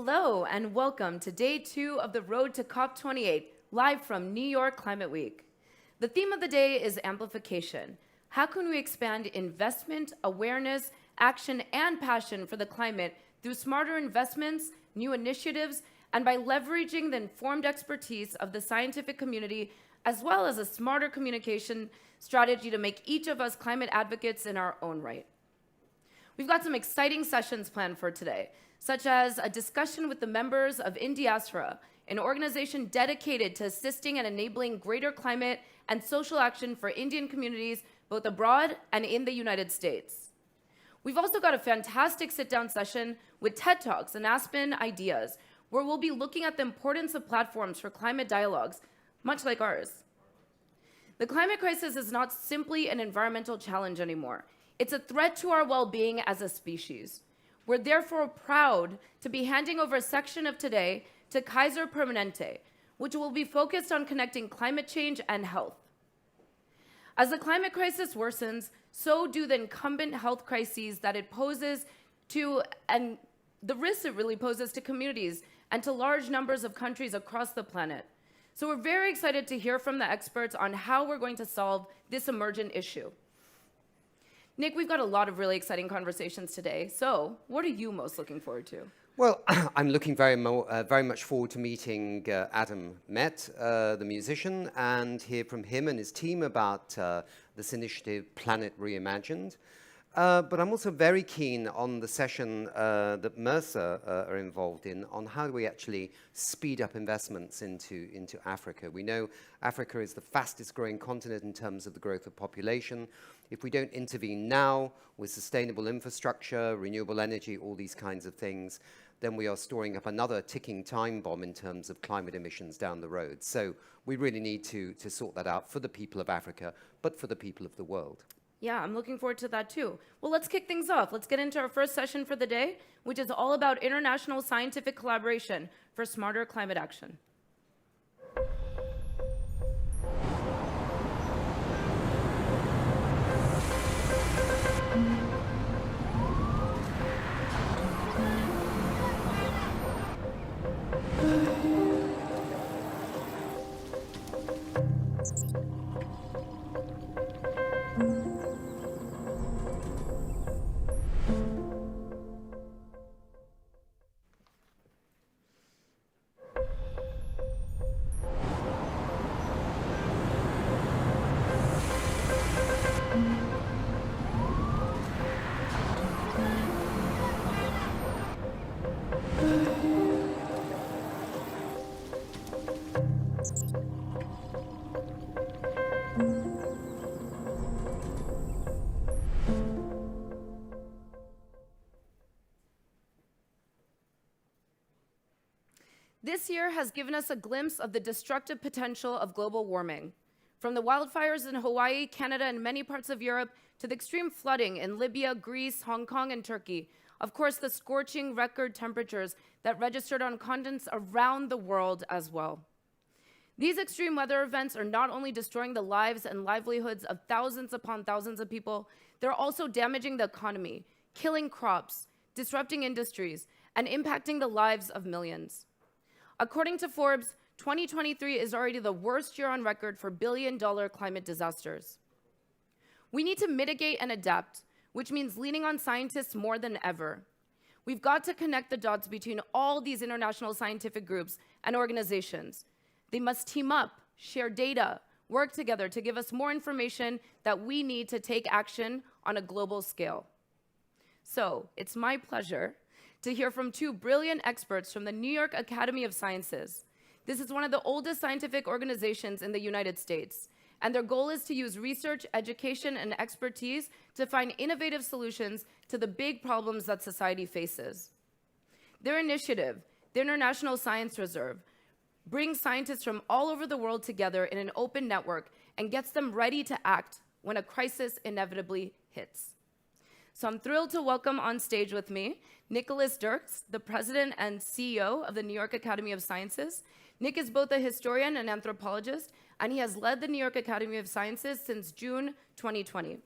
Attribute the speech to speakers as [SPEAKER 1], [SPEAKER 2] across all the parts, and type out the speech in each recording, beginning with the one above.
[SPEAKER 1] Hello and welcome to day 2 of the road to COP28, live from New York Climate Week. The theme of the day is amplification. How can we expand investment, awareness, action, and passion for the climate through smarter investments, new initiatives, and by leveraging the informed expertise of the scientific community, as well as a smarter communication strategy to make each of us climate advocates in our own right. We've got some exciting sessions planned for today, such as a discussion with the members of diaspora, an organization dedicated to assisting and enabling greater climate and social action for Indian communities, both abroad and in the United States. We've also got a fantastic sit-down session with TED Talks and Aspen Ideas, where we'll be looking at the importance of platforms for climate dialogues, much like ours. The climate crisis is not simply an environmental challenge anymore. It's a threat to our well-being as a species. We're therefore proud to be handing over a section of today to Kaiser Permanente, which will be focused on connecting climate change and health. As the climate crisis worsens, so do the incumbent health crises that it poses to, and the risks it really poses to communities and to large numbers of countries across the planet. So we're very excited to hear from the experts on how we're going to solve this emergent issue. Nick, we've got a lot of really exciting conversations today. So what are you most looking forward to?
[SPEAKER 2] Well, I'm looking very much forward to meeting Adam Met, the musician, and hear from him and his team about this initiative, Planet Reimagined. But I'm also very keen on the session that Mercer are involved in on how do we actually speed up investments into Africa. We know Africa is the fastest growing continent in terms of the growth of population. If we don't intervene now with sustainable infrastructure, renewable energy, all these kinds of things, then we are storing up another ticking time bomb in terms of climate emissions down the road. So we really need to sort that out for the people of Africa, but for the people of the world.
[SPEAKER 1] Yeah, I'm looking forward to that too. Well, let's kick things off. Let's get into our first session for the day, which is all about international scientific collaboration for smarter climate action. This year has given us a glimpse of the destructive potential of global warming. From the wildfires in Hawaii, Canada, and many parts of Europe, to the extreme flooding in Libya, Greece, Hong Kong, and Turkey. Of course, the scorching record temperatures that registered on continents around the world as well. These extreme weather events are not only destroying the lives and livelihoods of thousands upon thousands of people, they're also damaging the economy, killing crops, disrupting industries, and impacting the lives of millions. According to Forbes, 2023 is already the worst year on record for billion-dollar climate disasters. We need to mitigate and adapt, which means leaning on scientists more than ever. We've got to connect the dots between all these international scientific groups and organizations. They must team up, share data, work together to give us more information that we need to take action on a global scale. So it's my pleasure to hear from two brilliant experts from the New York Academy of Sciences. This is one of the oldest scientific organizations in the United States, and their goal is to use research, education, and expertise to find innovative solutions to the big problems that society faces. Their initiative, the International Science Reserve, brings scientists from all over the world together in an open network and gets them ready to act when a crisis inevitably hits. So I'm thrilled to welcome on stage with me Nicholas Dirks, the president and CEO of the New York Academy of Sciences. Nick is both a historian and anthropologist, and he has led the New York Academy of Sciences since June 2020.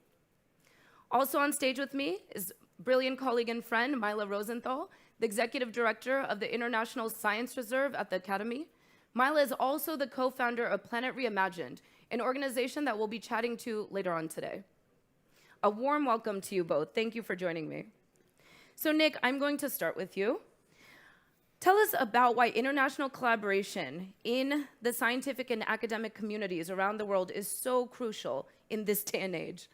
[SPEAKER 1] Also on stage with me is brilliant colleague and friend Mila Rosenthal, the executive director of the International Science Reserve at the Academy. Mila is also the co-founder of Planet Reimagined, an organization that we'll be chatting to later on today. A warm welcome to you both. Thank you for joining me. So Nick, I'm going to start with you. Tell us about why international collaboration in the scientific and academic communities around the world is so crucial in this day and age.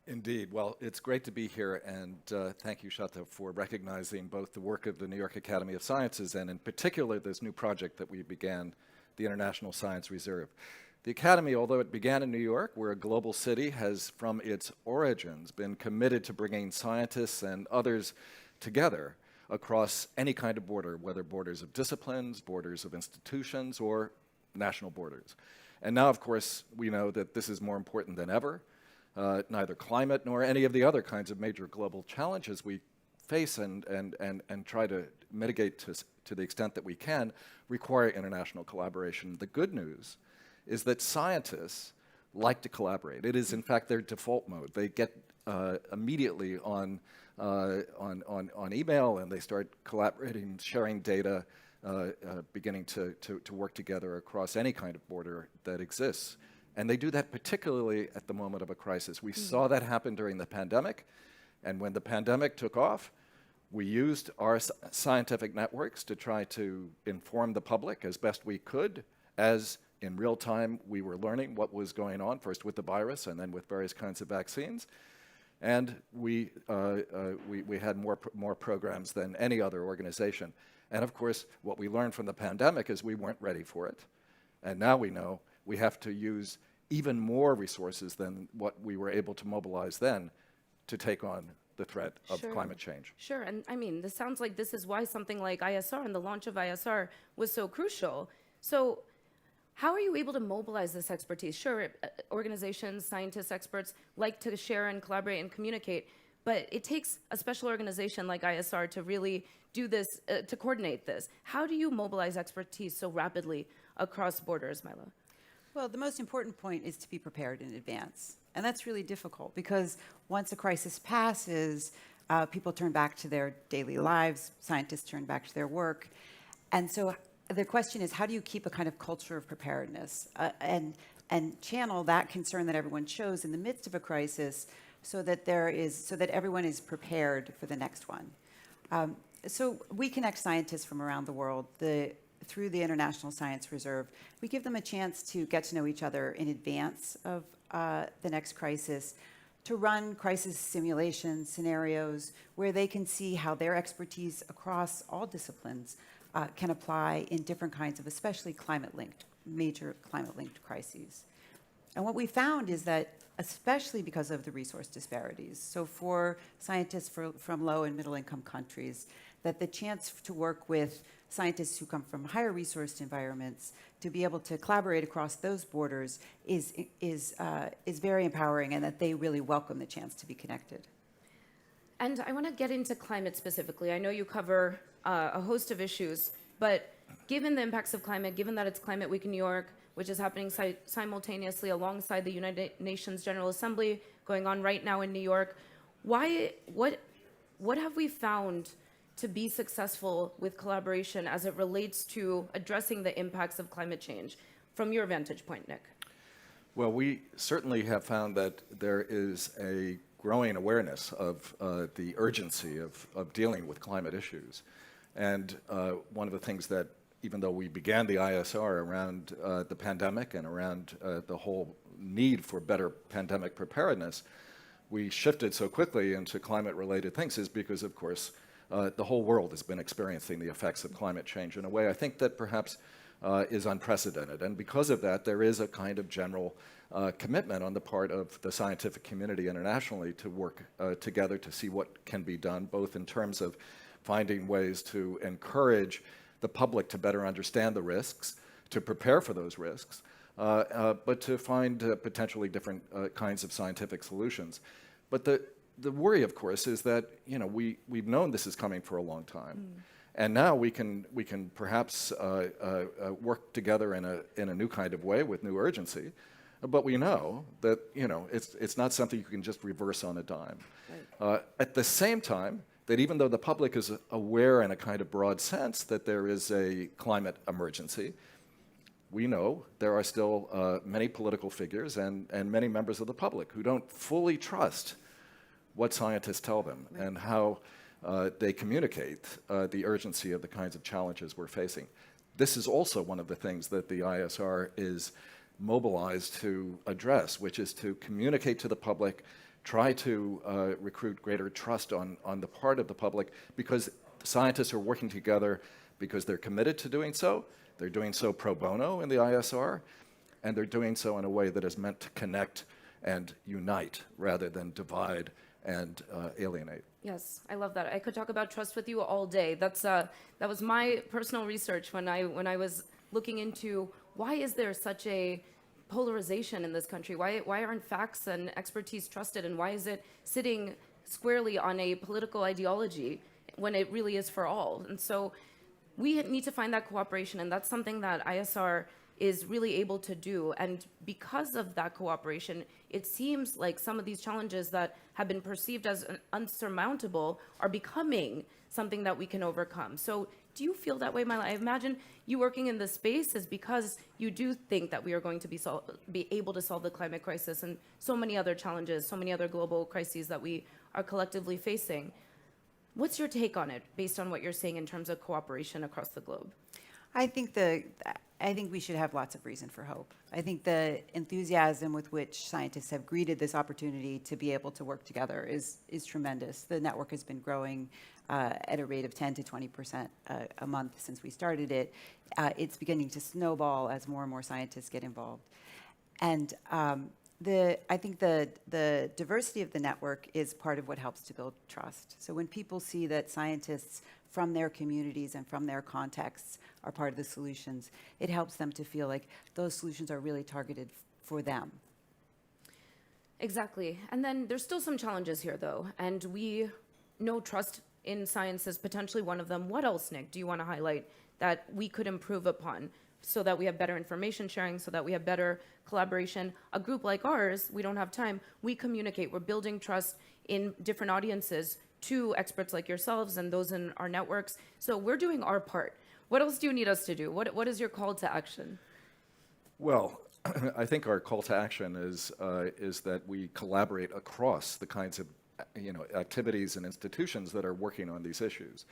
[SPEAKER 3] Indeed. Well, it's great to be here, and thank you, Shata, for recognizing both the work of the New York Academy of Sciences and in particular this new project that we began, the International Science Reserve. The Academy, although it began in New York, we're a global city, has from its origins been committed to bringing scientists and others together across any kind of border, whether borders of disciplines, borders of institutions, or national borders. And now, of course, we know that this is more important than ever. Neither climate nor any of the other kinds of major global challenges we face and try to mitigate to the extent that we can require international collaboration. The good news is that scientists like to collaborate. It is, in fact, their default mode. They get immediately on email and they start collaborating, sharing data, beginning to work together across any kind of border that exists. And they do that particularly at the moment of a crisis. We saw that happen during the pandemic, and when the pandemic took off, we used our scientific networks to try to inform the public as best we could, as in real time we were learning what was going on, first with the virus and then with various kinds of vaccines. And we had more programs than any other organization. And of course, what we learned from the pandemic is we weren't ready for it. And now we know we have to use even more resources than what we were able to mobilize then to take on the threat of climate change.
[SPEAKER 1] Sure, and I mean, this sounds like this is why something like ISR and the launch of ISR was so crucial. So how are you able to mobilize this expertise? Sure, organizations, scientists, experts like to share and collaborate and communicate, but it takes a special organization like ISR to really do this, to coordinate this. How do you mobilize expertise so rapidly across borders, Mila?
[SPEAKER 4] Well, the most important point is to be prepared in advance. And that's really difficult because once a crisis passes, people turn back to their daily lives, scientists turn back to their work. And so the question is, how do you keep a kind of culture of preparedness and channel that concern that everyone shows in the midst of a crisis so that everyone is prepared for the next one? So we connect scientists from around the world. Through the International Science Reserve, we give them a chance to get to know each other in advance of the next crisis, to run crisis simulation scenarios where they can see how their expertise across all disciplines can apply in different kinds of, especially major climate-linked crises. And what we found is that, especially because of the resource disparities, so for scientists from low and middle-income countries, that the chance to work with scientists who come from higher resourced environments to be able to collaborate across those borders is very empowering, and that they really welcome the chance to be connected.
[SPEAKER 1] And I want to get into climate specifically. I know you cover a host of issues, but given the impacts of climate, given that it's Climate Week in New York, which is happening simultaneously alongside the United Nations General Assembly going on right now in New York, what have we found to be successful with collaboration as it relates to addressing the impacts of climate change from your vantage point, Nick?
[SPEAKER 3] Well, we certainly have found that there is a growing awareness of the urgency of dealing with climate issues. And one of the things that, even though we began the ISR around the pandemic and around the whole need for better pandemic preparedness, we shifted so quickly into climate-related things is because, of course, the whole world has been experiencing the effects of climate change in a way I think that perhaps is unprecedented. And because of that, there is a kind of general commitment on the part of the scientific community internationally to work together to see what can be done, both in terms of finding ways to encourage the public to better understand the risks, to prepare for those risks, but to find potentially different kinds of scientific solutions. But the worry, of course, is that we've known this is coming for a long time, and now we can perhaps work together in a new kind of way with new urgency. But we know that it's not something you can just reverse on a dime. Right. At the same time, that even though the public is aware in a kind of broad sense that there is a climate emergency, we know there are still many political figures and many members of the public who don't fully trust what scientists tell them and how they communicate the urgency of the kinds of challenges we're facing. This is also one of the things that the ISR is mobilized to address, which is to communicate to the public, try to recruit greater trust on the part of the public, because scientists are working together because they're committed to doing so. They're doing so pro bono in the ISR, and they're doing so in a way that is meant to connect and unite rather than divide and alienate.
[SPEAKER 1] Yes, I love that. I could talk about trust with you all day. That was my personal research when I was looking into why is there such a polarization in this country? Why aren't facts and expertise trusted, and why is it sitting squarely on a political ideology when it really is for all? And so we need to find that cooperation, and that's something that ISR is really able to do. And because of that cooperation, it seems like some of these challenges that have been perceived as unsurmountable are becoming something that we can overcome. So do you feel that way, Myla? I imagine you working in this space is because you do think that we are going to be able to solve the climate crisis and so many other challenges, so many other global crises that we are collectively facing. What's your take on it, based on what you're saying in terms of cooperation across the globe?
[SPEAKER 4] I think we should have lots of reason for hope. I think the enthusiasm with which scientists have greeted this opportunity to be able to work together is tremendous. The network has been growing at a rate of 10 to 20% a month since we started it. It's beginning to snowball as more and more scientists get involved. And I think the diversity of the network is part of what helps to build trust. So when people see that scientists from their communities and from their contexts are part of the solutions, it helps them to feel like those solutions are really targeted for them.
[SPEAKER 1] Exactly. And then there's still some challenges here, though, and we know trust in science is potentially one of them. What else, Nick, do you want to highlight that we could improve upon so that we have better information sharing, so that we have better collaboration? A group like ours, we don't have time, we communicate, we're building trust in different audiences to experts like yourselves and those in our networks. So we're doing our part. What else do you need us to do? What is your call to action?
[SPEAKER 3] Well, I think our call to action is that we collaborate across the kinds of activities and institutions that are working on these issues.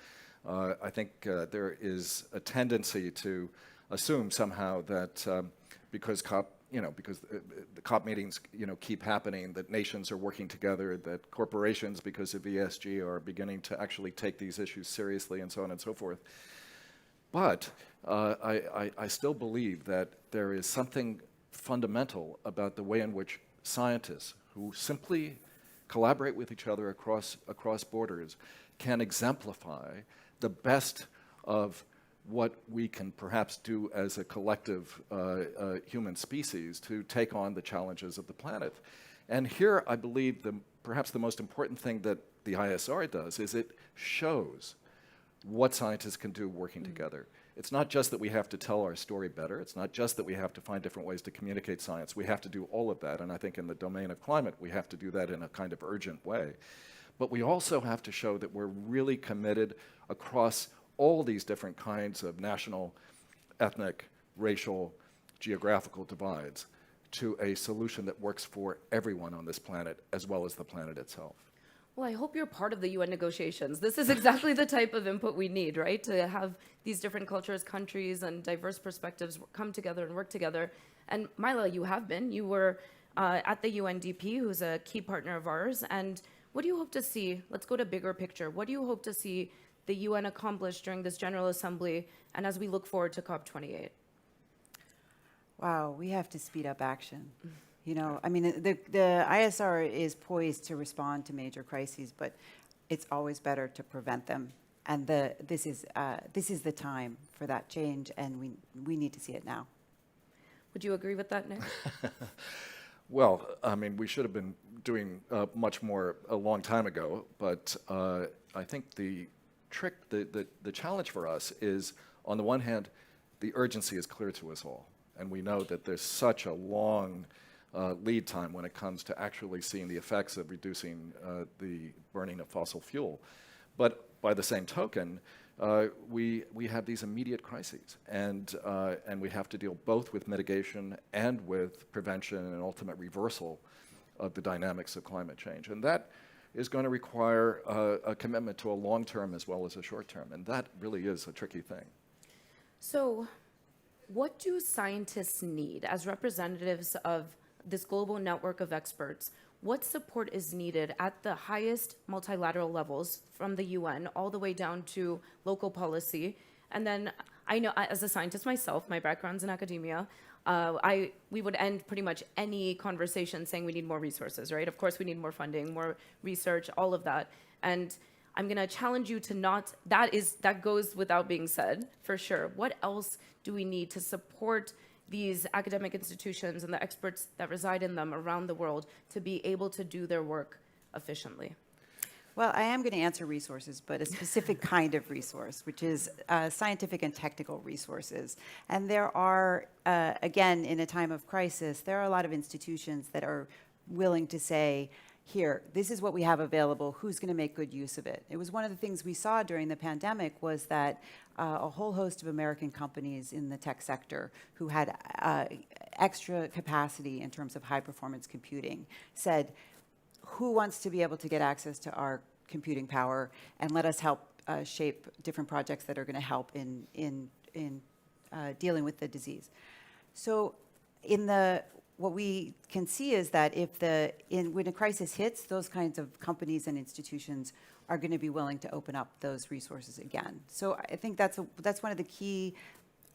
[SPEAKER 3] I think there is a tendency to assume somehow that because the COP meetings keep happening, that nations are working together, that corporations, because of ESG, are beginning to actually take these issues seriously, and so on and so forth. But I still believe that there is something fundamental about the way in which scientists who simply collaborate with each other across borders can exemplify the best of what we can perhaps do as a collective human species to take on the challenges of the planet. And here I believe perhaps the most important thing that the ISR does is it shows what scientists can do working together. It's not just that we have to tell our story better. It's not just that we have to find different ways to communicate science. We have to do all of that. And I think in the domain of climate, we have to do that in a kind of urgent way. But we also have to show that we're really committed across all these different kinds of national, ethnic, racial, geographical divides to a solution that works for everyone on this planet as well as the planet itself.
[SPEAKER 1] Well, I hope you're part of the UN negotiations. This is exactly the type of input we need, right? To have these different cultures, countries, and diverse perspectives come together and work together. And Myla, you have been. You were at the UNDP, who's a key partner of ours. And what do you hope to see? Let's go to bigger picture. What do you hope to see the UN accomplish during this General Assembly and as we look forward to COP28?
[SPEAKER 4] Wow, we have to speed up action. I mean, the ISR is poised to respond to major crises, but it's always better to prevent them. And this is the time for that change, and we need to see it now.
[SPEAKER 1] Would you agree with that, Nick?
[SPEAKER 3] Well, I mean, we should have been doing much more a long time ago, but I think the challenge for us is, on the one hand, the urgency is clear to us all, and we know that there's such a long lead time when it comes to actually seeing the effects of reducing the burning of fossil fuel. But by the same token, we have these immediate crises, and we have to deal both with mitigation and with prevention and ultimate reversal of the dynamics of climate change. And that is going to require a commitment to a long-term as well as a short-term, and that really is a tricky thing.
[SPEAKER 1] So what do scientists need as representatives of this global network of experts? What support is needed at the highest multilateral levels, from the UN all the way down to local policy? And then I know, as a scientist myself, my background's in academia, we would end pretty much any conversation saying we need more resources, right? Of course, we need more funding, more research, all of that. And I'm going to challenge you to not, that goes without being said, for sure. What else do we need to support these academic institutions and the experts that reside in them around the world to be able to do their work efficiently?
[SPEAKER 4] Well, I am going to answer resources, but a specific kind of resource, which is scientific and technical resources. And there are, again, in a time of crisis, there are a lot of institutions that are willing to say, here, this is what we have available, who's going to make good use of it? It was one of the things we saw during the pandemic was that a whole host of American companies in the tech sector who had extra capacity in terms of high-performance computing said, who wants to be able to get access to our computing power, and let us help shape different projects that are going to help in dealing with the disease. So what we can see is that when a crisis hits, those kinds of companies and institutions are going to be willing to open up those resources again. So I think that's one of the key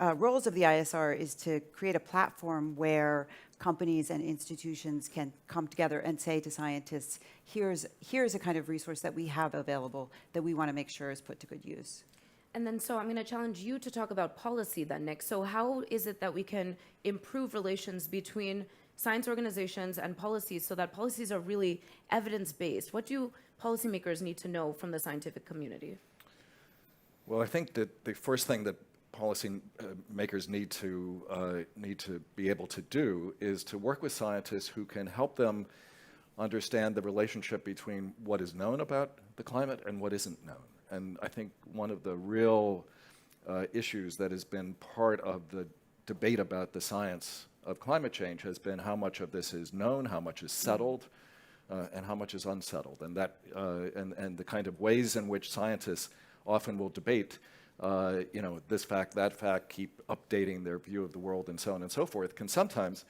[SPEAKER 4] roles of the ISR, is to create a platform where companies and institutions can come together and say to scientists, here's a kind of resource that we have available that we want to make sure is put to good use.
[SPEAKER 1] And then, so I'm going to challenge you to talk about policy then, Nick. So how is it that we can improve relations between science organizations and policies so that policies are really evidence-based? What do policymakers need to know from the scientific community?
[SPEAKER 3] Well, I think that the first thing that policy makers need to be able to do is to work with scientists who can help them understand the relationship between what is known about the climate and what isn't known. And I think one of the real issues that has been part of the debate about the science of climate change has been how much of this is known, how much is settled, and how much is unsettled. And that and the kind of ways in which scientists often will debate this fact, that fact, keep updating their view of the world and so on and so forth, can sometimes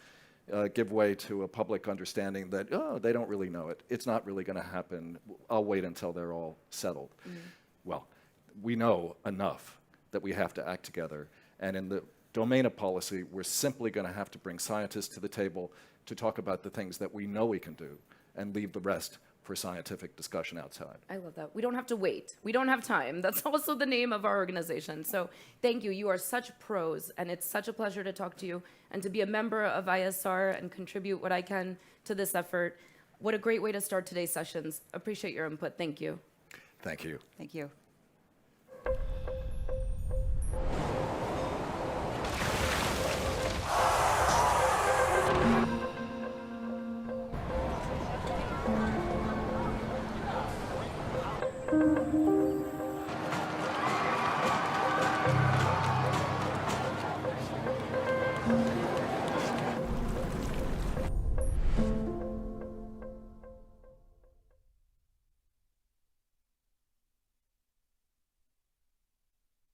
[SPEAKER 3] give way to a public understanding that, oh, they don't really know it. It's not really going to happen. I'll wait until they're all settled. Mm-hmm. Well, we know enough that we have to act together. And in the domain of policy, we're simply going to have to bring scientists to the table to talk about the things that we know we can do and leave the rest for scientific discussion outside.
[SPEAKER 1] I love that. We don't have to wait. We don't have time. That's also the name of our organization. So thank you. You are such pros, and it's such a pleasure to talk to you and to be a member of ISR and contribute what I can to this effort. What a great way to start today's sessions. Appreciate your input. Thank you.
[SPEAKER 3] Thank you.
[SPEAKER 4] Thank you.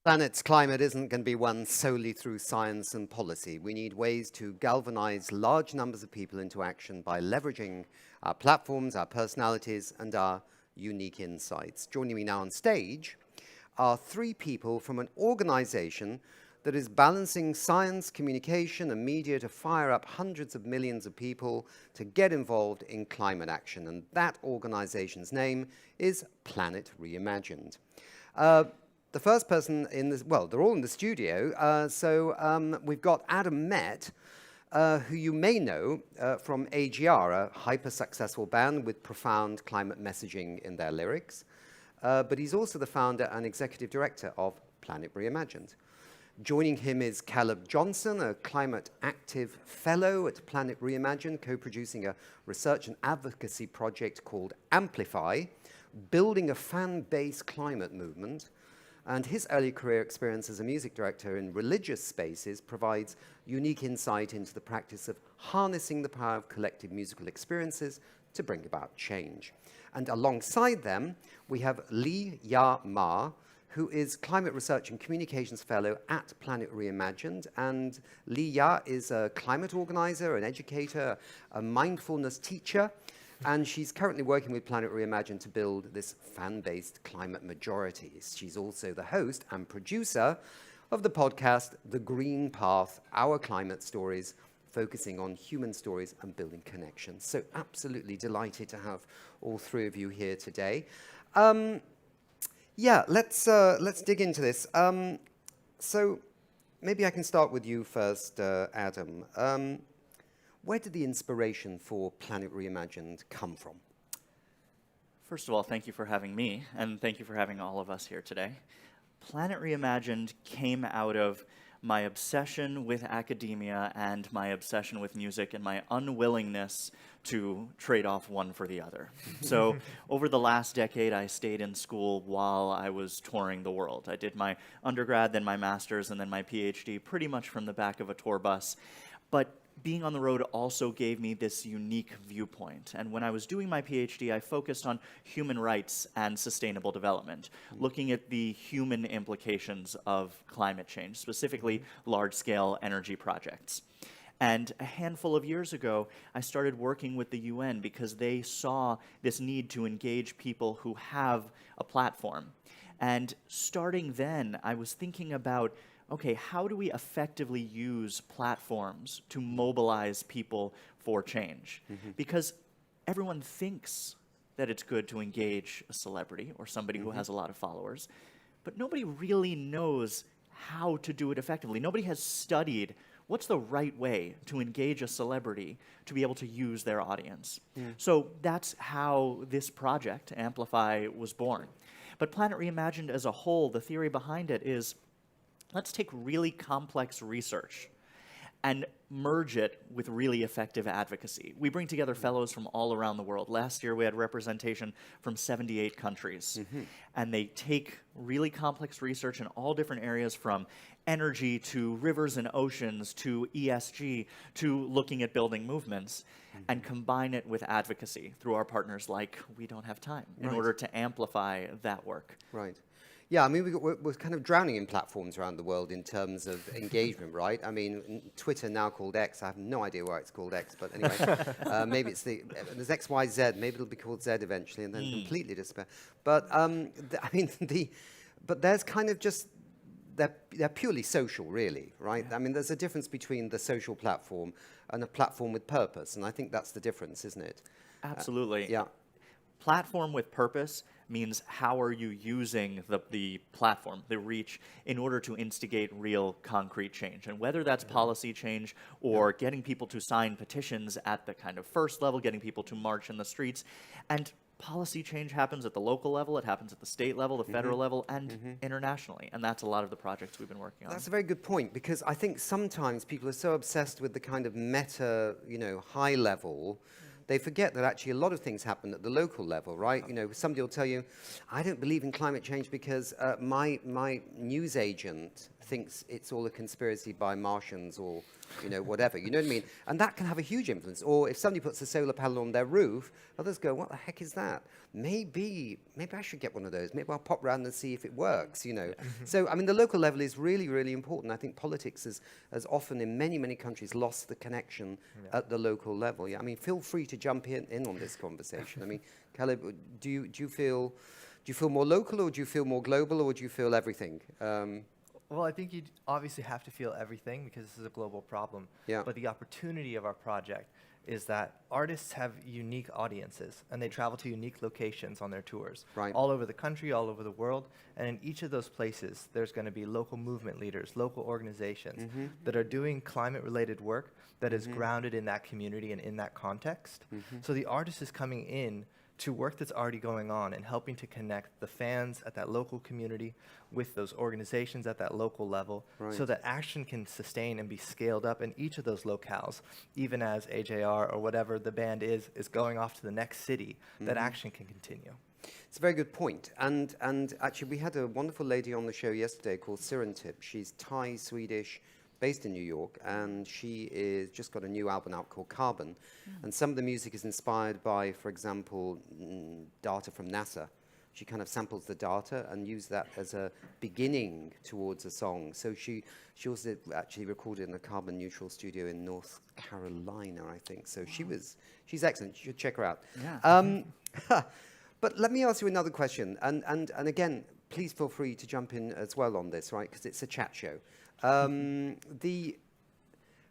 [SPEAKER 2] Planet's climate isn't going to be won solely through science and policy. We need ways to galvanize large numbers of people into action by leveraging our platforms, our personalities, and our unique insights. Joining me now on stage are three people from an organization that is balancing science, communication, and media to fire up hundreds of millions of people to get involved in climate action. And that organization's name is Planet Reimagined. The first person in this, well, they're all in the studio. So we've got Adam Met, who you may know from AGR, a hyper-successful band with profound climate messaging in their lyrics. But he's also the founder and executive director of Planet Reimagined. Joining him is Caleb Johnson, a climate active fellow at Planet Reimagined, co-producing a research and advocacy project called Amplify, building a fan-based climate movement. And his early career experience as a music director in religious spaces provides unique insight into the practice of harnessing the power of collective musical experiences to bring about change. And alongside them, we have Lee Ya Ma, who is Climate Research and Communications Fellow at Planet Reimagined. And Lee Ya is a climate organizer, an educator, a mindfulness teacher, and she's currently working with Planet Reimagined to build this fan-based climate majority. She's also the host and producer of the podcast, The Green Path, Our Climate Stories, focusing on human stories and building connections. So absolutely delighted to have all three of you here today. Yeah, let's dig into this. So maybe I can start with you first, Adam. Where did the inspiration for Planet Reimagined come from?
[SPEAKER 5] First of all, thank you for having me, and thank you for having all of us here today. Planet Reimagined came out of my obsession with academia and my obsession with music and my unwillingness to trade off one for the other. So over the last decade, I stayed in school while I was touring the world. I did my undergrad, then my master's, and then my PhD pretty much from the back of a tour bus. But being on the road also gave me this unique viewpoint. And when I was doing my PhD, I focused on human rights and sustainable development, looking at the human implications of climate change, specifically large-scale energy projects. And a handful of years ago, I started working with the UN because they saw this need to engage people who have a platform. And starting then, I was thinking about, okay, how do we effectively use platforms to mobilize people for change? Because everyone thinks that it's good to engage a celebrity or somebody who has a lot of followers, but nobody really knows how to do it effectively. Nobody has studied what's the right way to engage a celebrity to be able to use their audience. So that's how this project, Amplify, was born. But Planet Reimagined as a whole, the theory behind it is, let's take really complex research and merge it with really effective advocacy. We bring together fellows from all around the world. Last year, we had representation from 78 countries. And they take really complex research in all different areas, from energy to rivers and oceans to ESG to looking at building movements, and combine it with advocacy through our partners like We Don't Have Time in order to amplify that work.
[SPEAKER 2] Right. Yeah, I mean, we're kind of drowning in platforms around the world in terms of engagement, right? I mean, Twitter now called X. I have no idea why it's called X, but anyway, maybe it's there's X, Y, Z. Maybe it'll be called Z eventually, and then completely despair. But but there's kind of just they're purely social, really, right? I mean, there's a difference between the social platform and a platform with purpose, and I think that's the difference, isn't it?
[SPEAKER 5] Absolutely.
[SPEAKER 2] Yeah.
[SPEAKER 5] Platform with purpose means how are you using the platform, the reach, in order to instigate real concrete change. And whether that's policy change or getting people to sign petitions at the kind of first level, getting people to march in the streets. And policy change happens at the local level, it happens at the state level, the federal level, and internationally. And that's a lot of the projects we've been working on.
[SPEAKER 2] That's a very good point, because I think sometimes people are so obsessed with the kind of meta, high level, they forget that actually a lot of things happen at the local level, right? Somebody will tell you, I don't believe in climate change because my news agent thinks it's all a conspiracy by Martians or, whatever. You know what I mean? And that can have a huge influence. Or if somebody puts a solar panel on their roof, others go, what the heck is that? Maybe I should get one of those. Maybe I'll pop round and see if it works, So, I mean, the local level is really, really important. I think politics has often in many, many countries lost the connection at the local level. Yeah, I mean, feel free to jump in on this conversation. I mean, Caleb, do you feel more local, or do you feel more global, or do you feel everything?
[SPEAKER 6] Well, I think you obviously have to feel everything because this is a global problem.
[SPEAKER 2] Yeah.
[SPEAKER 6] But the opportunity of our project is that artists have unique audiences, and they travel to unique locations on their tours.
[SPEAKER 2] Right.
[SPEAKER 6] All over the country, all over the world. And in each of those places, there's going to be local movement leaders, local organizations that are doing climate-related work that is grounded in that community and in that context. So the artist is coming in to work that's already going on and helping to connect the fans at that local community with those organizations at that local level, so that action can sustain and be scaled up in each of those locales, even as AJR or whatever the band is going off to the next city, that action can continue.
[SPEAKER 2] It's a very good point. And actually, we had a wonderful lady on the show yesterday called Sirintip. She's Thai, Swedish, based in New York, and she is just got a new album out called Carbon. And some of the music is inspired by, for example, data from NASA. She kind of samples the data and used that as a beginning towards a song. So she also actually recorded in a carbon neutral studio in North Carolina, I think. So she's excellent. You should check her out.
[SPEAKER 5] Yeah.
[SPEAKER 2] But let me ask you another question. And again, please feel free to jump in as well on this, right? Because it's a chat show.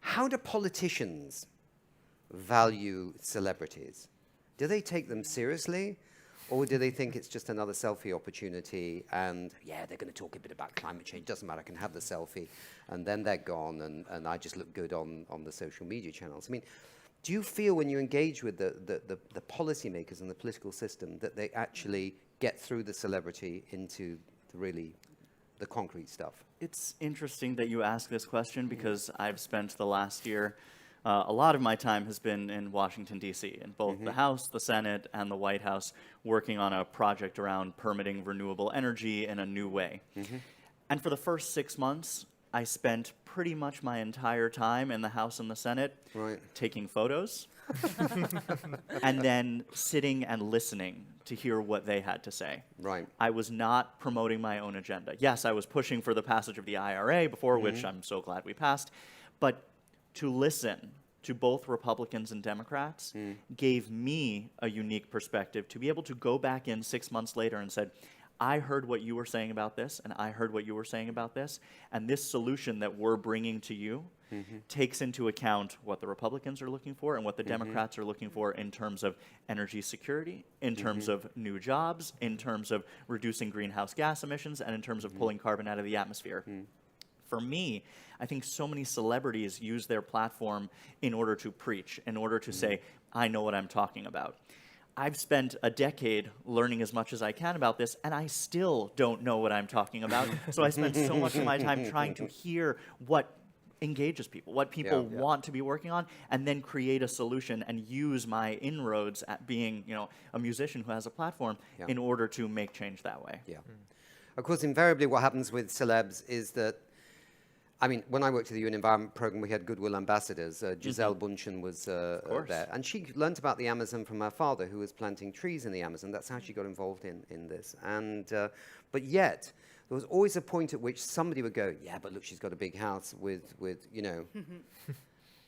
[SPEAKER 2] How do politicians value celebrities? Do they take them seriously? Or do they think it's just another selfie opportunity and, yeah, they're going to talk a bit about climate change, doesn't matter, I can have the selfie, and then they're gone and I just look good on the social media channels? I mean, do you feel when you engage with the policymakers and the political system that they actually get through the celebrity into the concrete stuff?
[SPEAKER 5] It's interesting that you ask this question because I've spent the last year, a lot of my time has been in Washington, D.C., in both the House, the Senate, and the White House, working on a project around permitting renewable energy in a new way. And for the first 6 months, I spent pretty much my entire time in the House and the Senate taking photos and then sitting and listening to hear what they had to say. I was not promoting my own agenda. Yes, I was pushing for the passage of the IRA, before which I'm so glad we passed, but to listen to both Republicans and Democrats gave me a unique perspective to be able to go back in 6 months later and said, I heard what you were saying about this, and I heard what you were saying about this, and this solution that we're bringing to you takes into account what the Republicans are looking for and what the Democrats are looking for in terms of energy security, in terms of new jobs, in terms of reducing greenhouse gas emissions, and in terms of pulling carbon out of the atmosphere. For me, I think so many celebrities use their platform in order to preach, in order to say, I know what I'm talking about. I've spent a decade learning as much as I can about this, and I still don't know what I'm talking about. So I spend so much of my time trying to hear what engages people, what people want to be working on, and then create a solution and use my inroads at being, a musician who has a platform in order to make change that way.
[SPEAKER 2] Of course, invariably what happens with celebs is that, I mean, when I worked at the UN Environment Program, we had goodwill ambassadors. Giselle Bundchen was there. And she learnt about the Amazon from her father, who was planting trees in the Amazon. That's how she got involved in this. And but yet, there was always a point at which somebody would go, yeah, but look, she's got a big house with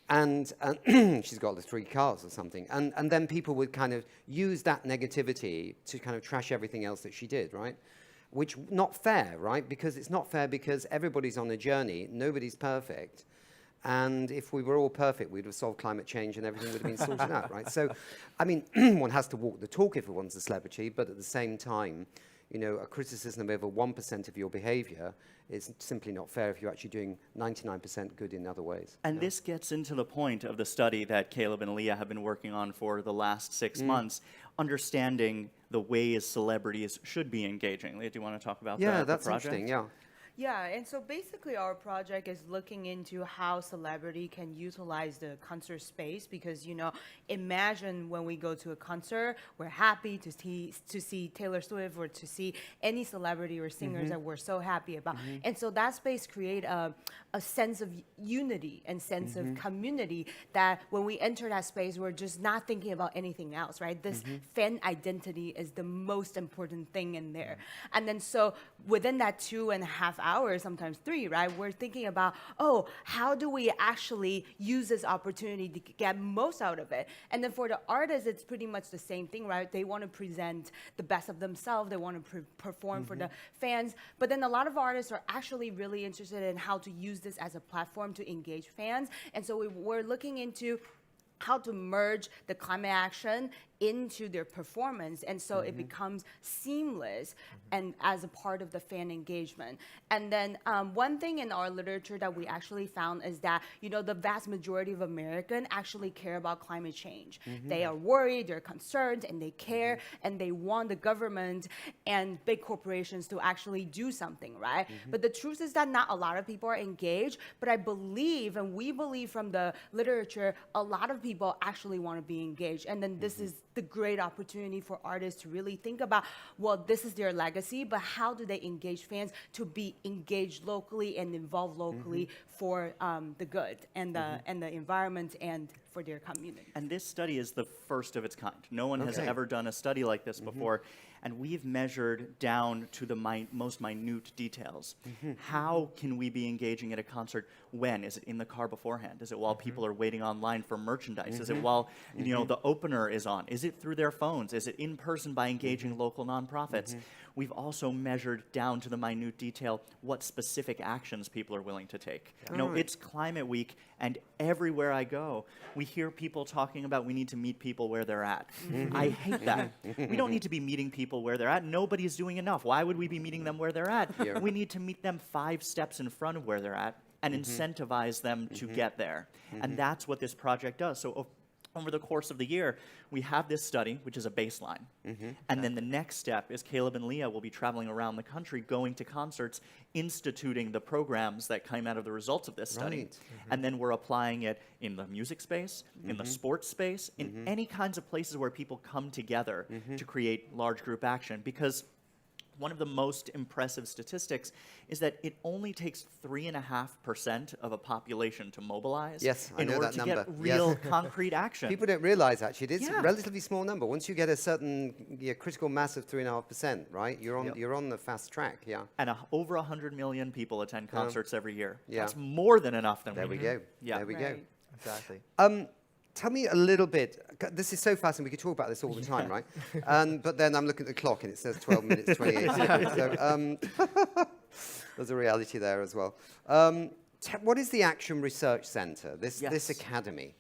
[SPEAKER 2] and she's got the 3 cars or something. And then people would kind of use that negativity to kind of trash everything else that she did, right? Which, not fair, right? Because it's not fair because everybody's on a journey, nobody's perfect. And if we were all perfect, we'd have solved climate change and everything would have been sorted out, right? So, I mean, one has to walk the talk if one's a celebrity, but at the same time, a criticism of over 1% of your behavior is simply not fair if you're actually doing 99% good in other ways.
[SPEAKER 5] And this gets into the point of the study that Caleb and Leah have been working on for the last 6 months, understanding the ways celebrities should be engaging. Leah, do you want to talk about the project?
[SPEAKER 2] That's interesting,
[SPEAKER 7] Yeah, and so basically our project is looking into how celebrity can utilize the concert space because, imagine when we go to a concert, we're happy to see Taylor Swift or to see any celebrity or singers that we're so happy about. And so that space create a sense of unity and sense of community that when we enter that space, we're just not thinking about anything else, right? This fan identity is the most important thing in there. And then so within that 2.5 hours, sometimes 3, right? We're thinking about, how do we actually use this opportunity to get most out of it? And then for the artists, it's pretty much the same thing, right? They want to present the best of themselves. They want to perform for the fans. But then a lot of artists are actually really interested in how to use this as a platform to engage fans. And so we're looking into how to merge the climate action into their performance, and so it becomes seamless and as a part of the fan engagement. And then one thing in our literature that we actually found is that the vast majority of Americans actually care about climate change. They are worried, they're concerned, and they care, and they want the government and big corporations to actually do something, right? But the truth is that not a lot of people are engaged, but I believe, and we believe from the literature, a lot of people actually want to be engaged. And then this is the great opportunity for artists to really think about, well, this is their legacy, but how do they engage fans to be engaged locally and involved locally for the good and the environment and for their community.
[SPEAKER 5] And this study is the first of its kind. No one has
[SPEAKER 2] Okay.
[SPEAKER 5] ever done a study like this before. And we've measured down to the most minute details. How can we be engaging at a concert? When? Is it in the car beforehand? Is it while people are waiting online for merchandise? Is it while the opener is on? Is it through their phones? Is it in person by engaging local nonprofits? We've also measured down to the minute detail what specific actions people are willing to take. You know, it's Climate Week, and everywhere I go, we hear people talking about we need to meet people where they're at. I hate that. We don't need to be meeting people where they're at. Nobody's doing enough. Why would we be meeting them where they're at?
[SPEAKER 2] Yeah.
[SPEAKER 5] We need to meet them 5 steps in front of where they're at and incentivize them to get there. And that's what this project does. So over the course of the year, we have this study, which is a baseline. And then the next step is Caleb and Leah will be traveling around the country, going to concerts, instituting the programs that came out of the results of this study.
[SPEAKER 2] Right.
[SPEAKER 5] And then we're applying it in the music space, in the sports space, in any kinds of places where people come together to create large group action. Because one of the most impressive statistics is that it only takes 3.5% of a population to mobilize
[SPEAKER 2] Yes, I
[SPEAKER 5] in
[SPEAKER 2] know
[SPEAKER 5] order
[SPEAKER 2] that
[SPEAKER 5] to
[SPEAKER 2] number.
[SPEAKER 5] get real
[SPEAKER 2] Yes.
[SPEAKER 5] concrete action.
[SPEAKER 2] People don't realize, actually, it's
[SPEAKER 5] Yeah.
[SPEAKER 2] a relatively small number. Once you get a certain critical mass of 3.5%, right, you're on the fast track, yeah.
[SPEAKER 5] And over 100 million people attend concerts every year.
[SPEAKER 2] Yeah.
[SPEAKER 5] That's more than enough.
[SPEAKER 2] There we go.
[SPEAKER 5] Yeah.
[SPEAKER 2] There we go.
[SPEAKER 7] Right.
[SPEAKER 6] Exactly.
[SPEAKER 2] Tell me a little bit. This is so fascinating. We could talk about this all the time, right? But then I'm looking at the clock and it says 12 minutes, 28 seconds. So there's a reality there as well. What is the Action Research Center, this
[SPEAKER 5] Yes.
[SPEAKER 2] academy?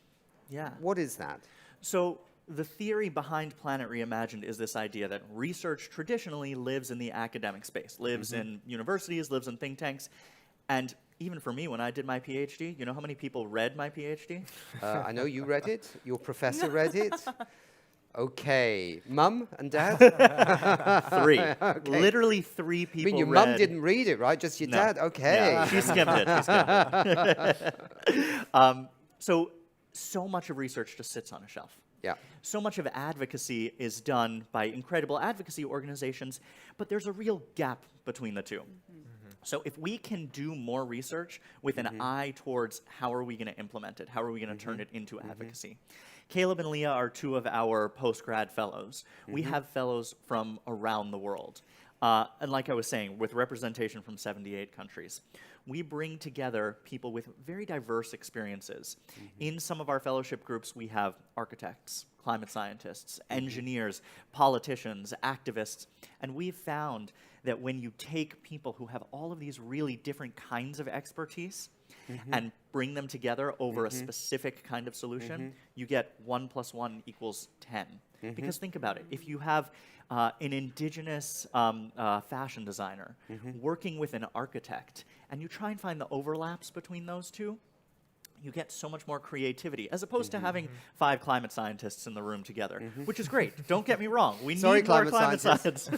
[SPEAKER 5] Yeah.
[SPEAKER 2] What is that?
[SPEAKER 5] So the theory behind Planet Reimagined is this idea that research traditionally lives in the academic space, lives in universities, lives in think tanks. And even for me, when I did my PhD, you know how many people read my PhD?
[SPEAKER 2] I know you read it. Your professor read it. Okay. Mum and Dad?
[SPEAKER 5] 3. Literally 3
[SPEAKER 2] I
[SPEAKER 5] people
[SPEAKER 2] mean, your
[SPEAKER 5] read.
[SPEAKER 2] mum didn't read it, right? Just your
[SPEAKER 5] No.
[SPEAKER 2] dad? Okay.
[SPEAKER 5] Yeah, she skimmed it. She skimmed it. So much of research just sits on a shelf.
[SPEAKER 2] Yeah.
[SPEAKER 5] So much of advocacy is done by incredible advocacy organizations, but there's a real gap between the two. So if we can do more research with an eye towards how are we going to implement it, how are we going to turn it into advocacy. Caleb and Leah are 2 of our post-grad fellows. We have fellows from around the world. And like I was saying, with representation from 78 countries. We bring together people with very diverse experiences. In some of our fellowship groups, we have architects, climate scientists, engineers, politicians, activists, and we've found that when you take people who have all of these really different kinds of expertise and bring them together over a specific kind of solution, you get 1 + 1 = 10. Because think about it. If you have an indigenous fashion designer working with an architect, and you try and find the overlaps between those two, you get so much more creativity, as opposed to having 5 climate scientists in the room together, which is great. Don't get me wrong. We
[SPEAKER 2] Sorry,
[SPEAKER 5] need more
[SPEAKER 2] climate
[SPEAKER 5] climate science.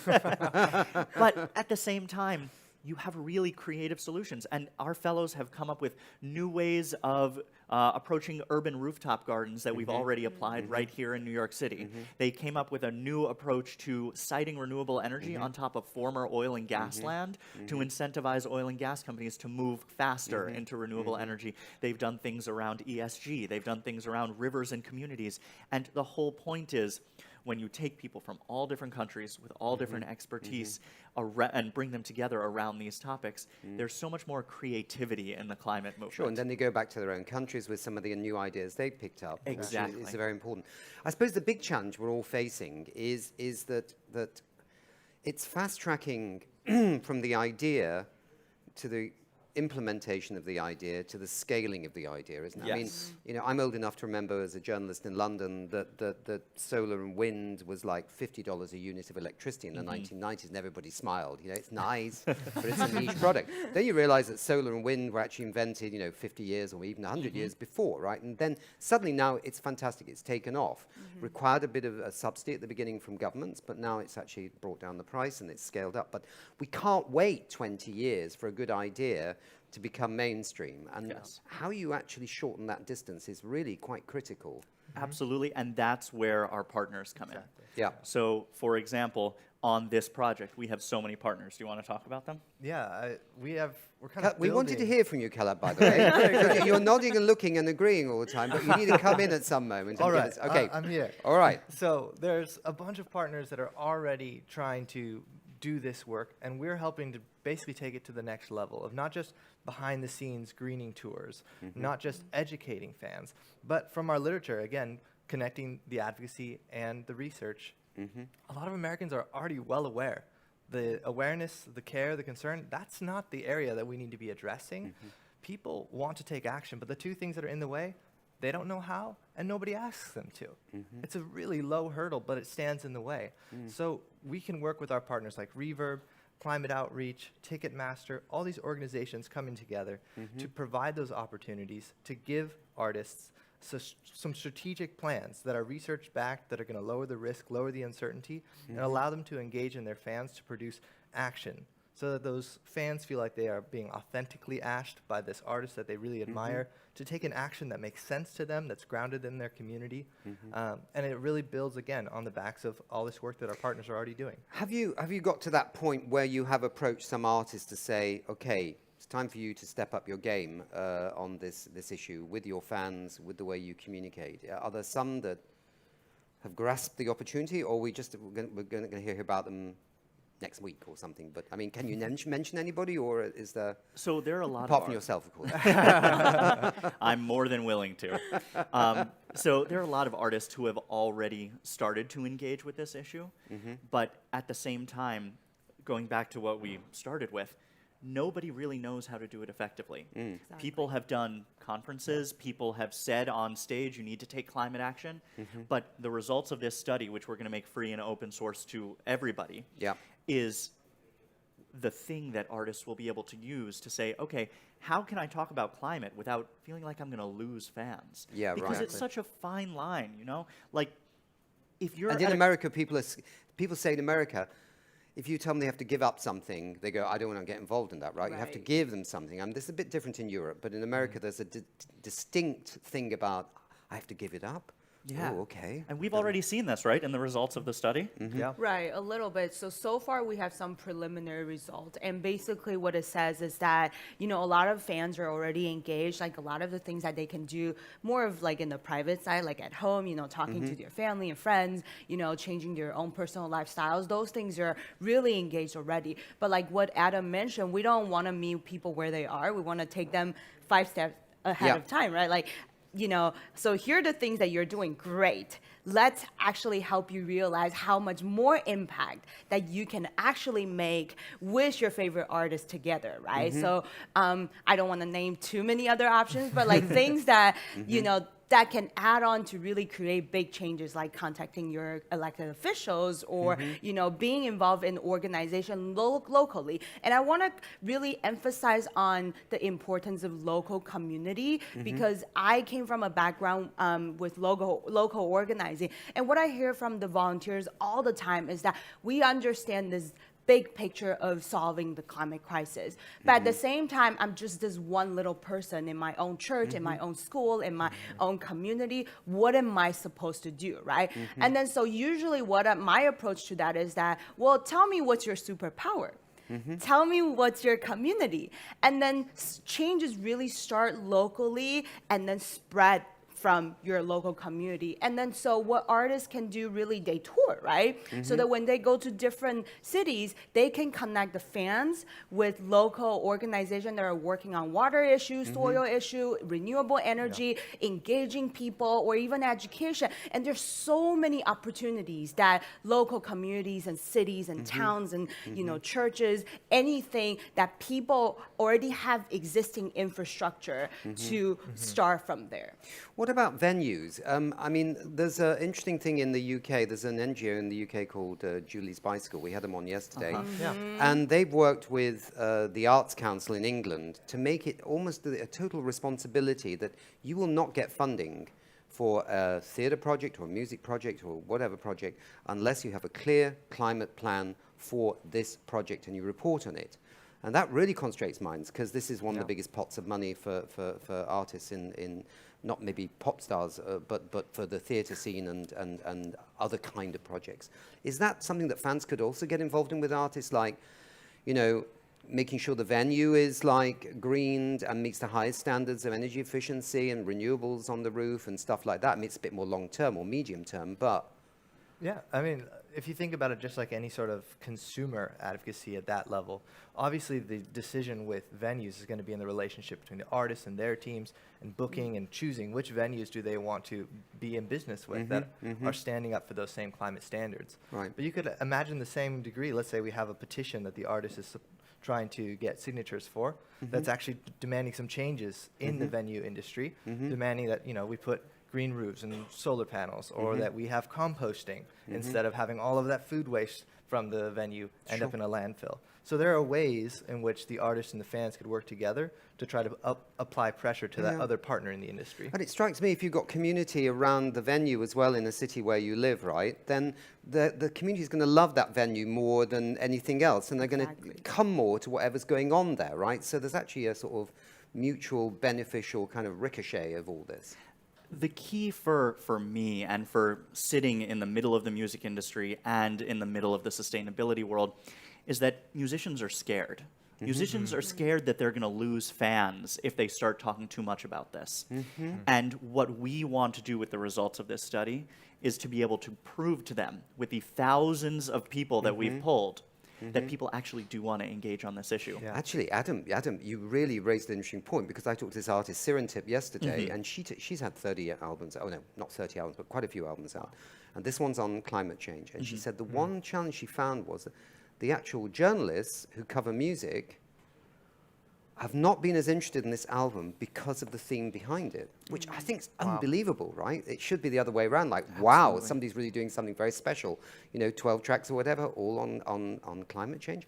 [SPEAKER 5] But at the same time, you have really creative solutions. And our fellows have come up with new ways of approaching urban rooftop gardens that we've already applied right here in New York City. They came up with a new approach to siting renewable energy on top of former oil and gas land to incentivize oil and gas companies to move faster into renewable energy. They've done things around ESG. They've done things around rivers and communities. And the whole point is, when you take people from all different countries with all different expertise and bring them together around these topics, there's so much more creativity in the climate movement.
[SPEAKER 2] Sure, and then they go back to their own countries with some of the new ideas they picked up. which
[SPEAKER 5] Exactly.
[SPEAKER 2] is very important. I suppose the big challenge we're all facing is that it's fast tracking from the idea to the implementation of the idea to the scaling of the idea, isn't it? I mean,
[SPEAKER 5] Yes.
[SPEAKER 2] you know, I'm old enough to remember as a journalist in London that solar and wind was like $50 a unit of electricity in the 1990s, and everybody smiled. You know, it's nice, but it's a niche product. Then you realize that solar and wind were actually invented, 50 years or even 100 years before, right? And then suddenly now it's fantastic. It's taken off. Required a bit of a subsidy at the beginning from governments, but now it's actually brought down the price and it's scaled up. But we can't wait 20 years for a good idea to become mainstream. And
[SPEAKER 5] Yes.
[SPEAKER 2] how you actually shorten that distance is really quite critical.
[SPEAKER 5] Absolutely, and that's where our partners come in.
[SPEAKER 2] Yeah.
[SPEAKER 5] So, for example, on this project, we have so many partners. Do you want to talk about them?
[SPEAKER 6] Yeah, we're kind of
[SPEAKER 2] We wanted to
[SPEAKER 6] building-
[SPEAKER 2] hear from you, Caleb, by the way. You're nodding and looking and agreeing all the time, but you need to come in at some moment.
[SPEAKER 6] All
[SPEAKER 2] and give
[SPEAKER 6] right,
[SPEAKER 2] us- okay.
[SPEAKER 6] I'm here.
[SPEAKER 2] All right.
[SPEAKER 6] So there's a bunch of partners that are already trying to do this work, and we're helping to basically take it to the next level of not just behind the scenes greening tours, not just educating fans, but from our literature, again, connecting the advocacy and the research. A lot of Americans are already well aware. The awareness, the care, the concern, that's not the area that we need to be addressing. People want to take action, but the two things that are in the way, they don't know how, and nobody asks them to. It's a really low hurdle, but it stands in the way. So we can work with our partners like Reverb, Climate Outreach, Ticketmaster, all these organizations coming together to provide those opportunities to give artists some strategic plans that are research-backed, that are going to lower the risk, lower the uncertainty, and allow them to engage in their fans to produce action, so that those fans feel like they are being authentically asked by this artist that they really admire to take an action that makes sense to them, that's grounded in their community. And it really builds, again, on the backs of all this work that our partners are already doing.
[SPEAKER 2] Have you got to that point where you have approached some artists to say, okay, it's time for you to step up your game on this issue with your fans, with the way you communicate? Are there some that have grasped the opportunity, or we're going to hear about them next week or something? But I mean, can you mention anybody, or is there?
[SPEAKER 5] So there are a lot
[SPEAKER 2] Apart
[SPEAKER 5] of
[SPEAKER 2] from yourself, of course.
[SPEAKER 5] I'm more than willing to. So there are a lot of artists who have already started to engage with this issue, but at the same time, going back to what we started with, nobody really knows how to do it effectively. People have done conferences, people have said on stage, you need to take climate action, but the results of this study, which we're going to make free and open source to everybody, is the thing that artists will be able to use to say, okay, how can I talk about climate without feeling like I'm going to lose fans?
[SPEAKER 2] Yeah,
[SPEAKER 5] because
[SPEAKER 2] right.
[SPEAKER 5] it's such a fine line, you know? Like, if you're
[SPEAKER 2] And in America, people say in America, if you tell them they have to give up something, they go, I don't want to get involved in that, right? You have to give them something. This is a bit different in Europe, but in America, there's a distinct thing about, I have to give it up?
[SPEAKER 5] Yeah.
[SPEAKER 2] Oh, okay.
[SPEAKER 5] And we've already seen this, right, in the results of the study?
[SPEAKER 6] Yeah.
[SPEAKER 7] Right, a little bit. So far we have some preliminary results. And basically what it says is that, you know, a lot of fans are already engaged. Like a lot of the things that they can do more of like in the private side, like at home, you know, talking to their family and friends, you know, changing their own personal lifestyles. Those things are really engaged already. But like what Adam mentioned, we don't want to meet people where they are. We want to take them 5 steps ahead of time, right? Like, you know, so here are the things that you're doing great. Let's actually help you realize how much more impact that you can actually make with your favorite artists together, right? So I don't want to name too many other options, but like things that, you know, that can add on to really create big changes, like contacting your elected officials or, you know, being involved in organization locally. And I want to really emphasize on the importance of local community because I came from a background with local organizing. And what I hear from the volunteers all the time is that we understand this big picture of solving the climate crisis. But at the same time, I'm just this one little person in my own church, in my own school, in my own community. What am I supposed to do, right? And then so usually my approach to that is that, well, tell me what's your superpower. Tell me what's your community. And then changes really start locally and then spread from your local community. And then so what artists can do really, they tour, right? So that when they go to different cities, they can connect the fans with local organizations that are working on water issues, soil issue, renewable energy, engaging people, or even education. And there's so many opportunities that local communities and cities and towns and you know churches, anything that people already have existing infrastructure to start from there.
[SPEAKER 2] What about venues? I mean, there's an interesting thing in the UK. There's an NGO in the UK called Julie's Bicycle. We had them on yesterday.
[SPEAKER 6] Yeah.
[SPEAKER 2] And they've worked with the Arts Council in England to make it almost a total responsibility that you will not get funding for a theatre project or a music project or whatever project unless you have a clear climate plan for this project and you report on it. And that really concentrates minds, because this is one of the biggest pots of money for artists in not maybe pop stars, but for the theatre scene and other kind of projects. Is that something that fans could also get involved in with artists, like, you know, making sure the venue is like greened and meets the highest standards of energy efficiency and renewables on the roof and stuff like that? I mean, it's a bit more long-term or medium-term, but...
[SPEAKER 6] Yeah, I mean, if you think about it just like any sort of consumer advocacy at that level, obviously the decision with venues is going to be in the relationship between the artists and their teams and booking and choosing which venues do they want to be in business with that are standing up for those same climate standards.
[SPEAKER 2] Right.
[SPEAKER 6] But you could imagine the same degree. Let's say we have a petition that the artist is trying to get signatures for that's actually demanding some changes in the venue industry, demanding that, you know, we put green roofs and solar panels, or that we have composting instead of having all of that food waste from the venue end up in a landfill. So there are ways in which the artists and the fans could work together to try to apply pressure to that other partner in the industry.
[SPEAKER 2] And it strikes me, if you've got community around the venue as well in the city where you live, right, then the community is going to love that venue more than anything else, and they're going to come more to whatever's going on there, right? So there's actually a sort of mutual beneficial kind of ricochet of all this.
[SPEAKER 5] The key for me and for sitting in the middle of the music industry and in the middle of the sustainability world is that musicians are scared. Musicians are scared that they're going to lose fans if they start talking too much about this. And what we want to do with the results of this study is to be able to prove to them, with the thousands of people that we've polled, that people actually do want to engage on this issue.
[SPEAKER 6] Yeah.
[SPEAKER 2] Actually, Adam, you really raised an interesting point, because I talked to this artist, Sirentip, yesterday, and she's had 30 albums. Oh, no, not 30 albums, but quite a few albums out. And this one's on climate change. And she said the one challenge she found was that the actual journalists who cover music have not been as interested in this album because of the theme behind it, which I think is unbelievable, right? It should be the other way around, like, wow, somebody's really doing something very special, you know, 12 tracks or whatever, all on climate change.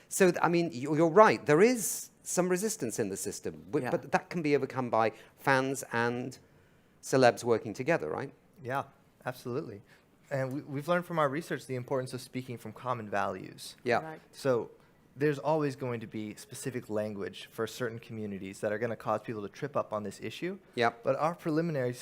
[SPEAKER 2] So, I mean, you're right, there is some resistance in the system, but that can be overcome by fans and celebs working together, right?
[SPEAKER 6] Yeah, absolutely. And we've learned from our research the importance of speaking from common values.
[SPEAKER 2] Yeah.
[SPEAKER 7] Right.
[SPEAKER 6] So there's always going to be specific language for certain communities that are going to cause people to trip up on this issue.
[SPEAKER 2] Yep.
[SPEAKER 6] But our preliminary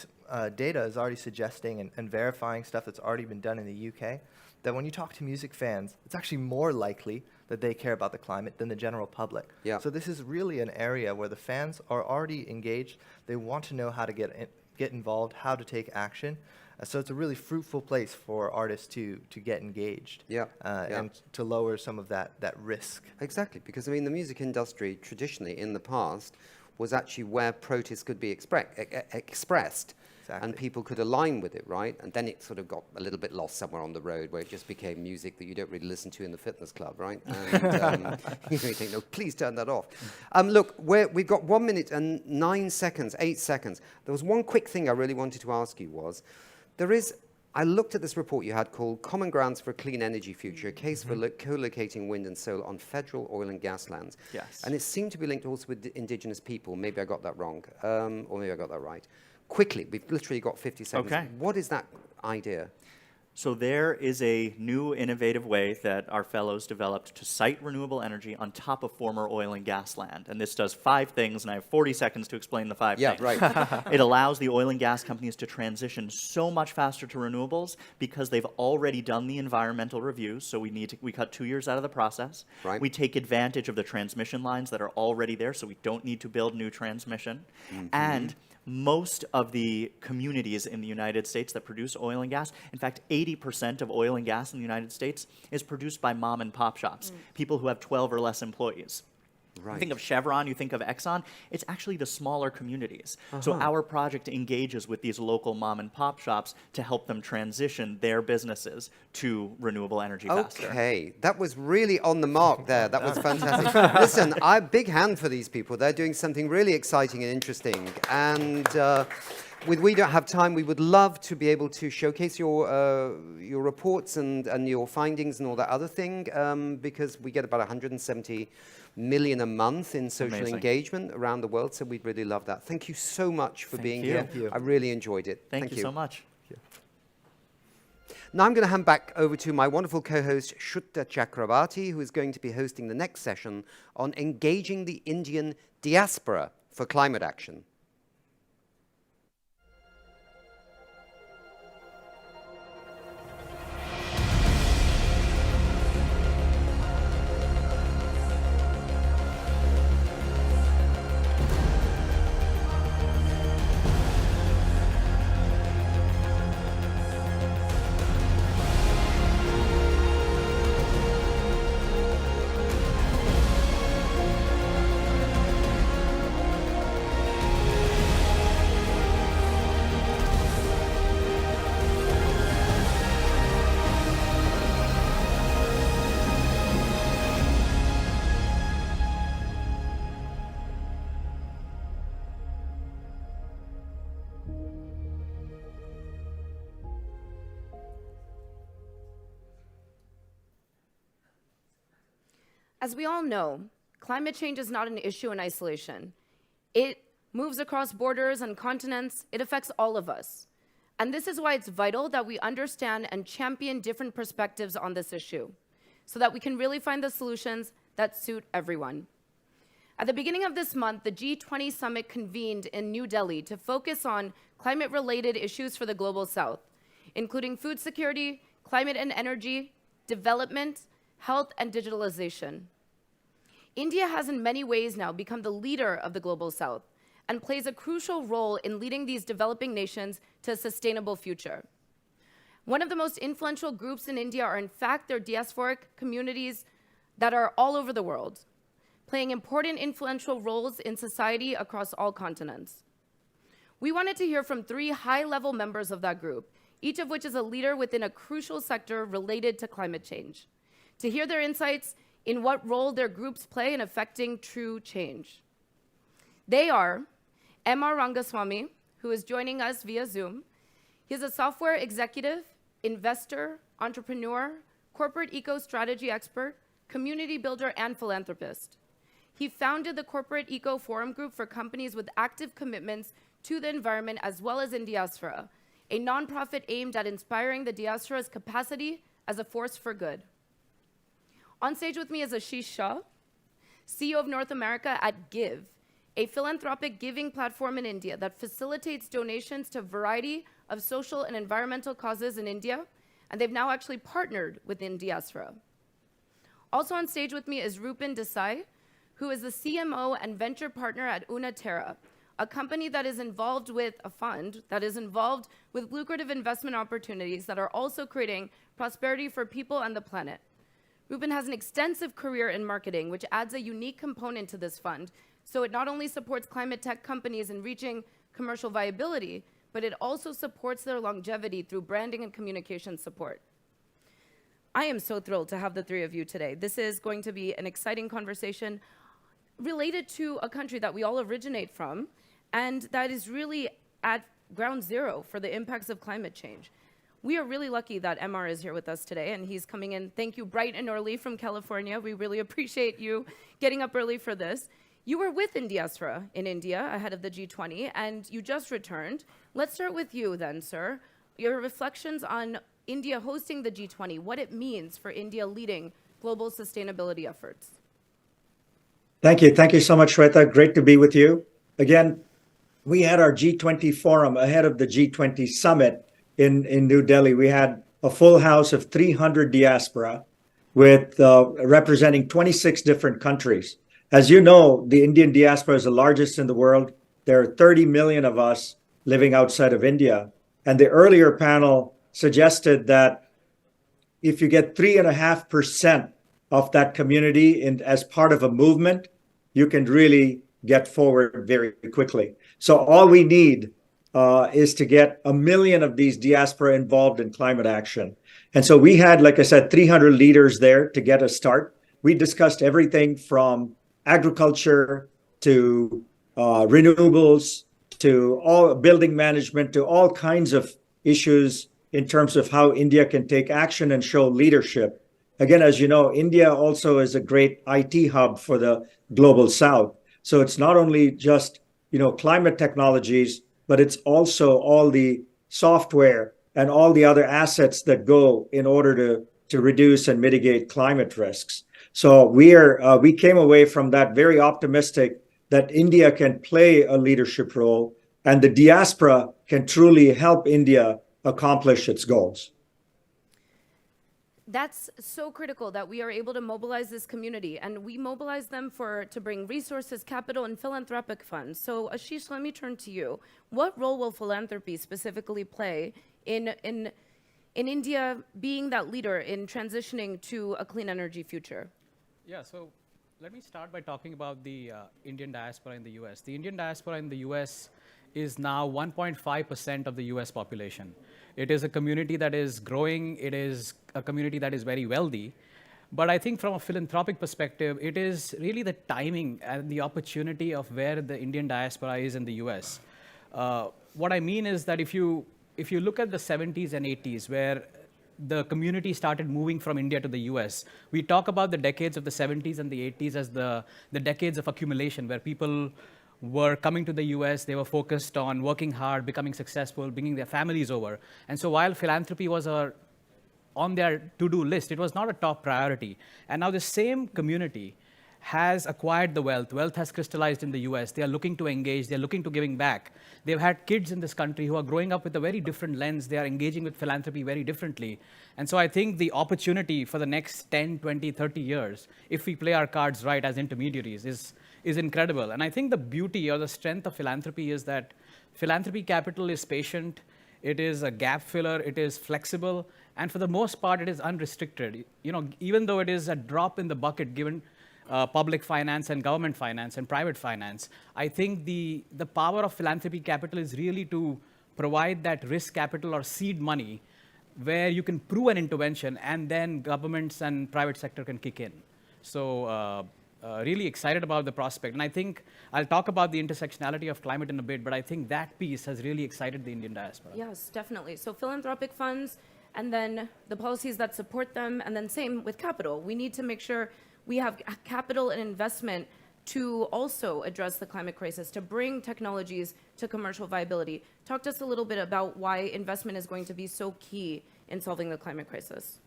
[SPEAKER 6] data is already suggesting and verifying stuff that's already been done in the UK, that when you talk to music fans, it's actually more likely that they care about the climate than the general public.
[SPEAKER 2] Yeah.
[SPEAKER 6] So this is really an area where the fans are already engaged. They want to know how to get involved, how to take action. So it's a really fruitful place for artists to get engaged and to lower some of that risk.
[SPEAKER 2] Exactly, because I mean the music industry traditionally in the past was actually where protests could be expressed, and people could align with it, right? And then it sort of got a little bit lost somewhere on the road, where it just became music that you don't really listen to in the fitness club, right? And you think, no, please turn that off. Look, we've got 1 minute and 9 seconds, 8 seconds. There was one quick thing I really wanted to ask you was, I looked at this report you had called Common Grounds for a Clean Energy Future, a case for co-locating wind and solar on federal oil and gas lands.
[SPEAKER 5] Yes.
[SPEAKER 2] And it seemed to be linked also with indigenous people. Maybe I got that wrong, or maybe I got that right. Quickly, we've literally got 50 seconds.
[SPEAKER 5] Okay.
[SPEAKER 2] What is that idea?
[SPEAKER 5] So there is a new innovative way that our fellows developed to site renewable energy on top of former oil and gas land. And this does 5 things, and I have 40 seconds to explain the 5 things.
[SPEAKER 2] Yeah, right.
[SPEAKER 5] It allows the oil and gas companies to transition so much faster to renewables because they've already done the environmental reviews, so we cut 2 years out of the process.
[SPEAKER 2] Right.
[SPEAKER 5] We take advantage of the transmission lines that are already there, so we don't need to build new transmission. And most of the communities in the United States that produce oil and gas, in fact, 80% of oil and gas in the United States is produced by mom and pop shops, people who have 12 or less employees.
[SPEAKER 2] Right.
[SPEAKER 5] You think of Chevron, you think of Exxon, it's actually the smaller communities. So our project engages with these local mom and pop shops to help them transition their businesses to renewable energy faster.
[SPEAKER 2] Okay, that was really on the mark there. That was fantastic. Listen, big hand for these people. They're doing something really exciting and interesting. And we don't have time. We would love to be able to showcase your reports and your findings and all that other thing, because we get about 170 million a month in social
[SPEAKER 5] Amazing.
[SPEAKER 2] engagement around the world, so we'd really love that. Thank you so much for being here.
[SPEAKER 5] Thank you.
[SPEAKER 2] I really enjoyed it.
[SPEAKER 5] Thank you so much.
[SPEAKER 2] Now I'm going to hand back over to my wonderful co-host, Shutta Chakrabarti, who is going to be hosting the next session on engaging the Indian diaspora for climate action.
[SPEAKER 1] As we all know, climate change is not an issue in isolation. It moves across borders and continents. It affects all of us. And this is why it's vital that we understand and champion different perspectives on this issue, so that we can really find the solutions that suit everyone. At the beginning of this month, the G20 summit convened in New Delhi to focus on climate-related issues for the Global South, including food security, climate and energy, development, health, and digitalization. India has in many ways now become the leader of the Global South and plays a crucial role in leading these developing nations to a sustainable future. One of the most influential groups in India are in fact their diasporic communities that are all over the world, playing important influential roles in society across all continents. We wanted to hear from 3 high-level members of that group, each of which is a leader within a crucial sector related to climate change, to hear their insights in what role their groups play in affecting true change. They are M.R. Rangaswamy, who is joining us via Zoom. He is a software executive, investor, entrepreneur, corporate eco-strategy expert, community builder, and philanthropist. He founded the Corporate Eco Forum Group for companies with active commitments to the environment as well as in diaspora, a nonprofit aimed at inspiring the diaspora's capacity as a force for good. On stage with me is Ashish Shah, CEO of North America at Give, a philanthropic giving platform in India that facilitates donations to a variety of social and environmental causes in India, and they've now actually partnered within diaspora. Also on stage with me is Rupin Desai, who is the CMO and venture partner at Unaterra, a company that is involved with a fund that is involved with lucrative investment opportunities that are also creating prosperity for people and the planet. Rupin has an extensive career in marketing, which adds a unique component to this fund. So it not only supports climate tech companies in reaching commercial viability, but it also supports their longevity through branding and communication support. I am so thrilled to have the 3 of you today. This is going to be an exciting conversation related to a country that we all originate from, and that is really at ground zero for the impacts of climate change. We are really lucky that MR is here with us today, and he's coming in, thank you, bright and early from California. We really appreciate you getting up early for this. You were with Diaspora in India ahead of the G20, and you just returned. Let's start with you then, sir. Your reflections on India hosting the G20, what it means for India leading global sustainability efforts.
[SPEAKER 8] Thank you. Thank you so much, Shweta. Great to be with you. Again, we had our G20 forum ahead of the G20 summit in New Delhi. We had a full house of 300 diaspora with representing 26 different countries. As you know, the Indian diaspora is the largest in the world. There are 30 million of us living outside of India. And the earlier panel suggested that if you get 3.5% of that community as part of a movement, you can really get forward very quickly. So all we need is to get 1 million of these diaspora involved in climate action. And so we had, like I said, 300 leaders there to get a start. We discussed everything from agriculture to renewables to all building management to all kinds of issues in terms of how India can take action and show leadership. Again, as you know, India also is a great IT hub for the global South. So it's not only just, climate technologies, but it's also all the software and all the other assets that go in order to reduce and mitigate climate risks. So we came away from that very optimistic that India can play a leadership role and the diaspora can truly help India accomplish its goals.
[SPEAKER 1] That's so critical that we are able to mobilize this community, and we mobilize them to bring resources, capital, and philanthropic funds. So Ashish, let me turn to you. What role will philanthropy specifically play in India being that leader in transitioning to a clean energy future?
[SPEAKER 9] Yeah, so let me start by talking about the Indian diaspora in the US. The Indian diaspora in the US is now 1.5% of the US population. It is a community that is growing. It is a community that is very wealthy. But I think from a philanthropic perspective, it is really the timing and the opportunity of where the Indian diaspora is in the US. What I mean is that if you look at the 70s and 80s, where the community started moving from India to the US, we talk about the decades of the 70s and the 80s as the decades of accumulation, where people were coming to the US, they were focused on working hard, becoming successful, bringing their families over. And so while philanthropy was on their to-do list, it was not a top priority. And now the same community has acquired the wealth. Wealth has crystallized in the US. They are looking to engage. They're looking to giving back. They've had kids in this country who are growing up with a very different lens. They are engaging with philanthropy very differently. And so I think the opportunity for the next 10, 20, 30 years, if we play our cards right as intermediaries, is incredible. And I think the beauty or the strength of philanthropy is that philanthropy capital is patient, it is a gap filler, it is flexible, and for the most part, it is unrestricted. Even though it is a drop in the bucket given public finance and government finance and private finance, I think the power of philanthropy capital is really to provide that risk capital or seed money where you can prove an intervention and then governments and private sector can kick in. So really excited about the prospect. And I think I'll talk about the intersectionality of climate in a bit, but I think that piece has really excited the Indian diaspora.
[SPEAKER 1] Yes, definitely. So philanthropic funds, and then the policies that support them, and then same with capital. We need to make sure we have capital and investment to also address the climate crisis, to bring technologies to commercial viability. Talk to us a little bit about why investment is going to be so key in solving the climate crisis.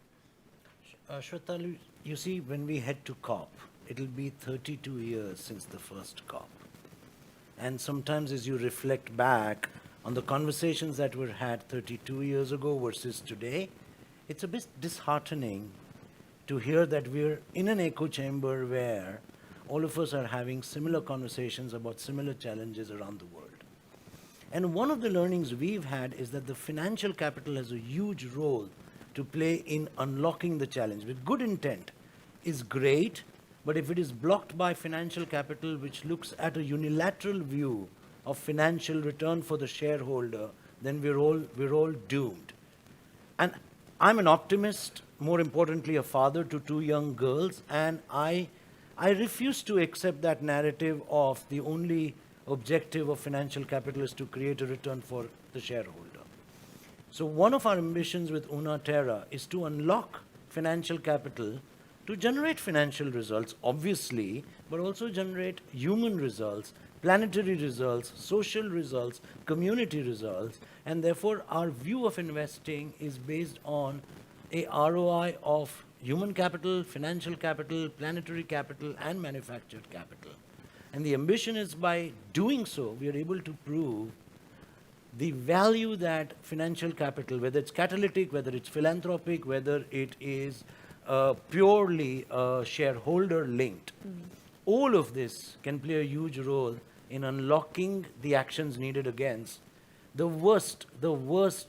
[SPEAKER 10] Shweta, you see, when we head to COP, it'll be 32 years since the first COP. And sometimes as you reflect back on the conversations that were had 32 years ago versus today, it's a bit disheartening to hear that we're in an echo chamber where all of us are having similar conversations about similar challenges around the world. And one of the learnings we've had is that the financial capital has a huge role to play in unlocking the challenge. With good intent is great, but if it is blocked by financial capital, which looks at a unilateral view of financial return for the shareholder, then we're all doomed. And I'm an optimist, more importantly, a father to 2 young girls, and I refuse to accept that narrative of the only objective of financial capital is to create a return for the shareholder. So one of our ambitions with Una Terra is to unlock financial capital to generate financial results, obviously, but also generate human results, planetary results, social results, community results, and therefore our view of investing is based on a ROI of human capital, financial capital, planetary capital, and manufactured capital. And the ambition is by doing so, we are able to prove the value that financial capital, whether it's catalytic, whether it's philanthropic, whether it is purely shareholder linked. All of this can play a huge role in unlocking the actions needed against the worst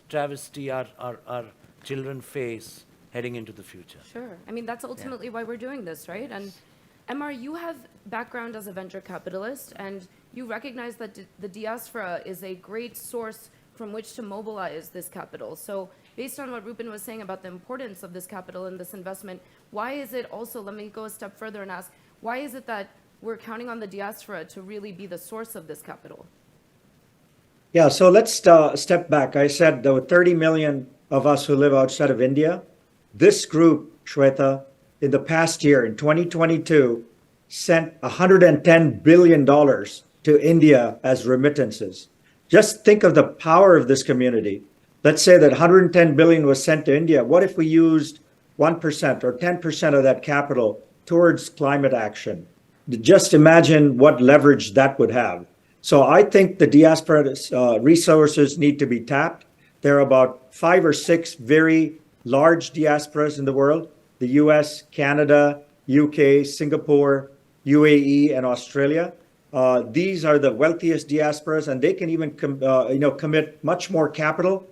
[SPEAKER 10] travesty our children face heading into the future.
[SPEAKER 1] Sure. I mean, that's ultimately why we're doing this, right? And Emar, you have background as a venture capitalist, and you recognize that the diaspora is a great source from which to mobilize this capital. So based on what Rupen was saying about the importance of this capital and this investment, why is it also, let me go a step further and ask, why is it that we're counting on the diaspora to really be the source of this capital?
[SPEAKER 8] Yeah, so let's step back. I said there were 30 million of us who live outside of India. This group, Shweta, in the past year, in 2022, sent $110 billion to India as remittances. Just think of the power of this community. let's say that 110 billion was sent to India. What if we used 1% or 10% of that capital towards climate action? Just imagine what leverage that would have. So I think the diaspora resources need to be tapped. There are about 5 or 6 very large diasporas in the world: the US, Canada, UK, Singapore, UAE, and Australia. These are the wealthiest diasporas, and they can even commit much more capital.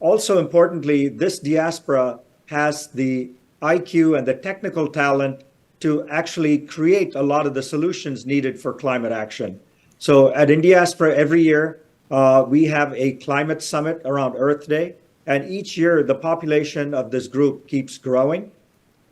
[SPEAKER 8] Also importantly, this diaspora has the IQ and the technical talent to actually create a lot of the solutions needed for climate action. So at Indiaspora, every year, we have a climate summit around Earth Day. And each year, the population of this group keeps growing.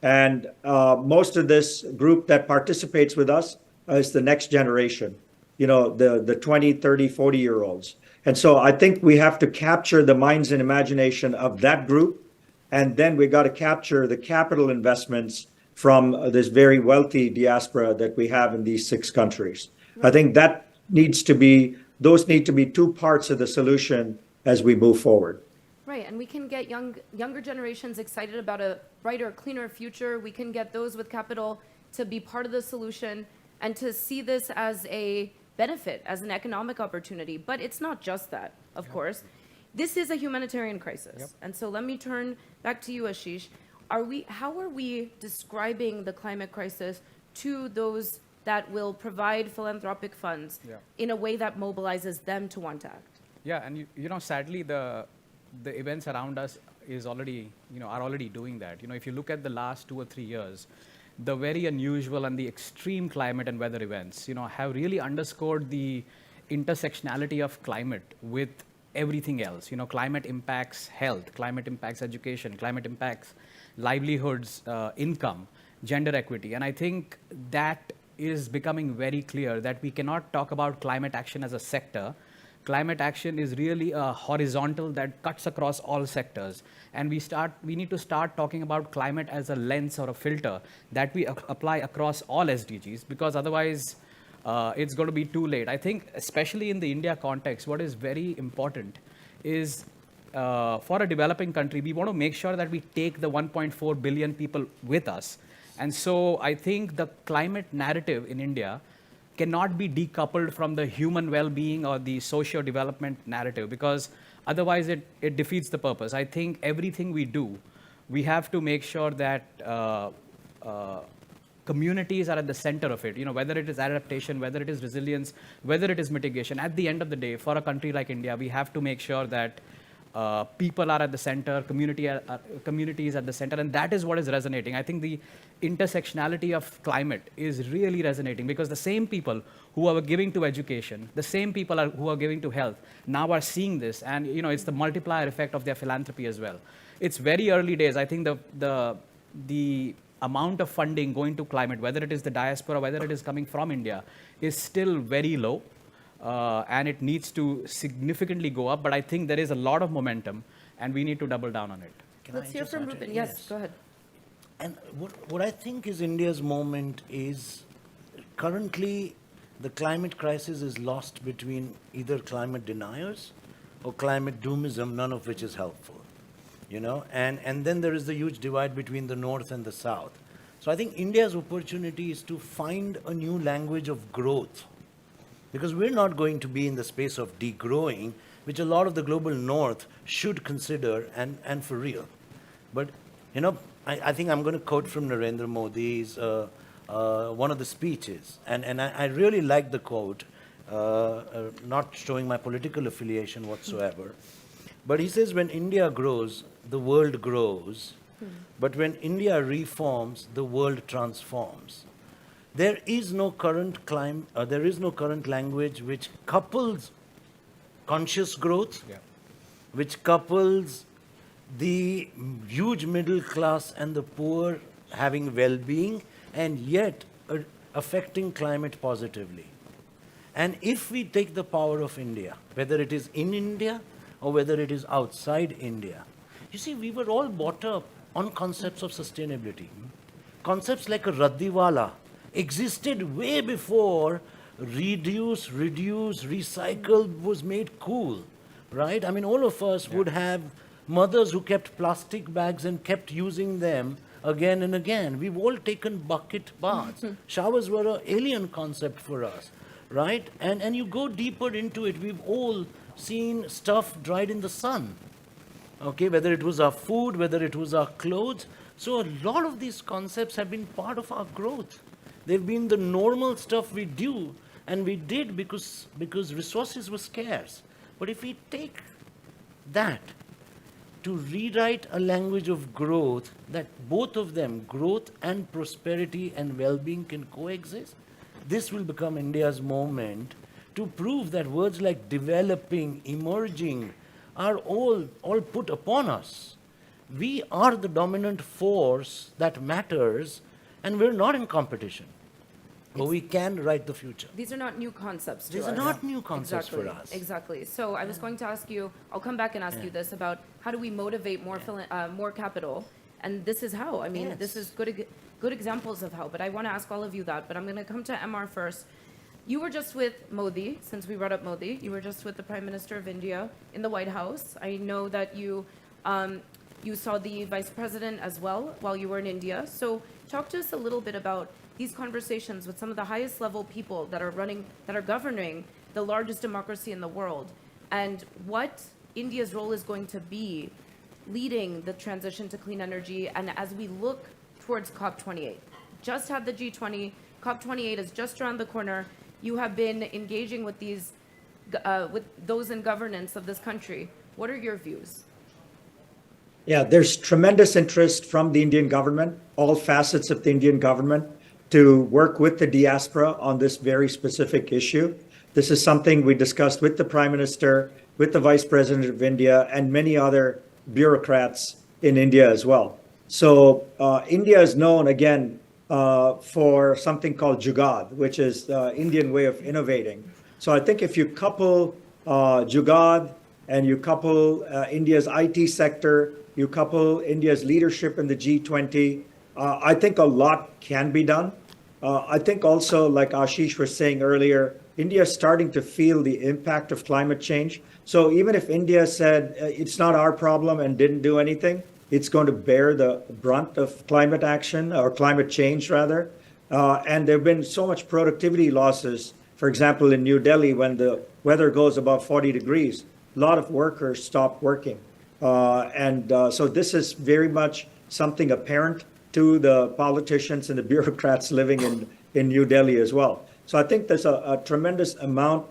[SPEAKER 8] And most of this group that participates with us is the next generation, the 20, 30, 40-year-olds. And so I think we have to capture the minds and imagination of that group. And then we got to capture the capital investments from this very wealthy diaspora that we have in these 6 countries. I think those need to be 2 parts of the solution as we move forward.
[SPEAKER 1] Right, and we can get younger generations excited about a brighter, cleaner future. We can get those with capital to be part of the solution and to see this as a benefit, as an economic opportunity. But it's not just that, of course. This is a humanitarian crisis. And so let me turn back to you, Ashish. How are we describing the climate crisis to those that will provide philanthropic funds in a way that mobilizes them to want to act?
[SPEAKER 9] Yeah, and sadly, the events around us are already doing that. If you look at the last 2 or 3 years, the very unusual and the extreme climate and weather events, have really underscored the intersectionality of climate with everything else. Climate impacts health, climate impacts education, climate impacts livelihoods, income, gender equity. And I think that is becoming very clear that we cannot talk about climate action as a sector. Climate action is really a horizontal that cuts across all sectors. And we need to start talking about climate as a lens or a filter that we apply across all SDGs, because otherwise it's going to be too late. I think especially in the India context, what is very important is for a developing country, we want to make sure that we take the 1.4 billion people with us. And so I think the climate narrative in India cannot be decoupled from the human well-being or the socio-development narrative, because otherwise it defeats the purpose. I think everything we do, we have to make sure that communities are at the center of it, whether it is adaptation, whether it is resilience, whether it is mitigation. At the end of the day, for a country like India, we have to make sure that people are at the center, communities at the center, and that is what is resonating. I think the intersectionality of climate is really resonating, because the same people who are giving to education, the same people who are giving to health, now are seeing this, and it's the multiplier effect of their philanthropy as well. It's very early days. I think the amount of funding going to climate, whether it is the diaspora, whether it is coming from India, is still very low. And it needs to significantly go up, but I think there is a lot of momentum, and we need to double down on it.
[SPEAKER 1] Let's hear from Ruben. Yes, go ahead.
[SPEAKER 10] And what I think is India's moment is currently the climate crisis is lost between either climate deniers or climate doomism, none of which is helpful. And then there is the huge divide between the north and the south. So I think India's opportunity is to find a new language of growth, because we're not going to be in the space of degrowing, which a lot of the global north should consider, and for real. But, I think I'm going to quote from Narendra Modi's one of the speeches, and I really like the quote, not showing my political affiliation whatsoever. But he says, when India grows, the world grows. But when India reforms, the world transforms. There is no current language which couples conscious growth, which couples the huge middle class and the poor having well-being, and yet affecting climate positively. And if we take the power of India, whether it is in India or whether it is outside India, you see, we were all brought up on concepts of sustainability. Concepts like a Raddiwala existed way before reduce, recycle was made cool. right? I mean, all of us would have mothers who kept plastic bags and kept using them again and again. We've all taken bucket baths. Showers were an alien concept for us, right? And you go deeper into it, we've all seen stuff dried in the sun, okay? Whether it was our food, whether it was our clothes. So a lot of these concepts have been part of our growth. They've been the normal stuff we do, and we did because resources were scarce. But if we take that to rewrite a language of growth, that both of them, growth and prosperity and well-being, can coexist, this will become India's moment to prove that words like developing, emerging, are all put upon us. We are the dominant force that matters, and we're not in competition. But we can write the future.
[SPEAKER 1] These are not new concepts to
[SPEAKER 10] These
[SPEAKER 1] us.
[SPEAKER 10] are not new concepts
[SPEAKER 1] Exactly,
[SPEAKER 10] for us.
[SPEAKER 1] Exactly. So I was going to ask you, I'll come back and ask you this about how do we motivate more capital? And this is how. I mean, this is good examples of how. But I want to ask all of you that. But I'm going to come to MR first. You were just with Modi, since we brought up Modi. You were just with the Prime Minister of India in the White House. I know that you saw the Vice President as well while you were in India. So talk to us a little bit about these conversations with some of the highest level people that are governing the largest democracy in the world, and what India's role is going to be leading the transition to clean energy. And as we look towards COP28, just had the G20, COP28 is just around the corner. You have been engaging with with those in governance of this country. What are your views?
[SPEAKER 8] Yeah, there's tremendous interest from the Indian government, all facets of the Indian government, to work with the diaspora on this very specific issue. This is something we discussed with the Prime Minister, with the Vice President of India, and many other bureaucrats in India as well. So India is known, again, for something called Jugad, which is the Indian way of innovating. So I think if you couple Jugad and you couple India's IT sector, you couple India's leadership in the G20, I think a lot can be done. I think also, like Ashish was saying earlier, India is starting to feel the impact of climate change. So even if India said it's not our problem and didn't do anything, it's going to bear the brunt of climate action, or climate change rather. And there have been so much productivity losses. For example, in New Delhi, when the weather goes above 40 degrees, a lot of workers stop working. So this is very much something apparent to the politicians and the bureaucrats living in New Delhi as well. So I think there's a tremendous amount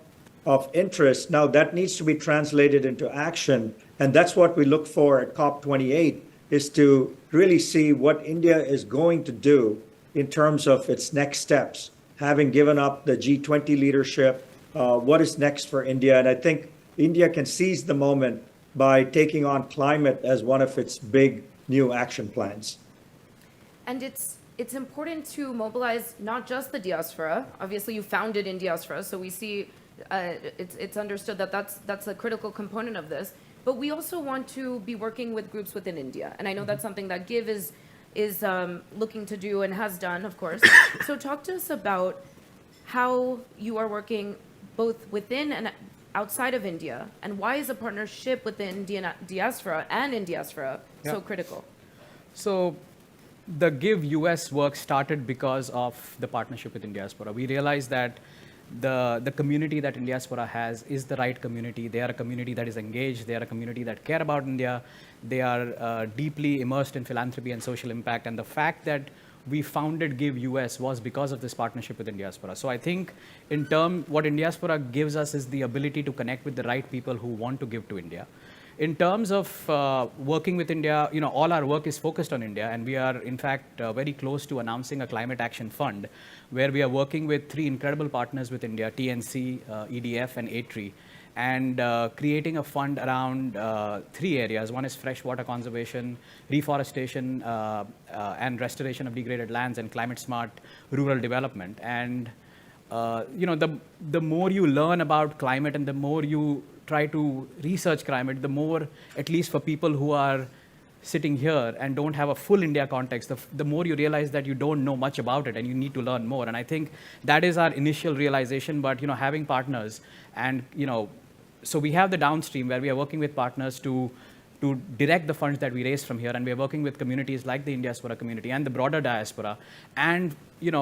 [SPEAKER 8] of interest. Now that needs to be translated into action. And that's what we look for at COP28, is to really see what India is going to do in terms of its next steps. Having given up the G20 leadership, what is next for India? And I think India can seize the moment by taking on climate as one of its big new action plans.
[SPEAKER 1] And it's important to mobilize not just the diaspora. Obviously, you founded in diaspora, so we see it's understood that that's a critical component of this. But we also want to be working with groups within India, and I know that's something that GIVE is looking to do and has done, of course. So talk to us about how you are working both within and outside of India, and why is a partnership with the Indian diaspora and in diaspora so critical?
[SPEAKER 9] So the GIVE US work started because of the partnership with India diaspora. We realized that the community that India diaspora has is the right community. They are a community that is engaged. They are a community that care about India. They are deeply immersed in philanthropy and social impact. And the fact that we founded GIVE US was because of this partnership with India diaspora. So I think what India diaspora gives us is the ability to connect with the right people who want to give to India. In terms of working with India, all our work is focused on India, and we are, in fact, very close to announcing a climate action fund, where we are working with 3 incredible partners with India, TNC, EDF, and ATRI, and creating a fund around 3 areas. One is freshwater conservation, reforestation, and restoration of degraded lands, and climate-smart rural development. And the more you learn about climate and the more you try to research climate, the more, at least for people who are sitting here and don't have a full India context, the more you realize that you don't know much about it and you need to learn more. And I think that is our initial realization. But having partners and so we have the downstream where we are working with partners to direct the funds that we raise from here, and we are working with communities like the diaspora community and the broader diaspora, and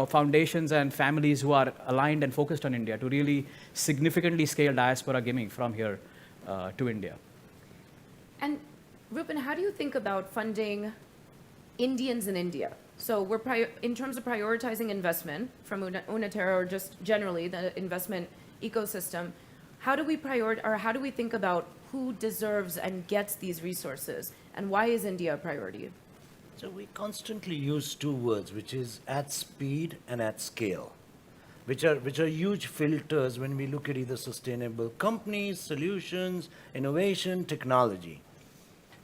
[SPEAKER 9] foundations and families who are aligned and focused on India to really significantly scale diaspora giving from here to India.
[SPEAKER 1] And Ruben, how do you think about funding Indians in India? So we're in terms of prioritizing investment from Unaterra, or just generally the investment ecosystem, how do we think about who deserves and gets these resources, and why is India a priority?
[SPEAKER 10] So we constantly use two words, which is at speed and at scale, which are huge filters when we look at either sustainable companies, solutions, innovation, technology.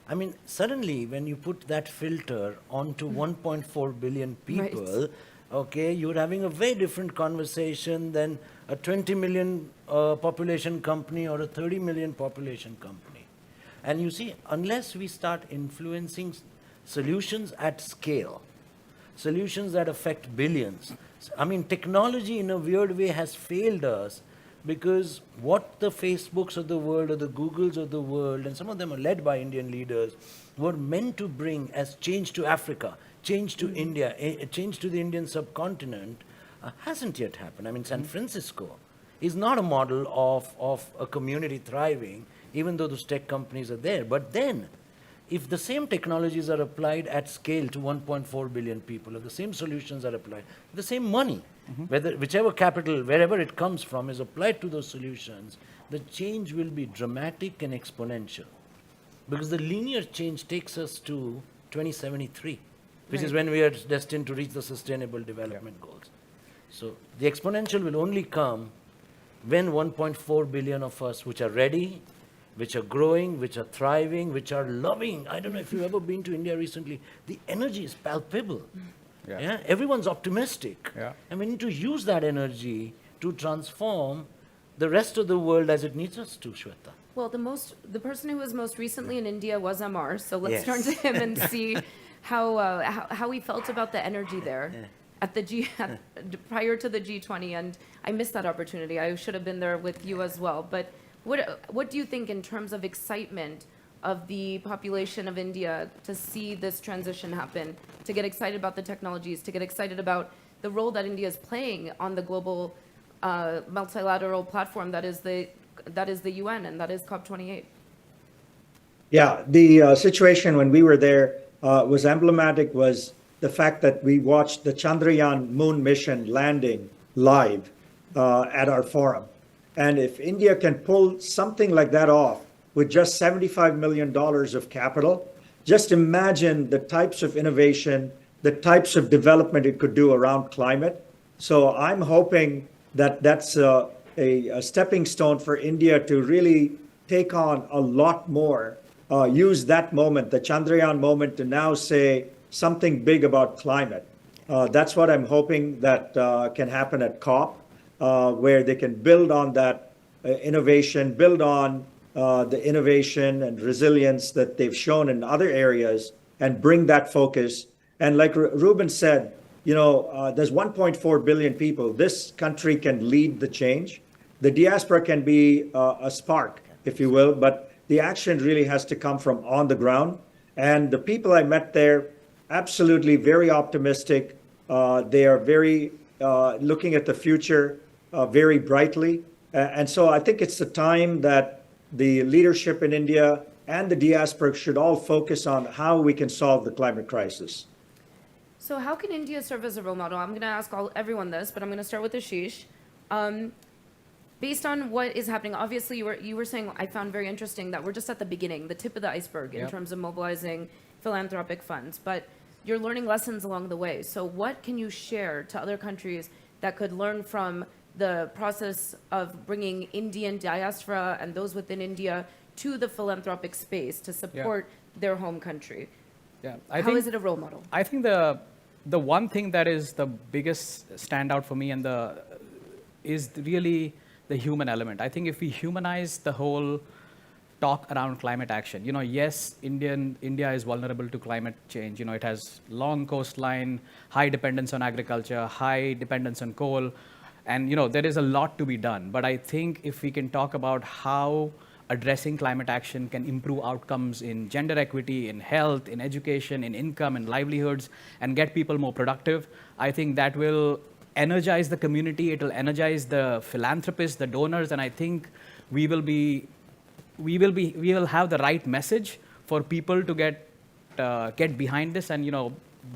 [SPEAKER 10] I mean, suddenly when you put that filter onto 1.4 billion people,
[SPEAKER 1] Right.
[SPEAKER 10] Okay, you're having a very different conversation than a 20 million population company or a 30 million population company. And you see, unless we start influencing solutions at scale, solutions that affect billions, I mean, technology in a weird way has failed us, because what the Facebooks of the world or the Googles of the world, and some of them are led by Indian leaders, were meant to bring as change to Africa, change to India, change to the Indian subcontinent, hasn't yet happened. I mean, San Francisco is not a model of a community thriving, even though those tech companies are there. But then, if the same technologies are applied at scale to 1.4 billion people, if the same solutions are applied, the same money, whichever capital, wherever it comes from, is applied to those solutions, the change will be dramatic and exponential. Because the linear change takes us to 2073, which is when we are destined to reach the Sustainable Development Goals. So the exponential will only come when 1.4 billion of us, which are ready, which are growing, which are thriving, which are loving. I don't know if you've ever been to India recently. The energy is palpable. Yeah. Everyone's optimistic.
[SPEAKER 9] Yeah.
[SPEAKER 10] And we need to use that energy to transform the rest of the world as it needs us to, Shweta.
[SPEAKER 1] Well, the person who was most recently in India was Amar, so let's
[SPEAKER 10] Yes.
[SPEAKER 1] turn to him and see how he felt about the energy there at the prior to the G20. And I missed that opportunity. I should have been there with you as well. But what do you think in terms of excitement of the population of India to see this transition happen, to get excited about the technologies, to get excited about the role that India is playing on the global multilateral platform that is the UN and that is COP28?
[SPEAKER 8] Yeah, the situation when we were there was emblematic, was the fact that we watched the Chandrayaan moon mission landing live at our forum. And if India can pull something like that off with just $75 million of capital, just imagine the types of innovation, the types of development it could do around climate. So I'm hoping that that's a stepping stone for India to really take on a lot more, use that moment, the Chandrayaan moment, to now say something big about climate. That's what I'm hoping that can happen at COP, where they can build on that innovation, build on the innovation and resilience that they've shown in other areas, and bring that focus. And like Ruben said, there's 1.4 billion people. This country can lead the change. The diaspora can be a spark, if you will, but the action really has to come from on the ground. And the people I met there, absolutely very optimistic. They are very looking at the future very brightly. And so I think it's the time that the leadership in India and the diaspora should all focus on how we can solve the climate crisis.
[SPEAKER 1] So how can India serve as a role model? I'm going to ask everyone this, but I'm going to start with Ashish. Based on what is happening, obviously you were saying, I found very interesting that we're just at the beginning, the tip of the iceberg in terms of mobilizing philanthropic funds, but you're learning lessons along the way. So what can you share to other countries that could learn from the process of bringing Indian diaspora and those within India to the philanthropic space to support their home country?
[SPEAKER 9] Yeah,
[SPEAKER 1] How is it a role model?
[SPEAKER 9] I think the one thing that is the biggest standout for me and is really the human element. I think if we humanize the whole talk around climate action, yes, India is vulnerable to climate change. It has long coastline, high dependence on agriculture, high dependence on coal, and there is a lot to be done. But I think if we can talk about how addressing climate action can improve outcomes in gender equity, in health, in education, in income, and livelihoods, and get people more productive, I think that will energize the community, it will energize the philanthropists, the donors, and I think we will have the right message for people to get behind this, and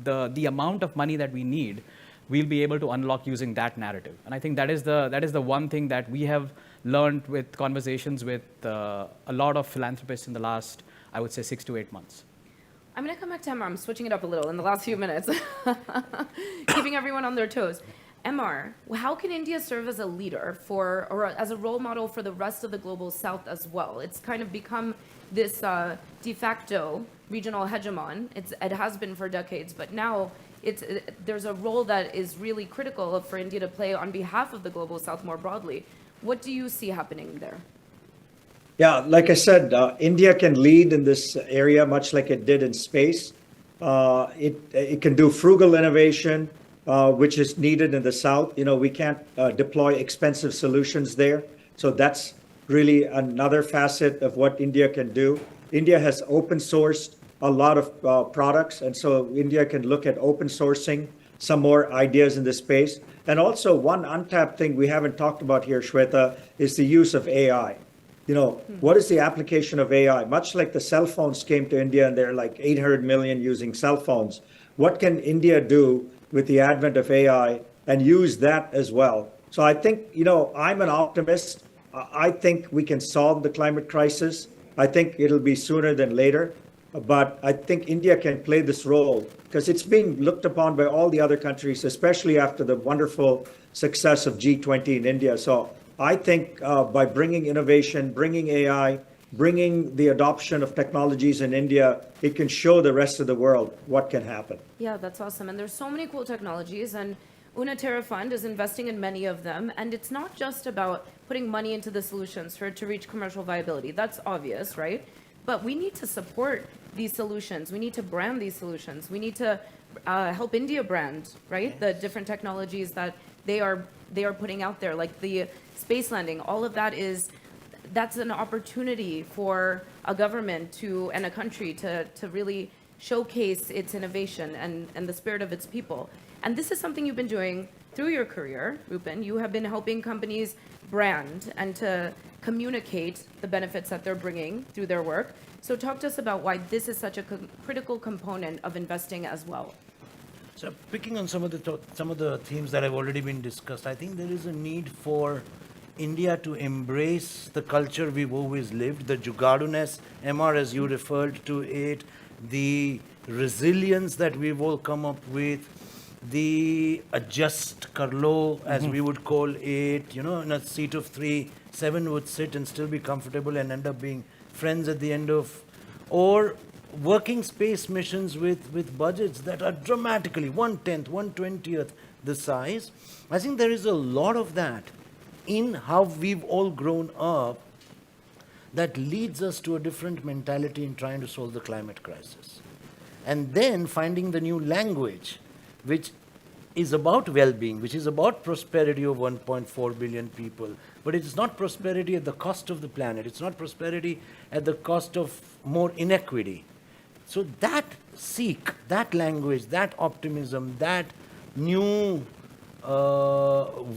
[SPEAKER 9] the amount of money that we need, we'll be able to unlock using that narrative. And I think that is the one thing that we have learned with conversations with a lot of philanthropists in the last, I would say, 6 to 8 months.
[SPEAKER 1] I'm going to come back to Emar. I'm switching it up a little in the last few minutes, keeping everyone on their toes. Emar, how can India serve as a leader or as a role model for the rest of the global south as well? It's kind of become this de facto regional hegemon. It has been for decades, but now there's a role that is really critical for India to play on behalf of the global south more broadly. What do you see happening there?
[SPEAKER 8] Yeah, like I said, India can lead in this area much like it did in space. It can do frugal innovation, which is needed in the South. We can't deploy expensive solutions there. So that's really another facet of what India can do. India has open sourced a lot of products. And so India can look at open sourcing some more ideas in this space. And also one untapped thing we haven't talked about here, Shweta, is the use of AI. What is the application of AI? Much like the cell phones came to India and there are like 800 million using cell phones. What can India do with the advent of AI and use that as well? So I think, I'm an optimist. I think we can solve the climate crisis. I think it'll be sooner than later. But I think India can play this role because it's being looked upon by all the other countries, especially after the wonderful success of G20 in India. So I think by bringing innovation, bringing AI, bringing the adoption of technologies in India, it can show the rest of the world what can happen.
[SPEAKER 1] Yeah, that's awesome. And there's so many cool technologies, and Unaterra Fund is investing in many of them. And it's not just about putting money into the solutions for it to reach commercial viability. That's obvious, right? But we need to support these solutions. We need to brand these solutions. We need to help India brand, right? The different technologies that they are putting out there, like the space landing. All of that's an opportunity for a government and a country to really showcase its innovation and the spirit of its people. And this is something you've been doing through your career, Rupen. You have been helping companies brand and to communicate the benefits that they're bringing through their work. So talk to us about why this is such a critical component of investing as well.
[SPEAKER 10] So picking on some of the themes that have already been discussed, I think there is a need for India to embrace the culture we've always lived, the jugaaduness, Emar, as you referred to it, the resilience that we've all come up with, the adjust Karlo, as we would call it, in a seat of 3, 7 would sit and still be comfortable and end up being friends at the end of, or working space missions with budgets that are dramatically 1/10, 1/20th the size. I think there is a lot of that in how we've all grown up that leads us to a different mentality in trying to solve the climate crisis. And then finding the new language, which is about well-being, which is about prosperity of 1.4 billion people. But it is not prosperity at the cost of the planet. It's not prosperity at the cost of more inequity. So that that language, that optimism, that new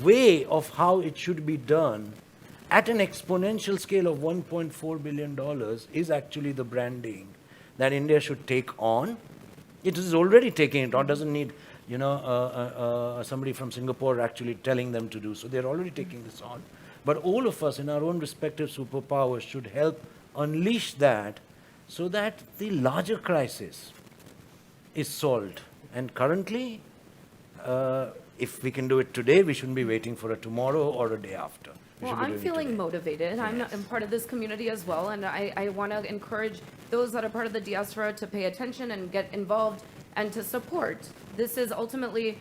[SPEAKER 10] way of how it should be done at an exponential scale of $1.4 billion is actually the branding that India should take on. It is already taking it on, doesn't need somebody from Singapore actually telling them to do so. They're already taking this on. But all of us in our own respective superpowers should help unleash that so that the larger crisis is solved. And currently, if we can do it today, we shouldn't be waiting for a tomorrow or a day after.
[SPEAKER 1] Well, I'm feeling motivated.
[SPEAKER 10] Yes.
[SPEAKER 1] I'm part of this community as well, and I want to encourage those that are part of the diaspora to pay attention and get involved and to support. This is ultimately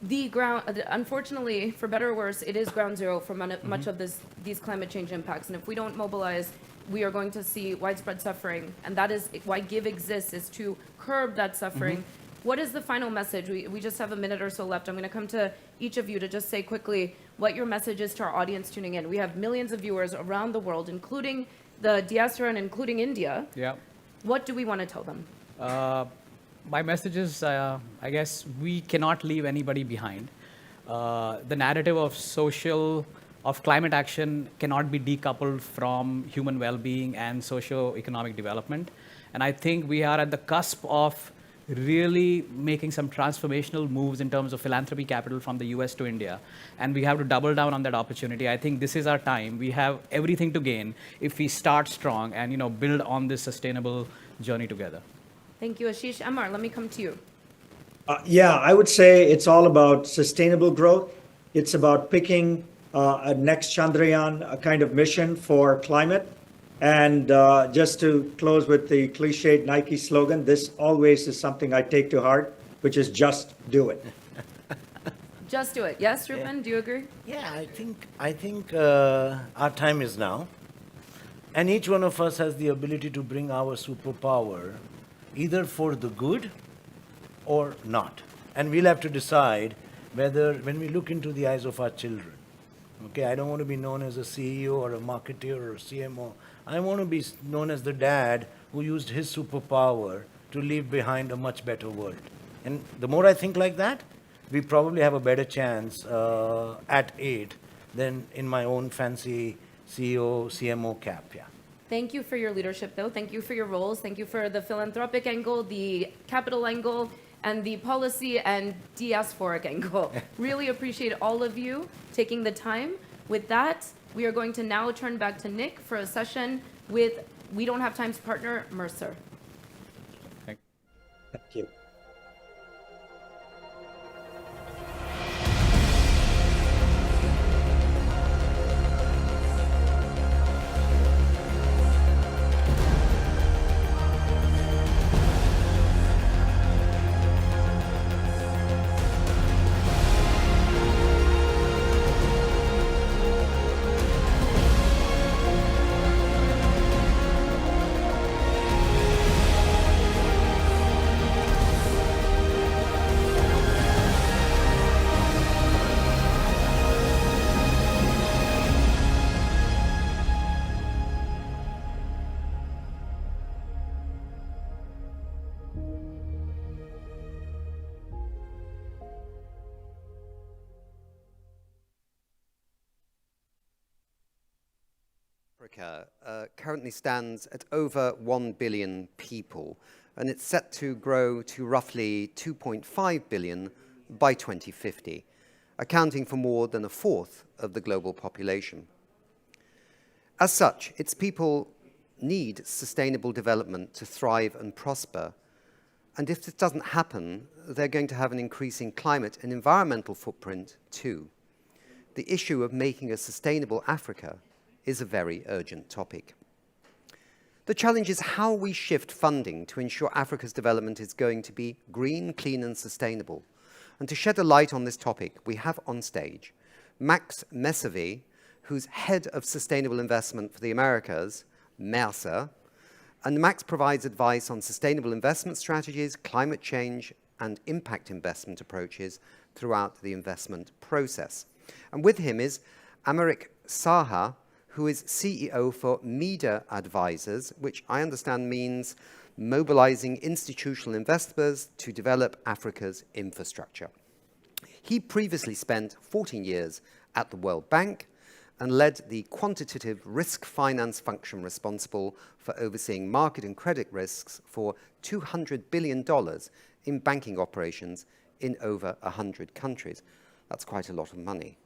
[SPEAKER 1] the ground. Unfortunately, for better or worse, it is ground zero for much of these climate change impacts. And if we don't mobilize, we are going to see widespread suffering. And that is why GIVE exists, is to curb that suffering. What is the final message? We just have a minute or so left. I'm going to come to each of you to just say quickly what your message is to our audience tuning in. We have millions of viewers around the world, including the diaspora and including India,
[SPEAKER 9] Yeah.
[SPEAKER 1] what do we want to tell them?
[SPEAKER 9] My message is, I guess, we cannot leave anybody behind. The narrative of climate action cannot be decoupled from human well-being and socio-economic development. And I think we are at the cusp of really making some transformational moves in terms of philanthropy capital from the US to India. And we have to double down on that opportunity. I think this is our time. We have everything to gain if we start strong and build on this sustainable journey together.
[SPEAKER 1] Thank you, Ashish. Amar, let me come to you.
[SPEAKER 8] Yeah, I would say it's all about sustainable growth. It's about picking a next Chandrayaan kind of mission for climate. And just to close with the cliched Nike slogan, this always is something I take to heart, which is just do it.
[SPEAKER 1] Just do it. Yes, Rupen, do you agree?
[SPEAKER 10] Yeah, I think our time is now. And each one of us has the ability to bring our superpower either for the good or not. And we'll have to decide whether, when we look into the eyes of our children, okay, I don't want to be known as a CEO or a marketer or a CMO. I want to be known as the dad who used his superpower to leave behind a much better world. And the more I think like that, we probably have a better chance at 8 than in my own fancy CEO, CMO cap, yeah.
[SPEAKER 1] Thank you for your leadership, though. Thank you for your roles. Thank you for the philanthropic angle, the capital angle, and the policy and diasporic angle. Really appreciate all of you taking the time. With that, we are going to now turn back to Nick for a session with We Don't Have Time's partner, Mercer.
[SPEAKER 8] Thank you.
[SPEAKER 2] Africa currently stands at over 1 billion people, and it's set to grow to roughly 2.5 billion by 2050, accounting for more than a fourth of the global population. As such, its people need sustainable development to thrive and prosper, and if this doesn't happen, they're going to have an increasing climate and environmental footprint too. The issue of making a sustainable Africa is a very urgent topic. The challenge is how we shift funding to ensure Africa's development is going to be green, clean, and sustainable. And to shed a light on this topic, we have on stage Max Messervy, who's head of sustainable investment for the Americas, Mercer. And Max provides advice on sustainable investment strategies, climate change, and impact investment approaches throughout the investment process. And with him is Amerik Saha, who is CEO for MEDA Advisors, which I understand means mobilizing institutional investors to develop Africa's infrastructure. He previously spent 14 years at the World Bank and led the quantitative risk finance function responsible for overseeing market and credit risks for $200 billion in banking operations in over 100 countries. That's quite a lot of money.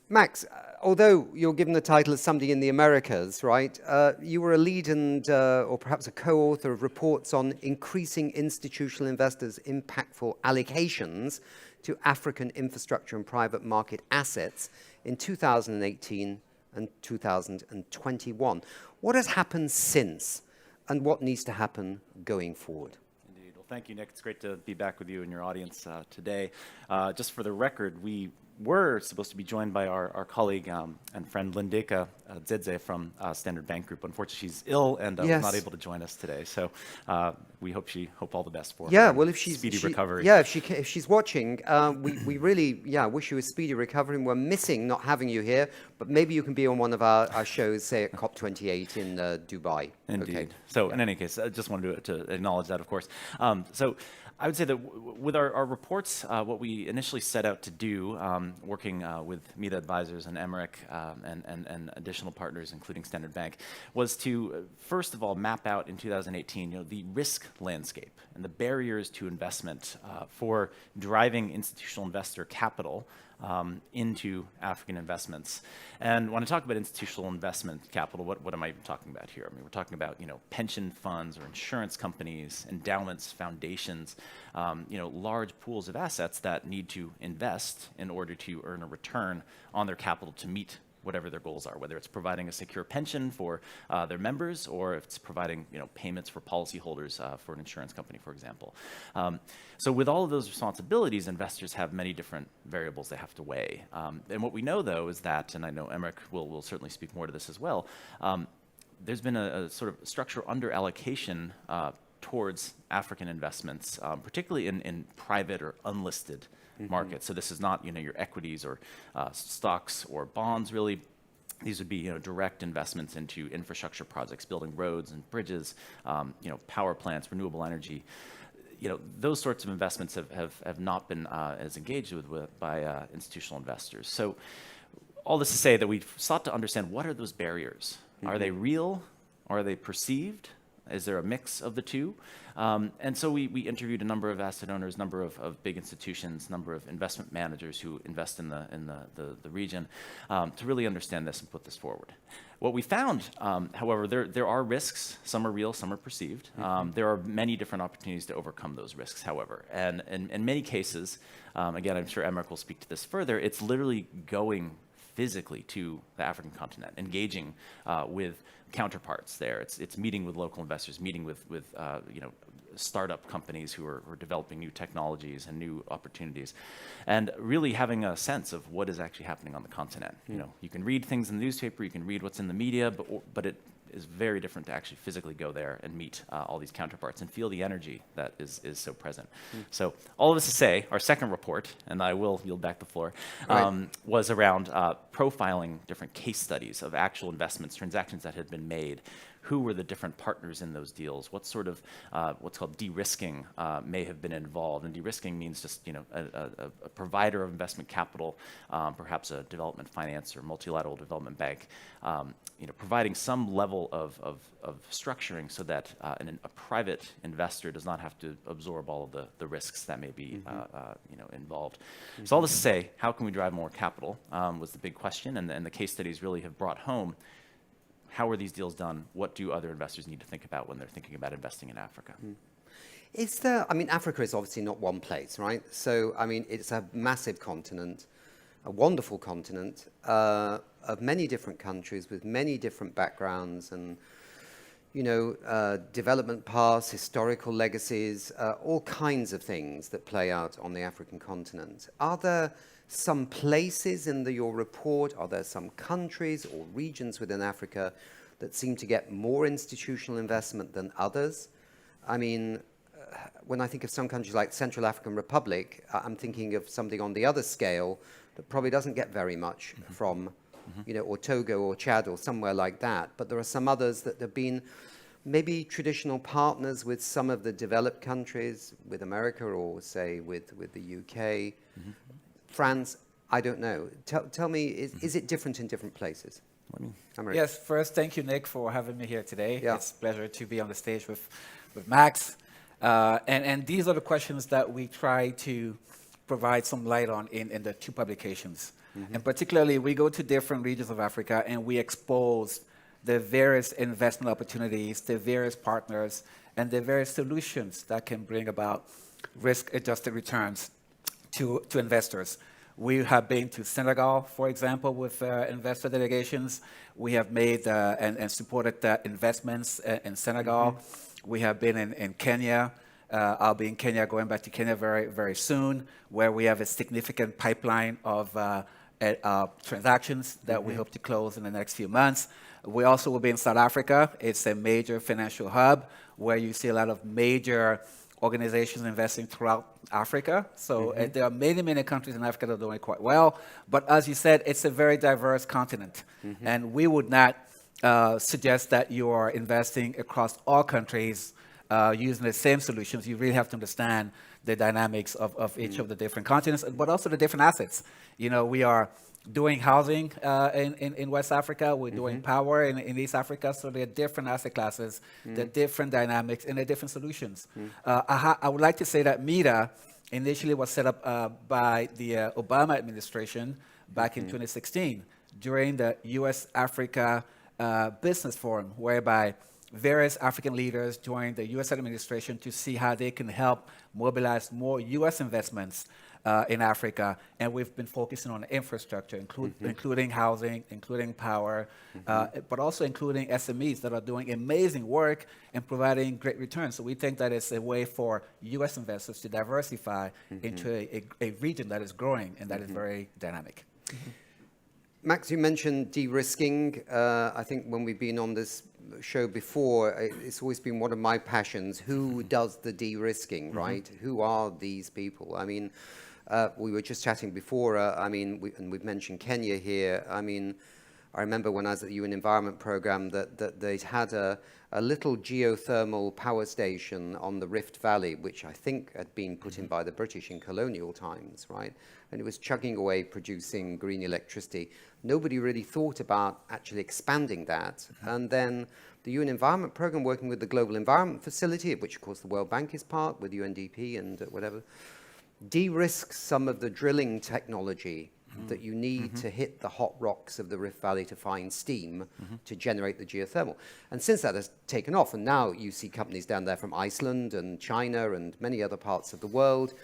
[SPEAKER 2] Max, although you're given the title as somebody in the Americas, right, you were a lead and, or perhaps a co-author of reports on increasing institutional investors' impactful allocations to African infrastructure and private market assets in 2018 and 2021. What has happened since, and what needs to happen going forward?
[SPEAKER 11] Indeed. Well, thank you, Nick. It's great to be back with you and your audience today. Just for the record, we were supposed to be joined by our colleague and friend Lindeka Dzedze from Standard Bank Group. Unfortunately, she's ill and was not able to join us today. So we hope all the best for her.
[SPEAKER 2] Yeah, well, if she's
[SPEAKER 11] speedy recovery.
[SPEAKER 2] Yeah, if she's watching, we really wish you a speedy recovery. And we're missing not having you here, but maybe you can be on one of our shows, say at COP28 in Dubai.
[SPEAKER 11] Indeed.
[SPEAKER 2] Okay.
[SPEAKER 11] So in any case, I just wanted to acknowledge that, of course. So I would say that with our reports, what we initially set out to do, working with MEDA Advisors and Emmerich and additional partners, including Standard Bank, was to first of all map out in 2018, the risk landscape and the barriers to investment for driving institutional investor capital into African investments. And when I talk about institutional investment capital, what am I talking about here? I mean, we're talking about pension funds or insurance companies, endowments, foundations, large pools of assets that need to invest in order to earn a return on their capital to meet whatever their goals are, whether it's providing a secure pension for their members or if it's providing payments for policyholders for an insurance company, for example. So with all of those responsibilities, investors have many different variables they have to weigh. And what we know, though, is that, and I know Emmerich will certainly speak more to this as well, there's been a sort of structural under-allocation towards African investments, particularly in private or unlisted markets. So this is not your equities or stocks or bonds, really. These would be direct investments into infrastructure projects, building roads and bridges, power plants, renewable energy. Those sorts of investments have not been as engaged with by institutional investors. So all this to say that we've sought to understand, what are those barriers? Are they real? Are they perceived? Is there a mix of the two? And so we interviewed a number of asset owners, number of big institutions, number of investment managers who invest in the region to really understand this and put this forward. What we found, however, there are risks. Some are real, some are perceived. There are many different opportunities to overcome those risks, however. And in many cases, again, I'm sure Emmerich will speak to this further, it's literally going physically to the African continent, engaging with counterparts there. It's meeting with local investors, meeting with startup companies who are developing new technologies and new opportunities, and really having a sense of what is actually happening on the continent. You can read things in the newspaper, you can read what's in the media, but it is very different to actually physically go there and meet all these counterparts and feel the energy that is so present. So all of this to say, our second report, and I will yield back the floor, was around profiling different case studies of actual investments, transactions that had been made. Who were the different partners in those deals? What sort of what's called de-risking may have been involved? And de-risking means just a provider of investment capital, perhaps a development finance or multilateral development bank, providing some level of structuring so that a private investor does not have to absorb all of the risks that may be involved. So all this to say, how can we drive more capital was the big question, and the case studies really have brought home how are these deals done? What do other investors need to think about when they're thinking about investing in Africa?
[SPEAKER 2] Africa is obviously not one place, right? So, it's a massive continent, a wonderful continent of many different countries with many different backgrounds and, development paths, historical legacies, all kinds of things that play out on the African continent. Are there some places in your report, are there some countries or regions within Africa that seem to get more institutional investment than others? When I think of some countries like Central African Republic, I'm thinking of something on the other scale that probably doesn't get very much from, or Togo or Chad or somewhere like that. But there are some others that have been maybe traditional partners with some of the developed countries, with America or, say, with the UK. France, I don't know. Tell me, is it different in different places?
[SPEAKER 12] Yes, first, thank you, Nick, for having me here today.
[SPEAKER 2] Yeah.
[SPEAKER 12] It's a pleasure to be on the stage with Max. And these are the questions that we try to provide some light on in the two publications. And particularly, we go to different regions of Africa and we expose the various investment opportunities, the various partners, and the various solutions that can bring about risk-adjusted returns to investors. We have been to Senegal, for example, with investor delegations. We have made and supported investments in Senegal. We have been in Kenya I'll be in Kenya, going back to Kenya very, very soon, where we have a significant pipeline of transactions that we hope to close in the next few months. We also will be in South Africa. It's a major financial hub where you see a lot of major organizations investing throughout Africa. So there are many, many countries in Africa that are doing quite well. But as you said, it's a very diverse continent. And we would not suggest that you are investing across all countries using the same solutions. You really have to understand the dynamics of each of the different continents, but also the different assets. You know, we are doing housing in West Africa, we're doing power in East Africa, so there are different asset classes, there are different dynamics, and there are different solutions. I would like to say that MEDA initially was set up by the Obama administration back in 2016 during the US-Africa Business Forum, whereby various African leaders joined the US administration to see how they can help mobilize more US investments in Africa, and we've been focusing on infrastructure, including housing, including power, but also including SMEs that are doing amazing work and providing great returns. So we think that it's a way for US investors to diversify into a region that is growing and that is very dynamic.
[SPEAKER 2] Max, you mentioned de-risking. I think when we've been on this show before, it's always been one of my passions. Who does the de-risking, right? Who are these people? I mean, we were just chatting before, and we've mentioned Kenya here. I mean, I remember when I was at the UN Environment Programme that they'd had a little geothermal power station on the Rift Valley, which I think had been put in by the British in colonial times, right? And it was chugging away, producing green electricity. Nobody really thought about actually expanding that. And then the UN Environment Programme, working with the Global Environment Facility, of which, of course, the World Bank is part, with UNDP and whatever, de-risks some of the drilling technology that you need to hit the hot rocks of the Rift Valley to find steam to generate the geothermal. And since that has taken off, and now you see companies down there from Iceland and China and many other parts of the world,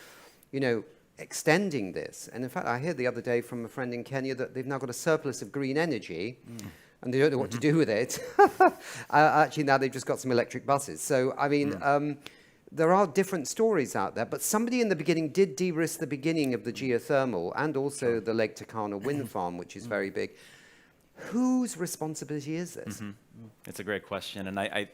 [SPEAKER 2] you know, extending this. And in fact, I heard the other day from a friend in Kenya that they've now got a surplus of green energy and they don't know what to do with it. Actually, now they've just got some electric buses. So, I mean, there are different stories out there, but somebody in the beginning did de-risk the beginning of the geothermal and also the Lake Turkana wind farm, which is very big. Whose responsibility is this?
[SPEAKER 11] It's a great question, and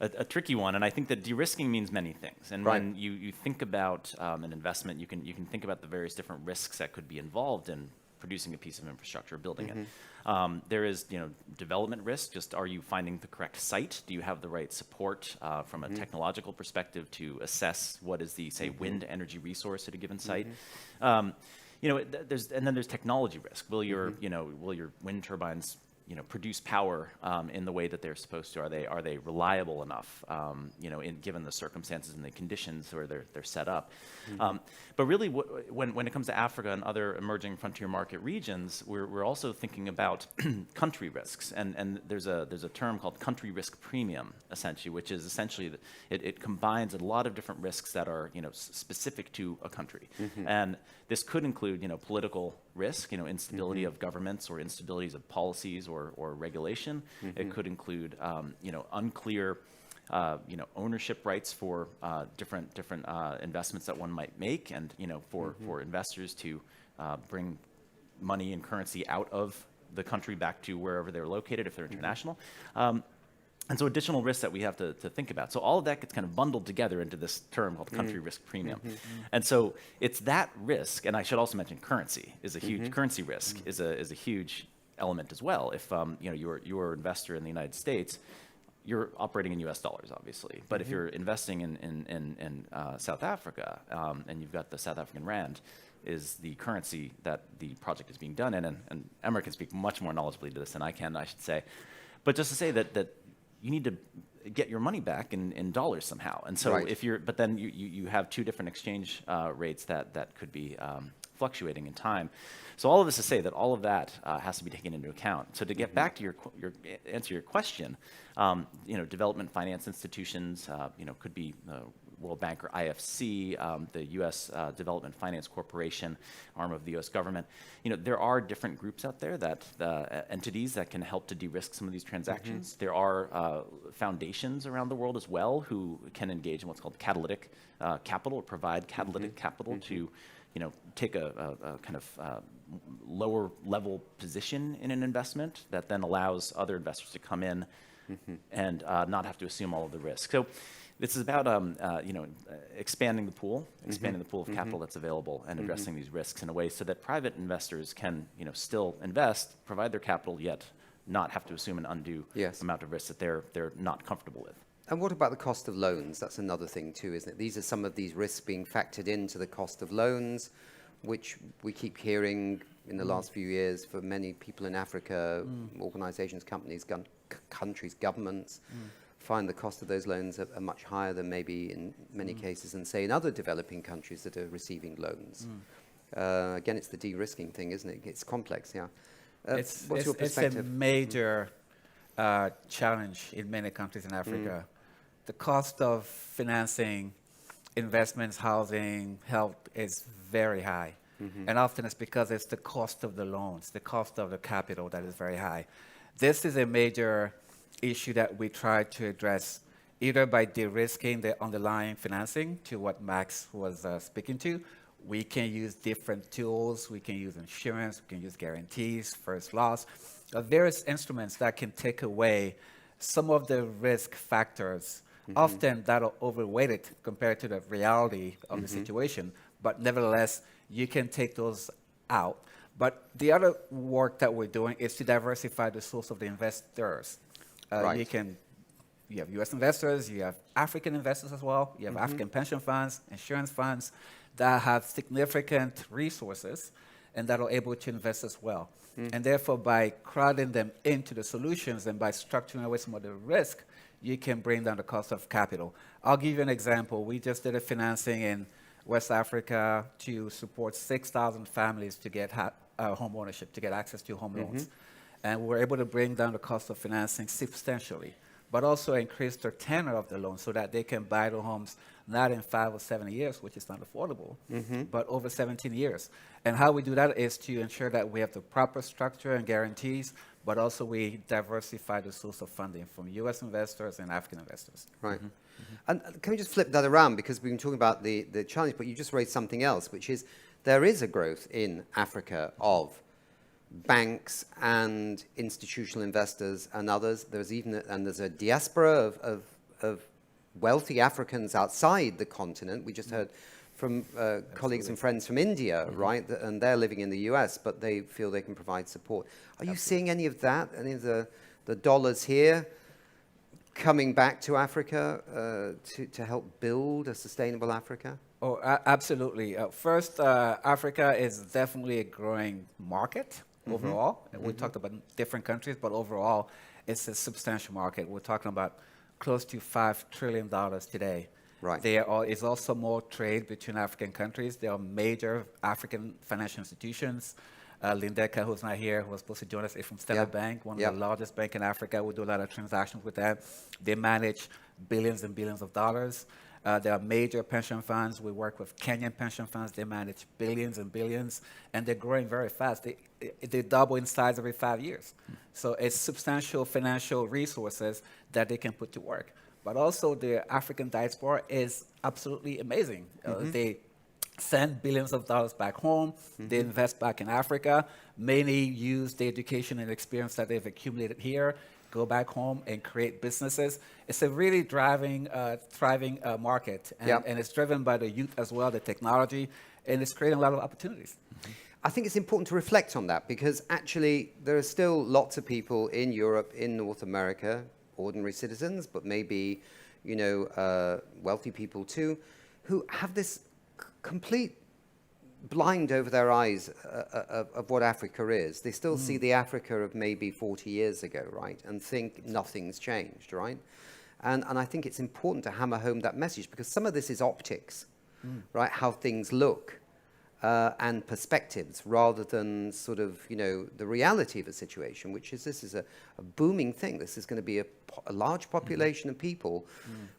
[SPEAKER 11] a tricky one, and I think that de-risking means many things. And when you think about an investment, you can think about the various different risks that could be involved in producing a piece of infrastructure, building it. There is, you know, development risk. Just, are you finding the correct site? Do you have the right support from a technological perspective to assess what is the, say, wind energy resource at a given site? You know, and then there's technology risk. Will your, you know, will your wind turbines, you know, produce power in the way that they're supposed to? Are they reliable enough? You know, given the circumstances and the conditions where they're set up. But really, when it comes to Africa and other emerging frontier market regions, we're also thinking about country risks, and there's a term called country risk premium, essentially, which is essentially it combines a lot of different risks that are, you know, specific to a country, and this could include, you know, political risk, you know, instability of governments or instabilities of policies or regulation. It could include, you know, unclear, you know, ownership rights for different investments that one might make, and, you know, for investors to bring money and currency out of the country back to wherever they're located if they're international. And so additional risks that we have to think about. So all of that gets kind of bundled together into this term called country risk premium. And so it's that risk, and I should also mention currency is a huge, currency risk is a huge element as well. If you know, you're an investor in the United States, you're operating in US dollars, obviously. But if you're investing in South Africa, and you've got the South African rand, is the currency that the project is being done in, and Emma can speak much more knowledgeably to this than I can, I should say. But just to say that you need to get your money back in dollars somehow. And so if you're, but then you have two different exchange rates that could be fluctuating in time. So all of this to say that all of that has to be taken into account. So to get back to your answer your question, you know, development finance institutions, you know, could be World Bank or IFC, the U.S. Development Finance Corporation, arm of the U.S. government. There are different groups out there, that entities that can help to de-risk some of these transactions. There are foundations around the world as well who can engage in what's called catalytic capital, or provide catalytic capital to take a kind of lower level position in an investment that then allows other investors to come in and not have to assume all of the risk. So this is about expanding the pool of capital that's available, and addressing these risks in a way so that private investors can still invest, provide their capital, yet not have to assume an undue amount of risk that they're not comfortable with.
[SPEAKER 2] And what about the cost of loans? That's another thing too, isn't it? These are some of these risks being factored into the cost of loans, which we keep hearing in the last few years for many people in Africa, organizations, companies, countries, governments, find the cost of those loans are much higher than maybe in many cases, and say in other developing countries that are receiving loans. Again, it's the de-risking thing, isn't it? It's complex, yeah. What's your perspective?
[SPEAKER 12] It's a major challenge in many countries in Africa. The cost of financing investments, housing, health is very high. And often it's because it's the cost of the loans, the cost of the capital that is very high. This is a major issue that we try to address either by de-risking the underlying financing, to what Max was speaking to. We can use different tools. We can use insurance. We can use guarantees, first loss, various instruments that can take away some of the risk factors, often that are overweighted compared to the reality of the situation. But nevertheless, you can take those out. But the other work that we're doing is to diversify the source of the investors. You have U.S. investors, you have African investors as well, you have African pension funds, insurance funds that have significant resources and that are able to invest as well. And therefore, by crowding them into the solutions and by structuring away some of the risk, you can bring down the cost of capital. I'll give you an example. We just did a financing in West Africa to support 6,000 families to get home ownership, to get access to home loans. And we were able to bring down the cost of financing substantially, but also increase their tenor of the loan so that they can buy the homes not in 5 or 7 years, which is not affordable, but over 17 years. And how we do that is to ensure that we have the proper structure and guarantees, but also we diversify the source of funding from U.S. investors and African investors.
[SPEAKER 2] Right. And can we just flip that around, because we've been talking about the challenge, but you just raised something else, which is there is a growth in Africa of banks and institutional investors and others. There's a diaspora of wealthy Africans outside the continent. We just heard from colleagues and friends from India, right? And they're living in the US, but they feel they can provide support. Are you seeing any of that? Any of the dollars here coming back to Africa to help build a sustainable Africa?
[SPEAKER 12] Oh, absolutely. First, Africa is definitely a growing market overall. We talked about different countries, but overall, it's a substantial market. We're talking about close to $5 trillion today.
[SPEAKER 2] Right.
[SPEAKER 12] There is also more trade between African countries. There are major African financial institutions. Lindeka, who's not here, who was supposed to join us, is from Standard Bank, one of the largest banks in Africa. We do a lot of transactions with them. They manage billions and billions of dollars. There are major pension funds. We work with Kenyan pension funds. They manage billions and billions, and they're growing very fast. They double in size every 5 years. So it's substantial financial resources that they can put to work. But also the African diaspora is absolutely amazing. They send billions of dollars back home. They invest back in Africa. Many use the education and experience that they've accumulated here, go back home and create businesses. It's a really thriving market. And it's driven by the youth as well, the technology, and it's creating a lot of opportunities.
[SPEAKER 2] I think it's important to reflect on that, because actually there are still lots of people in Europe, in North America, ordinary citizens, but maybe, wealthy people too, who have this complete blind over their eyes of what Africa is. They still see the Africa of maybe 40 years ago, right? And think nothing's changed, right? And I think it's important to hammer home that message, because some of this is optics, right? How things look. and perspectives rather than sort of, the reality of a situation, which is this is a booming thing. This is going to be a large population of people,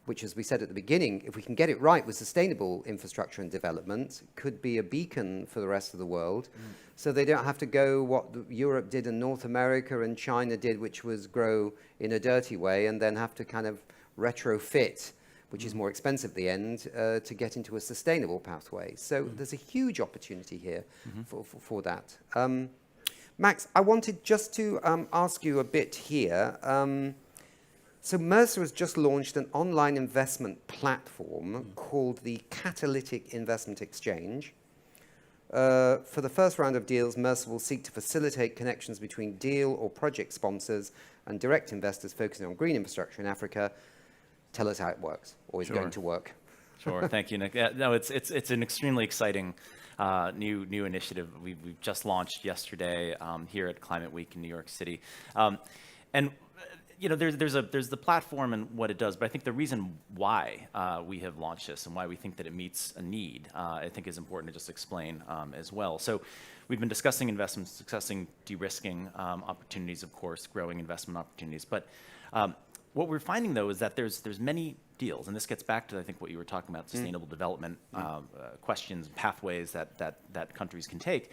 [SPEAKER 2] which, as we said at the beginning, if we can get it right with sustainable infrastructure and development, could be a beacon for the rest of the world. So they don't have to go what Europe did and North America and China did, which was grow in a dirty way and then have to kind of retrofit, which is more expensive at the end, to get into a sustainable pathway. So there's a huge opportunity here for that. Max, I wanted just to ask you a bit here. So Mercer has just launched an online investment platform called the Catalytic Investment Exchange. For the first round of deals, Mercer will seek to facilitate connections between deal or project sponsors and direct investors focusing on green infrastructure in Africa. Tell us how it works, or is going to work.
[SPEAKER 11] Sure, thank you, Nick. No, it's an extremely exciting new initiative we've just launched yesterday here at Climate Week in New York City. And there's the platform and what it does, but I think the reason why we have launched this and why we think that it meets a need, I think is important to just explain as well. So we've been discussing investments, discussing de-risking opportunities, of course, growing investment opportunities, but what we're finding, though, is that there's many deals, and this gets back to, I think, what you were talking about, sustainable development questions, pathways that countries can take.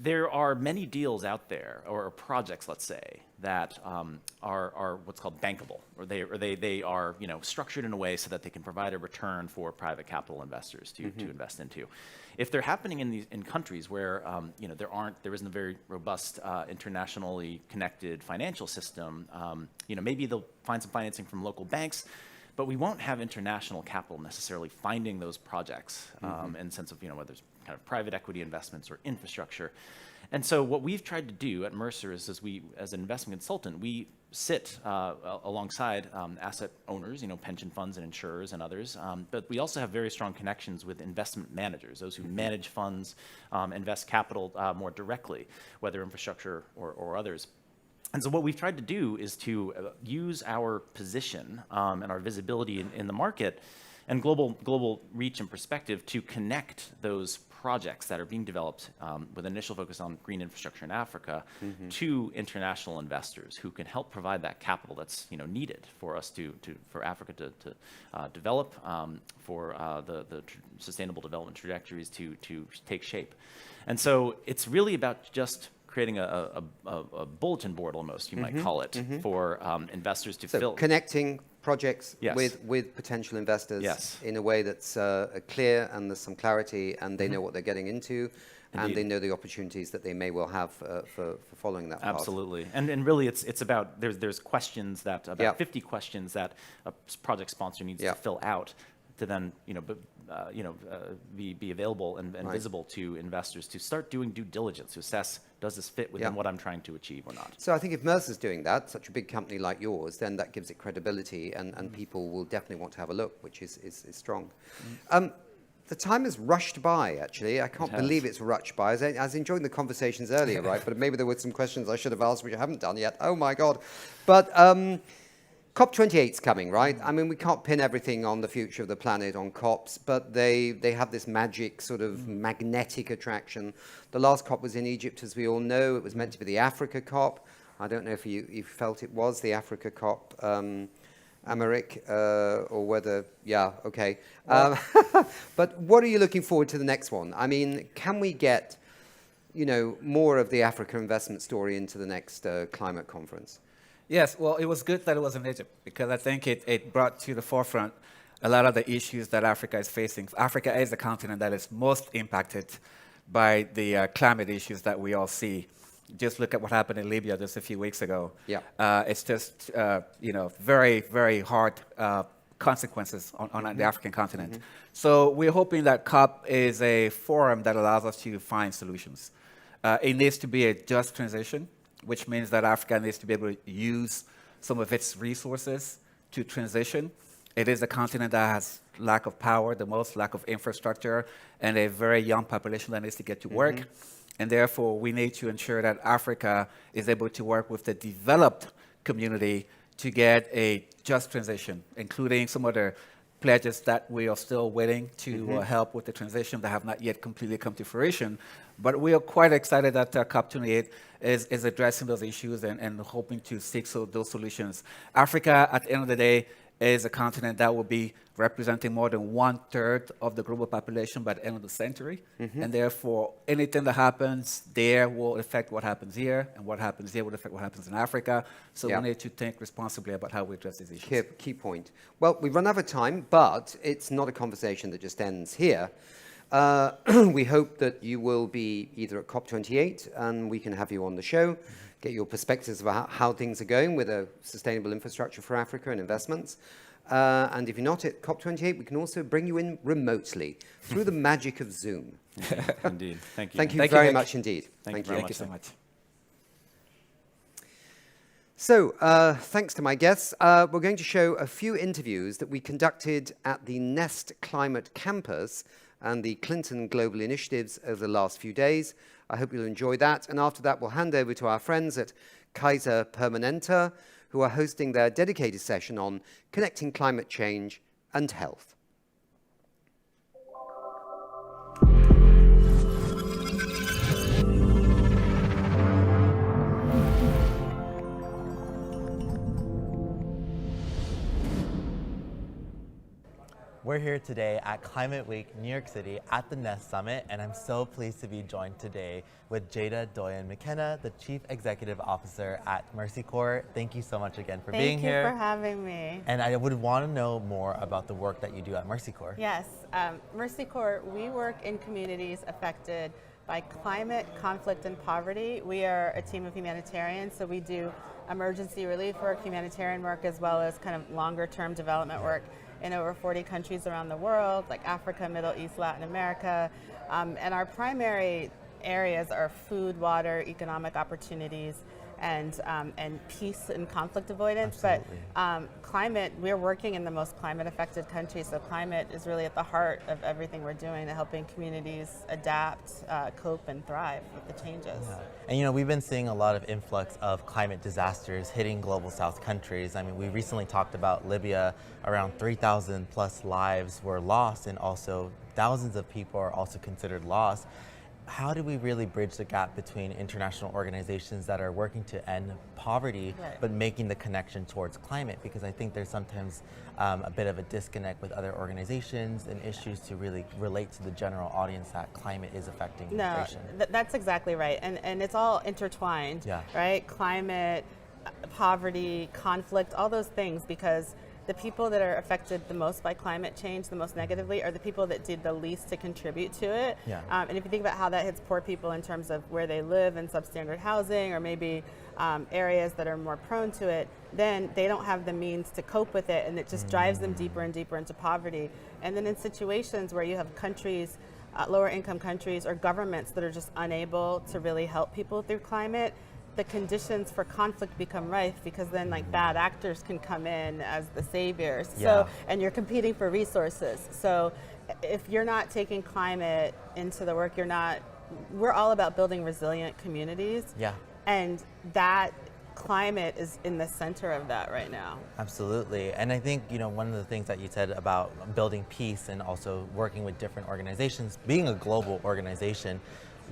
[SPEAKER 11] There are many deals out there, or projects, let's say, that are what's called bankable, or they are structured in a way so that they can provide a return for private capital investors to invest into. If they're happening in countries where there isn't a very robust internationally connected financial system, maybe they'll find some financing from local banks, but we won't have international capital necessarily finding those projects in the sense of whether it's kind of private equity investments or infrastructure. And so what we've tried to do at Mercer is, as an investment consultant, we sit alongside asset owners, pension funds and insurers and others, but we also have very strong connections with investment managers, those who manage funds, invest capital more directly, whether infrastructure or others. And so what we've tried to do is to use our position and our visibility in the market and global reach and perspective to connect those projects that are being developed with initial focus on green infrastructure in Africa to international investors who can help provide that capital that's needed for us for Africa to develop, for the sustainable development trajectories to take shape. And so it's really about just creating a bulletin board, almost, you might call it, for investors to fill.
[SPEAKER 2] Connecting projects with potential investors in a way that's clear, and there's some clarity, and they know what they're getting into, and they know the opportunities that they may well have for following that path.
[SPEAKER 11] Absolutely. And really it's about, there's questions that, about 50 questions that a project sponsor needs to fill out to then be available and visible to investors to start doing due diligence to assess, does this fit within what I'm trying to achieve or not?
[SPEAKER 2] So I think if Mercer's doing that, such a big company like yours, then that gives it credibility, and people will definitely want to have a look, which is strong. The time has rushed by, actually. I can't believe it's rushed by. I was enjoying the conversations earlier, right? But maybe there were some questions I should have asked which I haven't done yet. Oh, my God. But COP28 is coming, right? I mean, we can't pin everything on the future of the planet on COPs, but they have this magic sort of magnetic attraction. The last COP was in Egypt, as we all know. It was meant to be the Africa COP. I don't know if you felt it was the Africa COP, Americ, or whether, okay. But what are you looking forward to the next one? I mean, can we get, more of the Africa investment story into the next climate conference?
[SPEAKER 12] Yes, well, it was good that it was in Egypt, because I think it brought to the forefront a lot of the issues that Africa is facing. Africa is the continent that is most impacted by the climate issues that we all see. Just look at what happened in Libya just a few weeks ago. It's just, very, very hard consequences on the African continent. So we're hoping that COP is a forum that allows us to find solutions. It needs to be a just transition, which means that Africa needs to be able to use some of its resources to transition. It is a continent that has lack of power, the most lack of infrastructure, and a very young population that needs to get to work. And therefore, we need to ensure that Africa is able to work with the developed community to get a just transition, including some of the pledges that we are still waiting to help with the transition that have not yet completely come to fruition. But we are quite excited that COP28 is addressing those issues and hoping to seek those solutions. Africa, at the end of the day, is a continent that will be representing more than 1/3 of the global population by the end of the century. And therefore, anything that happens there will affect what happens here, and what happens here will affect what happens in Africa. So we need to think responsibly about how we address these issues.
[SPEAKER 2] Key point. Well, we've run out of time, but it's not a conversation that just ends here. We hope that you will be either at COP28 and we can have you on the show, get your perspectives about how things are going with a sustainable infrastructure for Africa and investments. And if you're not at COP28, we can also bring you in remotely through the magic of Zoom.
[SPEAKER 11] Indeed. Thank you.
[SPEAKER 2] Thank you very much indeed.
[SPEAKER 11] Thank you
[SPEAKER 12] so much.
[SPEAKER 2] So, thanks to my guests, we're going to show a few interviews that we conducted at the Nest Climate Campus and the Clinton Global Initiatives over the last few days. I hope you'll enjoy that. And after that, we'll hand over to our friends at Kaiser Permanente, who are hosting their dedicated session on connecting climate change and health.
[SPEAKER 13] We're here today at Climate Week New York City at the Nest Summit, and I'm so pleased to be joined today with Jada Doyen McKenna, the Chief Executive Officer at Mercy Corps. Thank you so much again for being here.
[SPEAKER 14] Thank you for having me.
[SPEAKER 13] And I would want to know more about the work that you do at Mercy Corps.
[SPEAKER 14] Yes, Mercy Corps, we work in communities affected by climate, conflict, and poverty. We are a team of humanitarians, so we do emergency relief work, humanitarian work, as well as kind of longer-term development work in over 40 countries around the world, like Africa, Middle East, Latin America. And our primary areas are food, water, economic opportunities, and peace and conflict avoidance.
[SPEAKER 13] Absolutely.
[SPEAKER 14] But climate, we're working in the most climate affected countries, so climate is really at the heart of everything we're doing to helping communities adapt, cope, and thrive with the changes.
[SPEAKER 13] Yeah. And you know, we've been seeing a lot of influx of climate disasters hitting global south countries. I mean, we recently talked about Libya. Around 3,000 plus lives were lost, and also thousands of people are also considered lost. How do we really bridge the gap between international organizations that are working to end poverty, but making the connection towards climate? Because I think there's sometimes a bit of a disconnect with other organizations and issues to really relate to the general audience that climate is affecting migration.
[SPEAKER 14] That's exactly right. And it's all intertwined, right? Climate, poverty, conflict, all those things, because the people that are affected the most by climate change, the most negatively, are the people that did the least to contribute to it. And if you think about how that hits poor people in terms of where they live in substandard housing, or maybe areas that are more prone to it, then they don't have the means to cope with it, and it just drives them deeper and deeper into poverty. And then in situations where you have countries, lower income countries, or governments that are just unable to really help people through climate, the conditions for conflict become rife, because then like bad actors can come in as the saviors. So, and you're competing for resources. So if you're not taking climate into the work, we're all about building resilient communities. And that climate is in the center of that right now.
[SPEAKER 13] Absolutely. And I think, you know, one of the things that you said about building peace and also working with different organizations, being a global organization,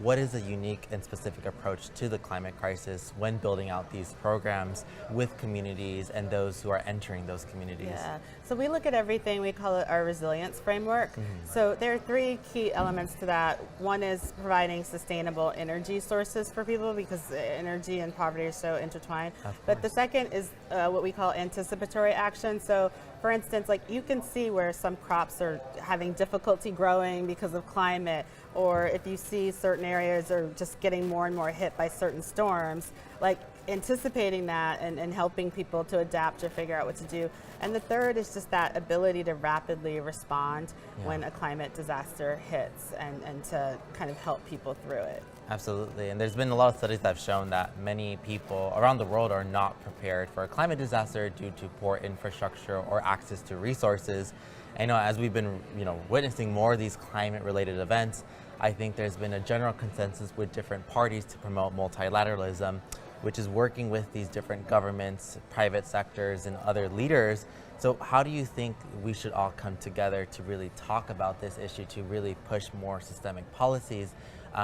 [SPEAKER 13] what is a unique and specific approach to the climate crisis when building out these programs with communities and those who are entering those communities?
[SPEAKER 14] So we look at everything, we call it our resilience framework. So there are 3 key elements to that. One is providing sustainable energy sources for people, because energy and poverty are so intertwined. But the second is what we call anticipatory action. So for instance, like you can see where some crops are having difficulty growing because of climate, or if you see certain areas are just getting more and more hit by certain storms, like anticipating that and helping people to adapt or figure out what to do. And the third is just that ability to rapidly respond when a climate disaster hits, and to kind of help people through it.
[SPEAKER 13] Absolutely, and there's been a lot of studies that have shown that many people around the world are not prepared for a climate disaster due to poor infrastructure or access to resources. I know as we've been, witnessing more of these climate-related events, I think there's been a general consensus with different parties to promote multilateralism. which is working with these different governments, private sectors, and other leaders. So how do you think we should all come together to really talk about this issue, to really push more systemic policies?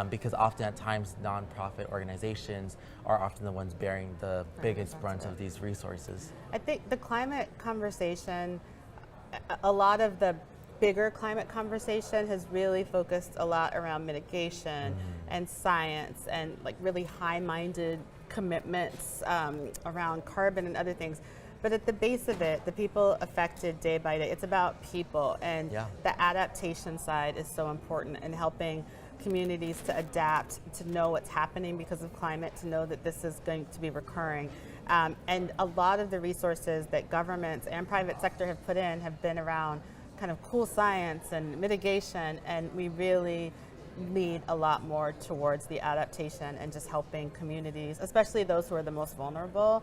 [SPEAKER 13] Because often at times nonprofit organizations are often the ones bearing the biggest brunt of these resources.
[SPEAKER 14] I think the climate conversation, a lot of the bigger climate conversation has really focused a lot around mitigation and science and like really high-minded commitments around carbon and other things. But at the base of it, the people affected day by day, it's about people, and the adaptation side is so important in helping communities to adapt, to know what's happening because of climate, to know that this is going to be recurring. And a lot of the resources that governments and private sector have put in have been around kind of cool science and mitigation, and we really need a lot more towards the adaptation and just helping communities, especially those who are the most vulnerable,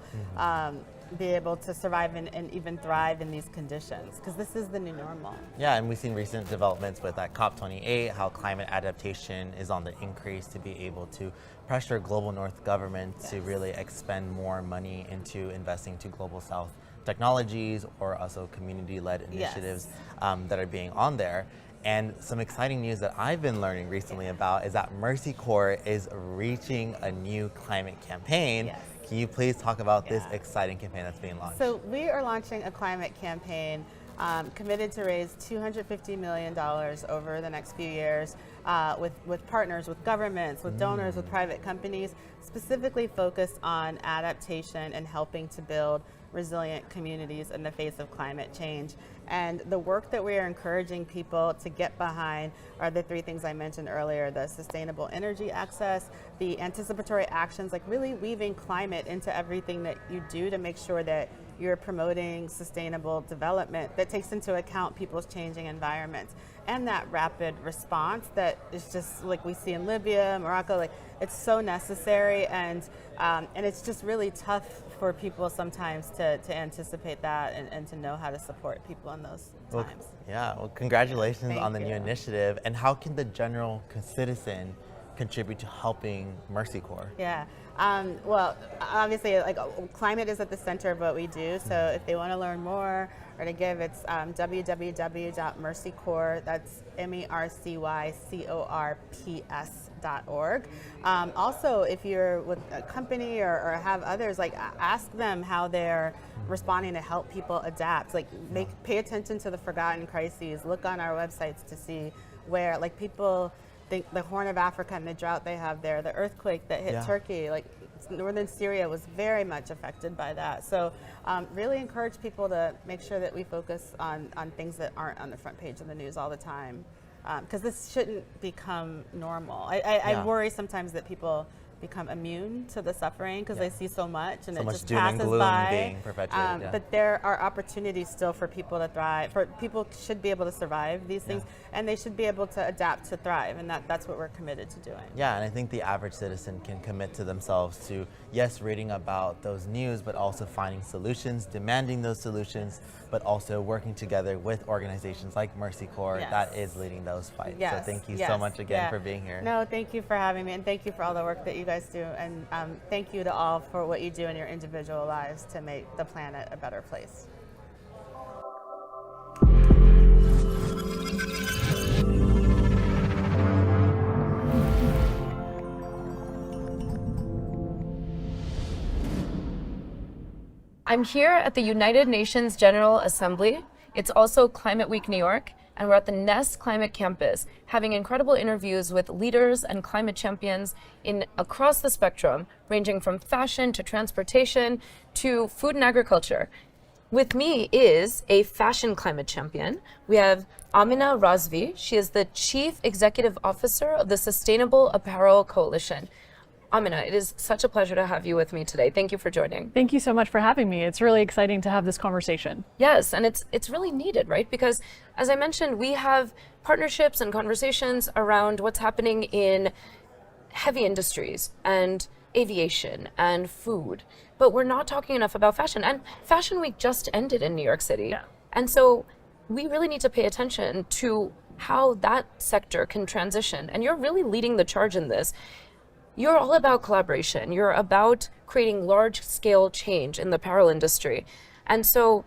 [SPEAKER 14] be able to survive and even thrive in these conditions, because this is the new normal.
[SPEAKER 13] Yeah, and we've seen recent developments with that COP28, how climate adaptation is on the increase, to be able to pressure global north governments to really expend more money into investing to global south technologies, or also community-led initiatives that are being on there. And some exciting news that I've been learning recently about is that Mercy Corps is reaching a new climate campaign. Can you please talk about this exciting campaign that's being launched?
[SPEAKER 14] So we are launching a climate campaign committed to raise $250 million over the next few years with partners, with governments, with donors, with private companies, specifically focused on adaptation and helping to build resilient communities in the face of climate change. And the work that we are encouraging people to get behind are the three things I mentioned earlier: the sustainable energy access, the anticipatory actions, like really weaving climate into everything that you do to make sure that you're promoting sustainable development that takes into account people's changing environments, and that rapid response that is just like we see in Libya, Morocco. Like, it's so necessary, and it's just really tough for people sometimes to anticipate that and to know how to support people in those times.
[SPEAKER 13] Well, congratulations on the new initiative. And how can the general citizen contribute to helping Mercy Corps?
[SPEAKER 14] Well, obviously, like, climate is at the center of what we do. So if they want to learn more or to give, it's www.mercycorps. That's MERCYCORPS.org. Also, if you're with a company or have others, like, ask them how they're responding to help people adapt. Like, pay attention to the forgotten crises. Look on our websites to see where, like, people think the Horn of Africa and the drought they have there, the earthquake that hit Turkey, like northern Syria was very much affected by that. So really encourage people to make sure that we focus on things that aren't on the front page of the news all the time, because this shouldn't become normal. I worry sometimes that people become immune to the suffering because they see so much and
[SPEAKER 13] so
[SPEAKER 14] it
[SPEAKER 13] much
[SPEAKER 14] just
[SPEAKER 13] doom
[SPEAKER 14] passes
[SPEAKER 13] and gloom
[SPEAKER 14] by.
[SPEAKER 13] Being perpetuated,
[SPEAKER 14] But there are opportunities still for people to thrive. For people should be able to survive these things, and they should be able to adapt to thrive, and that's what we're committed to doing.
[SPEAKER 13] Yeah, and I think the average citizen can commit to themselves to, yes, reading about those news, but also finding solutions, demanding those solutions, but also working together with organizations like Mercy Corps that is leading those fights. So thank you so much again for being here.
[SPEAKER 14] No, thank you for having me, and thank you for all the work that you guys do, and thank you to all for what you do in your individual lives to make the planet a better place.
[SPEAKER 1] I'm here at the United Nations General Assembly. It's also Climate Week New York, and we're at the Nest Climate Campus, having incredible interviews with leaders and climate champions across the spectrum, ranging from fashion to transportation to food and agriculture. With me is a fashion climate champion. We have Amina Razvi. She is the Chief Executive Officer of the Sustainable Apparel Coalition. Amina, it is such a pleasure to have you with me today. Thank you for joining.
[SPEAKER 15] Thank you so much for having me. It's really exciting to have this conversation.
[SPEAKER 1] Yes, and it's really needed, right? Because as I mentioned, we have partnerships and conversations around what's happening in heavy industries and aviation and food, but we're not talking enough about fashion. And Fashion Week just ended in New York City.
[SPEAKER 15] Yeah.
[SPEAKER 1] And so we really need to pay attention to how that sector can transition. And you're really leading the charge in this. you're all about collaboration. You're about creating large-scale change in the apparel industry. And so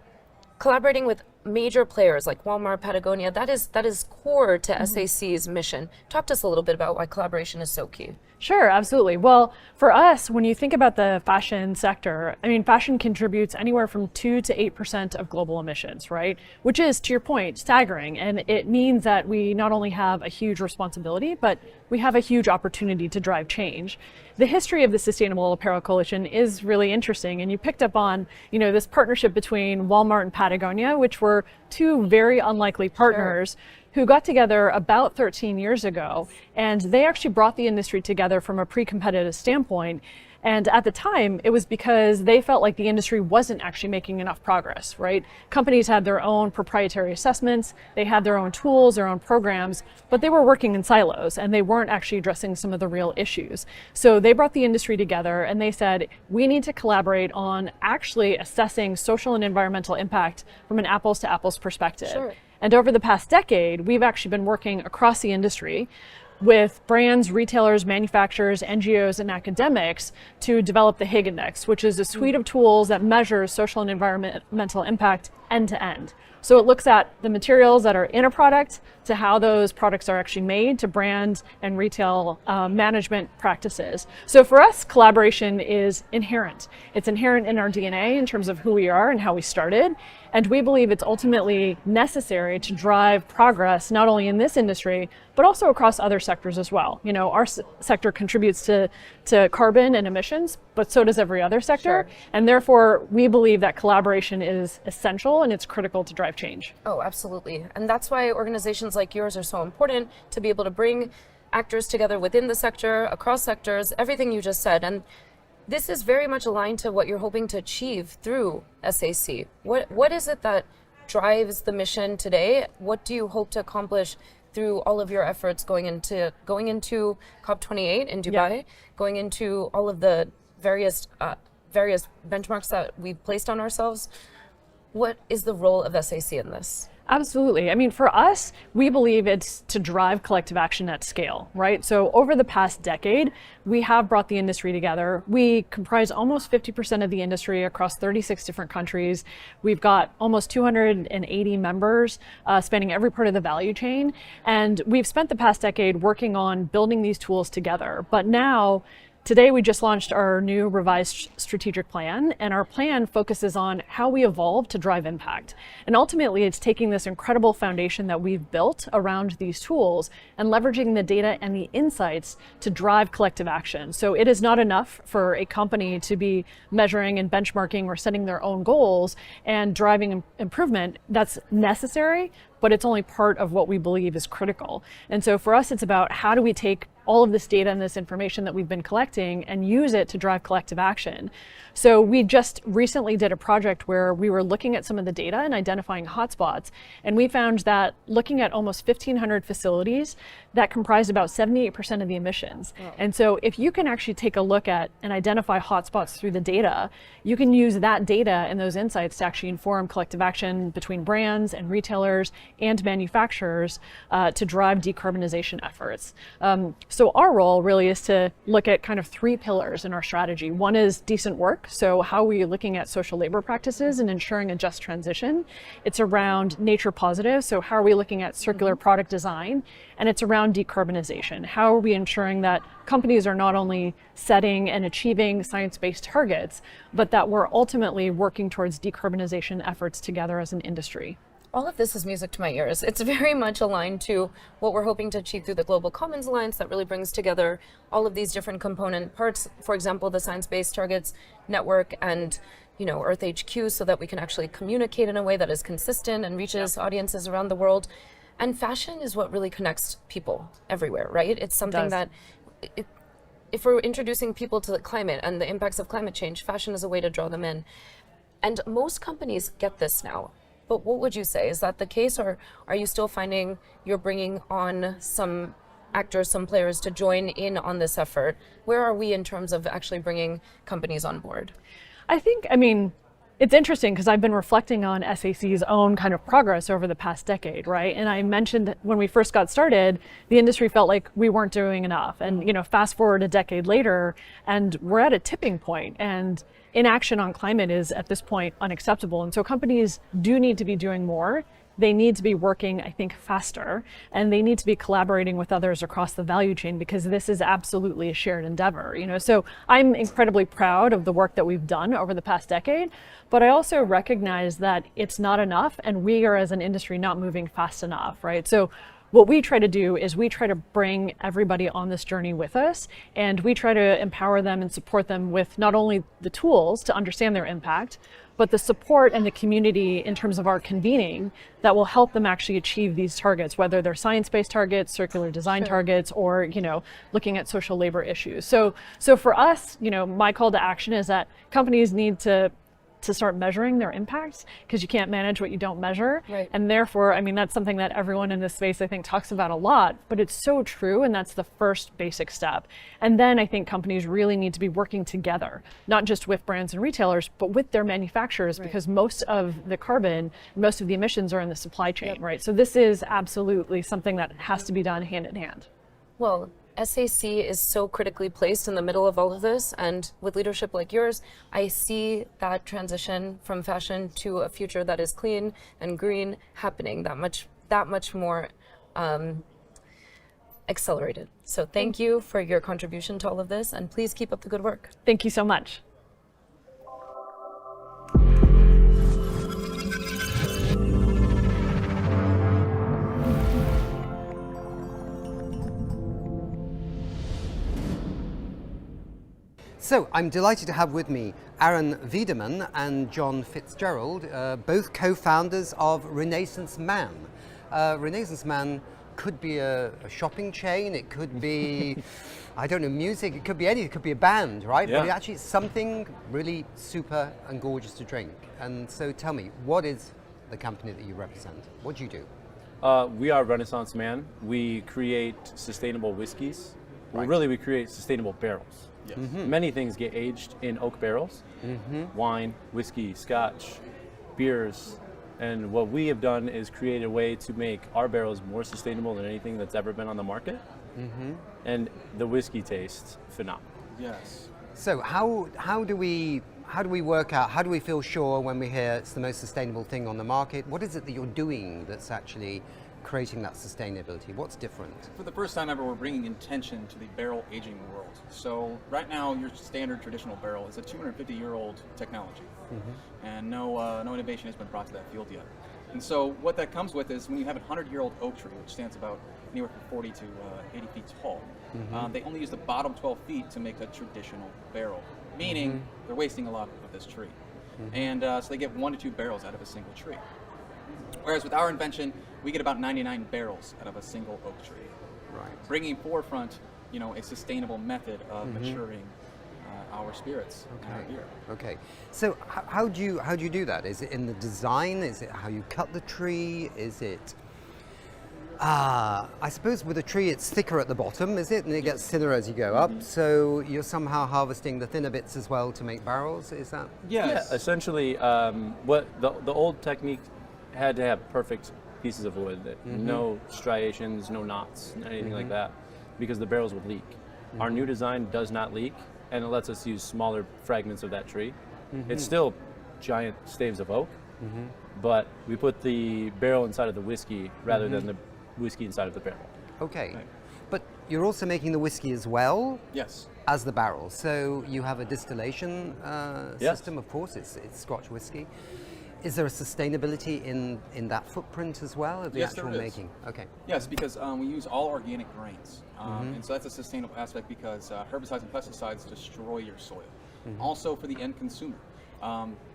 [SPEAKER 1] collaborating with major players like Walmart, Patagonia, that is core to SAC's mission. Talk to us a little bit about why collaboration is so key.
[SPEAKER 15] Sure, absolutely. Well, for us, when you think about the fashion sector, I mean, fashion contributes anywhere from 2 to 8% of global emissions, right? Which is, to your point, staggering. And it means that we not only have a huge responsibility, but we have a huge opportunity to drive change. The history of the Sustainable Apparel Coalition is really interesting. And you picked up on, this partnership between Walmart and Patagonia, which were two very unlikely partners who got together about 13 years ago, and they actually brought the industry together from a pre-competitive standpoint. And at the time, it was because they felt like the industry wasn't actually making enough progress, right? Companies had their own proprietary assessments, they had their own tools, their own programs, but they were working in silos and they weren't actually addressing some of the real issues. So they brought the industry together and they said, we need to collaborate on actually assessing social and environmental impact from an apples to apples perspective.
[SPEAKER 1] Sure.
[SPEAKER 15] And over the past decade, we've actually been working across the industry with brands, retailers, manufacturers, NGOs, and academics to develop the Higg Index, which is a suite of tools that measures social and environmental impact end to end. So it looks at the materials that are in a product to how those products are actually made to brand and retail management practices. So for us, collaboration is inherent. It's inherent in our DNA in terms of who we are and how we started. And we believe it's ultimately necessary to drive progress, not only in this industry, but also across other sectors as well. Our sector contributes to carbon and emissions, but so does every other sector.
[SPEAKER 1] Sure.
[SPEAKER 15] And therefore, we believe that collaboration is essential and it's critical to drive change.
[SPEAKER 1] Oh, absolutely. And that's why organizations like yours are so important, to be able to bring actors together within the sector, across sectors, everything you just said. And this is very much aligned to what you're hoping to achieve through SAC. What is it that drives the mission today? What do you hope to accomplish through all of your efforts going into COP28 in Dubai, going into all of the various benchmarks that we've placed on ourselves? What is the role of SAC in this?
[SPEAKER 15] Absolutely. I mean, for us, we believe it's to drive collective action at scale, right? So over the past decade, we have brought the industry together. We comprise almost 50% of the industry across 36 different countries. We've got almost 280 members spanning every part of the value chain. And we've spent the past decade working on building these tools together. But now, today, we just launched our new revised strategic plan, and our plan focuses on how we evolve to drive impact. And ultimately, it's taking this incredible foundation that we've built around these tools and leveraging the data and the insights to drive collective action. So it is not enough for a company to be measuring and benchmarking or setting their own goals and driving improvement. That's necessary, but it's only part of what we believe is critical. And so for us, it's about how do we take all of this data and this information that we've been collecting and use it to drive collective action. So we just recently did a project where we were looking at some of the data and identifying hotspots. And we found that looking at almost 1,500 facilities, that comprised about 78% of the emissions. Wow. And so if you can actually take a look at and identify hotspots through the data, you can use that data and those insights to actually inform collective action between brands and retailers and manufacturers to drive decarbonization efforts. So our role really is to look at kind of 3 pillars in our strategy. One is decent work. So how are we looking at social labor practices and ensuring a just transition? It's around nature positive. So how are we looking at circular product design? And it's around decarbonization. How are we ensuring that companies are not only setting and achieving science-based targets, but that we're ultimately working towards decarbonization efforts together as an industry?
[SPEAKER 1] All of this is music to my ears. It's very much aligned to what we're hoping to achieve through the Global Commons Alliance that really brings together all of these different component parts. For example, the Science-Based Targets Network and Earth HQ, so that we can actually communicate in a way that is consistent and reaches audiences around the world. And fashion is what really connects people everywhere, right? It's something that, if we're introducing people to the climate and the impacts of climate change, fashion is a way to draw them in. And most companies get this now. But what would you say? Is that the case, or are you still finding you're bringing on some actors, some players to join in on this effort? Where are we in terms of actually bringing companies on board?
[SPEAKER 15] I think, It's interesting because I've been reflecting on SAC's own kind of progress over the past decade, right? And I mentioned that when we first got started, the industry felt like we weren't doing enough. And, you know, fast forward a decade later, and we're at a tipping point, and inaction on climate is at this point unacceptable. And so companies do need to be doing more. They need to be working, I think, faster, and they need to be collaborating with others across the value chain, because this is absolutely a shared endeavor. You know, so I'm incredibly proud of the work that we've done over the past decade, but I also recognize that it's not enough, and we are, as an industry, not moving fast enough, right? So what we try to do is we try to bring everybody on this journey with us, and we try to empower them and support them with not only the tools to understand their impact, but the support and the community in terms of our convening that will help them actually achieve these targets, whether they're science-based targets, circular design targets, or, you know, looking at social labor issues. So for us, you know, my call to action is that companies need to start measuring their impacts, because you can't manage what you don't measure.
[SPEAKER 1] Right.
[SPEAKER 15] And therefore, I mean, that's something that everyone in this space, I think, talks about a lot, but it's so true, and that's the first basic step. And then I think companies really need to be working together, not just with brands and retailers, but with their manufacturers, because most of the carbon, most of the emissions are in the supply chain, right? So this is absolutely something that has to be done hand in hand.
[SPEAKER 1] Well, SAC is so critically placed in the middle of all of this, and with leadership like yours, I see that transition from fashion to a future that is clean and green happening that much more accelerated. So thank you for your contribution to all of this, and please keep up the good work.
[SPEAKER 15] Thank you so much.
[SPEAKER 2] So I'm delighted to have with me Aaron Wiedemann and John Fitzgerald, both co-founders of Renaissance Man. Renaissance Man could be a shopping chain, it could be, I don't know, music, it could be anything, it could be a band, right?
[SPEAKER 16] Yeah.
[SPEAKER 2] But actually it's something really super and gorgeous to drink. And so tell me, what is the company that you represent? What do you do?
[SPEAKER 16] We are Renaissance Man. We create sustainable whiskeys. Well,
[SPEAKER 2] Right.
[SPEAKER 16] really, we create sustainable barrels.
[SPEAKER 2] Yes. Mhm.
[SPEAKER 16] Many things get aged in oak barrels. Wine, whiskey, scotch, beers. And what we have done is create a way to make our barrels more sustainable than anything that's ever been on the market. And the whiskey tastes phenomenal.
[SPEAKER 3] Yes.
[SPEAKER 2] So how do we work out, how do we feel sure when we hear it's the most sustainable thing on the market? What is it that you're doing that's actually creating that sustainability? What's different?
[SPEAKER 17] For the first time ever, we're bringing intention to the barrel aging world. So right now, your standard traditional barrel is a 250-year-old technology, and no innovation has been brought to that field yet. And so what that comes with is when you have a 100-year-old oak tree, which stands about anywhere from 40 to 80 feet tall, they only use the bottom 12 feet to make a traditional barrel, meaning they're wasting a lot of this tree. And so they get 1 to 2 barrels out of a single tree. Whereas with our invention, we get about 99 barrels out of a single oak tree.
[SPEAKER 2] Right.
[SPEAKER 17] Bringing forefront, you know, a sustainable method of maturing our spirits and our beer.
[SPEAKER 2] Okay. So how do you do that? Is it in the design? Is it how you cut the tree? Is it? I suppose with a tree it's thicker at the bottom, is it? And it gets thinner as you go up. So you're somehow harvesting the thinner bits as well to make barrels. Is that?
[SPEAKER 16] Yes. Yeah, essentially, what the old technique had to have perfect pieces of wood, that no striations, no knots, anything like that, because the barrels would leak. Our new design does not leak, and it lets us use smaller fragments of that tree. It's still giant staves of oak, but we put the barrel inside of the whiskey rather than the whiskey inside of the barrel.
[SPEAKER 2] Okay.
[SPEAKER 17] Right.
[SPEAKER 2] But you're also making the whiskey as well
[SPEAKER 17] Yes.
[SPEAKER 2] as the barrel. So you have a distillation
[SPEAKER 16] Yes.
[SPEAKER 2] system, of course, it's Scotch whiskey. Is there a sustainability in that footprint as well of the
[SPEAKER 17] Yes,
[SPEAKER 2] actual
[SPEAKER 17] there is.
[SPEAKER 2] making? Okay.
[SPEAKER 17] Yes, because we use all organic grains. And so that's a sustainable aspect because herbicides and pesticides destroy your soil. Also for the end consumer.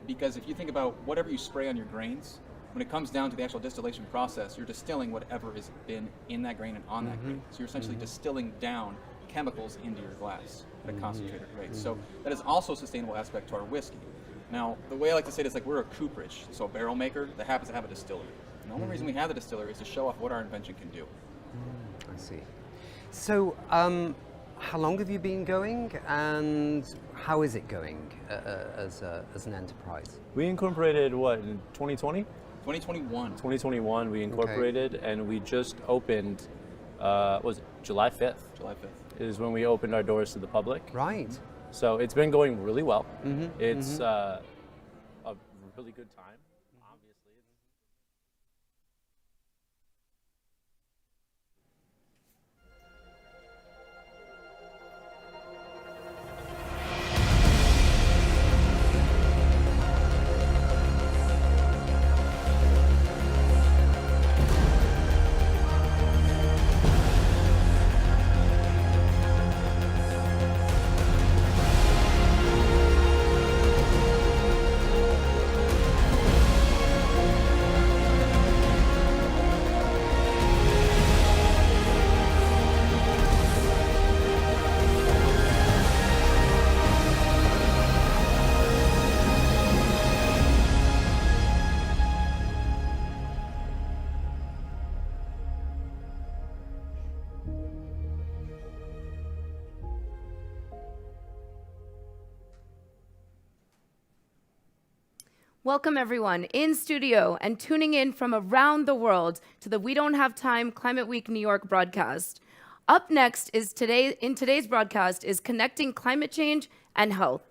[SPEAKER 17] Because if you think about whatever you spray on your grains, when it comes down to the actual distillation process, you're distilling whatever has been in that grain and on that grain. So you're essentially distilling down chemicals into your glass at a concentrated rate. So that is also a sustainable aspect to our whiskey. Now, the way I like to say it is like we're a cooperage, so a barrel maker that happens to have a distillery. And the only reason we have the distillery is to show off what our invention can do.
[SPEAKER 2] I see. So How long have you been going, and how is it going as an enterprise?
[SPEAKER 16] We incorporated, what, in 2020?
[SPEAKER 17] 2021.
[SPEAKER 16] 2021 we incorporated, and we just opened, was it July 5th?
[SPEAKER 17] July 5th.
[SPEAKER 16] Is when we opened our doors to the public.
[SPEAKER 2] Right.
[SPEAKER 16] So it's been going really well.
[SPEAKER 2] Mm-hmm.
[SPEAKER 16] It's a really good time, obviously.
[SPEAKER 1] Welcome everyone in studio and tuning in from around the world to the We Don't Have Time Climate Week New York broadcast. Up next is today's broadcast is Connecting Climate Change and Health.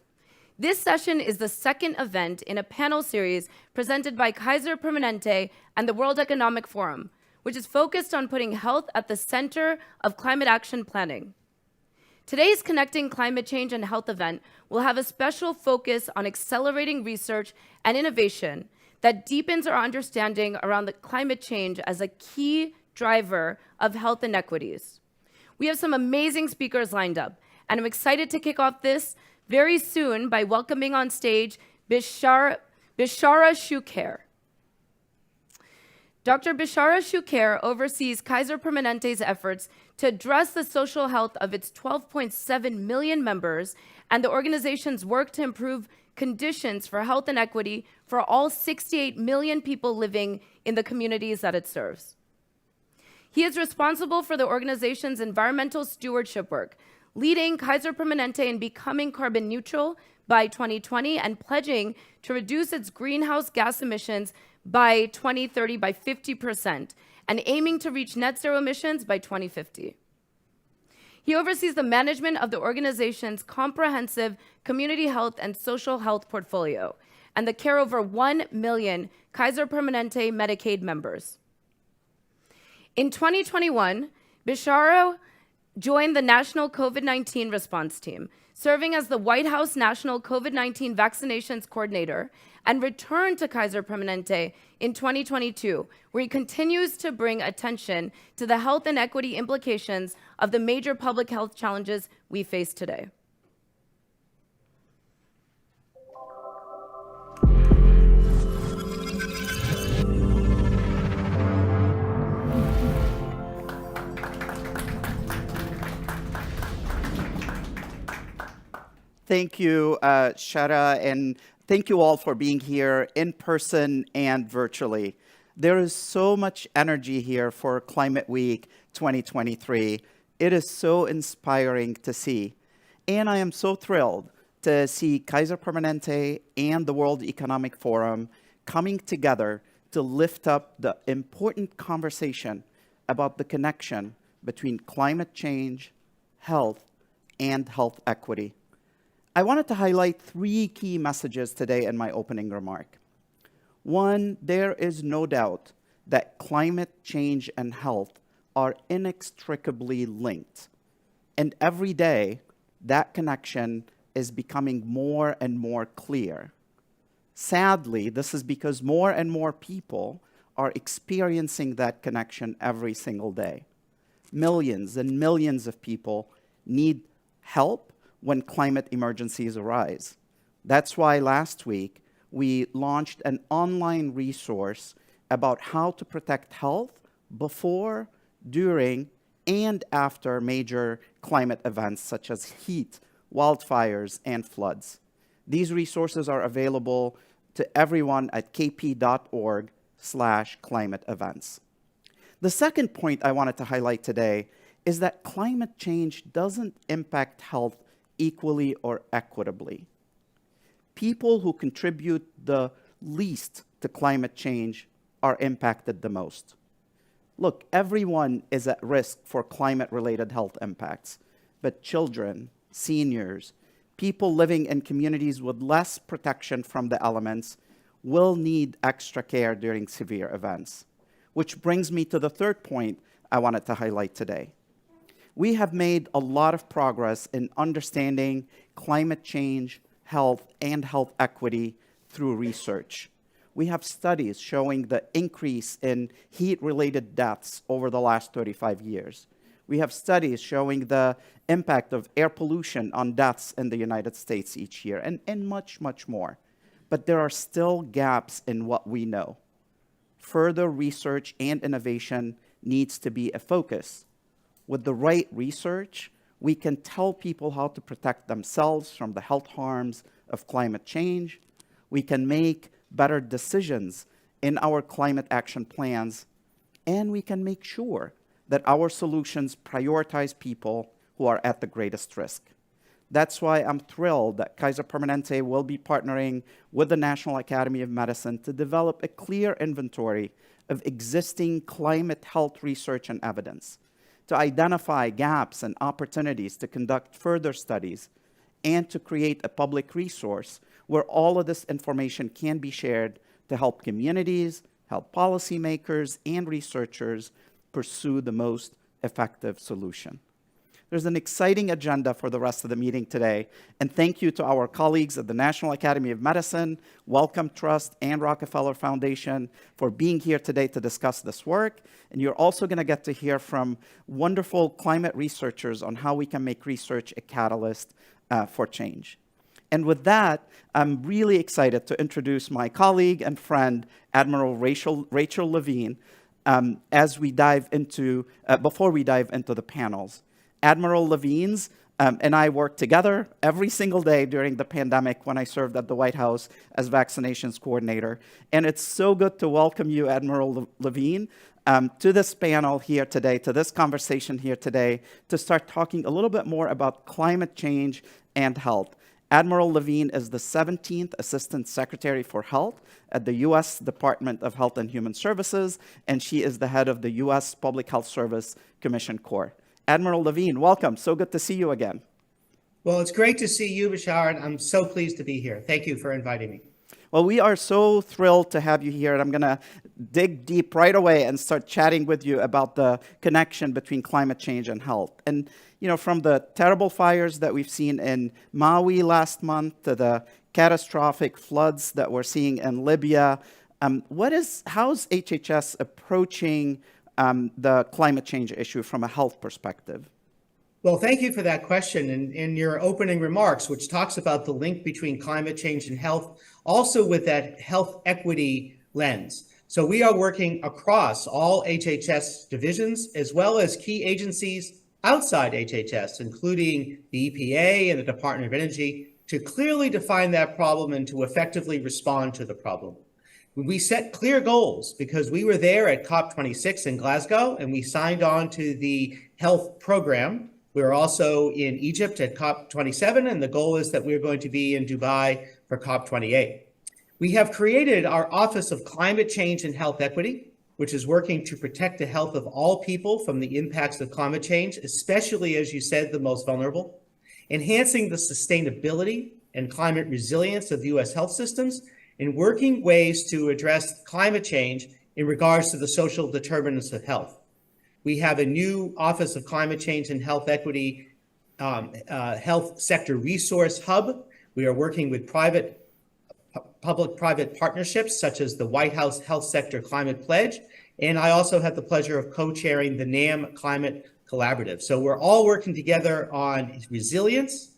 [SPEAKER 1] This session is the second event in a panel series presented by Kaiser Permanente and the World Economic Forum, which is focused on putting health at the center of climate action planning. Today's Connecting Climate Change and Health event will have a special focus on accelerating research and innovation that deepens our understanding around the climate change as a key driver of health inequities. We have some amazing speakers lined up, and I'm excited to kick off this very soon by welcoming on stage Bishara Shukhair. Dr. Bishara Shukhair oversees Kaiser Permanente's efforts to address the social health of its 12.7 million members and the organization's work to improve conditions for health and equity for all 68 million people living in the communities that it serves. He is responsible for the organization's environmental stewardship work, leading Kaiser Permanente in becoming carbon neutral by 2020 and pledging to reduce its greenhouse gas emissions by 2030 by 50% and aiming to reach net zero emissions by 2050. He oversees the management of the organization's comprehensive community health and social health portfolio and the care of over 1 million Kaiser Permanente Medicaid members. In 2021, Bishara joined the National COVID-19 Response Team, serving as the White House National COVID-19 Vaccinations Coordinator, and returned to Kaiser Permanente in 2022, where he continues to bring attention to the health and equity implications of the major public health challenges we face today.
[SPEAKER 18] Thank you, Shara, and thank you all for being here in person and virtually. There is so much energy here for Climate Week 2023. It is so inspiring to see. And I am so thrilled to see Kaiser Permanente and the World Economic Forum coming together to lift up the important conversation about the connection between climate change, health, and health equity. I wanted to highlight 3 key messages today in my opening remark. 1, there is no doubt that climate change and health are inextricably linked. And every day, that connection is becoming more and more clear. Sadly, this is because more and more people are experiencing that connection every single day. Millions and millions of people need help when climate emergencies arise. That's why last week we launched an online resource about how to protect health before, during, and after major climate events such as heat, wildfires, and floods. These resources are available to everyone at kp.org/climate events. The second point I wanted to highlight today is that climate change doesn't impact health equally or equitably. People who contribute the least to climate change are impacted the most. Look, everyone is at risk for climate-related health impacts, but children, seniors, people living in communities with less protection from the elements will need extra care during severe events. Which brings me to the third point I wanted to highlight today. We have made a lot of progress in understanding climate change, health, and health equity through research. We have studies showing the increase in heat-related deaths over the last 35 years. We have studies showing the impact of air pollution on deaths in the United States each year, and much, much more. But there are still gaps in what we know. Further research and innovation needs to be a focus. With the right research, we can tell people how to protect themselves from the health harms of climate change. We can make better decisions in our climate action plans, and we can make sure that our solutions prioritize people who are at the greatest risk. That's why I'm thrilled that Kaiser Permanente will be partnering with the National Academy of Medicine to develop a clear inventory of existing climate health research and evidence, to identify gaps and opportunities to conduct further studies, and to create a public resource where all of this information can be shared to help communities, help policymakers, and researchers pursue the most effective solution. There's an exciting agenda for the rest of the meeting today, and thank you to our colleagues at the National Academy of Medicine, Wellcome Trust, and Rockefeller Foundation for being here today to discuss this work. And you're also going to get to hear from wonderful climate researchers on how we can make research a catalyst for change. And with that, I'm really excited to introduce my colleague and friend, Admiral Rachel Levine, as we dive into, before we dive into the panels. Admiral Levine's and I worked together every single day during the pandemic when I served at the White House as vaccinations coordinator. And it's so good to welcome you, Admiral Levine, to this panel here today, to this conversation here today, to start talking a little bit more about climate change and health. Admiral Levine is the 17th Assistant Secretary for Health at the U.S. Department of Health and Human Services, and she is the head of the U.S. Public Health Service Commission Corps. Admiral Levine, welcome. So good to see you again.
[SPEAKER 19] Well, it's great to see you, Bashar, and I'm so pleased to be here. Thank you for inviting me.
[SPEAKER 18] Well, we are so thrilled to have you here, and I'm going to dig deep right away and start chatting with you about the connection between climate change and health. And, you know, from the terrible fires that we've seen in Maui last month to the catastrophic floods that we're seeing in Libya, how's HHS approaching the climate change issue from a health perspective?
[SPEAKER 19] Well, thank you for that question. And in your opening remarks, which talks about the link between climate change and health, also with that health equity lens. So we are working across all HHS divisions, as well as key agencies outside HHS, including the EPA and the Department of Energy, to clearly define that problem and to effectively respond to the problem. We set clear goals because we were there at COP26 in Glasgow, and we signed on to the health program. We were also in Egypt at COP27, and the goal is that we're going to be in Dubai for COP28. We have created our Office of Climate Change and Health Equity, which is working to protect the health of all people from the impacts of climate change, especially, as you said, the most vulnerable, enhancing the sustainability and climate resilience of U.S. health systems, and working ways to address climate change in regards to the social determinants of health. We have a new Office of Climate Change and Health Equity Health Sector Resource Hub. We are working with public-private partnerships such as the White House Health Sector Climate Pledge. And I also had the pleasure of co-chairing the NAM Climate Collaborative. So we're all working together on resilience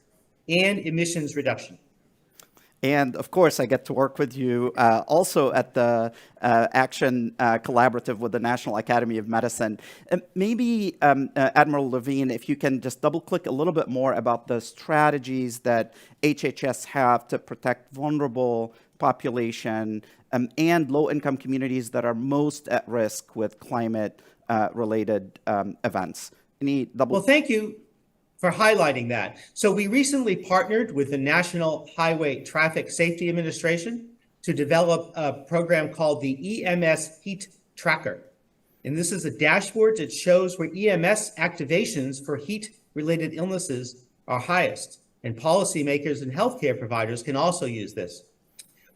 [SPEAKER 19] and emissions reduction.
[SPEAKER 18] And of course, I get to work with you also at the Action Collaborative with the National Academy of Medicine. Maybe, Admiral Levine, if you can just double click a little bit more about the strategies that HHS have to protect vulnerable population and low-income communities that are most at risk with climate related events.
[SPEAKER 19] Well, thank you for highlighting that. So we recently partnered with the National Highway Traffic Safety Administration to develop a program called the EMS Heat Tracker. And this is a dashboard that shows where EMS activations for heat-related illnesses are highest. And policymakers and healthcare providers can also use this.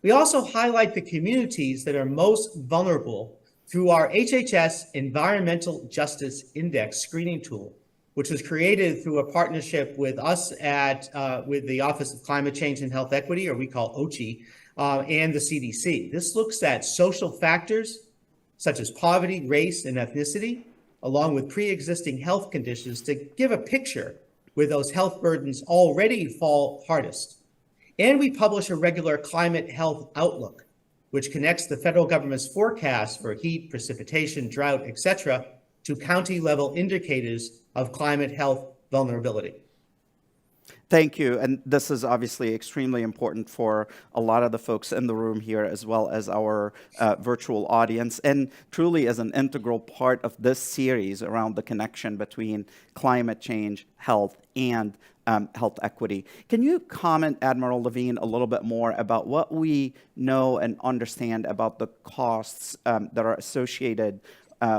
[SPEAKER 19] We also highlight the communities that are most vulnerable through our HHS Environmental Justice Index screening tool, which was created through a partnership with us with the Office of Climate Change and Health Equity, or we call OCHE, and the CDC. This looks at social factors such as poverty, race, and ethnicity, along with pre-existing health conditions to give a picture where those health burdens already fall hardest. And we publish a regular climate health outlook, which connects the federal government's forecast for heat, precipitation, drought, etc., to county-level indicators of climate health vulnerability.
[SPEAKER 18] Thank you. And this is obviously extremely important for a lot of the folks in the room here, as well as our virtual audience, and truly is an integral part of this series around the connection between climate change, health, and health equity. Can you comment, Admiral Levine, a little bit more about what we know and understand about the costs that are associated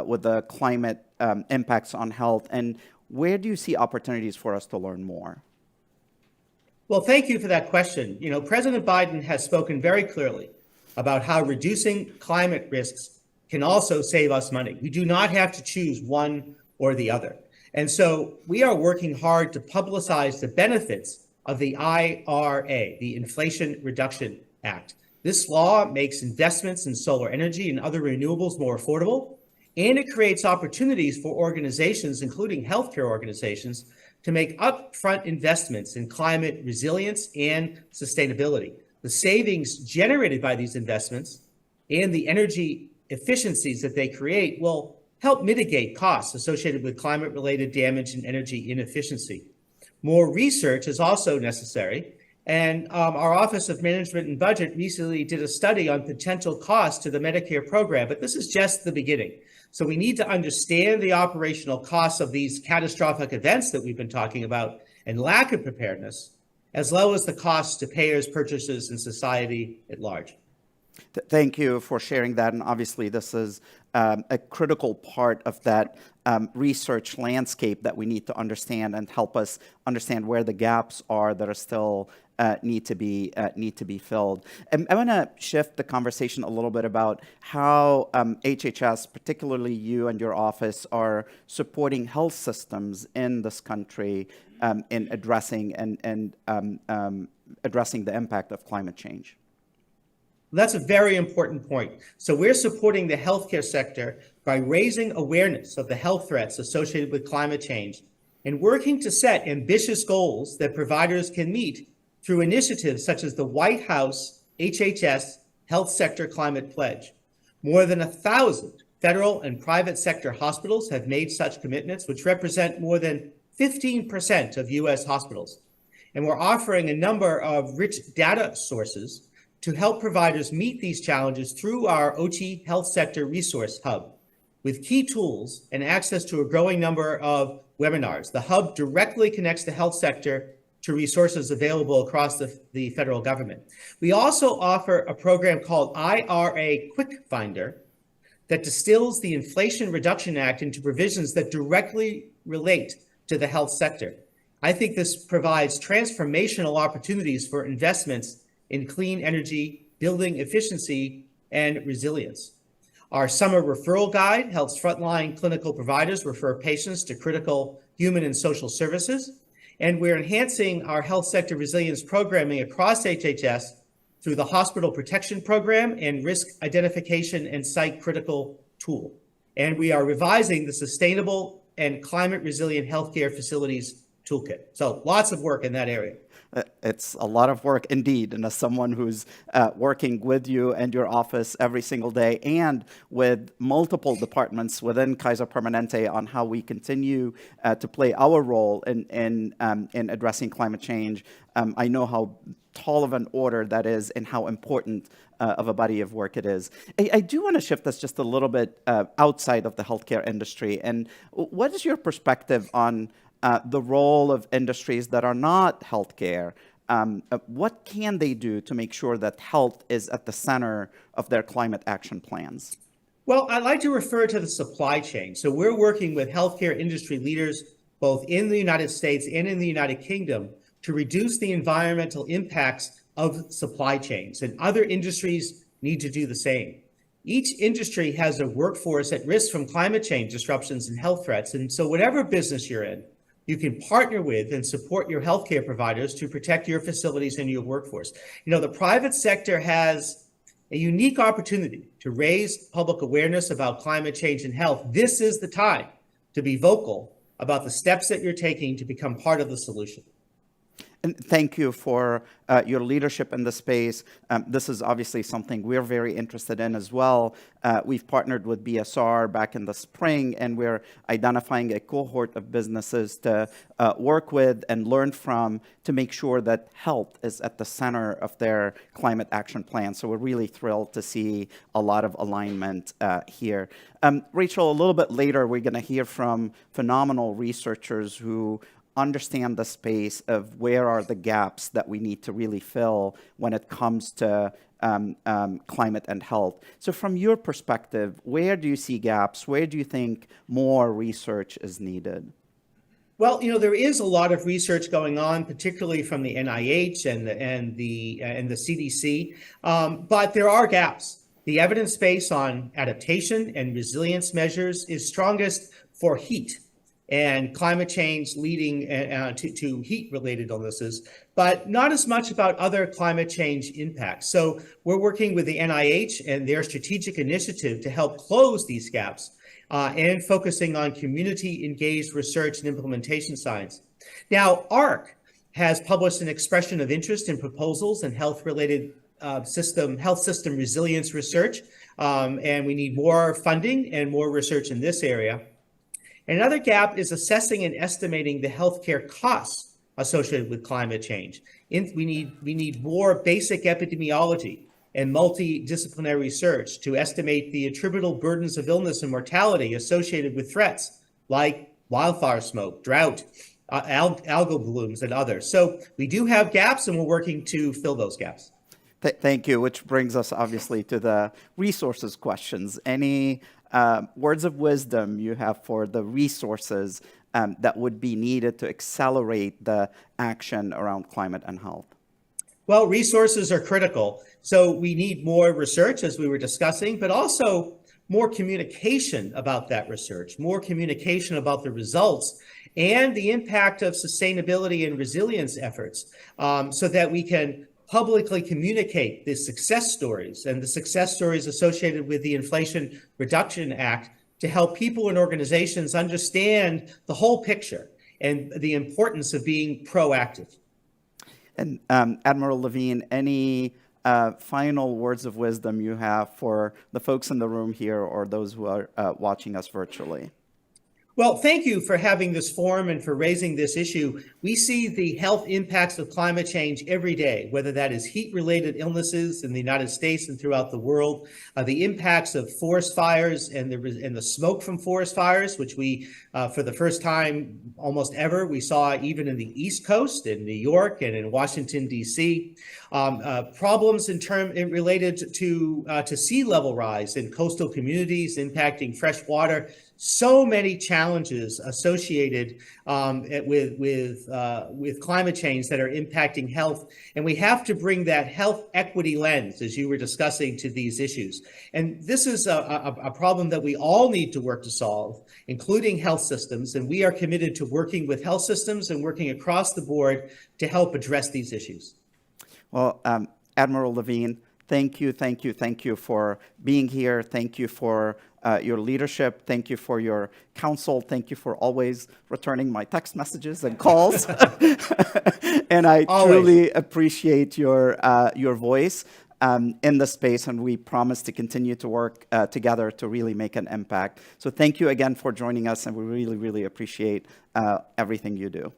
[SPEAKER 18] with the climate impacts on health, and where do you see opportunities for us to learn more?
[SPEAKER 19] Well, thank you for that question. You know, President Biden has spoken very clearly about how reducing climate risks can also save us money. We do not have to choose one or the other. And so we are working hard to publicize the benefits of the IRA, the Inflation Reduction Act. This law makes investments in solar energy and other renewables more affordable, and it creates opportunities for organizations, including healthcare organizations, to make upfront investments in climate resilience and sustainability. The savings generated by these investments and the energy efficiencies that they create will help mitigate costs associated with climate-related damage and energy inefficiency. More research is also necessary, and our Office of Management and Budget recently did a study on potential costs to the Medicare program, but this is just the beginning. So we need to understand the operational costs of these catastrophic events that we've been talking about and lack of preparedness, as well as the costs to payers, purchasers, and society at large.
[SPEAKER 18] Thank you for sharing that. And obviously, this is a critical part of that research landscape that we need to understand and help us understand where the gaps are that are still need to be filled. And I want to shift the conversation a little bit about how HHS, particularly you and your office, are supporting health systems in this country in addressing addressing the impact of climate change.
[SPEAKER 19] That's a very important point. So we're supporting the healthcare sector by raising awareness of the health threats associated with climate change and working to set ambitious goals that providers can meet through initiatives such as the White House HHS Health Sector Climate Pledge. More than 1,000 federal and private sector hospitals have made such commitments, which represent more than 15% of U.S. hospitals. And we're offering a number of rich data sources to help providers meet these challenges through our OCHE Health Sector Resource Hub, with key tools and access to a growing number of webinars. The hub directly connects the health sector to resources available across the federal government. We also offer a program called IRA Quick Finder that distills the Inflation Reduction Act into provisions that directly relate to the health sector. I think this provides transformational opportunities for investments in clean energy, building efficiency, and resilience. Our summer referral guide helps frontline clinical providers refer patients to critical human and social services. And we're enhancing our health sector resilience programming across HHS through the Hospital Protection Program and Risk Identification and Site Critical Tool. And we are revising the Sustainable and Climate Resilient Healthcare Facilities Toolkit. So lots of work in that area.
[SPEAKER 18] It's a lot of work indeed, and as someone who's working with you and your office every single day and with multiple departments within Kaiser Permanente on how we continue to play our role in addressing climate change, I know how tall of an order that is and how important of a body of work it is. I do want to shift us just a little bit outside of the healthcare industry. And what is your perspective on the role of industries that are not healthcare? What can they do to make sure that health is at the center of their climate action plans?
[SPEAKER 19] Well, I'd like to refer to the supply chain. So we're working with healthcare industry leaders, both in the United States and in the United Kingdom, to reduce the environmental impacts of supply chains. And other industries need to do the same. Each industry has a workforce at risk from climate change disruptions and health threats. And so whatever business you're in, you can partner with and support your healthcare providers to protect your facilities and your workforce. You know, the private sector has a unique opportunity to raise public awareness about climate change and health. This is the time to be vocal about the steps that you're taking to become part of the solution.
[SPEAKER 18] And thank you for your leadership in the space. This is obviously something we're very interested in as well. We've partnered with BSR back in the spring, and we're identifying a cohort of businesses to work with and learn from to make sure that health is at the center of their climate action plan. So we're really thrilled to see a lot of alignment here. Rachel, a little bit later, we're going to hear from phenomenal researchers who understand the space of where are the gaps that we need to really fill when it comes to climate and health. So from your perspective, where do you see gaps? Where do you think more research is needed?
[SPEAKER 19] Well, you know, there is a lot of research going on, particularly from the NIH and the CDC, but there are gaps. The evidence base on adaptation and resilience measures is strongest for heat and climate change leading to heat-related illnesses, but not as much about other climate change impacts. So we're working with the NIH and their strategic initiative to help close these gaps and focusing on community-engaged research and implementation science. Now, ARC has published an expression of interest in proposals in health-related health system resilience research, and we need more funding and more research in this area. Another gap is assessing and estimating the healthcare costs associated with climate change. We need more basic epidemiology and multidisciplinary research to estimate the attributable burdens of illness and mortality associated with threats like wildfire smoke, drought, algal blooms, and others. So we do have gaps, and we're working to fill those gaps.
[SPEAKER 18] Thank you, which brings us obviously to the resources questions. Any words of wisdom you have for the resources that would be needed to accelerate the action around climate and health?
[SPEAKER 19] Well, resources are critical. So we need more research, as we were discussing, but also more communication about that research, more communication about the results and the impact of sustainability and resilience efforts, so that we can publicly communicate the success stories and the success stories associated with the Inflation Reduction Act to help people and organizations understand the whole picture and the importance of being proactive.
[SPEAKER 18] And Admiral Levine, any final words of wisdom you have for the folks in the room here or those who are watching us virtually?
[SPEAKER 19] Well, thank you for having this forum and for raising this issue. We see the health impacts of climate change every day, whether that is heat-related illnesses in the United States and throughout the world, the impacts of forest fires and the smoke from forest fires, which we, for the first time almost ever, we saw even in the East Coast, in New York and in Washington, D.C. Problems related to sea level rise in coastal communities impacting fresh water. So many challenges associated with climate change that are impacting health. And we have to bring that health equity lens, as you were discussing, to these issues. And this is a problem that we all need to work to solve, including health systems. And we are committed to working with health systems and working across the board to help address these issues.
[SPEAKER 18] Well, Admiral Levine, thank you for being here. Thank you for your leadership. Thank you for your counsel. Thank you for always returning my text messages and calls. And I truly appreciate your voice in the space, and we promise to continue to work together to really make an impact. So thank you again for joining us, and we really, really appreciate everything you do.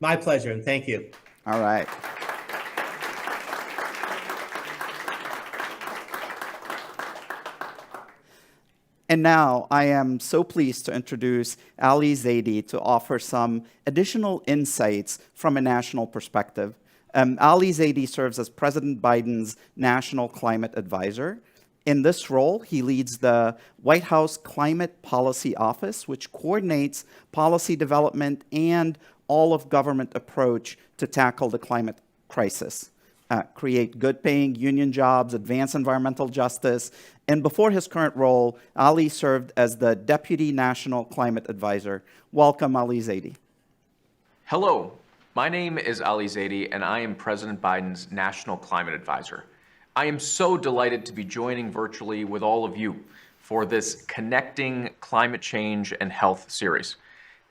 [SPEAKER 19] My pleasure, and thank you.
[SPEAKER 18] All right. And now I am so pleased to introduce Ali Zaidi to offer some additional insights from a national perspective. Ali Zaidi serves as President Biden's National Climate Advisor. In this role, he leads the White House Climate Policy Office, which coordinates policy development and all of government approach to tackle the climate crisis, create good-paying union jobs, advance environmental justice. And before his current role, Ali served as the Deputy National Climate Advisor. Welcome, Ali Zaidi.
[SPEAKER 20] Hello, my name is Ali Zaidi, and I am President Biden's National Climate Advisor. I am so delighted to be joining virtually with all of you for this Connecting Climate Change and Health series.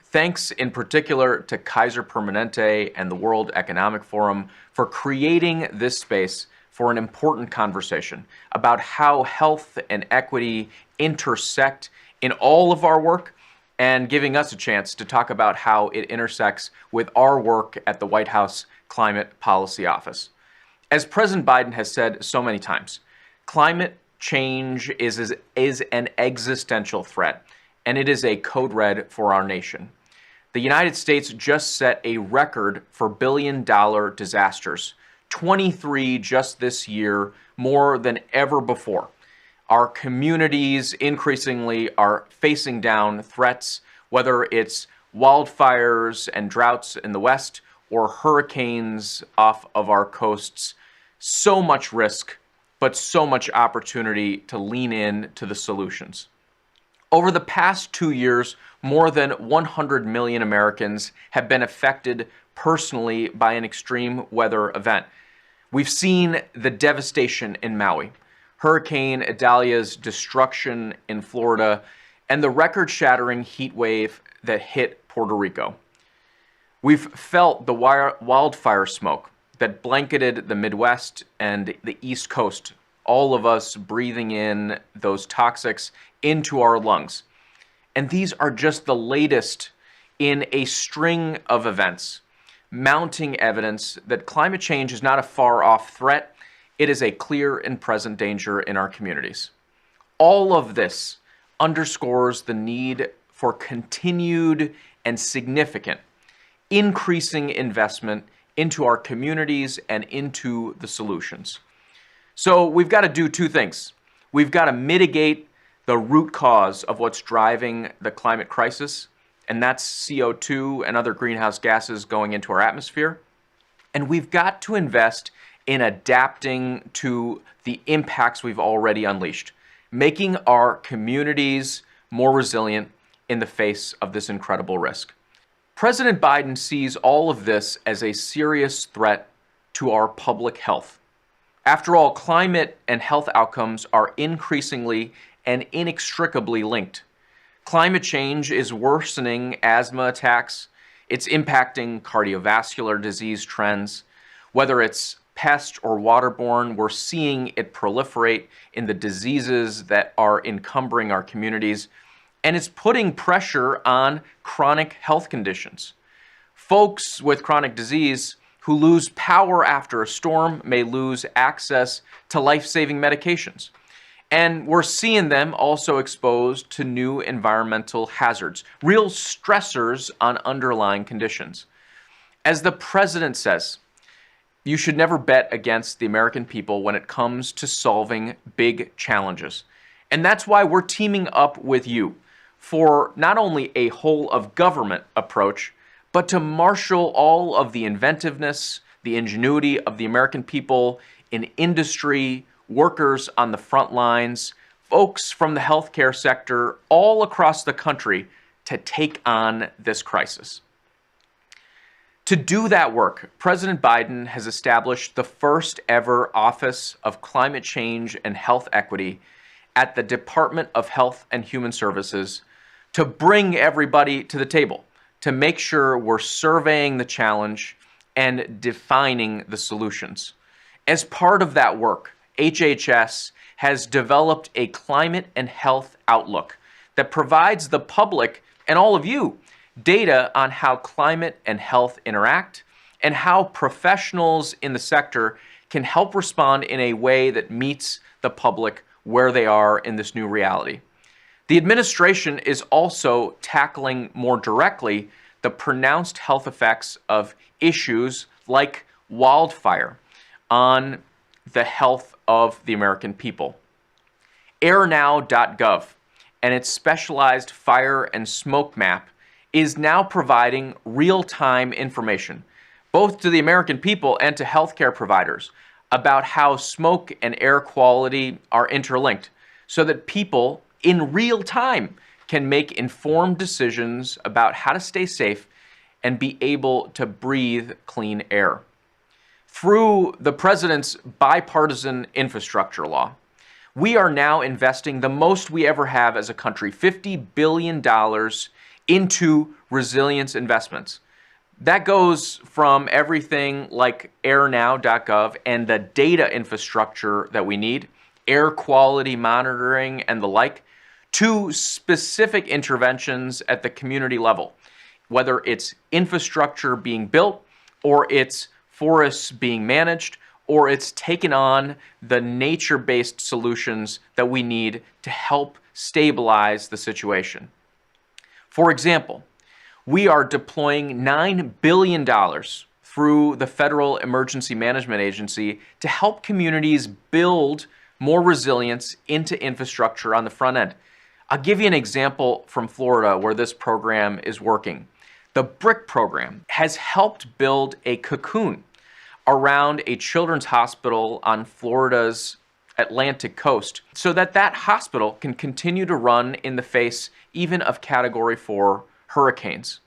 [SPEAKER 20] Thanks in particular to Kaiser Permanente and the World Economic Forum for creating this space for an important conversation about how health and equity intersect in all of our work, and giving us a chance to talk about how it intersects with our work at the White House Climate Policy Office. As President Biden has said so many times, climate change is an existential threat, and it is a code red for our nation. The United States just set a record for billion-dollar disasters, 23 just this year, more than ever before. Our communities increasingly are facing down threats, whether it's wildfires and droughts in the West or hurricanes off of our coasts. So much risk, but so much opportunity to lean in to the solutions. Over the past 2 years, more than 100 million Americans have been affected personally by an extreme weather event. We've seen the devastation in Maui, Hurricane Idalia's destruction in Florida, and the record-shattering heat wave that hit Puerto Rico. We've felt the wildfire smoke that blanketed the Midwest and the East Coast, all of us breathing in those toxics into our lungs. And these are just the latest in a string of events, mounting evidence that climate change is not a far-off threat. It is a clear and present danger in our communities. All of this underscores the need for continued and significant increasing investment into our communities and into the solutions. So we've got to do two things. We've got to mitigate the root cause of what's driving the climate crisis, and that's CO2 and other greenhouse gases going into our atmosphere. And we've got to invest in adapting to the impacts we've already unleashed, making our communities more resilient in the face of this incredible risk. President Biden sees all of this as a serious threat to our public health. After all, climate and health outcomes are increasingly and inextricably linked. Climate change is worsening asthma attacks. It's impacting cardiovascular disease trends. Whether it's pest or waterborne, we're seeing it proliferate in the diseases that are encumbering our communities. And it's putting pressure on chronic health conditions. Folks with chronic disease who lose power after a storm may lose access to life-saving medications. And we're seeing them also exposed to new environmental hazards, real stressors on underlying conditions. As the president says, you should never bet against the American people when it comes to solving big challenges. And that's why we're teaming up with you for not only a whole of government approach, but to marshal all of the inventiveness, the ingenuity of the American people in industry, workers on the front lines, folks from the healthcare sector all across the country to take on this crisis. To do that work, President Biden has established the first ever Office of Climate Change and Health Equity at the Department of Health and Human Services to bring everybody to the table, to make sure we're surveying the challenge and defining the solutions. As part of that work, HHS has developed a climate and health outlook that provides the public and all of you data on how climate and health interact and how professionals in the sector can help respond in a way that meets the public where they are in this new reality. The administration is also tackling more directly the pronounced health effects of issues like wildfire on the health of the American people. airnow.gov and its specialized fire and smoke map is now providing real-time information, both to the American people and to healthcare providers, about how smoke and air quality are interlinked, so that people in real time can make informed decisions about how to stay safe and be able to breathe clean air. Through the president's bipartisan infrastructure law, we are now investing the most we ever have as a country, $50 billion into resilience investments. That goes from everything like airnow.gov and the data infrastructure that we need, air quality monitoring and the like, to specific interventions at the community level, whether it's infrastructure being built, or it's forests being managed, or it's taken on the nature-based solutions that we need to help stabilize the situation. For example, we are deploying $9 billion through the Federal Emergency Management Agency to help communities build more resilience into infrastructure on the front end. I'll give you an example from Florida where this program is working. The BRIC program has helped build a cocoon around a children's hospital on Florida's Atlantic coast so that that hospital can continue to run in the face even of Category 4 hurricanes.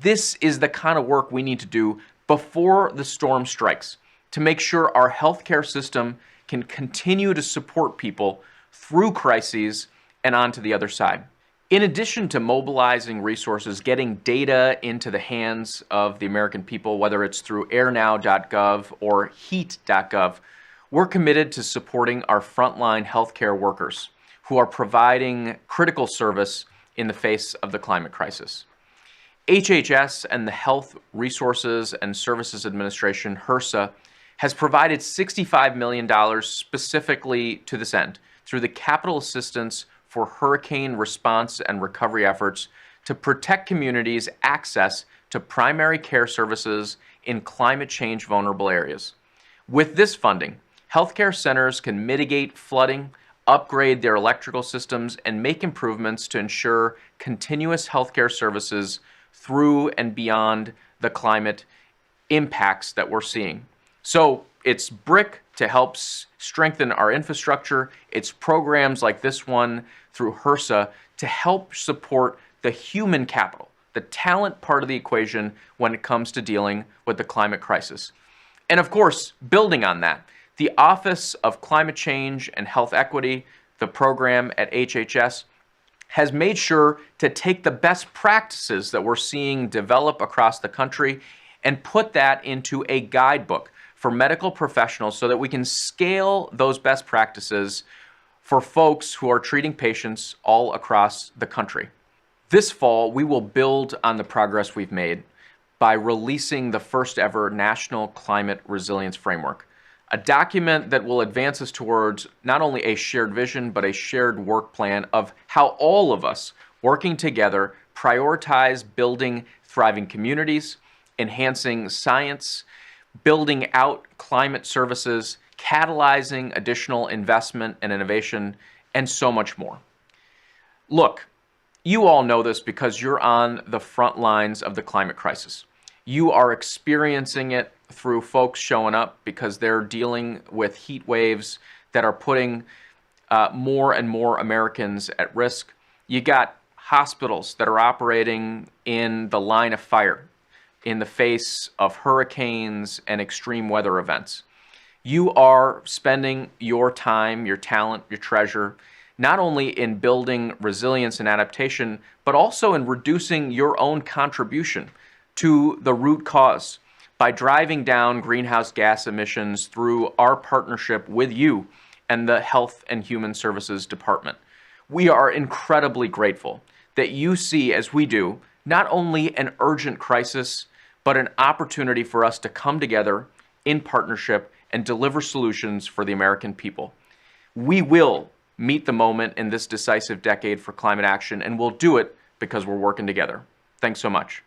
[SPEAKER 20] This is the kind of work we need to do before the storm strikes to make sure our healthcare system can continue to support people through crises and on to the other side. In addition to mobilizing resources, getting data into the hands of the American people, whether it's through airnow.gov or heat.gov, we're committed to supporting our frontline healthcare workers who are providing critical service in the face of the climate crisis. HHS and the Health Resources and Services Administration, HRSA, has provided $65 million specifically to this end through the Capital Assistance for Hurricane Response and Recovery efforts to protect communities' access to primary care services in climate change vulnerable areas. With this funding, healthcare centers can mitigate flooding, upgrade their electrical systems, and make improvements to ensure continuous healthcare services through and beyond the climate impacts that we're seeing. So it's BRIC to help strengthen our infrastructure. It's programs like this one through HRSA to help support the human capital, the talent part of the equation when it comes to dealing with the climate crisis. And of course, building on that, the Office of Climate Change and Health Equity, the program at HHS, has made sure to take the best practices that we're seeing develop across the country and put that into a guidebook for medical professionals so that we can scale those best practices for folks who are treating patients all across the country. This fall, we will build on the progress we've made by releasing the first ever National Climate Resilience Framework, a document that will advance us towards not only a shared vision, but a shared work plan of how all of us working together prioritize building thriving communities, enhancing science, building out climate services, catalyzing additional investment and innovation, and so much more. Look, you all know this because you're on the front lines of the climate crisis. You are experiencing it through folks showing up because they're dealing with heat waves that are putting more and more Americans at risk. You got hospitals that are operating in the line of fire in the face of hurricanes and extreme weather events. You are spending your time, your talent, your treasure, not only in building resilience and adaptation, but also in reducing your own contribution to the root cause by driving down greenhouse gas emissions through our partnership with you and the Health and Human Services Department. We are incredibly grateful that you see, as we do, not only an urgent crisis, but an opportunity for us to come together in partnership and deliver solutions for the American people. We will meet the moment in this decisive decade for climate action, and we'll do it because we're working together. Thanks so much.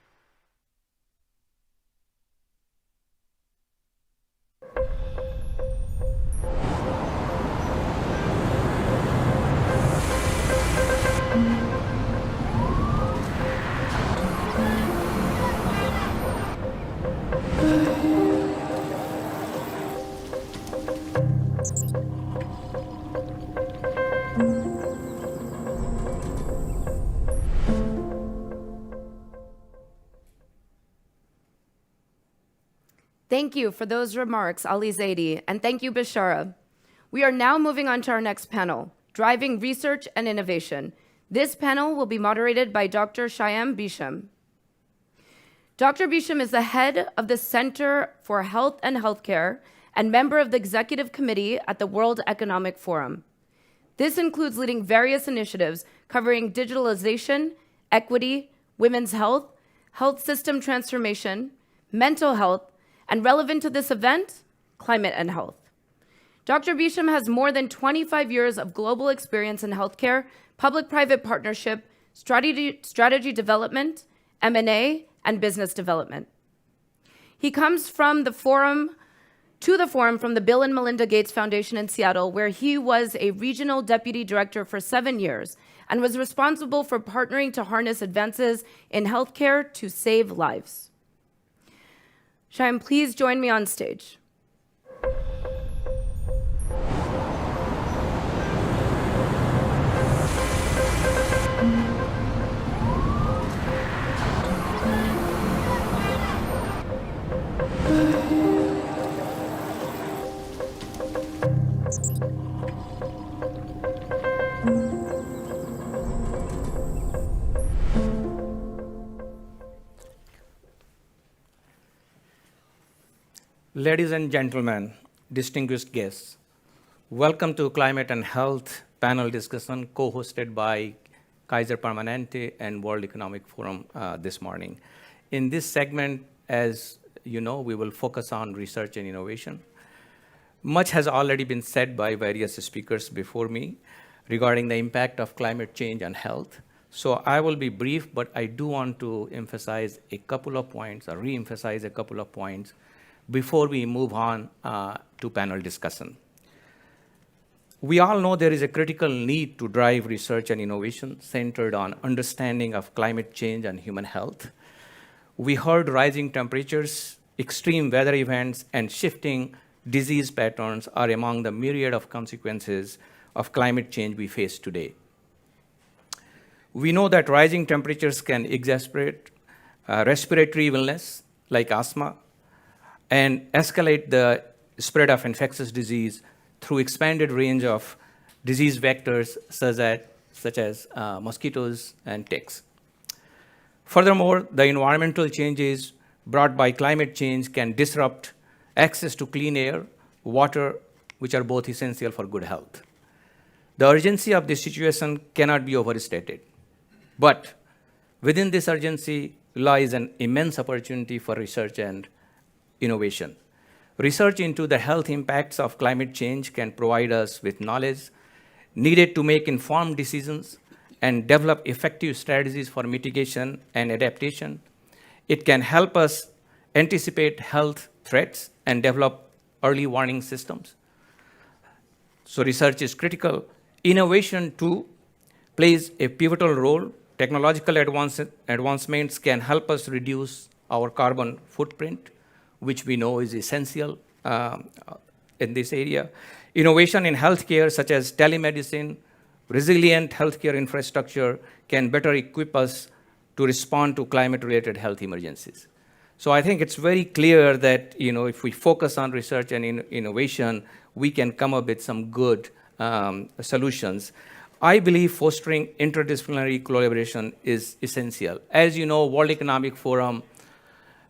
[SPEAKER 1] Thank you for those remarks, Ali Zaidi, and thank you, Bishara. We are now moving on to our next panel, Driving Research and Innovation. This panel will be moderated by Dr. Shyam Bisham. Dr. Bisham is the head of the Center for Health and Healthcare and member of the Executive Committee at the World Economic Forum. This includes leading various initiatives covering digitalization, equity, women's health, health system transformation, mental health, and relevant to this event, climate and health. Dr. Bisham has more than 25 years of global experience in healthcare, public-private partnership, strategy development, M&A, and business development. He comes from the forum from the Bill and Melinda Gates Foundation in Seattle, where he was a regional deputy director for 7 years and was responsible for partnering to harness advances in healthcare to save lives. Shyam, please join me on stage.
[SPEAKER 21] Ladies and gentlemen, distinguished guests, welcome to Climate and Health panel discussion co-hosted by Kaiser Permanente and World Economic Forum this morning. In this segment, as you know, we will focus on research and innovation. Much has already been said by various speakers before me regarding the impact of climate change on health. So I will be brief, but I do want to emphasize a couple of points or re-emphasize a couple of points before we move on to panel discussion. We all know there is a critical need to drive research and innovation centered on understanding of climate change and human health. We heard rising temperatures, extreme weather events, and shifting disease patterns are among the myriad of consequences of climate change we face today. We know that rising temperatures can exacerbate respiratory illness like asthma, and escalate the spread of infectious disease through expanded range of disease vectors such as mosquitoes and ticks. Furthermore, the environmental changes brought by climate change can disrupt access to clean air, water, which are both essential for good health. The urgency of this situation cannot be overstated. But within this urgency lies an immense opportunity for research and innovation. Research into the health impacts of climate change can provide us with knowledge needed to make informed decisions and develop effective strategies for mitigation and adaptation. It can help us anticipate health threats and develop early warning systems. So research is critical. Innovation, too, plays a pivotal role. Technological advancements can help us reduce our carbon footprint, which we know is essential in this area. Innovation in healthcare, such as telemedicine, resilient healthcare infrastructure, can better equip us to respond to climate-related health emergencies. So I think it's very clear that if we focus on research and innovation, we can come up with some good solutions. I believe fostering interdisciplinary collaboration is essential. As you know, World Economic Forum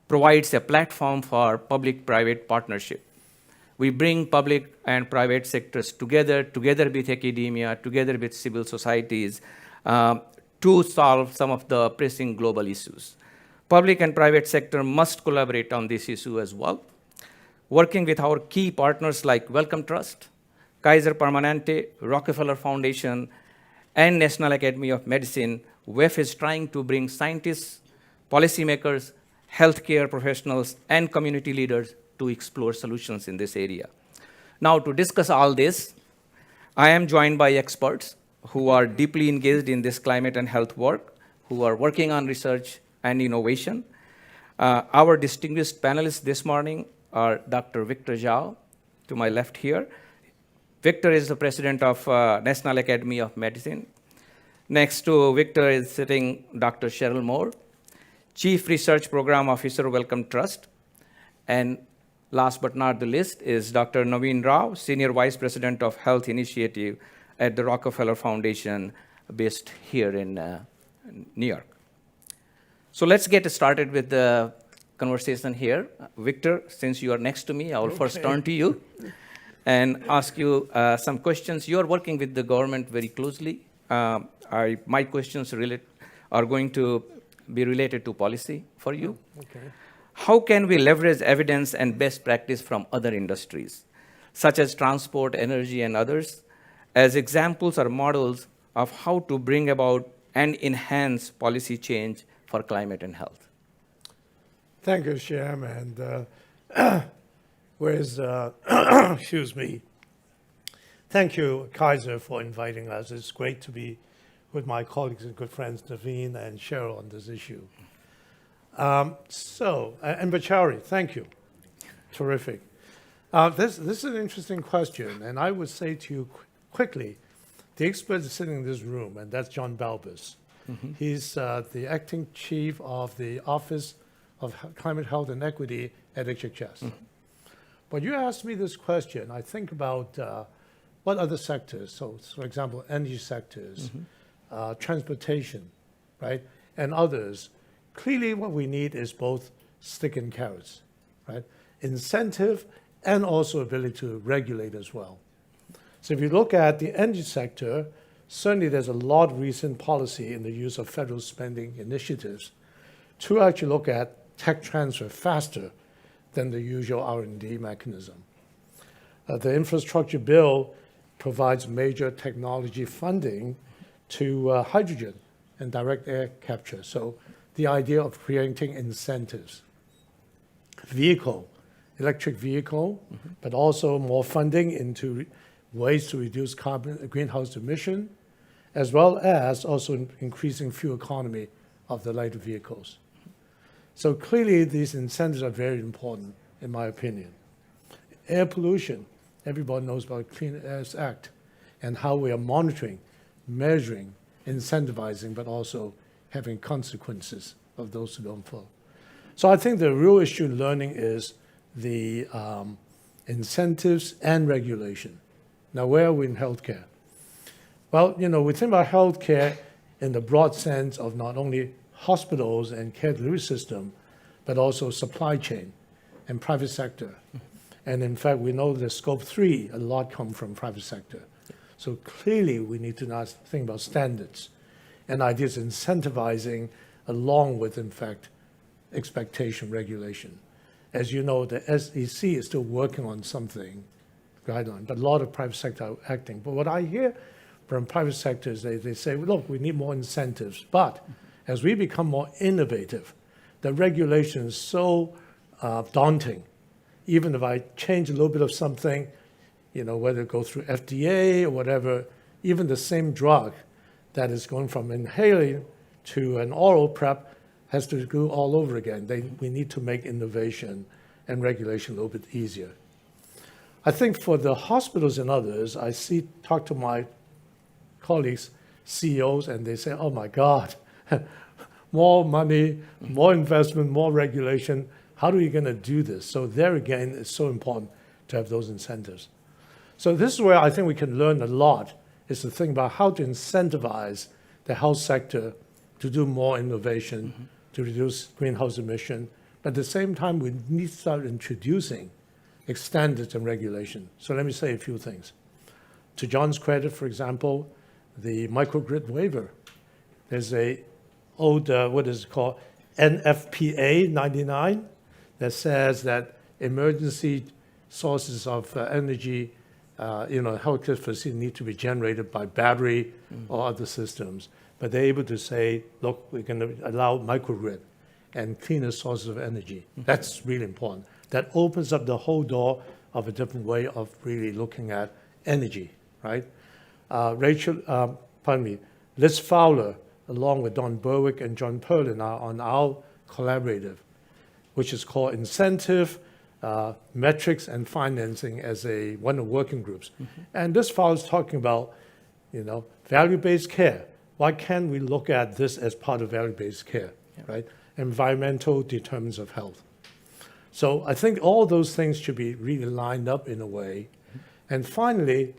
[SPEAKER 21] provides a platform for public-private partnership. We bring public and private sectors together with academia, together with civil societies, to solve some of the pressing global issues. Public and private sector must collaborate on this issue as well, working with our key partners like Wellcome Trust, Kaiser Permanente, Rockefeller Foundation, and National Academy of Medicine, WEF is trying to bring scientists, policymakers, healthcare professionals, and community leaders to explore solutions in this area. Now, to discuss all this, I am joined by experts who are deeply engaged in this climate and health work, who are working on research and innovation. Our distinguished panelists this morning are Dr. Victor Zhao, to my left here. Victor is the president of National Academy of Medicine. Next to Victor is sitting Dr. Cheryl Moore, Chief Research Program Officer, Wellcome Trust. And last but not the least is Dr. Naveen Rao, Senior Vice President of Health Initiative at the Rockefeller Foundation, based here in New York. So let's get started with the conversation here. Victor, since you are next to me, I will first turn to you and ask you some questions. You are working with the government very closely. My questions are going to be related to policy for you.
[SPEAKER 4] Okay.
[SPEAKER 21] How can we leverage evidence and best practice from other industries, such as transport, energy, and others, as examples or models of how to bring about and enhance policy change for climate and health?
[SPEAKER 4] Thank you, Shyam, and excuse me. Thank you, Kaiser, for inviting us. It's great to be with my colleagues and good friends, Naveen and Cheryl, on this issue. And Bachari, thank you. Terrific. This is an interesting question, and I would say to you quickly, the expert is sitting in this room, and that's John Balbus.
[SPEAKER 21] Mm-hmm.
[SPEAKER 4] He's the acting chief of the Office of Climate, Health, and Equity at HHS.
[SPEAKER 21] Mm-hmm.
[SPEAKER 4] But you asked me this question, I think about what other sectors, so for example, energy sectors, transportation, right, and others. Clearly what we need is both stick and carrots, right? Incentive and also ability to regulate as well. So if you look at the energy sector, certainly there's a lot of recent policy in the use of federal spending initiatives to actually look at tech transfer faster than the usual R&D mechanism. The infrastructure bill provides major technology funding to hydrogen and direct air capture. So the idea of creating incentives. Electric vehicle, but also more funding into ways to reduce greenhouse emission, as well as also increasing fuel economy of the lighter vehicles. So clearly these incentives are very important, in my opinion. Air pollution, everybody knows about Clean Air Act and how we are monitoring, measuring, incentivizing, but also having consequences of those who don't follow. So I think the real issue in learning is the incentives and regulation. Now, where are we in healthcare? Well, you know, we think about healthcare in the broad sense of not only hospitals and care delivery system, but also supply chain and private sector. And in fact, we know that scope 3, a lot come from private sector. So clearly we need to now think about standards and ideas incentivizing along with, in fact, expectation regulation. As you know, the SEC is still working on something, guideline, but a lot of private sector are acting. But what I hear from private sector is they say, well, look, we need more incentives. But as we become more innovative, the regulation is so daunting. Even if I change a little bit of something, you know, whether it go through FDA or whatever, even the same drug that is going from inhaling to an oral prep has to go all over again. We need to make innovation and regulation a little bit easier. I think for the hospitals and others, talk to my colleagues, CEOs, and they say, oh my God, more money, more investment, more regulation. How are we going to do this? So there again, it's so important to have those incentives. So this is where I think we can learn a lot, is to think about how to incentivize the health sector to do more innovation, to reduce greenhouse emission. But at the same time, we need to start introducing standards and regulation. So let me say a few things. To John's credit, for example, the microgrid waiver. There's a old, what is it called, NFPA 99 that says that emergency sources of energy healthcare facilities need to be generated by battery or other systems. But they're able to say, look, we're going to allow microgrid and cleaner sources of energy. That's really important. That opens up the whole door of a different way of really looking at energy, right? Liz Fowler, along with Don Berwick and John Perlin, are on our collaborative, which is called Incentive, Metrics, and Financing as one of the working groups. And this Fowler is talking about, value-based care. Why can't we look at this as part of value-based care, right? Environmental determinants of health. So I think all those things should be really lined up in a way. And finally,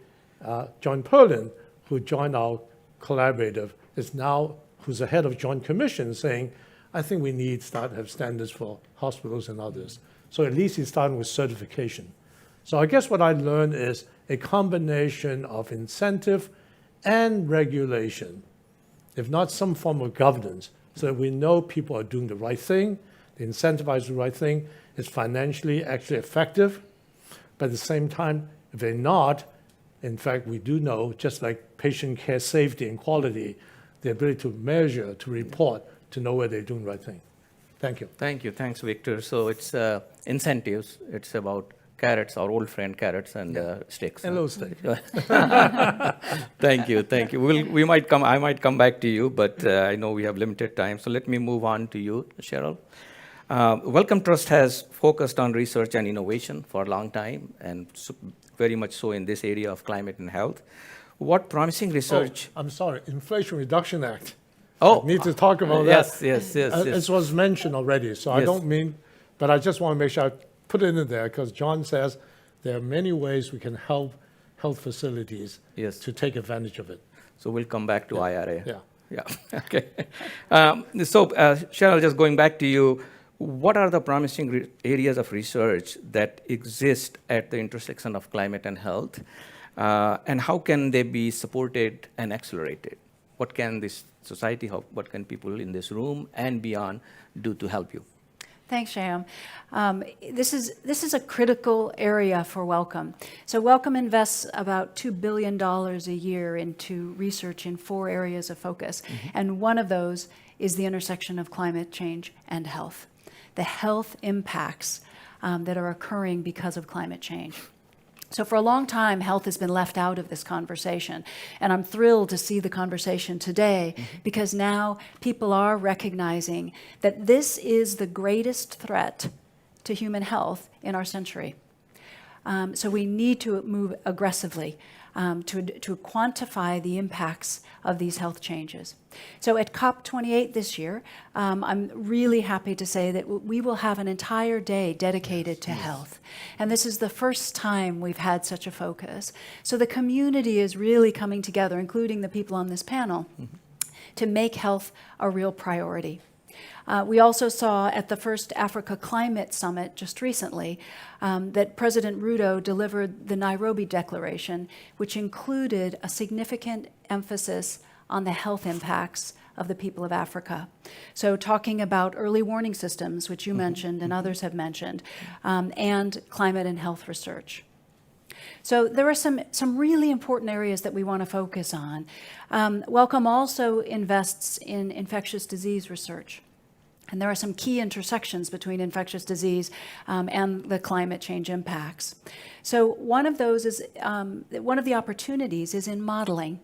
[SPEAKER 4] John Perlin, who joined our collaborative, who's the head of Joint Commission, saying, I think we need to start to have standards for hospitals and others. So at least he's starting with certification. So I guess what I learned is a combination of incentive and regulation, if not some form of governance, so that we know people are doing the right thing, they incentivize the right thing, it's financially actually effective, but at the same time, if they're not, in fact, we do know, just like patient care safety and quality, the ability to measure, to report, to know where they're doing the right thing. Thank you.
[SPEAKER 21] Thank you. Thanks, Victor. So it's incentives. It's about carrots, our old friend carrots and sticks.
[SPEAKER 4] And little sticks.
[SPEAKER 21] Thank you. Thank you. I might come back to you, but I know we have limited time. So let me move on to you, Cheryl. Wellcome Trust has focused on research and innovation for a long time, and very much so in this area of climate and health. What promising research?
[SPEAKER 4] I'm sorry, Inflation Reduction Act.
[SPEAKER 21] Oh,
[SPEAKER 4] I need to talk about that.
[SPEAKER 21] Yes.
[SPEAKER 4] It was mentioned already, so I don't mean, but I just want to make sure I put it in there, because John says there are many ways we can help health facilities to take advantage of it.
[SPEAKER 21] So we'll come back to IRA.
[SPEAKER 4] Yeah.
[SPEAKER 21] Okay. So Cheryl, just going back to you, what are the promising areas of research that exist at the intersection of climate and health, and how can they be supported and accelerated? What can this society, what can people in this room and beyond do to help you?
[SPEAKER 7] Thanks, Shyam. This is a critical area for Wellcome. So Wellcome invests about $2 billion a year into research in 4 areas of focus, and one of those is the intersection of climate change and health, the health impacts that are occurring because of climate change. So for a long time, health has been left out of this conversation, and I'm thrilled to see the conversation today because now people are recognizing that this is the greatest threat to human health in our century. So we need to move aggressively to quantify the impacts of these health changes. So at COP28 this year, I'm really happy to say that we will have an entire day dedicated to health. And this is the first time we've had such a focus. So the community is really coming together, including the people on this panel, to make health a real priority. We also saw at the first Africa Climate Summit just recently that President Ruto delivered the Nairobi Declaration, which included a significant emphasis on the health impacts of the people of Africa. So talking about early warning systems, which you mentioned and others have mentioned, and climate and health research. So there are some really important areas that we want to focus on. Wellcome also invests in infectious disease research. And there are some key intersections between infectious disease and the climate change impacts. So one of those is, one of the opportunities is in modeling,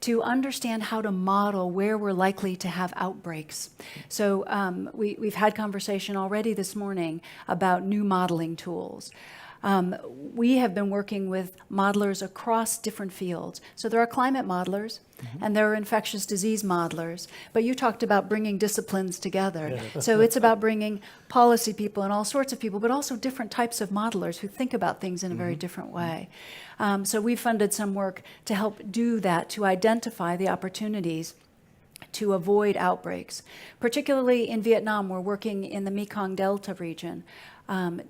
[SPEAKER 7] to understand how to model where we're likely to have outbreaks. So we've had conversation already this morning about new modeling tools. We have been working with modelers across different fields. So there are climate modelers, and there are infectious disease modelers, but you talked about bringing disciplines together.
[SPEAKER 4] Yeah.
[SPEAKER 7] So it's about bringing policy people and all sorts of people, but also different types of modelers who think about things in a very different way. So we funded some work to help do that, to identify the opportunities to avoid outbreaks. Particularly in Vietnam, we're working in the Mekong Delta region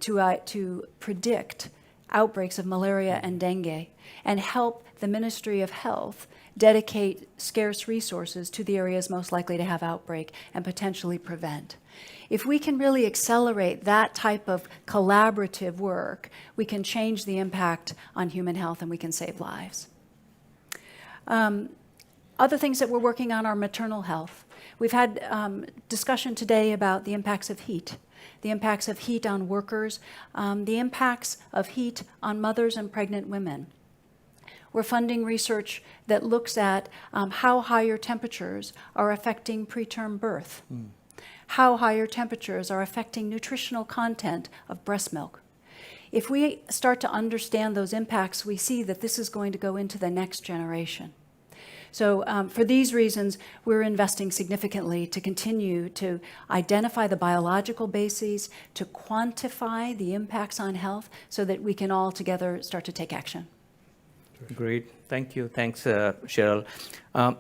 [SPEAKER 7] to predict outbreaks of malaria and dengue, and help the Ministry of Health dedicate scarce resources to the areas most likely to have outbreak and potentially prevent. If we can really accelerate that type of collaborative work, we can change the impact on human health and we can save lives. Other things that we're working on are maternal health. We've had discussion today about the impacts of heat on workers, the impacts of heat on mothers and pregnant women. We're funding research that looks at how higher temperatures are affecting preterm birth, how higher temperatures are affecting nutritional content of breast milk. If we start to understand those impacts, we see that this is going to go into the next generation. So for these reasons, we're investing significantly to continue to identify the biological bases, to quantify the impacts on health so that we can all together start to take action.
[SPEAKER 21] Great, thank you. Thanks, Cheryl.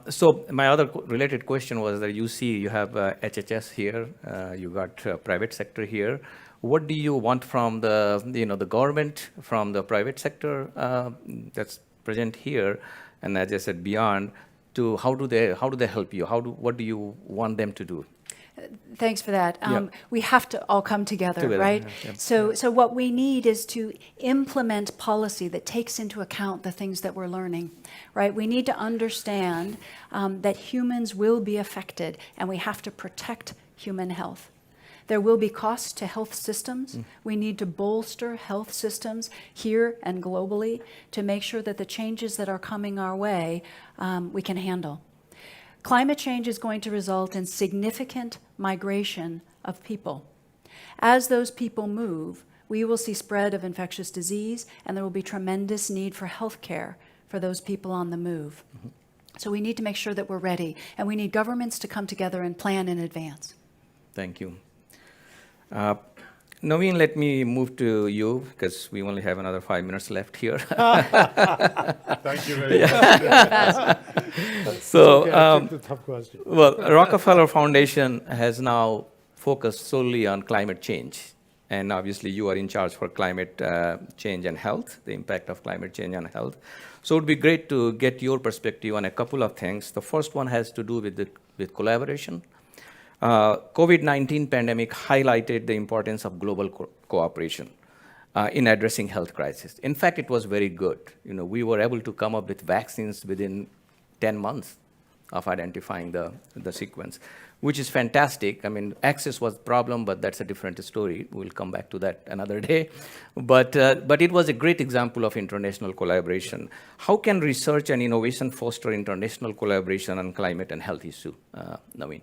[SPEAKER 21] So my other related question was that you see you have HHS here, you got private sector here. What do you want from the government, from the private sector that's present here, and as I said, beyond, to how do they help you? What do you want them to do?
[SPEAKER 7] Thanks for that. We have to all come together, right?
[SPEAKER 21] Yeah.
[SPEAKER 7] So what we need is to implement policy that takes into account the things that we're learning, right? We need to understand that humans will be affected, and we have to protect human health. There will be costs to health systems. We need to bolster health systems here and globally to make sure that the changes that are coming our way, we can handle. Climate change is going to result in significant migration of people. As those people move, we will see spread of infectious disease, and there will be tremendous need for health care for those people on the move. So we need to make sure that we're ready, and we need governments to come together and plan in advance.
[SPEAKER 21] Thank you. Naveen, let me move to you, because we only have another 5 minutes left here.
[SPEAKER 4] Thank you very much.
[SPEAKER 21] So,
[SPEAKER 4] the tough question.
[SPEAKER 21] Well, Rockefeller Foundation has now focused solely on climate change. And obviously, you are in charge for climate change and health, the impact of climate change on health. So it would be great to get your perspective on a couple of things. The first one has to do with collaboration. COVID-19 pandemic highlighted the importance of global cooperation in addressing health crisis. In fact, it was very good. We were able to come up with vaccines within 10 months of identifying the sequence, which is fantastic. I mean, access was a problem, but that's a different story. We'll come back to that another day. But it was a great example of international collaboration. How can research and innovation foster international collaboration on climate and health issue? Naveen.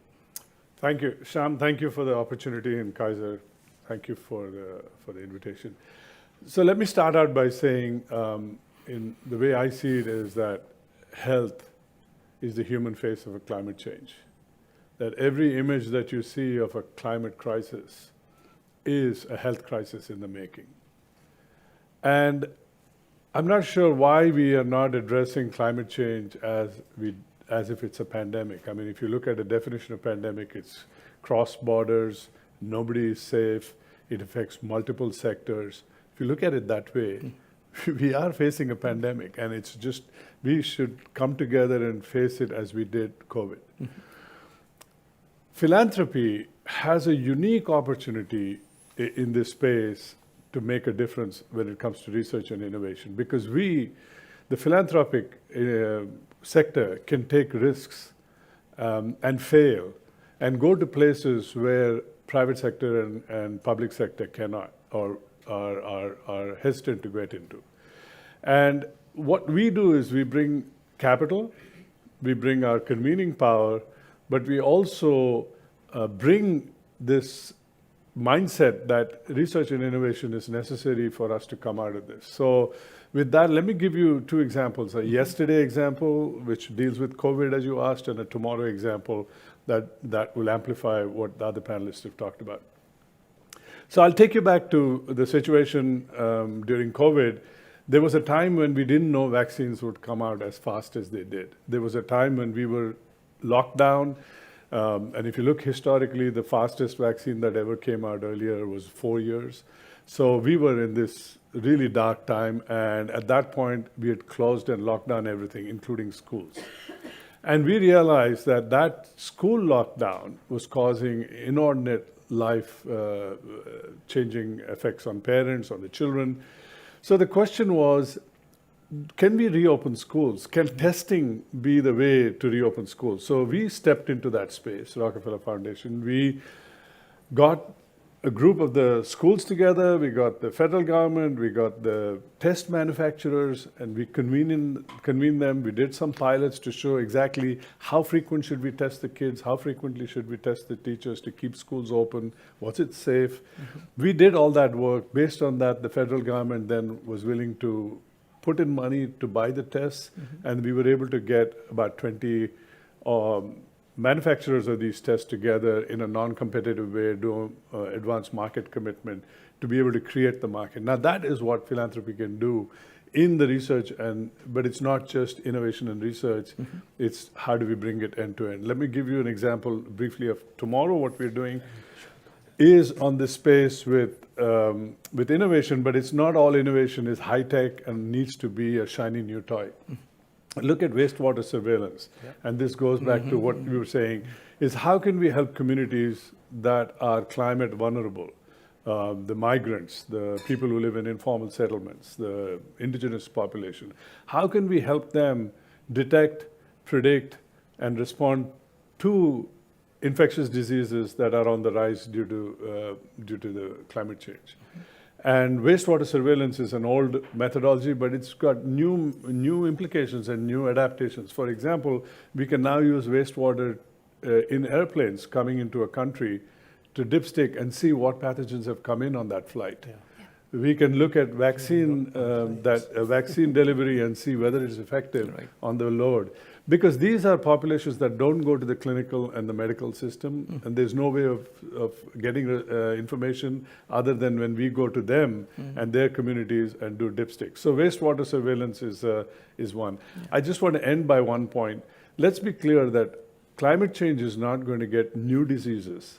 [SPEAKER 6] Thank you, Shyam. Thank you for the opportunity, and Kaiser, thank you for the invitation. So let me start out by saying, in the way I see it, is that health is the human face of a climate change. That every image that you see of a climate crisis is a health crisis in the making. And I'm not sure why we are not addressing climate change as if it's a pandemic. I mean, if you look at the definition of pandemic, it's cross borders, nobody is safe, it affects multiple sectors. If you look at it that way, we are facing a pandemic, and it's just, we should come together and face it as we did COVID. Philanthropy has a unique opportunity in this space to make a difference when it comes to research and innovation, because the philanthropic sector can take risks and fail and go to places where private sector and public sector cannot or are hesitant to get into. And what we do is we bring capital, we bring our convening power, but we also bring this mindset that research and innovation is necessary for us to come out of this. So with that, let me give you two examples. A yesterday example, which deals with COVID, as you asked, and a tomorrow example that will amplify what the other panelists have talked about. So I'll take you back to the situation during COVID. There was a time when we didn't know vaccines would come out as fast as they did. There was a time when we were locked down. And if you look historically, the fastest vaccine that ever came out earlier was 4 years. So we were in this really dark time, and at that point, we had closed and locked down everything, including schools. And we realized that that school lockdown was causing inordinate life-changing effects on parents, on the children. So the question was, can we reopen schools? Can testing be the way to reopen schools? So we stepped into that space, Rockefeller Foundation. We got a group of the schools together, we got the federal government, we got the test manufacturers, and we convened them. We did some pilots to show exactly how frequent should we test the kids, how frequently should we test the teachers to keep schools open, was it safe? We did all that work. Based on that, the federal government then was willing to put in money to buy the tests, and we were able to get about 20 manufacturers of these tests together in a non-competitive way, do advanced market commitment to be able to create the market. Now that is what philanthropy can do in the research, but it's not just innovation and research, it's how do we bring it end to end. Let me give you an example briefly of tomorrow. What we're doing is on this space with innovation, but it's not all innovation is high-tech and needs to be a shiny new toy. Look at wastewater surveillance. And this goes back to what we were saying, is how can we help communities that are climate vulnerable? The migrants, the people who live in informal settlements, the indigenous population. How can we help them detect, predict, and respond to infectious diseases that are on the rise due to the climate change? And wastewater surveillance is an old methodology, but it's got new implications and new adaptations. For example, we can now use wastewater in airplanes coming into a country to dipstick and see what pathogens have come in on that flight. We can look at vaccine delivery and see whether it's effective on the load. Because these are populations that don't go to the clinical and the medical system, and there's no way of getting information other than when we go to them and their communities and do dipsticks. So wastewater surveillance is one. I just want to end by one point. Let's be clear that climate change is not going to get new diseases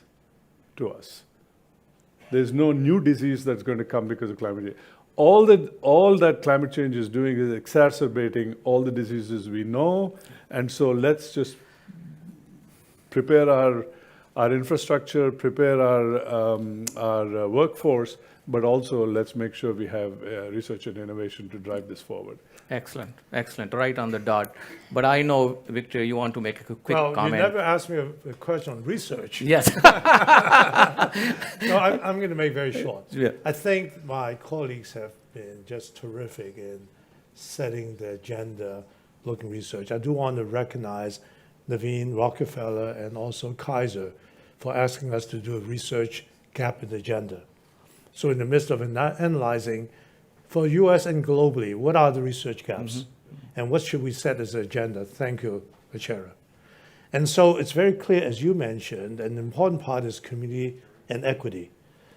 [SPEAKER 6] to us. There's no new disease that's going to come because of climate change. All that climate change is doing is exacerbating all the diseases we know, and so let's just prepare our infrastructure, prepare our workforce, but also let's make sure we have research and innovation to drive this forward.
[SPEAKER 21] Excellent, excellent, right on the dot. But I know, Victor, you want to make a quick comment.
[SPEAKER 4] Well, you never asked me a question on research.
[SPEAKER 21] Yes.
[SPEAKER 4] No, I'm going to make very short.
[SPEAKER 21] Yeah.
[SPEAKER 4] I think my colleagues have been just terrific in setting the agenda, looking research. I do want to recognize Naveen, Rockefeller, and also Kaiser for asking us to do a research gap in the agenda. So in the midst of analyzing for US and globally, what are the research gaps? And what should we set as an agenda? Thank you, Vachera. And so it's very clear, as you mentioned, an important part is community and equity.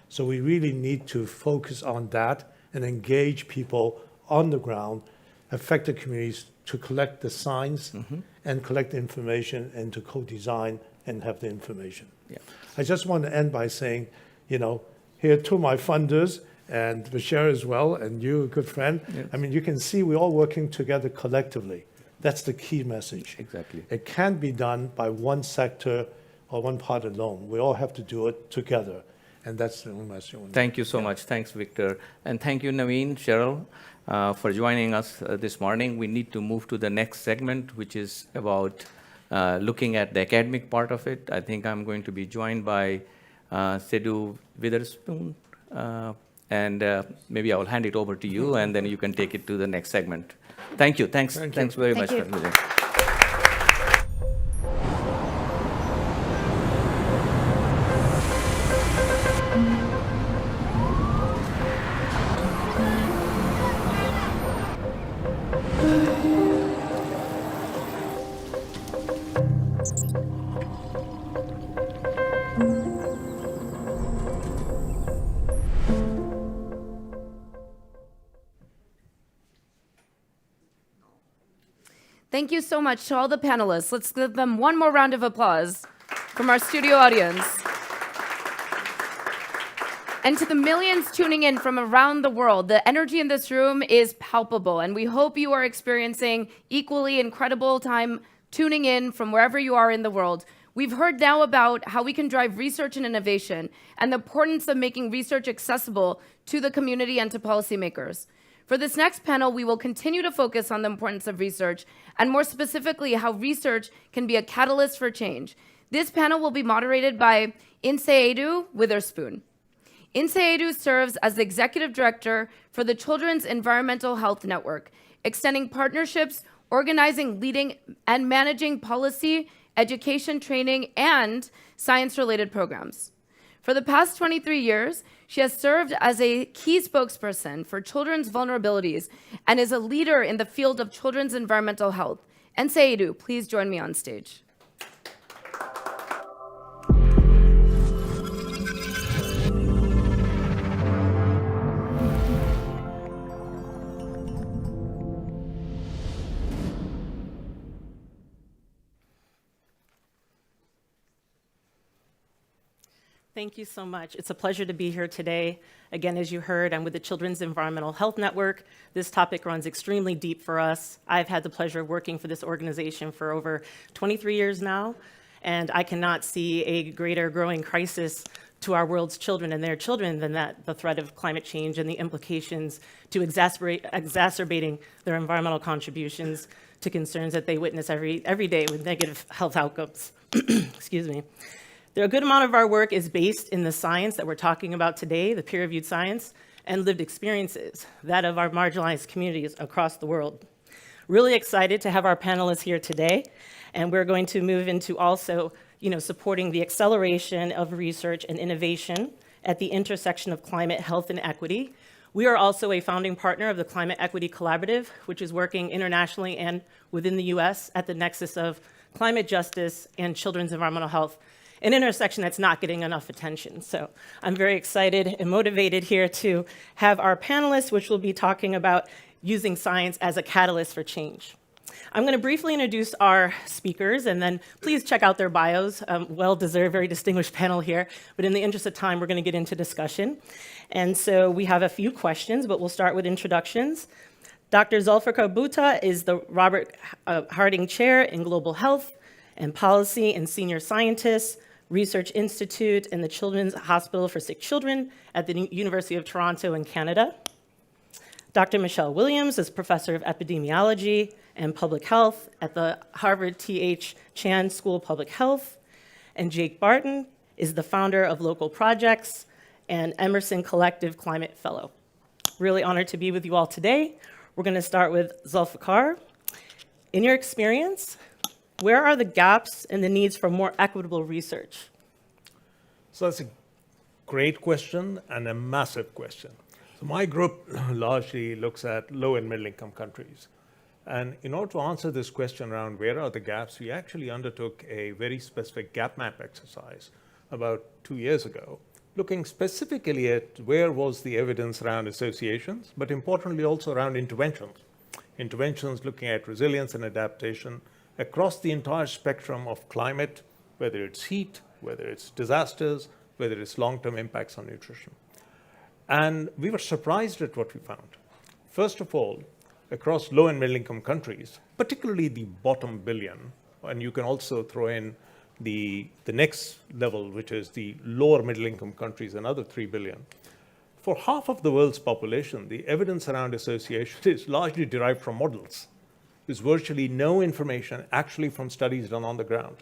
[SPEAKER 4] So we really need to focus on that and engage people on the ground, affected communities, to collect the science and collect the information and to co-design and have the information. I just want to end by saying, here to my funders, and Vachera as well, and you, a good friend.
[SPEAKER 21] Yes.
[SPEAKER 4] I mean, you can see we're all working together collectively. That's the key message.
[SPEAKER 21] Exactly.
[SPEAKER 4] It can't be done by one sector or one part alone. We all have to do it together. And that's the only message.
[SPEAKER 21] Thank you so much. Thanks, Victor. And thank you, Naveen, Cheryl, for joining us this morning. We need to move to the next segment, which is about looking at the academic part of it. I think I'm going to be joined by Sidhu Witherspoon. And maybe I will hand it over to you, and then you can take it to the next segment. Thank you. Thanks very much for listening.
[SPEAKER 1] Thank you so much to all the panelists. Let's give them one more round of applause from our studio audience. And to the millions tuning in from around the world, the energy in this room is palpable, and we hope you are experiencing equally incredible time tuning in from wherever you are in the world. We've heard now about how we can drive research and innovation and the importance of making research accessible to the community and to policymakers. For this next panel, we will continue to focus on the importance of research and more specifically how research can be a catalyst for change. This panel will be moderated by Nsedu Witherspoon. Nsedu serves as the Executive Director for the Children's Environmental Health Network, extending partnerships, organizing, leading, and managing policy, education, training, and science-related programs. For the past 23 years, she has served as a key spokesperson for children's vulnerabilities and is a leader in the field of children's environmental health. Nsedu, please join me on stage.
[SPEAKER 5] Thank you so much. It's a pleasure to be here today. Again, as you heard, I'm with the Children's Environmental Health Network. This topic runs extremely deep for us. I've had the pleasure of working for this organization for over 23 years now, and I cannot see a greater growing crisis to our world's children and their children than that, the threat of climate change and the implications to exacerbating their environmental contributions to concerns that they witness every day with negative health outcomes. Excuse me. A good amount of our work is based in the science that we're talking about today, the peer-reviewed science, and lived experiences, that of our marginalized communities across the world. Really excited to have our panelists here today, and we're going to move into also, supporting the acceleration of research and innovation at the intersection of climate, health, and equity. We are also a founding partner of the Climate Equity Collaborative, which is working internationally and within the US at the nexus of climate justice and children's environmental health, an intersection that's not getting enough attention. So I'm very excited and motivated here to have our panelists, which will be talking about using science as a catalyst for change. I'm going to briefly introduce our speakers, and then please check out their bios. Well-deserved, very distinguished panel here. But in the interest of time, we're going to get into discussion. And so we have a few questions, but we'll start with introductions. Dr. Zulfikar Bhutta is the Robert Harding Chair in Global Health and Policy and Senior Scientist, Research Institute in the Children's Hospital for Sick Children at the University of Toronto in Canada. Dr. Michelle Williams is Professor of Epidemiology and Public Health at the Harvard T.H. Chan School of Public Health. And Jake Barton is the founder of Local Projects and Emerson Collective Climate Fellow. Really honored to be with you all today. We're going to start with Zulfikar. In your experience, where are the gaps and the needs for more equitable research?
[SPEAKER 22] So that's a great question and a massive question. So my group largely looks at low and middle income countries. And in order to answer this question around where are the gaps, we actually undertook a very specific gap map exercise about 2 years ago, looking specifically at where was the evidence around associations, but importantly also around interventions. Interventions looking at resilience and adaptation across the entire spectrum of climate, whether it's heat, whether it's disasters, whether it's long-term impacts on nutrition. And we were surprised at what we found. First of all, across low and middle income countries, particularly the bottom billion, and you can also throw in the next level, which is the lower middle income countries, another 3 billion. For half of the world's population, the evidence around association is largely derived from models. There's virtually no information actually from studies done on the ground.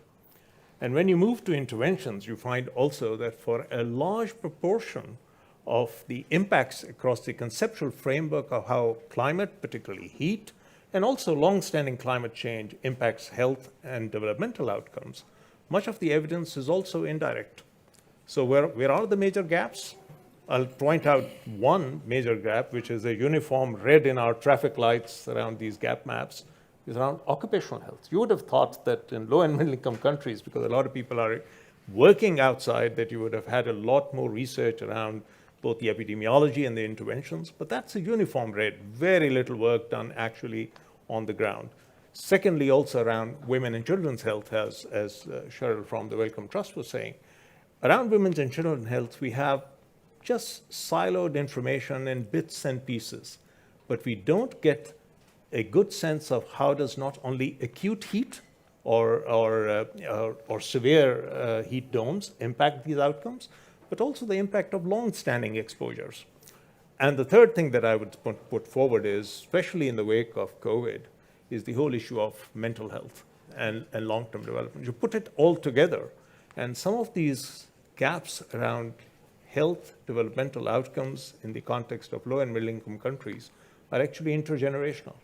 [SPEAKER 22] And when you move to interventions, you find also that for a large proportion of the impacts across the conceptual framework of how climate, particularly heat, and also long-standing climate change impacts health and developmental outcomes, much of the evidence is also indirect. So where are the major gaps? I'll point out one major gap, which is a uniform red in our traffic lights around these gap maps, is around occupational health. You would have thought that in low and middle income countries, because a lot of people are working outside, that you would have had a lot more research around both the epidemiology and the interventions, but that's a uniform red, very little work done actually on the ground. Secondly, also around women and children's health, as Cheryl from the Wellcome Trust was saying, around women's and children's health, we have just siloed information in bits and pieces, but we don't get a good sense of how does not only acute heat or severe heat domes impact these outcomes, but also the impact of long-standing exposures. And the third thing that I would put forward is, especially in the wake of COVID, is the whole issue of mental health and long-term development. You put it all together, and some of these gaps around health, developmental outcomes in the context of low and middle-income countries are actually intergenerational.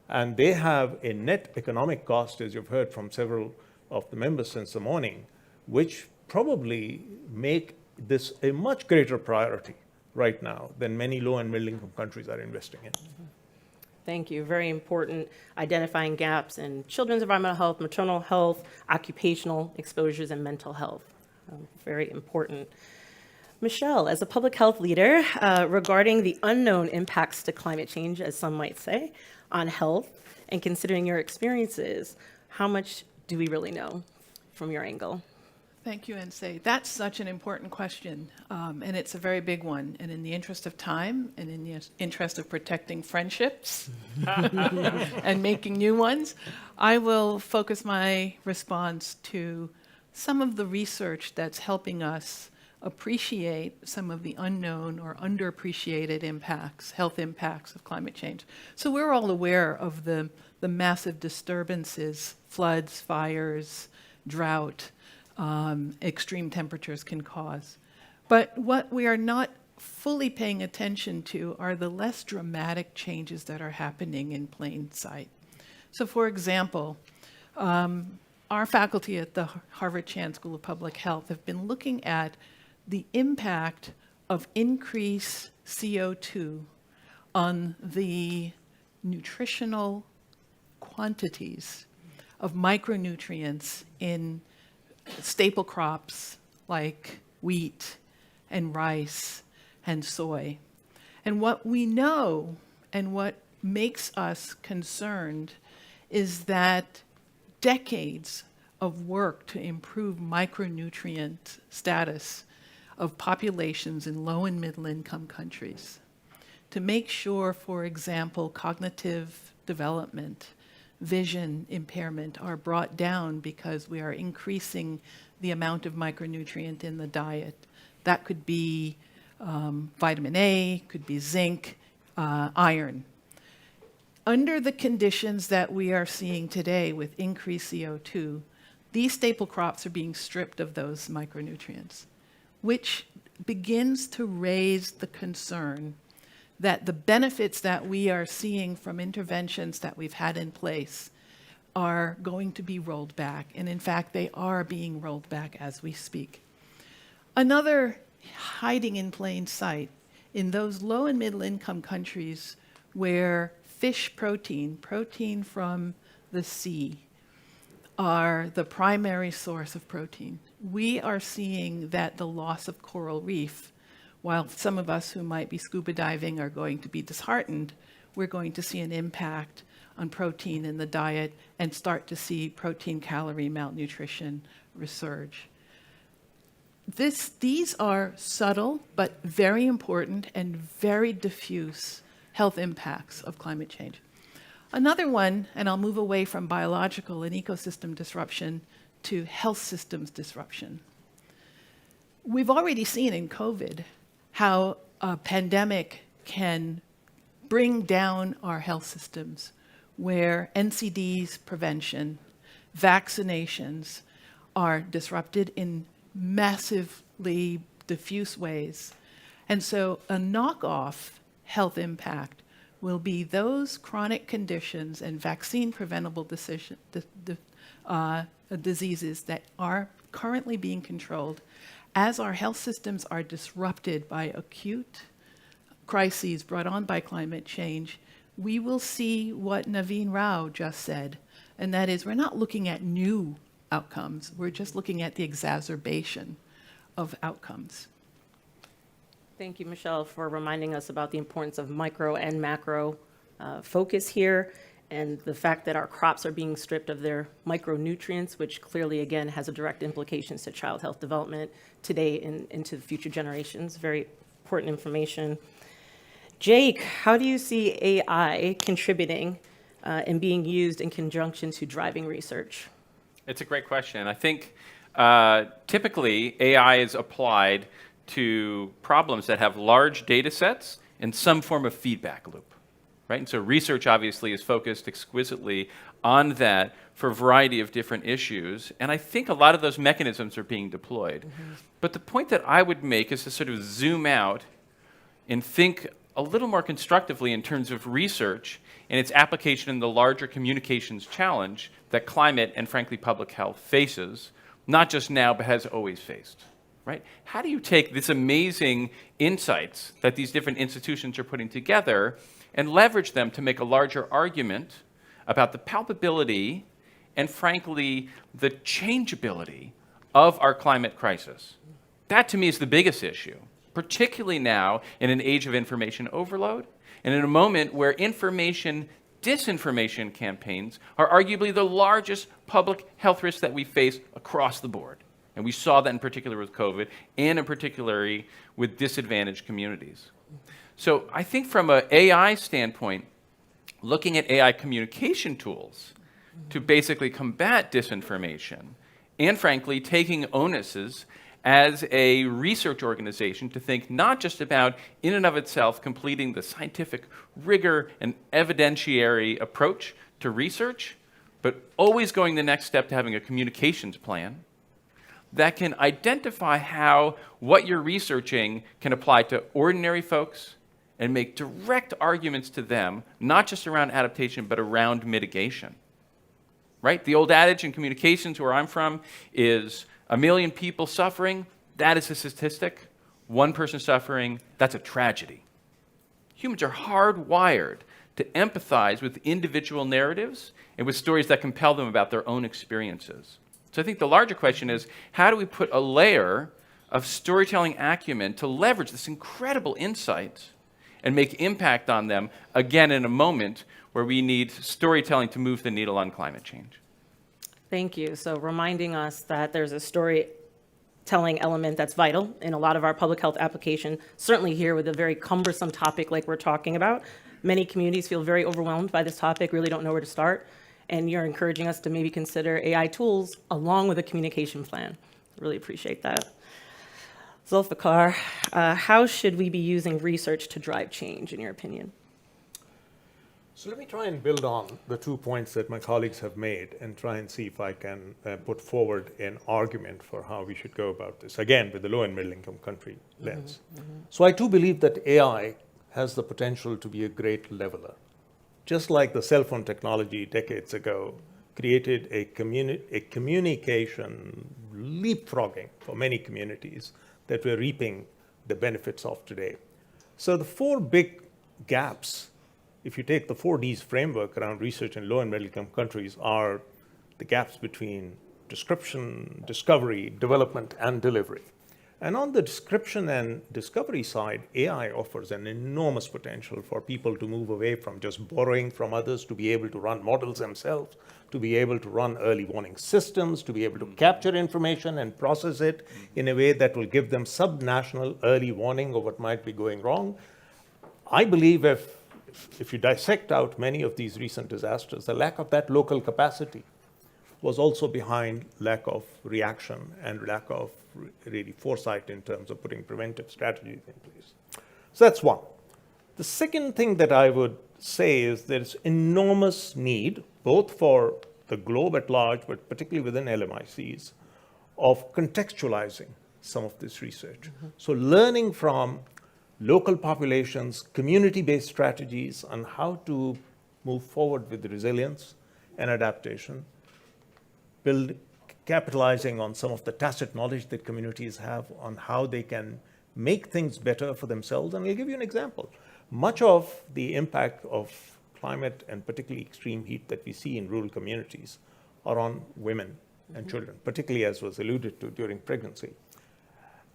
[SPEAKER 22] And they have a net economic cost, as you've heard from several of the members since the morning, which probably make this a much greater priority right now than many low and middle-income countries are investing in.
[SPEAKER 5] Thank you. Very important. Identifying gaps in children's environmental health, maternal health, occupational exposures, and mental health. Very important. Michelle, as a public health leader, regarding the unknown impacts to climate change, as some might say, on health, and considering your experiences, how much do we really know from your angle?
[SPEAKER 9] Thank you, Nsé. That's such an important question, and it's a very big one. And in the interest of time, and in the interest of protecting friendships and making new ones, I will focus my response to some of the research that's helping us appreciate some of the unknown or underappreciated impacts, health impacts of climate change. So we're all aware of the massive disturbances, floods, fires, drought, extreme temperatures can cause. But what we are not fully paying attention to are the less dramatic changes that are happening in plain sight. So for example, our faculty at the Harvard Chan School of Public Health have been looking at the impact of increased CO2 on the nutritional quantities of micronutrients in staple crops like wheat and rice and soy. And what we know and what makes us concerned is that decades of work to improve micronutrient status of populations in low and middle income countries, to make sure, for example, cognitive development, vision impairment are brought down because we are increasing the amount of micronutrient in the diet. That could be vitamin A, could be zinc, iron. Under the conditions that we are seeing today with increased CO2, these staple crops are being stripped of those micronutrients, which begins to raise the concern that the benefits that we are seeing from interventions that we've had in place are going to be rolled back. And in fact, they are being rolled back as we speak. Another hiding in plain sight, in those low and middle income countries where fish protein from the sea, are the primary source of protein, we are seeing that the loss of coral reef, while some of us who might be scuba diving are going to be disheartened, we're going to see an impact on protein in the diet and start to see protein calorie malnutrition resurge. These are subtle but very important and very diffuse health impacts of climate change. Another one, and I'll move away from biological and ecosystem disruption to health systems disruption. We've already seen in COVID how a pandemic can bring down our health systems, where NCDs prevention, vaccinations are disrupted in massively diffuse ways. And so a knockoff health impact will be those chronic conditions and vaccine preventable diseases that are currently being controlled. As our health systems are disrupted by acute crises brought on by climate change, we will see what Naveen Rao just said, and that is we're not looking at new outcomes, we're just looking at the exacerbation of outcomes.
[SPEAKER 5] Thank you, Michelle, for reminding us about the importance of micro and macro focus here, and the fact that our crops are being stripped of their micronutrients, which clearly, again, has a direct implications to child health development today and into future generations. Very important information. Jake, how do you see AI contributing and being used in conjunction to driving research?
[SPEAKER 8] It's a great question. I think typically AI is applied to problems that have large data sets and some form of feedback loop, right? And so research obviously is focused exquisitely on that for a variety of different issues. And I think a lot of those mechanisms are being deployed. But the point that I would make is to sort of zoom out and think a little more constructively in terms of research and its application in the larger communications challenge that climate and, frankly, public health faces, not just now, but has always faced, right? How do you take these amazing insights that these different institutions are putting together and leverage them to make a larger argument about the palpability and, frankly, the changeability of our climate crisis? That, to me, is the biggest issue, particularly now in an age of information overload and in a moment where information disinformation campaigns are arguably the largest public health risks that we face across the board. And we saw that in particular with COVID and in particular with disadvantaged communities. So I think from an AI standpoint, looking at AI communication tools to basically combat disinformation and, frankly, taking onuses as a research organization to think not just about, in and of itself, completing the scientific rigor and evidentiary approach to research, but always going the next step to having a communications plan that can identify how what you're researching can apply to ordinary folks and make direct arguments to them, not just around adaptation, but around mitigation. Right? The old adage in communications where I'm from is 1 million people suffering, that is a statistic. 1 person suffering, that's a tragedy. Humans are hardwired to empathize with individual narratives and with stories that compel them about their own experiences. So I think the larger question is, how do we put a layer of storytelling acumen to leverage this incredible insight and make impact on them, again, in a moment where we need storytelling to move the needle on climate change?
[SPEAKER 5] Thank you. So reminding us that there's a storytelling element that's vital in a lot of our public health application, certainly here with a very cumbersome topic like we're talking about. Many communities feel very overwhelmed by this topic, really don't know where to start. And you're encouraging us to maybe consider AI tools along with a communication plan. Really appreciate that. Zulfikar, how should we be using research to drive change, in your opinion?
[SPEAKER 22] So let me try and build on the 2 points that my colleagues have made and try and see if I can put forward an argument for how we should go about this, again, with the low and middle income country lens. So I too believe that AI has the potential to be a great leveler. Just like the cell phone technology decades ago created a communication leapfrogging for many communities that we're reaping the benefits of today. So the 4 big gaps, if you take the 4Ds framework around research in low and middle income countries, are the gaps between description, discovery, development, and delivery. And on the description and discovery side, AI offers an enormous potential for people to move away from just borrowing from others, to be able to run models themselves, to be able to run early warning systems, to be able to capture information and process it in a way that will give them subnational early warning of what might be going wrong. I believe if you dissect out many of these recent disasters, the lack of that local capacity was also behind lack of reaction and lack of really foresight in terms of putting preventive strategies in place. So that's one. The second thing that I would say is there's enormous need, both for the globe at large, but particularly within LMICs, of contextualizing some of this research. So learning from local populations, community-based strategies on how to move forward with resilience and adaptation, capitalizing on some of the tacit knowledge that communities have on how they can make things better for themselves. And I'll give you an example. Much of the impact of climate and particularly extreme heat that we see in rural communities are on women and children, particularly as was alluded to during pregnancy.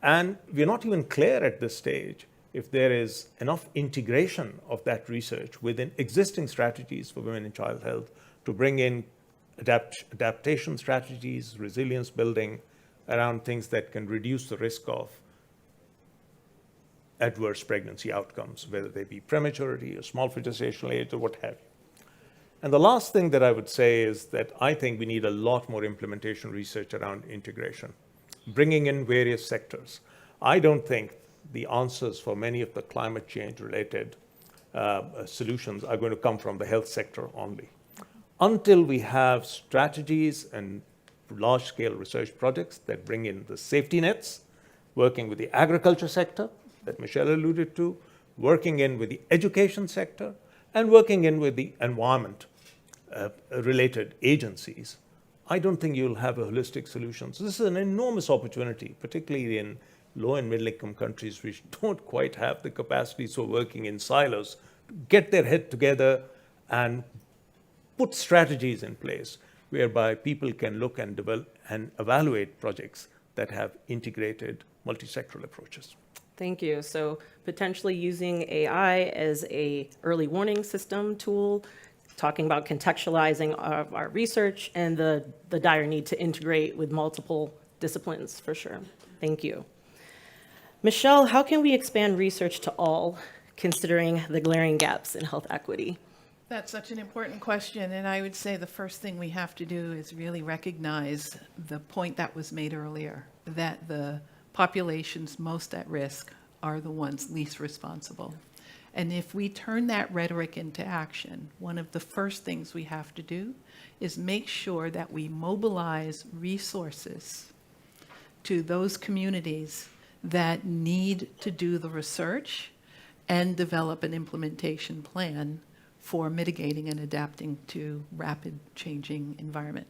[SPEAKER 22] And we're not even clear at this stage if there is enough integration of that research within existing strategies for women and child health to bring in adaptation strategies, resilience building around things that can reduce the risk of adverse pregnancy outcomes, whether they be prematurity or small for gestational age or what have you. And the last thing that I would say is that I think we need a lot more implementation research around integration, bringing in various sectors. I don't think the answers for many of the climate change related solutions are going to come from the health sector only. Until we have strategies and large-scale research projects that bring in the safety nets, working with the agriculture sector that Michelle alluded to, working in with the education sector, and working in with the environment related agencies, I don't think you'll have a holistic solution. So this is an enormous opportunity, particularly in low and middle income countries which don't quite have the capacities for working in silos, to get their head together and put strategies in place whereby people can look and develop and evaluate projects that have integrated multi-sectoral approaches.
[SPEAKER 5] Thank you. So potentially using AI as a early warning system tool, talking about contextualizing our research and the dire need to integrate with multiple disciplines for sure. Thank you. Michelle, how can we expand research to all, considering the glaring gaps in health equity?
[SPEAKER 9] That's such an important question, and I would say the first thing we have to do is really recognize the point that was made earlier, that the populations most at risk are the ones least responsible. And if we turn that rhetoric into action, one of the first things we have to do is make sure that we mobilize resources to those communities that need to do the research and develop an implementation plan for mitigating and adapting to rapid changing environment.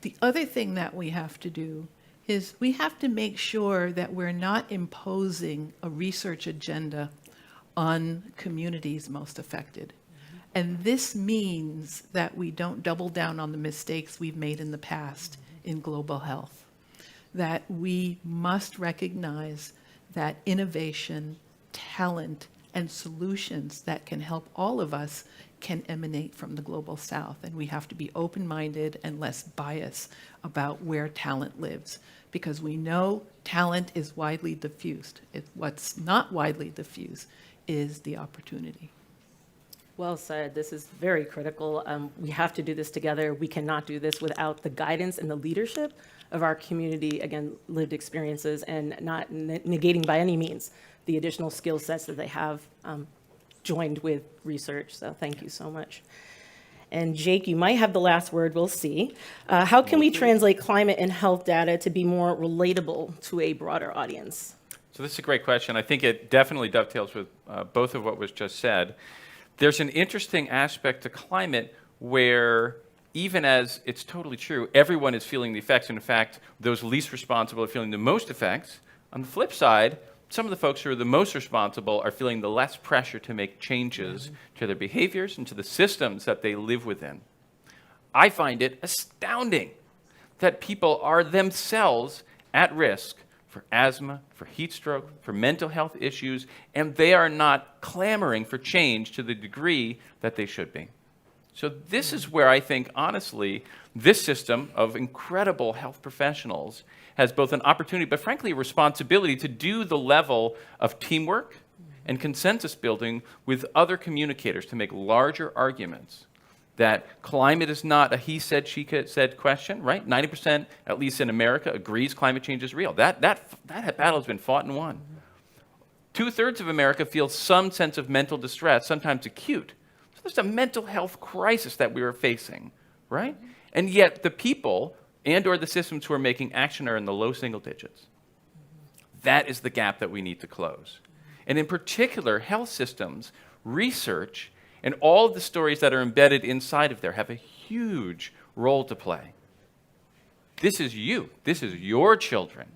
[SPEAKER 9] The other thing that we have to do is we have to make sure that we're not imposing a research agenda on communities most affected. And this means that we don't double down on the mistakes we've made in the past in global health, that we must recognize that innovation, talent, and solutions that can help all of us can emanate from the global south. And we have to be open-minded and less biased about where talent lives, because we know talent is widely diffused. What's not widely diffused is the opportunity.
[SPEAKER 5] Well said. This is very critical. We have to do this together. We cannot do this without the guidance and the leadership of our community, again, lived experiences, and not negating by any means the additional skill sets that they have joined with research. So thank you so much. And Jake, you might have the last word, we'll see. How can we translate climate and health data to be more relatable to a broader audience?
[SPEAKER 8] So this is a great question. I think it definitely dovetails with both of what was just said. There's an interesting aspect to climate where, even as it's totally true, everyone is feeling the effects. And in fact, those least responsible are feeling the most effects. On the flip side, some of the folks who are the most responsible are feeling the less pressure to make changes to their behaviors and to the systems that they live within. I find it astounding that people are themselves at risk for asthma, for heat stroke, for mental health issues, and they are not clamoring for change to the degree that they should be. So this is where I think, honestly, this system of incredible health professionals has both an opportunity, but frankly, a responsibility to do the level of teamwork and consensus building with other communicators to make larger arguments that climate is not a he said, she said question, right? 90%, at least in America, agrees climate change is real. That battle has been fought and won. 2/3 of America feels some sense of mental distress, sometimes acute. So there's a mental health crisis that we are facing, right? And yet the people and or the systems who are making action are in the low single digits. That is the gap that we need to close. And in particular, health systems, research, and all of the stories that are embedded inside of there have a huge role to play. This is you. This is your children.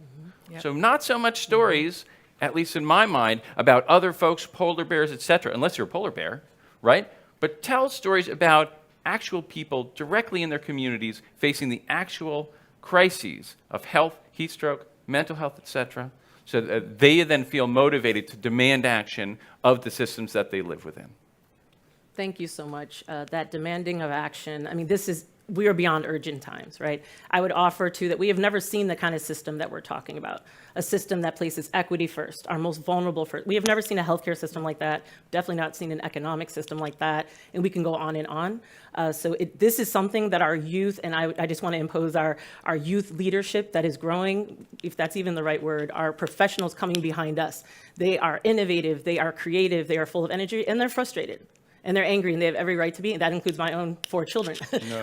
[SPEAKER 8] Yep. So not so much stories, at least in my mind, about other folks, polar bears, etc., unless you're a polar bear, right? But tell stories about actual people directly in their communities facing the actual crises of health, heat stroke, mental health, etc., so that they then feel motivated to demand action of the systems that they live within.
[SPEAKER 5] Thank you so much. That demanding of action, I mean, this is we are beyond urgent times, right? I would offer too that we have never seen the kind of system that we're talking about, a system that places equity first, our most vulnerable first. We have never seen a healthcare system like that, definitely not seen an economic system like that, and we can go on and on. This is something that our youth, and I just want to impose our youth leadership that is growing, if that's even the right word, our professionals coming behind us. They are innovative, they are creative, they are full of energy, and they're frustrated. And they're angry, and they have every right to be, and that includes my own 4 children.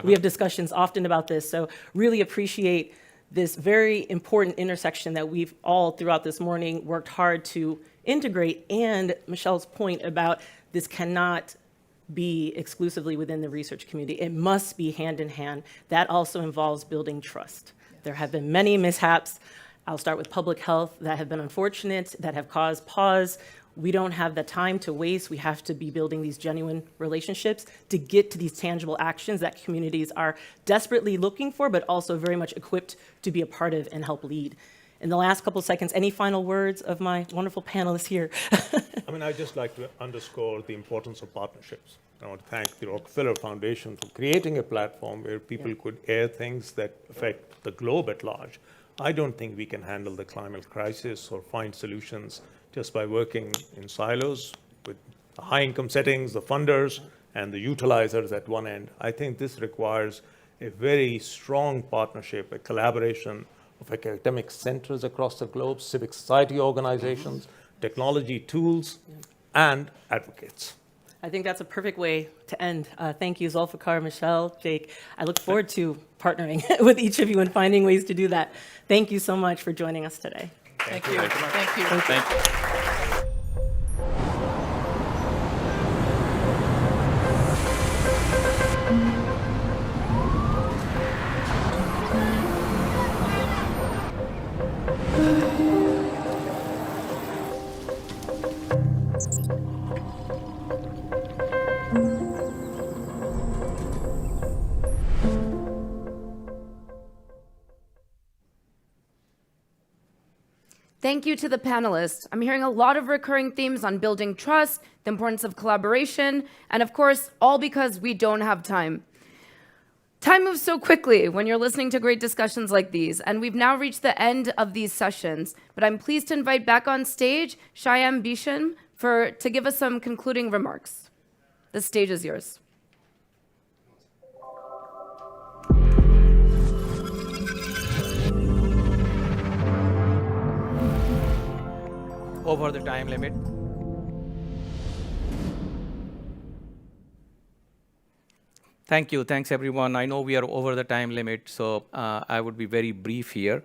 [SPEAKER 5] We have discussions often about this, so really appreciate this very important intersection that we've all throughout this morning worked hard to integrate, and Michelle's point about this cannot be exclusively within the research community. It must be hand in hand. That also involves building trust. There have been many mishaps. I'll start with public health that have been unfortunate, that have caused pause. We don't have the time to waste. We have to be building these genuine relationships to get to these tangible actions that communities are desperately looking for, but also very much equipped to be a part of and help lead. In the last couple seconds, any final words of my wonderful panelists here?
[SPEAKER 22] I'd just like to underscore the importance of partnerships. I want to thank the Rockefeller Foundation for creating a platform where people could air things that affect the globe at large. I don't think we can handle the climate crisis or find solutions just by working in silos with the high income settings, the funders, and the utilizers at one end. I think this requires a very strong partnership, a collaboration of academic centers across the globe, civic society organizations, technology tools, and advocates.
[SPEAKER 5] I think that's a perfect way to end. Thank you, Zulfikar, Michelle, Jake. I look forward to partnering with each of you and finding ways to do that. Thank you so much for joining us today.
[SPEAKER 9] Thank you. Thank you.
[SPEAKER 8] Thank you.
[SPEAKER 1] Thank you to the panelists. I'm hearing a lot of recurring themes on building trust, the importance of collaboration, and of course, all because we don't have time. Time moves so quickly when you're listening to great discussions like these, and we've now reached the end of these sessions. But I'm pleased to invite back on stage Shyam Bisham to give us some concluding remarks. The stage is yours.
[SPEAKER 21] Over the time limit. Thank you. Thanks, everyone. I know we are over the time limit, so I would be very brief here.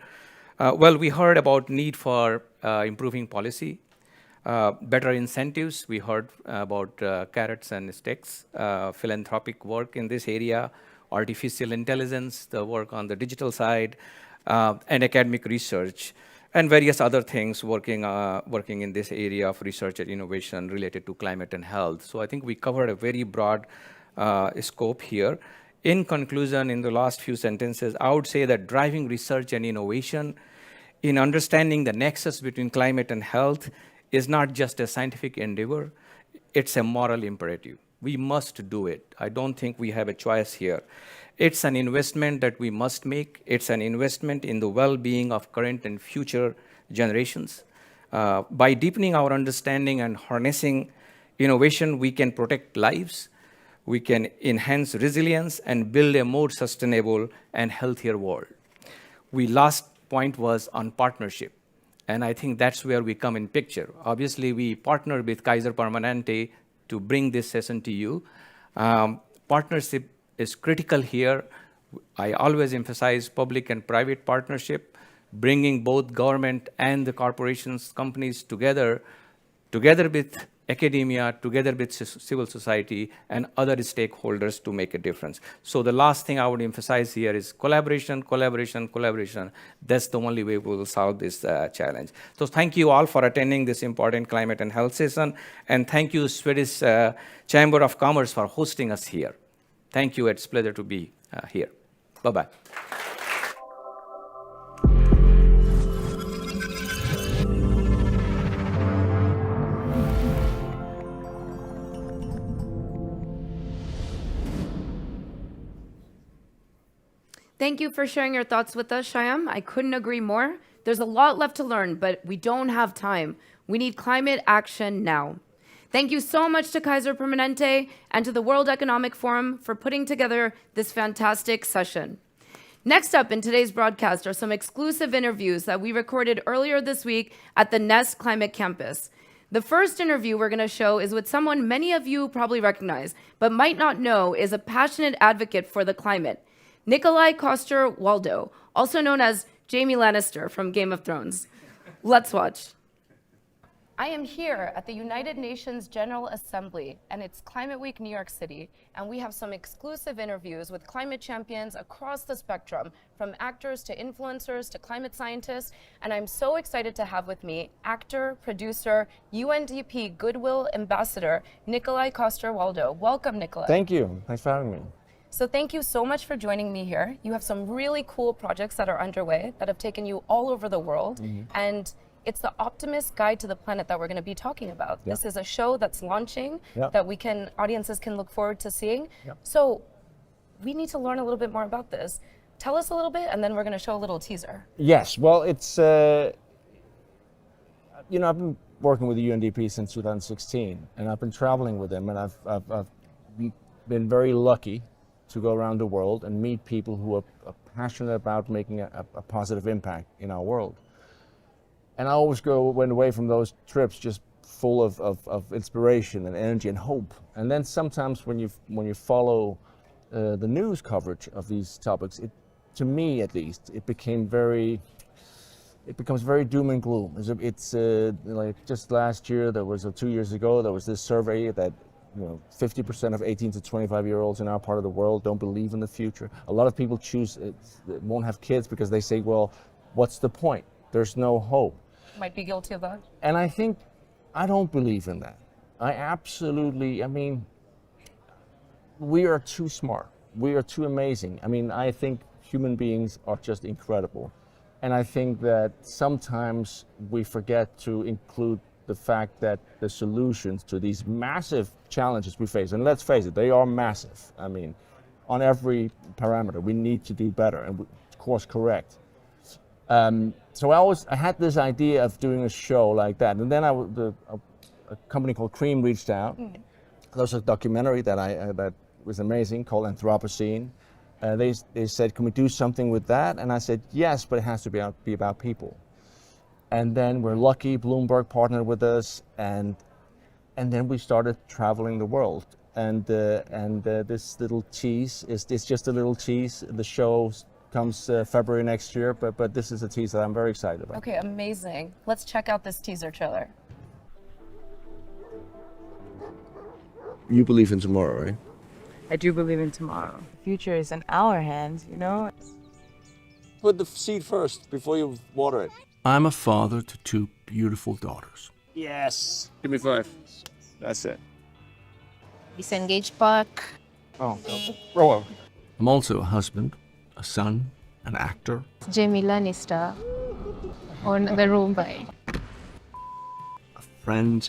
[SPEAKER 21] Well, we heard about need for improving policy, better incentives. We heard about carrots and sticks, philanthropic work in this area, artificial intelligence, the work on the digital side, and academic research, and various other things working in this area of research and innovation related to climate and health. So I think we covered a very broad scope here. In conclusion, in the last few sentences, I would say that driving research and innovation in understanding the nexus between climate and health is not just a scientific endeavor, it's a moral imperative. We must do it. I don't think we have a choice here. It's an investment that we must make. It's an investment in the well-being of current and future generations. By deepening our understanding and harnessing innovation, we can protect lives, we can enhance resilience, and build a more sustainable and healthier world. Last point was on partnership, and I think that's where we come in picture. Obviously, we partnered with Kaiser Permanente to bring this session to you. Partnership is critical here. I always emphasize public and private partnership, bringing both government and the corporations, companies together with academia, together with civil society and other stakeholders to make a difference. So the last thing I would emphasize here is collaboration, collaboration, collaboration. That's the only way we will solve this challenge. So thank you all for attending this important climate and health session, and thank you Swedish Chamber of Commerce for hosting us here. Thank you, it's a pleasure to be here. Bye-bye.
[SPEAKER 1] Thank you for sharing your thoughts with us, Shyam. I couldn't agree more. There's a lot left to learn, but we don't have time. We need climate action now. Thank you so much to Kaiser Permanente and to the World Economic Forum for putting together this fantastic session. Next up in today's broadcast are some exclusive interviews that we recorded earlier this week at the Nest Climate Campus. The first interview we're going to show is with someone many of you probably recognize, but might not know is a passionate advocate for the climate, Nikolai Coster-Waldau, also known as Jaime Lannister from Game of Thrones. Let's watch. I am here at the United Nations General Assembly, and it's Climate Week New York City, and we have some exclusive interviews with climate champions across the spectrum, from actors to influencers to climate scientists, and I'm so excited to have with me actor, producer, UNDP Goodwill Ambassador, Nikolai Coster-Waldau. Welcome, Nikolai.
[SPEAKER 10] Thank you. Thanks for having me.
[SPEAKER 1] So thank you so much for joining me here. You have some really cool projects that are underway that have taken you all over the world, and it's the Optimist Guide to the Planet that we're going to be talking about.
[SPEAKER 10] Yeah.
[SPEAKER 1] This is a show that's launching
[SPEAKER 10] Yeah.
[SPEAKER 1] that audiences can look forward to seeing. Yeah. So we need to learn a little bit more about this. Tell us a little bit, and then we're going to show a little teaser.
[SPEAKER 10] Yes, well, it's, I've been working with the UNDP since 2016, and I've been traveling with them, and I've been very lucky to go around the world and meet people who are passionate about making a positive impact in our world. And I always went away from those trips just full of inspiration and energy and hope. And then sometimes when you follow the news coverage of these topics, to me at least, it becomes very doom and gloom. It's like just last year, 2 years ago, there was this survey that 50% of 18 to 25-year-olds in our part of the world don't believe in the future. A lot of people won't have kids because they say, well, what's the point? There's no hope.
[SPEAKER 1] Might be guilty of that.
[SPEAKER 10] And I don't believe in that. We are too smart. We are too amazing. I think human beings are just incredible. And I think that sometimes we forget to include the fact that the solutions to these massive challenges we face, and let's face it, they are massive. On every parameter, we need to do better and course correct. So I had this idea of doing a show like that, and then a company called Cream reached out. There was a documentary that was amazing called Anthropocene. They said, can we do something with that? And I said, yes, but it has to be about people. And then we're lucky, Bloomberg partnered with us, and then we started traveling the world. And this little tease is just a little tease. The show comes February next year, but this is a teaser that I'm very excited about.
[SPEAKER 1] Okay, amazing. Let's check out this teaser trailer.
[SPEAKER 10] You believe in tomorrow, right?
[SPEAKER 11] I do believe in tomorrow. The future is in our hands,
[SPEAKER 10] Put the seed first before you water it.
[SPEAKER 23] I'm a father to 2 beautiful daughters.
[SPEAKER 10] Yes. Give me 5. That's it.
[SPEAKER 11] Disengaged Park.
[SPEAKER 10] Oh, roll over.
[SPEAKER 23] I'm also a husband, a son, an actor.
[SPEAKER 11] Jaime Lannister on the room by.
[SPEAKER 23] A friend,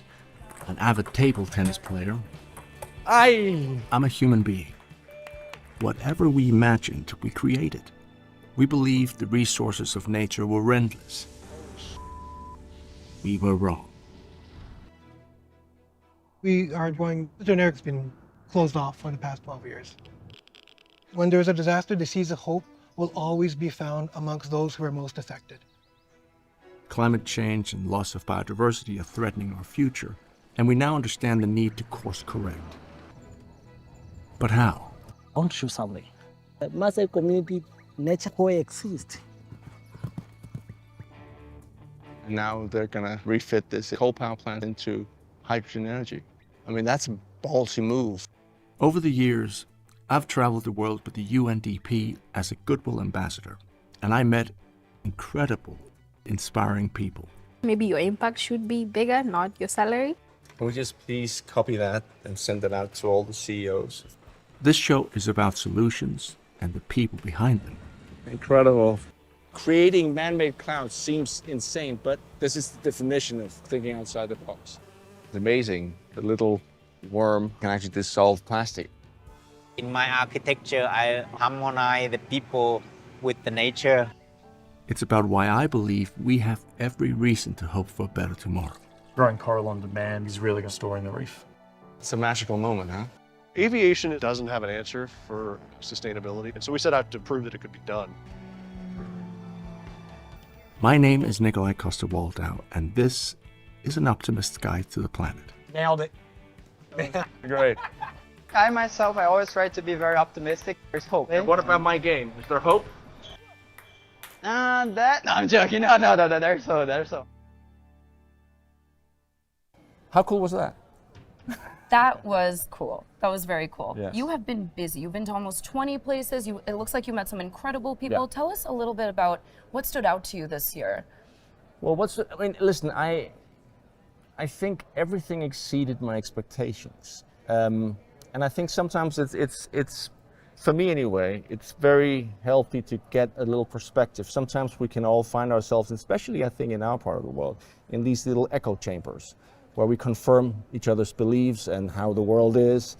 [SPEAKER 23] an avid table tennis player. I'm a human being. Whatever we imagined, we created. We believed the resources of nature were endless. We were wrong.
[SPEAKER 24] Generic's been closed off for the past 12 years. When there's a disaster, the seeds of hope will always be found amongst those who are most affected.
[SPEAKER 23] Climate change and loss of biodiversity are threatening our future, and we now understand the need to course correct. But how?
[SPEAKER 25] I want to show something. Massive community, nature coexist.
[SPEAKER 10] Now they're gonna refit this coal power plant into hydrogen energy. That's a ballsy move.
[SPEAKER 23] Over the years, I've traveled the world with the UNDP as a Goodwill Ambassador, and I met incredible, inspiring people.
[SPEAKER 11] Maybe your impact should be bigger, not your salary.
[SPEAKER 10] Can we just please copy that and send it out to all the CEOs?
[SPEAKER 23] This show is about solutions and the people behind them.
[SPEAKER 10] Incredible. Creating man-made clouds seems insane, but this is the definition of thinking outside the box. It's amazing. The little worm can actually dissolve plastic.
[SPEAKER 26] In my architecture, I harmonize the people
[SPEAKER 3] with the nature.
[SPEAKER 23] It's about why I believe we have every reason to hope for a better tomorrow.
[SPEAKER 12] Growing coral on demand is really restoring the reef.
[SPEAKER 10] It's a magical moment, huh?
[SPEAKER 13] Aviation doesn't have an answer for sustainability, and so we set out to prove that it could be done.
[SPEAKER 23] My name is Nikolai Coster-Waldau, and this is an optimist's guide to the planet.
[SPEAKER 3] Nailed it.
[SPEAKER 13] Great.
[SPEAKER 14] I myself, I always try to be very optimistic. There's hope.
[SPEAKER 13] What about my game? Is there hope?
[SPEAKER 14] No, I'm joking. No, there's so.
[SPEAKER 10] How cool was that?
[SPEAKER 1] That was cool. That was very cool.
[SPEAKER 10] Yes.
[SPEAKER 1] You have been busy. You've been to almost 20 places. It looks like you met some incredible people.
[SPEAKER 10] Yeah.
[SPEAKER 1] Tell us a little bit about what stood out to you this year.
[SPEAKER 10] Well, listen, I think everything exceeded my expectations. And I think sometimes it's, for me anyway, it's very healthy to get a little perspective. Sometimes we can all find ourselves, especially I think in our part of the world, in these little echo chambers where we confirm each other's beliefs and how the world is.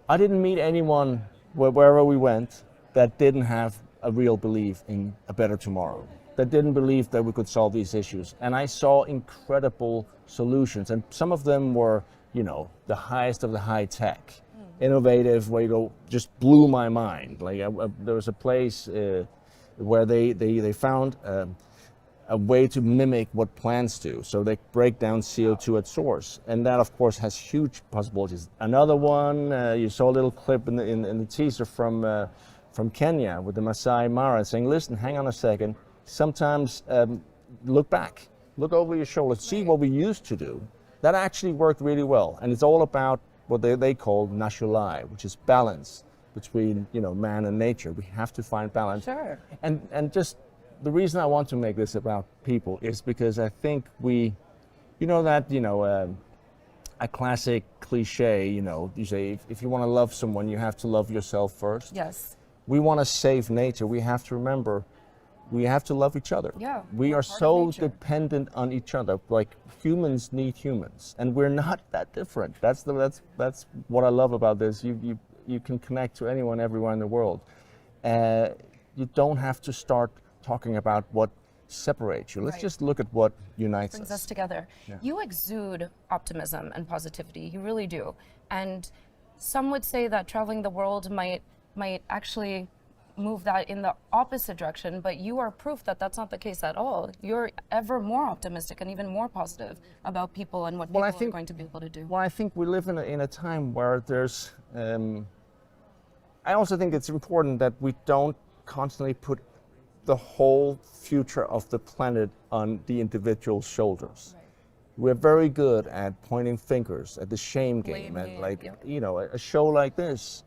[SPEAKER 10] I didn't meet anyone wherever we went that didn't have a real belief in a better tomorrow, that didn't believe that we could solve these issues. And I saw incredible solutions, and some of them were, the highest of the high tech, innovative, where you go, just blew my mind. Like there was a place where they found a way to mimic what plants do. So they break down CO2 at source. And that, of course, has huge possibilities. Another one, you saw a little clip in the teaser from Kenya with the Masai Mara saying, listen, hang on a second. Sometimes look back, look over your shoulder, see what we used to do. That actually worked really well. And it's all about what they call nasholai, which is balance between, man and nature. We have to find balance.
[SPEAKER 1] Sure.
[SPEAKER 10] And just the reason I want to make this about people is because I think a classic cliche, you say, if you want to love someone, you have to love yourself first.
[SPEAKER 1] Yes.
[SPEAKER 10] We want to save nature. We have to remember, we have to love each other.
[SPEAKER 1] Yeah.
[SPEAKER 10] We are so dependent on each other. Like humans need humans, and we're not that different. That's what I love about this. You can connect to anyone, everywhere in the world. You don't have to start talking about what separates you. Let's just look at what unites
[SPEAKER 1] Brings us together.
[SPEAKER 10] Yeah.
[SPEAKER 1] You exude optimism and positivity. You really do. And some would say that traveling the world might actually move that in the opposite direction, but you are proof that that's not the case at all. You're ever more optimistic and even more positive about people and what people are going to be able to do.
[SPEAKER 10] Well, I think we live in a time where there's, I also think it's important that we don't constantly put the whole future of the planet on the individual's shoulders. Right. We're very good at pointing fingers, at the shame game, and a show like this,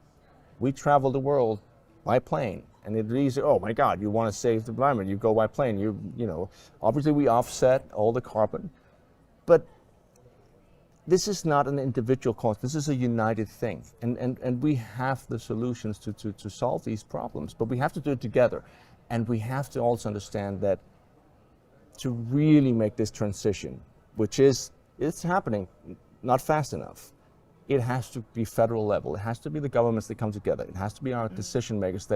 [SPEAKER 10] we travel the world by plane, and it's easy. Oh my God, you want to save the environment? You go by plane. Obviously we offset all the carbon, but this is not an individual cause. This is a united thing, and we have the solutions to solve these problems, but we have to do it together. And we have to also understand that to really make this transition, which it's happening, not fast enough, it has to be federal level. It has to be the governments that come together. It has to be our decision makers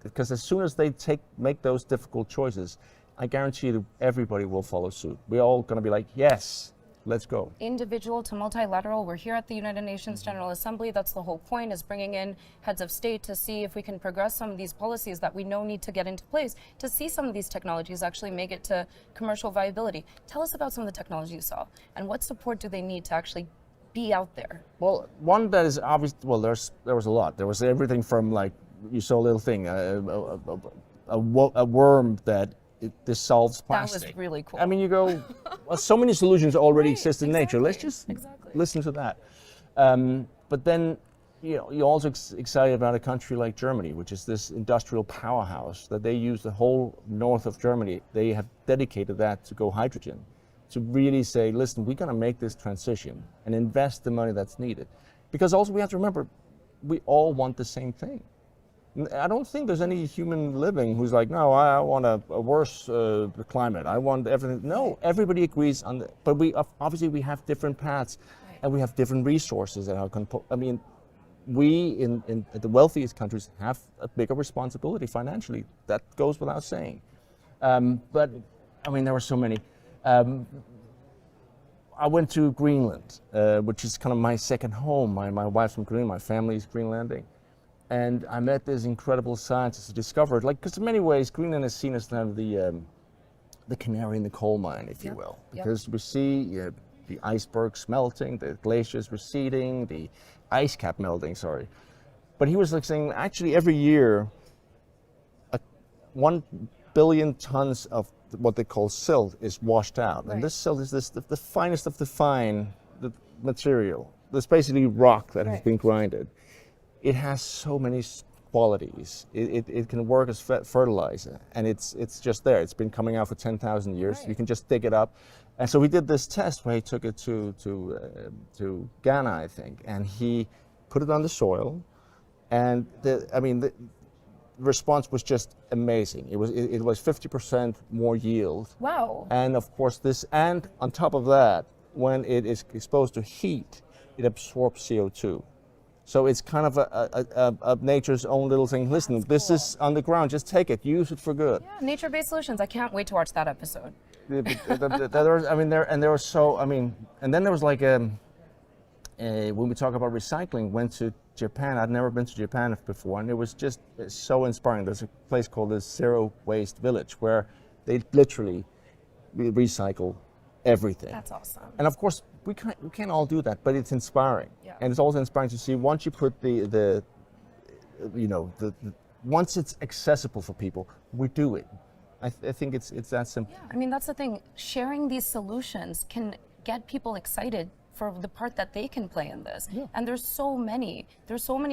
[SPEAKER 10] because as soon as they make those difficult choices, I guarantee you everybody will follow suit. We're all going to be like, yes, let's go.
[SPEAKER 1] Individual to multilateral. We're here at the United Nations General Assembly. That's the whole point, is bringing in heads of state to see if we can progress some of these policies that we know need to get into place, to see some of these technologies actually make it to commercial viability. Tell us about some of the technology you saw, and what support do they need to actually be out there?
[SPEAKER 10] Well, one that is obvious, there was a lot. There was everything from, like, you saw a little thing, a worm that dissolves plastic.
[SPEAKER 1] That was really cool.
[SPEAKER 10] I mean, you go, well, so many solutions already exist in nature. Let's just listen to that. But then, you're also excited about a country like Germany, which is this industrial powerhouse that they use the whole north of Germany. They have dedicated that to go hydrogen, to really say, listen, we're going to make this transition and invest the money that's needed. Because also we have to remember, we all want the same thing. I don't think there's any human living who's like, no, I want a worse climate. I want everything. No, everybody agrees on that. But obviously we have different paths, and we have different resources. we in the wealthiest countries have a bigger responsibility financially. That goes without saying. But I mean, there were so many. I went to Greenland, which is kind of my second home. My wife's from Greenland, my family's Greenlandic. And I met this incredible scientist who discovered, like, because in many ways, Greenland is seen as kind of the canary in the coal mine, if you will. Because we see the icebergs melting, the glaciers receding, the ice cap melting, sorry. But he was like saying, actually, every year, 1 billion tons of what they call silt is washed out. And this silt is the finest of the fine material. There's basically rock that has been grinded. It has so many qualities. It can work as fertilizer, and it's just there. It's been coming out for 10,000 years. You can just dig it up. And so we did this test where he took it to Ghana, I think, and he put it on the soil, and the response was just amazing. It was 50% more yield.
[SPEAKER 1] Wow.
[SPEAKER 10] And of course and on top of that, when it is exposed to heat, it absorbs CO2. So it's kind of a nature's own little thing. Listen, this is on the ground. Just take it. Use it for good.
[SPEAKER 1] Yeah, nature-based solutions. I can't wait to watch that episode.
[SPEAKER 10] And there was so, and then there was like when we talk about recycling, went to Japan. I'd never been to Japan before, and it was just so inspiring. There's a place called the Zero Waste Village where they literally recycle everything.
[SPEAKER 1] That's awesome.
[SPEAKER 10] And of course, we can't all do that, but it's inspiring. Yeah. And it's also inspiring to see once you put once it's accessible for people, we do it. I think it's that simple.
[SPEAKER 1] Yeah, I mean, that's the thing. Sharing these solutions can get people excited for the part that they can play in this. Yeah. And there's so many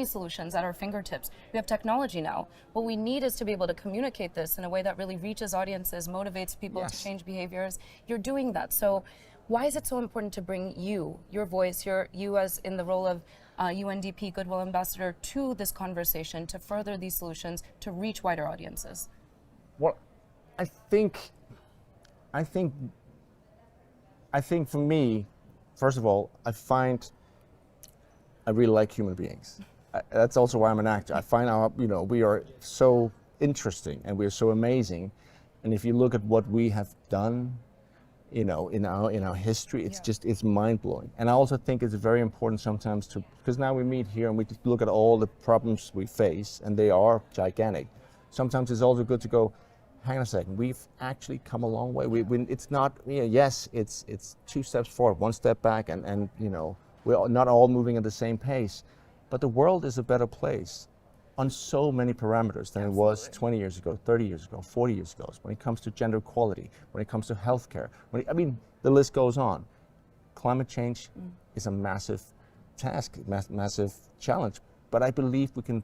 [SPEAKER 1] solutions at our fingertips. We have technology now. What we need is to be able to communicate this in a way that really reaches audiences, motivates people to change behaviors. You're doing that. So why is it so important to bring your voice, you as in the role of UNDP Goodwill Ambassador to this conversation, to further these solutions, to reach wider audiences?
[SPEAKER 10] Well, I think for me, first of all, I really like human beings. That's also why I'm an actor. I find we are so interesting and we are so amazing. And if you look at what we have done, in our history, it's mind-blowing. And I also think it's very important sometimes because now we meet here and we just look at all the problems we face, and they are gigantic. Sometimes it's also good to go, hang on a second, we've actually come a long way. It's not, yes, it's 2 steps forward, 1 step back, and we're not all moving at the same pace. But the world is a better place on so many parameters than it was 20 years ago, 30 years ago, 40 years ago. When it comes to gender equality, when it comes to healthcare, the list goes on. Climate change is a massive task, massive challenge. But I believe we can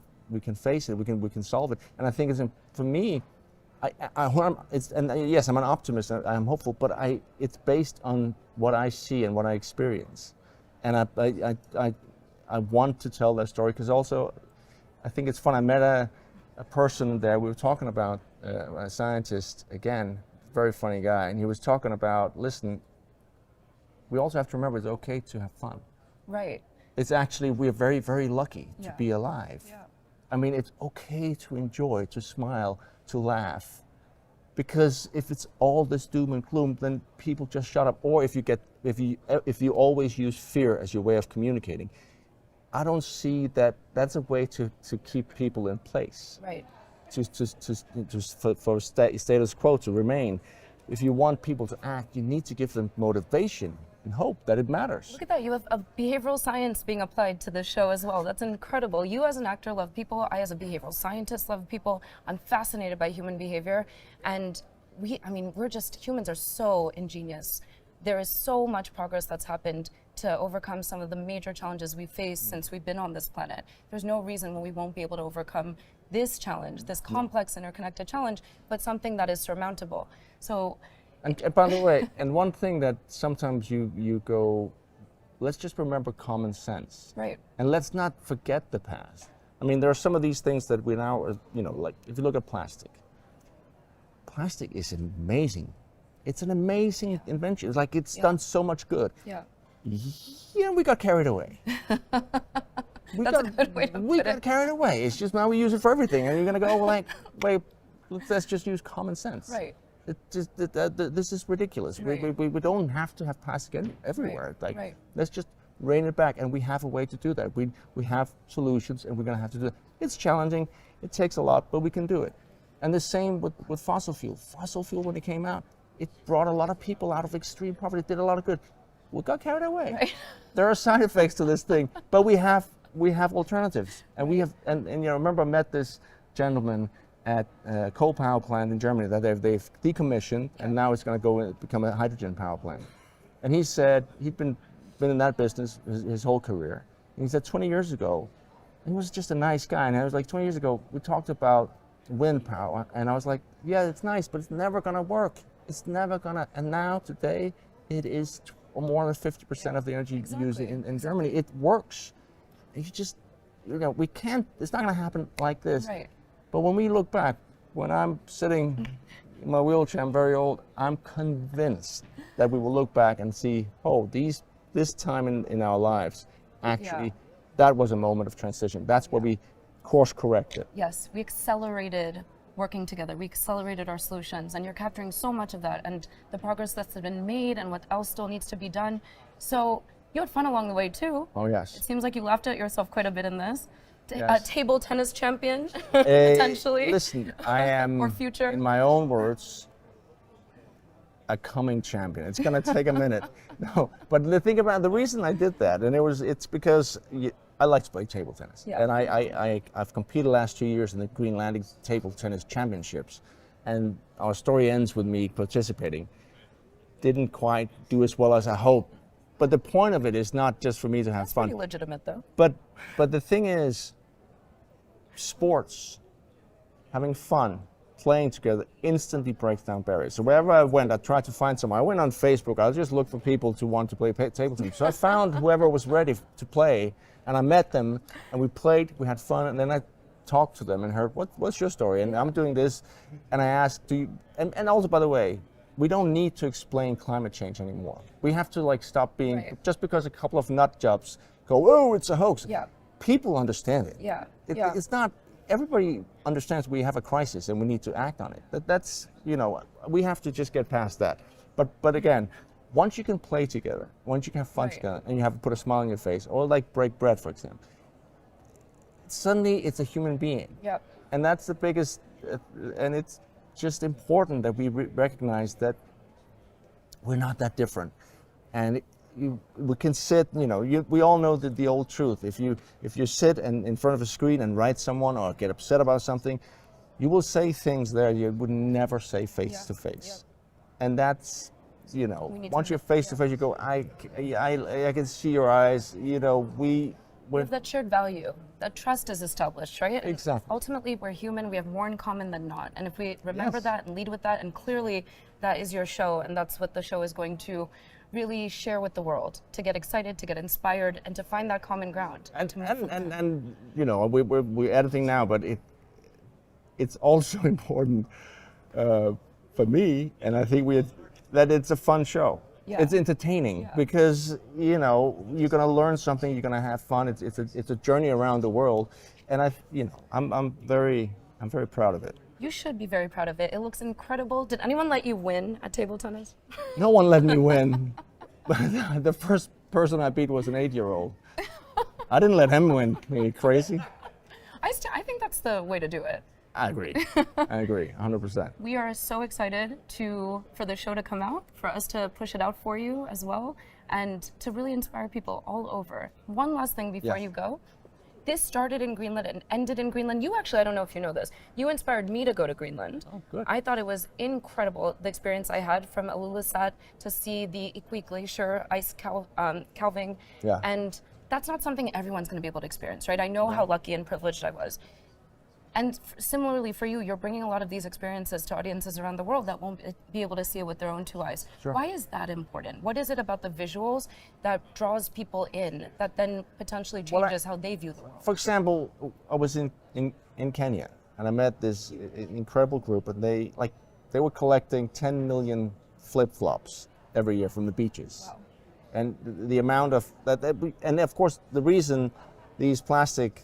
[SPEAKER 10] face it, we can solve it. And I think for me, yes, I'm an optimist, I'm hopeful, but it's based on what I see and what I experience. And I want to tell that story because also I think it's fun. I met a person there, we were talking about a scientist, again, very funny guy, and he was talking about, listen, we also have to remember it's okay to have fun.
[SPEAKER 1] Right.
[SPEAKER 10] It's actually, we're very, very lucky to be alive. Yeah. I mean, it's okay to enjoy, to smile, to laugh. Because if it's all this doom and gloom, then people just shut up. Or if you always use fear as your way of communicating, I don't see that that's a way to keep people in place.
[SPEAKER 1] Right.
[SPEAKER 10] For status quo to remain. If you want people to act, you need to give them motivation and hope that it matters.
[SPEAKER 1] Look at that, you have a behavioral science being applied to this show as well. That's incredible. You as an actor love people, I as a behavioral scientist love people. I'm fascinated by human behavior, and humans are so ingenious. There is so much progress that's happened to overcome some of the major challenges we face since we've been on this planet. There's no reason why we won't be able to overcome this challenge, this complex interconnected challenge, but something that is surmountable. So,
[SPEAKER 10] and by the way, and one thing that sometimes you go, let's just remember common sense.
[SPEAKER 1] Right.
[SPEAKER 10] And let's not forget the past. I mean, there are some of these things that we now, like if you look at plastic is amazing. It's an amazing invention. It's done so much good.
[SPEAKER 1] Yeah.
[SPEAKER 10] Yeah, we got carried away.
[SPEAKER 1] That's a good way to
[SPEAKER 10] we
[SPEAKER 1] put
[SPEAKER 10] got
[SPEAKER 1] it.
[SPEAKER 10] carried away. It's just now we use it for everything, and you're going to go like, wait, let's just use common sense.
[SPEAKER 1] Right.
[SPEAKER 10] This is ridiculous.
[SPEAKER 1] Right.
[SPEAKER 10] We don't have to have plastic everywhere.
[SPEAKER 1] Right,
[SPEAKER 10] Like,
[SPEAKER 1] right.
[SPEAKER 10] let's just rein it back, and we have a way to do that. We have solutions, and we're going to have to do it. It's challenging. It takes a lot, but we can do it. And the same with fossil fuel. Fossil fuel, when it came out, it brought a lot of people out of extreme poverty. It did a lot of good. We got carried away.
[SPEAKER 1] Right.
[SPEAKER 10] There are side effects to this thing, but we have alternatives, and we have. And you know, remember I met this gentleman at a coal power plant in Germany that they've decommissioned, and now it's going to go and become a hydrogen power plant. And he said he'd been in that business his whole career. And he said 20 years ago, he was just a nice guy, and I was like, 20 years ago we talked about wind power, and I was like, yeah, it's nice, but it's never going to work. It's never going to. And now today, it is more than 50% of the energy used in Germany. It works. You just, you know, we can't. It's not going to happen like this.
[SPEAKER 1] Right.
[SPEAKER 10] But when we look back, when I'm sitting in my wheelchair, I'm very old, I'm convinced that we will look back and see, oh, this time in our lives, actually, that was a moment of transition. That's where we course corrected.
[SPEAKER 1] Yes, we accelerated working together. We accelerated our solutions, and you're capturing so much of that and the progress that's been made and what else still needs to be done. So you had fun along the way too.
[SPEAKER 10] Oh, yes.
[SPEAKER 1] It seems like you laughed at yourself quite a bit in this.
[SPEAKER 10] Yes.
[SPEAKER 1] Table tennis champion, potentially.
[SPEAKER 10] Listen, I am,
[SPEAKER 1] or future.
[SPEAKER 10] in my own words, a coming champion. It's going to take a minute. No, but think about the reason I did that, and it's because I like to play table tennis.
[SPEAKER 1] Yeah.
[SPEAKER 10] And I've competed the last 2 years in the Greenlandic Table Tennis Championships, and our story ends with me participating. Didn't quite do as well as I hoped, but the point of it is not just for me to have
[SPEAKER 1] That's
[SPEAKER 10] fun.
[SPEAKER 1] pretty legitimate, though.
[SPEAKER 10] But the thing is, sports, having fun, playing together instantly breaks down barriers. So wherever I went, I tried to find someone. I went on Facebook. I just looked for people to want to play table tennis. So I found whoever was ready to play, and I met them, and we played. We had fun, and then I talked to them and heard, what's your story? And I'm doing this, and I asked, and also, by the way, we don't need to explain climate change anymore. We have to stop being, just because a couple of nut jobs go, oh, it's a hoax.
[SPEAKER 1] Yeah.
[SPEAKER 10] People understand it.
[SPEAKER 1] Yeah.
[SPEAKER 10] It's not, everybody understands we have a crisis and we need to act on it. That's, we have to just get past that. But again, once you can play together, once you can have fun together, and you have to put a smile on your face, or break bread, for example, suddenly it's a human being.
[SPEAKER 1] Yep.
[SPEAKER 10] And that's the biggest, and it's just important that we recognize that we're not that different. And we can sit, we all know the old truth. If you sit in front of a screen and write someone or get upset about something, you will say things there you would never say face to face. And that's, once you're face to face, you go, I can see your eyes,
[SPEAKER 1] we have that shared value. That trust is established, right?
[SPEAKER 10] Exactly.
[SPEAKER 1] And ultimately, we're human. We have more in common than not. And if we remember that and lead with that, and clearly that is your show, and that's what the show is going to really share with the world, to get excited, to get inspired, and to find that common ground.
[SPEAKER 10] And we're editing now, but it's also important for me, and I think that it's a fun show.
[SPEAKER 1] Yeah.
[SPEAKER 10] It's entertaining because you're going to learn something. You're going to have fun. It's a journey around the world, and I'm very proud of it.
[SPEAKER 1] You should be very proud of it. It looks incredible. Did anyone let you win at table tennis?
[SPEAKER 10] No one let me win. The first person I beat was an 8-year-old. I didn't let him win. Are you crazy?
[SPEAKER 1] I think that's the way to do it.
[SPEAKER 10] I agree. I agree, 100%.
[SPEAKER 1] We are so excited for the show to come out, for us to push it out for you as well, and to really inspire people all over. One last thing before you go. This started in Greenland and ended in Greenland. You actually, I don't know if you know this, you inspired me to go to Greenland.
[SPEAKER 10] Oh, good.
[SPEAKER 1] I thought it was incredible, the experience I had from Ilulissat to see the Iqui Glacier ice calving.
[SPEAKER 10] Yeah.
[SPEAKER 1] And that's not something everyone's going to be able to experience, right? I know how lucky and privileged I was. And similarly for you, you're bringing a lot of these experiences to audiences around the world that won't be able to see it with their own 2 eyes.
[SPEAKER 10] Sure.
[SPEAKER 1] Why is that important? What is it about the visuals that draws people in, that then potentially changes how they view the world?
[SPEAKER 10] For example, I was in Kenya, and I met this incredible group, and they were collecting 10 million flip-flops every year from the beaches.
[SPEAKER 1] Wow.
[SPEAKER 10] And the amount of that, and of course the reason these plastic,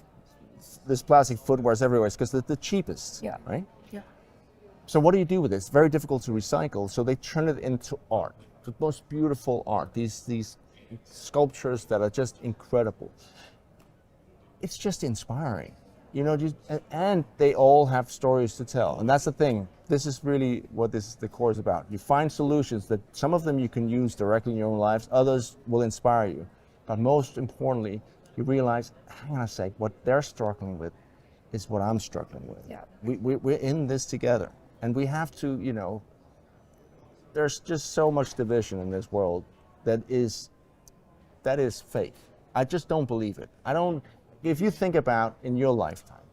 [SPEAKER 10] this plastic footwear is everywhere. It's because it's the cheapest,
[SPEAKER 7] Yeah.
[SPEAKER 10] right?
[SPEAKER 7] Yeah.
[SPEAKER 10] So what do you do with it? It's very difficult to recycle. So they turn it into art, the most beautiful art. These sculptures that are just incredible. It's just inspiring, you know. And they all have stories to tell, and that's the thing. This is really what the core is about. You find solutions that some of them you can use directly in your own lives, others will inspire you, but most importantly, you realize, hang on a sec, what they're struggling with is what I'm struggling with.
[SPEAKER 7] Yeah.
[SPEAKER 10] We're in this together, and we have to, you know. There's just so much division in this world that is fake. I just don't believe it. If you think about in your lifetime,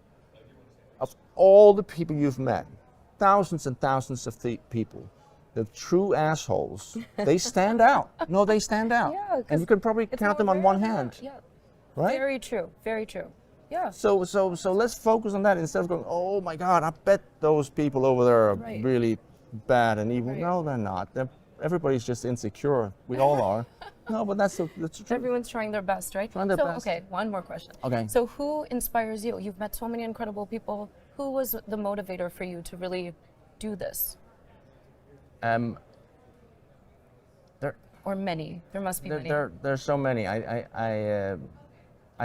[SPEAKER 10] of all the people you've met, thousands and thousands of people, the true assholes, they stand out. No, they stand out.
[SPEAKER 1] Yeah,
[SPEAKER 10] and you can probably count them on one hand.
[SPEAKER 1] Yeah.
[SPEAKER 10] Right?
[SPEAKER 1] Very true. Very true. Yeah.
[SPEAKER 10] So let's focus on that instead of going, oh my God, I bet those people over there are
[SPEAKER 1] Right.
[SPEAKER 10] really bad and evil. No, they're not. Everybody's just insecure. We all are. No, but that's the truth.
[SPEAKER 1] Everyone's trying their best, right?
[SPEAKER 10] Trying their best.
[SPEAKER 1] Okay, one more question.
[SPEAKER 10] Okay.
[SPEAKER 1] So who inspires you? You've met so many incredible people. Who was the motivator for you to really do this? Or many. There must be many.
[SPEAKER 10] There's so many. I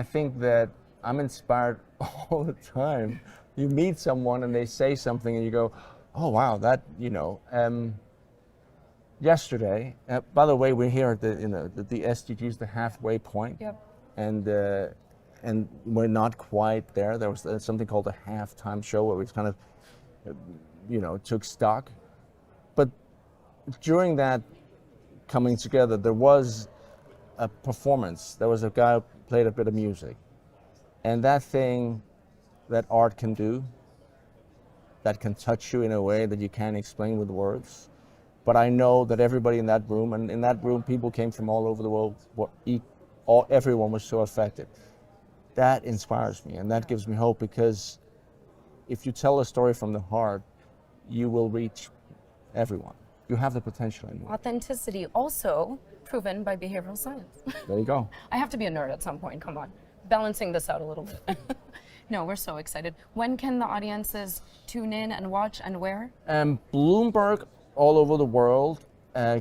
[SPEAKER 10] think that I'm inspired all the time. You meet someone and they say something and you go, oh wow, that, you know. Yesterday, by the way, we're here at the SDGs, the halfway point.
[SPEAKER 1] Yep.
[SPEAKER 10] And we're not quite there. There was something called a halftime show where we kind of, you know, took stock. But during that coming together, there was a performance. There was a guy who played a bit of music. And that thing that art can do, that can touch you in a way that you can't explain with words. But I know that everybody in that room, and in that room people came from all over the world, everyone was so affected. That inspires me and that gives me hope, because if you tell a story from the heart, you will reach everyone. You have the potential in you.
[SPEAKER 1] Authenticity, also proven by behavioral science.
[SPEAKER 10] There you go.
[SPEAKER 1] I have to be a nerd at some point, come on. Balancing this out a little bit. No, we're so excited. When can the audiences tune in and watch, and where?
[SPEAKER 10] Bloomberg all over the world,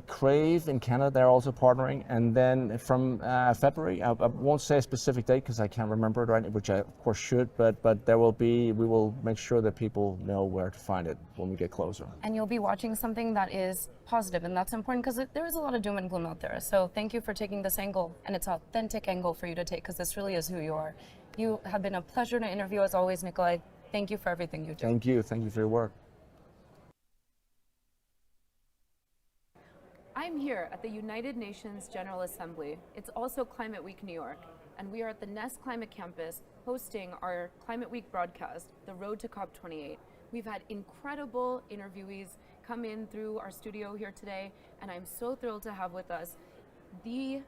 [SPEAKER 10] Crave in Canada, they're also partnering, and then from February, I won't say a specific date because I can't remember it right, which I of course should, but there will be, we will make sure that people know where to find it when we get closer.
[SPEAKER 1] And you'll be watching something that is positive, and that's important because there is a lot of doom and gloom out there. So thank you for taking this angle, and it's an authentic angle for you to take, because this really is who you are. You have been a pleasure to interview as always, Nikolai. Thank you for everything you do.
[SPEAKER 10] Thank you for your work.
[SPEAKER 1] I'm here at the United Nations General Assembly. It's also Climate Week New York, and we are at the Nest Climate Campus hosting our Climate Week broadcast, The Road to COP28. We've had incredible interviewees come in through our studio here today, and I'm so thrilled to have with us the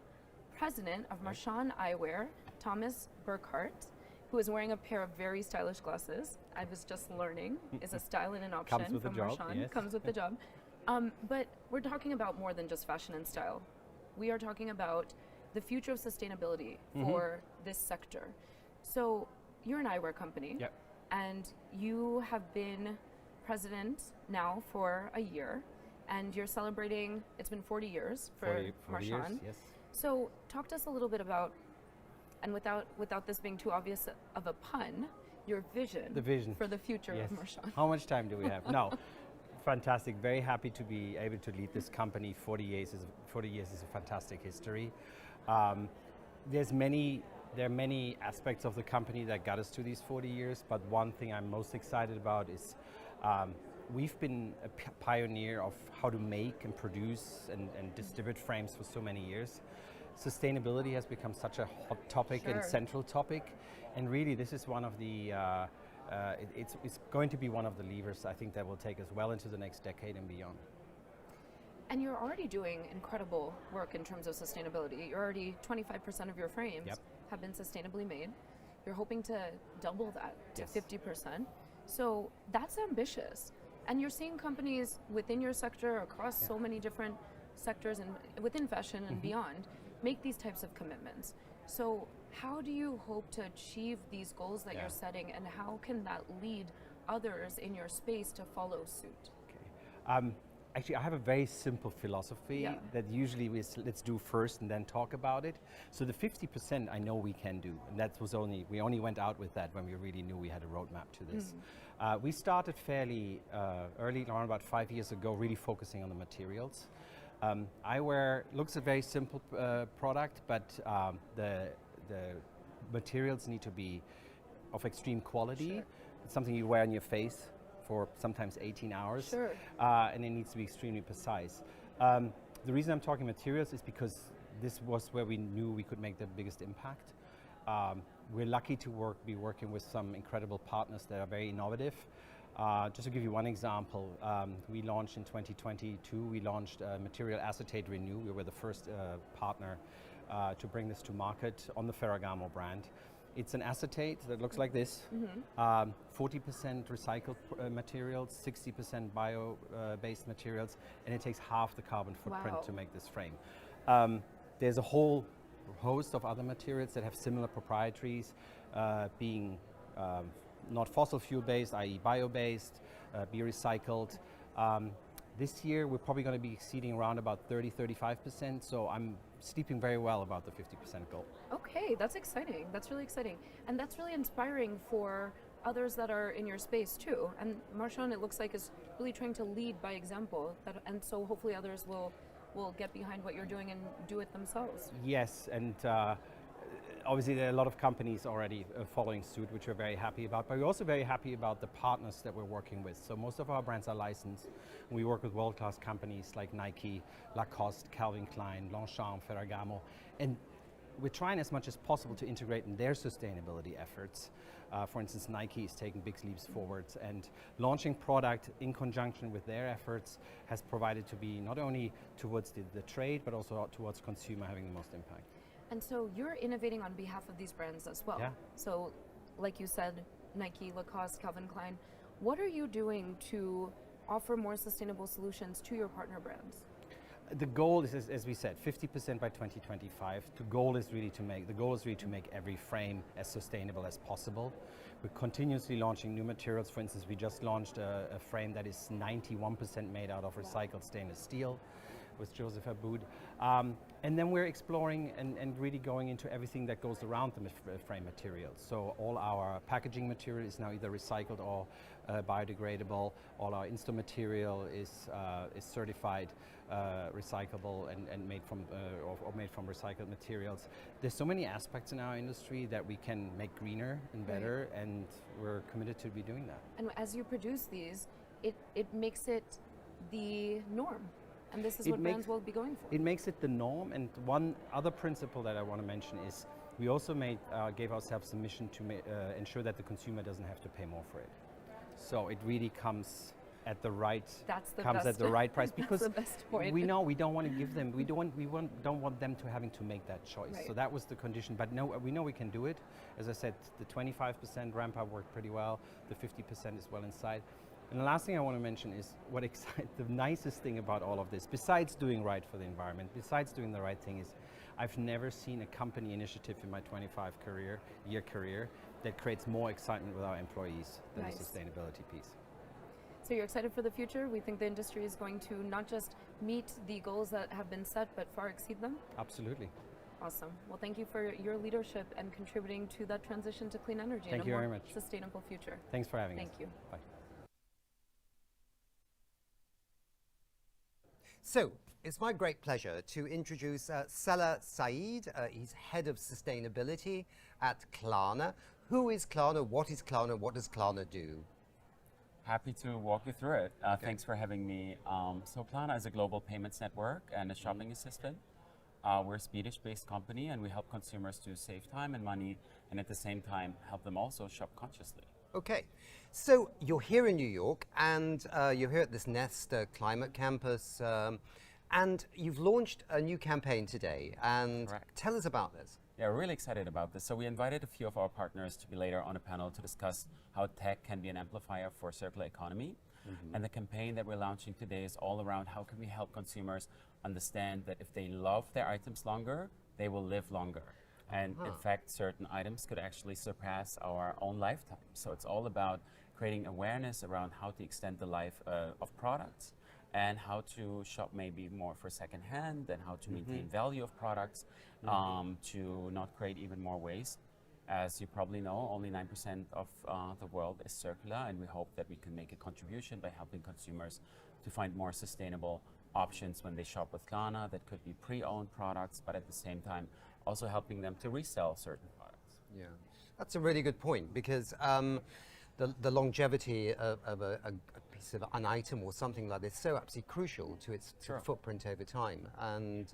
[SPEAKER 1] president of Marchand Eyewear, Thomas Burkhardt, who is wearing a pair of very stylish glasses. I was just learning, is a style and an option
[SPEAKER 2] Comes with
[SPEAKER 1] from
[SPEAKER 2] the job,
[SPEAKER 1] Marchand.
[SPEAKER 2] yes.
[SPEAKER 1] Comes with the job. But we're talking about more than just fashion and style. We are talking about the future of sustainability for this sector. So you're an eyewear company,
[SPEAKER 2] Yep.
[SPEAKER 1] and you have been president now for a year, and you're celebrating, it's been 40 years for
[SPEAKER 2] 40
[SPEAKER 1] Marchand.
[SPEAKER 2] years, yes.
[SPEAKER 1] So talk to us a little bit about, and without this being too obvious of a pun, your vision,
[SPEAKER 2] The vision.
[SPEAKER 1] for the future
[SPEAKER 2] Yes.
[SPEAKER 1] of Marchand.
[SPEAKER 2] How much time do we have? No. Fantastic. Very happy to be able to lead this company. 40 years is a fantastic history. There are many aspects of the company that got us to these 40 years, but one thing I'm most excited about is we've been a pioneer of how to make and produce and distribute frames for so many years. Sustainability has become such a hot topic and central topic, and really this is one of the it's going to be one of the levers, I think, that will take us well into the next decade and beyond.
[SPEAKER 1] And you're already doing incredible work in terms of sustainability. You're already 25% of your frames have been sustainably made. You're hoping to double that to 50%. So that's ambitious. And you're seeing companies within your sector, across so many different sectors and within fashion and beyond, make these types of commitments. So How do you hope to achieve these goals that you're setting, and how can that lead others in your space to follow suit?
[SPEAKER 2] Actually, I have a very simple philosophy that usually let's do first and then talk about it. So the 50% I know we can do, and that was we only went out with that when we really knew we had a roadmap to this. We started fairly early on, about 5 years ago, really focusing on the materials. Eyewear looks a very simple product, but the materials need to be of extreme quality. It's something you wear on your face for sometimes 18 hours, and it needs to be extremely precise. The reason I'm talking materials is because this was where we knew we could make the biggest impact. We're lucky to be working with some incredible partners that are very innovative. Just to give you one example, we launched in 2022, we launched Material Acetate Renew. We were the first partner to bring this to market on the Ferragamo brand. It's an acetate that looks like this, 40% recycled materials, 60% bio-based materials, and it takes half the carbon footprint to make this frame. There's a whole host of other materials that have similar proprietaries, being not fossil fuel based, i.e. bio-based, be recycled. This year we're probably going to be exceeding around about 30-35%, so I'm sleeping very well about the 50% goal.
[SPEAKER 1] Okay, that's exciting. That's really exciting. And that's really inspiring for others that are in your space too. And Marshawn, it looks like, is really trying to lead by example, and so hopefully others will get behind what you're doing and do it themselves.
[SPEAKER 2] Yes, and obviously there are a lot of companies already following suit, which we're very happy about, but we're also very happy about the partners that we're working with. So most of our brands are licensed. We work with world-class companies like Nike, Lacoste, Calvin Klein, Longchamp, Ferragamo, and we're trying as much as possible to integrate in their sustainability efforts. For instance, Nike is taking big leaps forwards, and launching product in conjunction with their efforts has provided to be not only towards the trade, but also towards consumer having the most impact.
[SPEAKER 1] And so you're innovating on behalf of these brands as well. So like you said, Nike, Lacoste, Calvin Klein, what are you doing to offer more sustainable solutions to your partner brands?
[SPEAKER 2] The goal is, as we said, 50% by 2025. The goal is really to make every frame as sustainable as possible. We're continuously launching new materials. For instance, we just launched a frame that is 91% made out of recycled stainless steel with Joseph Aboud. And then we're exploring and really going into everything that goes around the frame materials. So all our packaging material is now either recycled or biodegradable. All our Insta material is certified recyclable and made from recycled materials. There's so many aspects in our industry that we can make greener and better, and we're committed to be doing that.
[SPEAKER 1] And as you produce these, it makes it the norm. And this is what brands will be going for.
[SPEAKER 2] It makes it the norm. And one other principle that I want to mention is we also gave ourselves a mission to ensure that the consumer doesn't have to pay more for it. So it really comes at the right price, because
[SPEAKER 1] that's the best point.
[SPEAKER 2] we know we don't want to give them, don't want them to having to make that choice. Right. So that was the condition. But no, we know we can do it. As I said, the 25% ramp up worked pretty well. The 50% is well inside. And the last thing I want to mention is the nicest thing about all of this, besides doing right for the environment, besides doing the right thing, is I've never seen a company initiative in my 25-year career that creates more excitement with our employees than the sustainability piece.
[SPEAKER 1] So you're excited for the future? We think the industry is going to not just meet the goals that have been set, but far exceed them?
[SPEAKER 2] Absolutely.
[SPEAKER 1] Awesome. Well, thank you for your leadership and contributing to that transition to clean energy and a more sustainable future.
[SPEAKER 2] Thanks for having us.
[SPEAKER 1] Thank you.
[SPEAKER 2] Bye.
[SPEAKER 3] So, it's my great pleasure to introduce Salah Saeed. He's Head of Sustainability at Klarna. Who is Klarna? What is Klarna? What does Klarna do?
[SPEAKER 15] Happy to walk you through it. Thanks for having me. So Klarna is a global payments network and a shopping assistant. We're a Swedish-based company, and we help consumers to save time and money, and at the same time help them also shop consciously.
[SPEAKER 3] Okay, so you're here in New York, and you're here at this Nest Climate Campus, and you've launched a new campaign today, and tell us about this.
[SPEAKER 15] Yeah, we're really excited about this. So we invited a few of our partners to be later on a panel to discuss how tech can be an amplifier for circular economy. And the campaign that we're launching today is all around how can we help consumers understand that if they love their items longer, they will live longer. And in fact, certain items could actually surpass our own lifetime. So it's all about creating awareness around how to extend the life of products and how to shop maybe more for secondhand and how to maintain value of products to not create even more waste. As you probably know, only 9% of the world is circular, and we hope that we can make a contribution by helping consumers to find more sustainable options when they shop with Klarna. That could be pre-owned products, but at the same time also helping them to resell certain products.
[SPEAKER 3] Yeah, that's a really good point, because the longevity of a piece of an item or something like this is so absolutely crucial to its footprint over time. And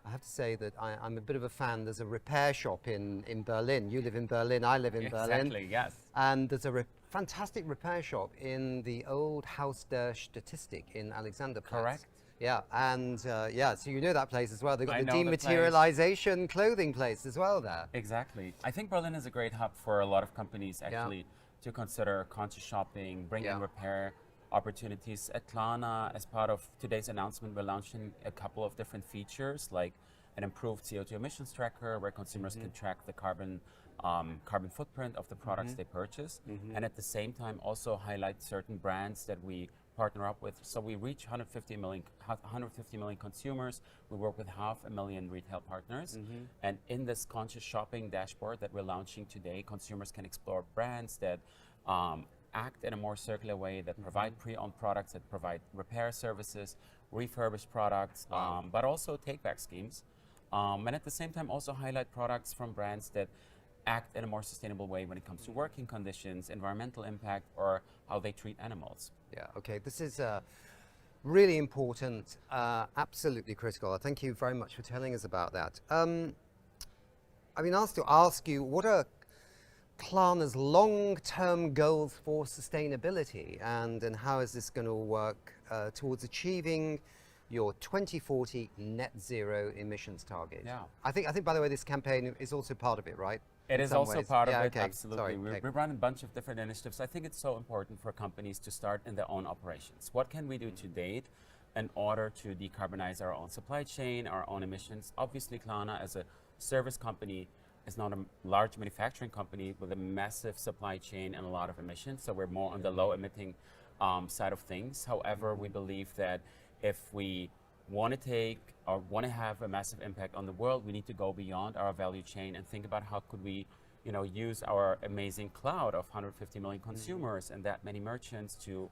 [SPEAKER 3] I have to say that I'm a bit of a fan. There's a repair shop in Berlin. You live in Berlin, I live in Berlin.
[SPEAKER 15] Exactly, yes.
[SPEAKER 3] And there's a fantastic repair shop in the old Haus der Statistik in Alexanderplatz.
[SPEAKER 15] Correct.
[SPEAKER 3] Yeah, and so you know that place as well. They've got
[SPEAKER 15] I
[SPEAKER 3] the
[SPEAKER 15] know the
[SPEAKER 3] dematerialization clothing place as well there.
[SPEAKER 15] Exactly. I think Berlin is a great hub for a lot of companies actually to consider conscious shopping, bring in repair opportunities. At Klarna, as part of today's announcement, we're launching a couple of different features, like an improved CO2 emissions tracker where consumers can track the carbon footprint of the products they purchase, and at the same time also highlight certain brands that we partner up with. So we reach 150 million consumers. We work with 500,000 retail partners. And in this conscious shopping dashboard that we're launching today, consumers can explore brands that act in a more circular way, that provide pre-owned products, that provide repair services, refurbished products, but also take-back schemes. And at the same time also highlight products from brands that act in a more sustainable way when it comes to working conditions, environmental impact, or how they treat animals.
[SPEAKER 3] Yeah, okay, this is really important, absolutely critical. Thank you very much for telling us about that. I've been asked to ask you, what are Klarna's long-term goals for sustainability, and how is this going to work towards achieving your 2040 net zero emissions target?
[SPEAKER 15] Yeah.
[SPEAKER 3] I think, by the way, this campaign is also part of it, right?
[SPEAKER 15] It is also part of it,
[SPEAKER 3] okay.
[SPEAKER 15] absolutely.
[SPEAKER 3] Sorry,
[SPEAKER 15] we run a bunch of different initiatives. I think it's so important for companies to start in their own operations. What can we do to date in order to decarbonize our own supply chain, our own emissions? Obviously, Klarna as a service company is not a large manufacturing company with a massive supply chain and a lot of emissions, so we're more on the low emitting side of things. However, we believe that if we want to have a massive impact on the world, we need to go beyond our value chain and think about how could we, use our amazing cloud of 150 million consumers and that many merchants to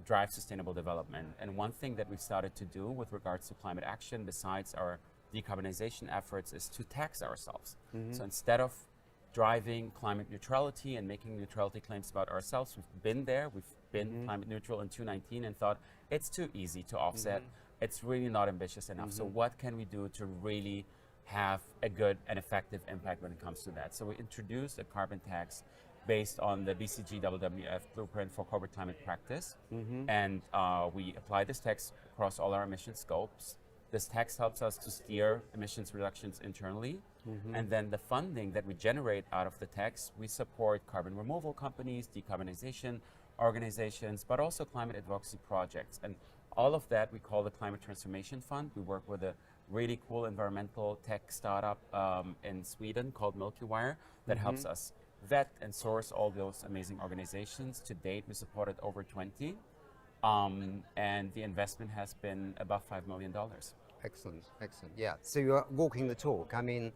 [SPEAKER 15] drive sustainable development. And one thing that we've started to do with regards to climate action, besides our decarbonization efforts, is to tax ourselves. So instead of driving climate neutrality and making neutrality claims about ourselves, we've been there. We've been climate neutral in 2019 and thought it's too easy to offset. It's really not ambitious enough. So what can we do to really have a good and effective impact when it comes to that? So we introduced a carbon tax based on the BCG WWF Blueprint for Corporate Climate Practice. And we apply this tax across all our emission scopes. This tax helps us to steer emissions reductions internally. And then the funding that we generate out of the tax, we support carbon removal companies, decarbonization organizations, but also climate advocacy projects. And all of that we call the Climate Transformation Fund. We work with a really cool environmental tech startup in Sweden called Milky Wire that helps us vet and source all those amazing organizations. To date, we supported over 20, and the investment has been above $5 million.
[SPEAKER 3] Excellent, excellent. Yeah, so you're walking the talk. I mean,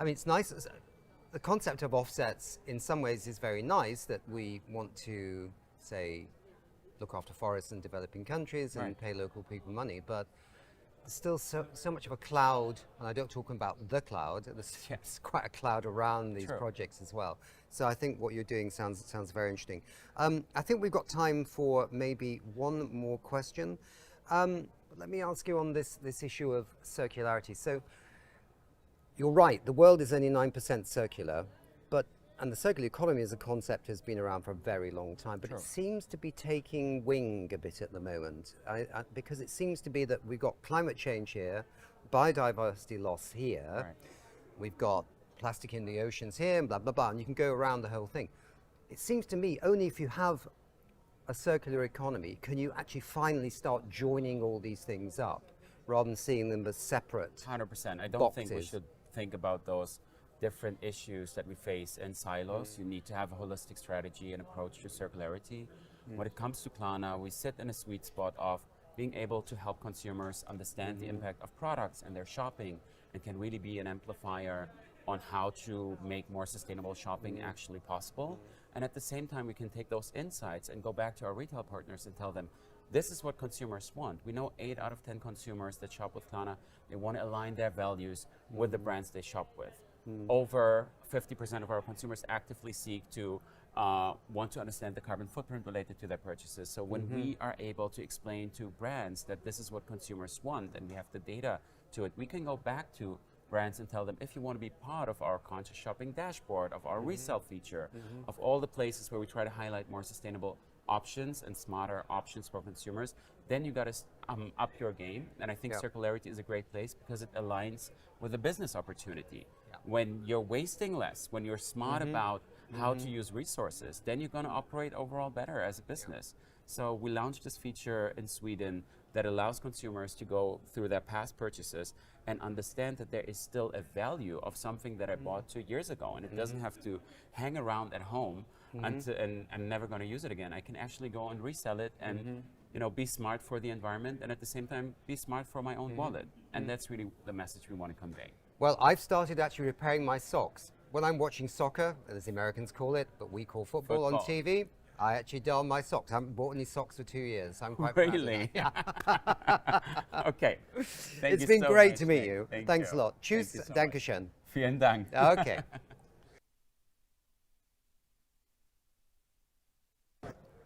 [SPEAKER 3] it's nice. The concept of offsets in some ways is very nice, that we want to, say, look after forests in developing countries and pay local people money, but there's still so much of a cloud, and I don't talk about the cloud, there's quite a cloud around these projects as well. So I think what you're doing sounds very interesting. I think we've got time for maybe one more question. Let me ask you on this issue of circularity. So you're right, the world is only 9% circular, and the circular economy as a concept has been around for a very long time, but it seems to be taking wing a bit at the moment, because it seems to be that we've got climate change here, biodiversity loss here, we've got plastic in the oceans here, and blah, blah, blah, and you can go around the whole thing. It seems to me only if you have a circular economy can you actually finally start joining all these things up, rather than seeing them as separate
[SPEAKER 15] 100%. I don't
[SPEAKER 3] boxes.
[SPEAKER 15] think we should think about those different issues that we face in silos. You need to have a holistic strategy and approach to circularity. When it comes to Klarna, we sit in a sweet spot of being able to help consumers understand the impact of products and their shopping, and can really be an amplifier on how to make more sustainable shopping actually possible. And at the same time, we can take those insights and go back to our retail partners and tell them, this is what consumers want. We know 8 out of 10 consumers that shop with Klarna, they want to align their values with the brands they shop with. Over 50% of our consumers actively seek to want to understand the carbon footprint related to their purchases. So when we are able to explain to brands that this is what consumers want, and we have the data to it, we can go back to brands and tell them, if you want to be part of our conscious shopping dashboard, of our resale feature, of all the places where we try to highlight more sustainable options and smarter options for consumers, then you got to up your game. And I think circularity is a great place because it aligns with the business opportunity. When you're wasting less, when you're smart about how to use resources, then you're going to operate overall better as a business. So we launched this feature in Sweden that allows consumers to go through their past purchases and understand that there is still a value of something that I bought 2 years ago, and it doesn't have to hang around at home until, and I'm never going to use it again. I can actually go and resell it and be smart for the environment, and at the same time be smart for my own wallet. And that's really the message we want to convey.
[SPEAKER 3] Well, I've started actually repairing my socks. When I'm watching soccer, as the Americans call it, but we call football on TV, I actually darn my socks. I haven't bought any socks for 2 years. I'm quite proud of that. Yeah.
[SPEAKER 15] Okay.
[SPEAKER 3] It's been so great to meet you. Thanks a lot. Tschüss,
[SPEAKER 15] so
[SPEAKER 3] Dankeschön.
[SPEAKER 15] Vielen Dank.
[SPEAKER 3] Okay.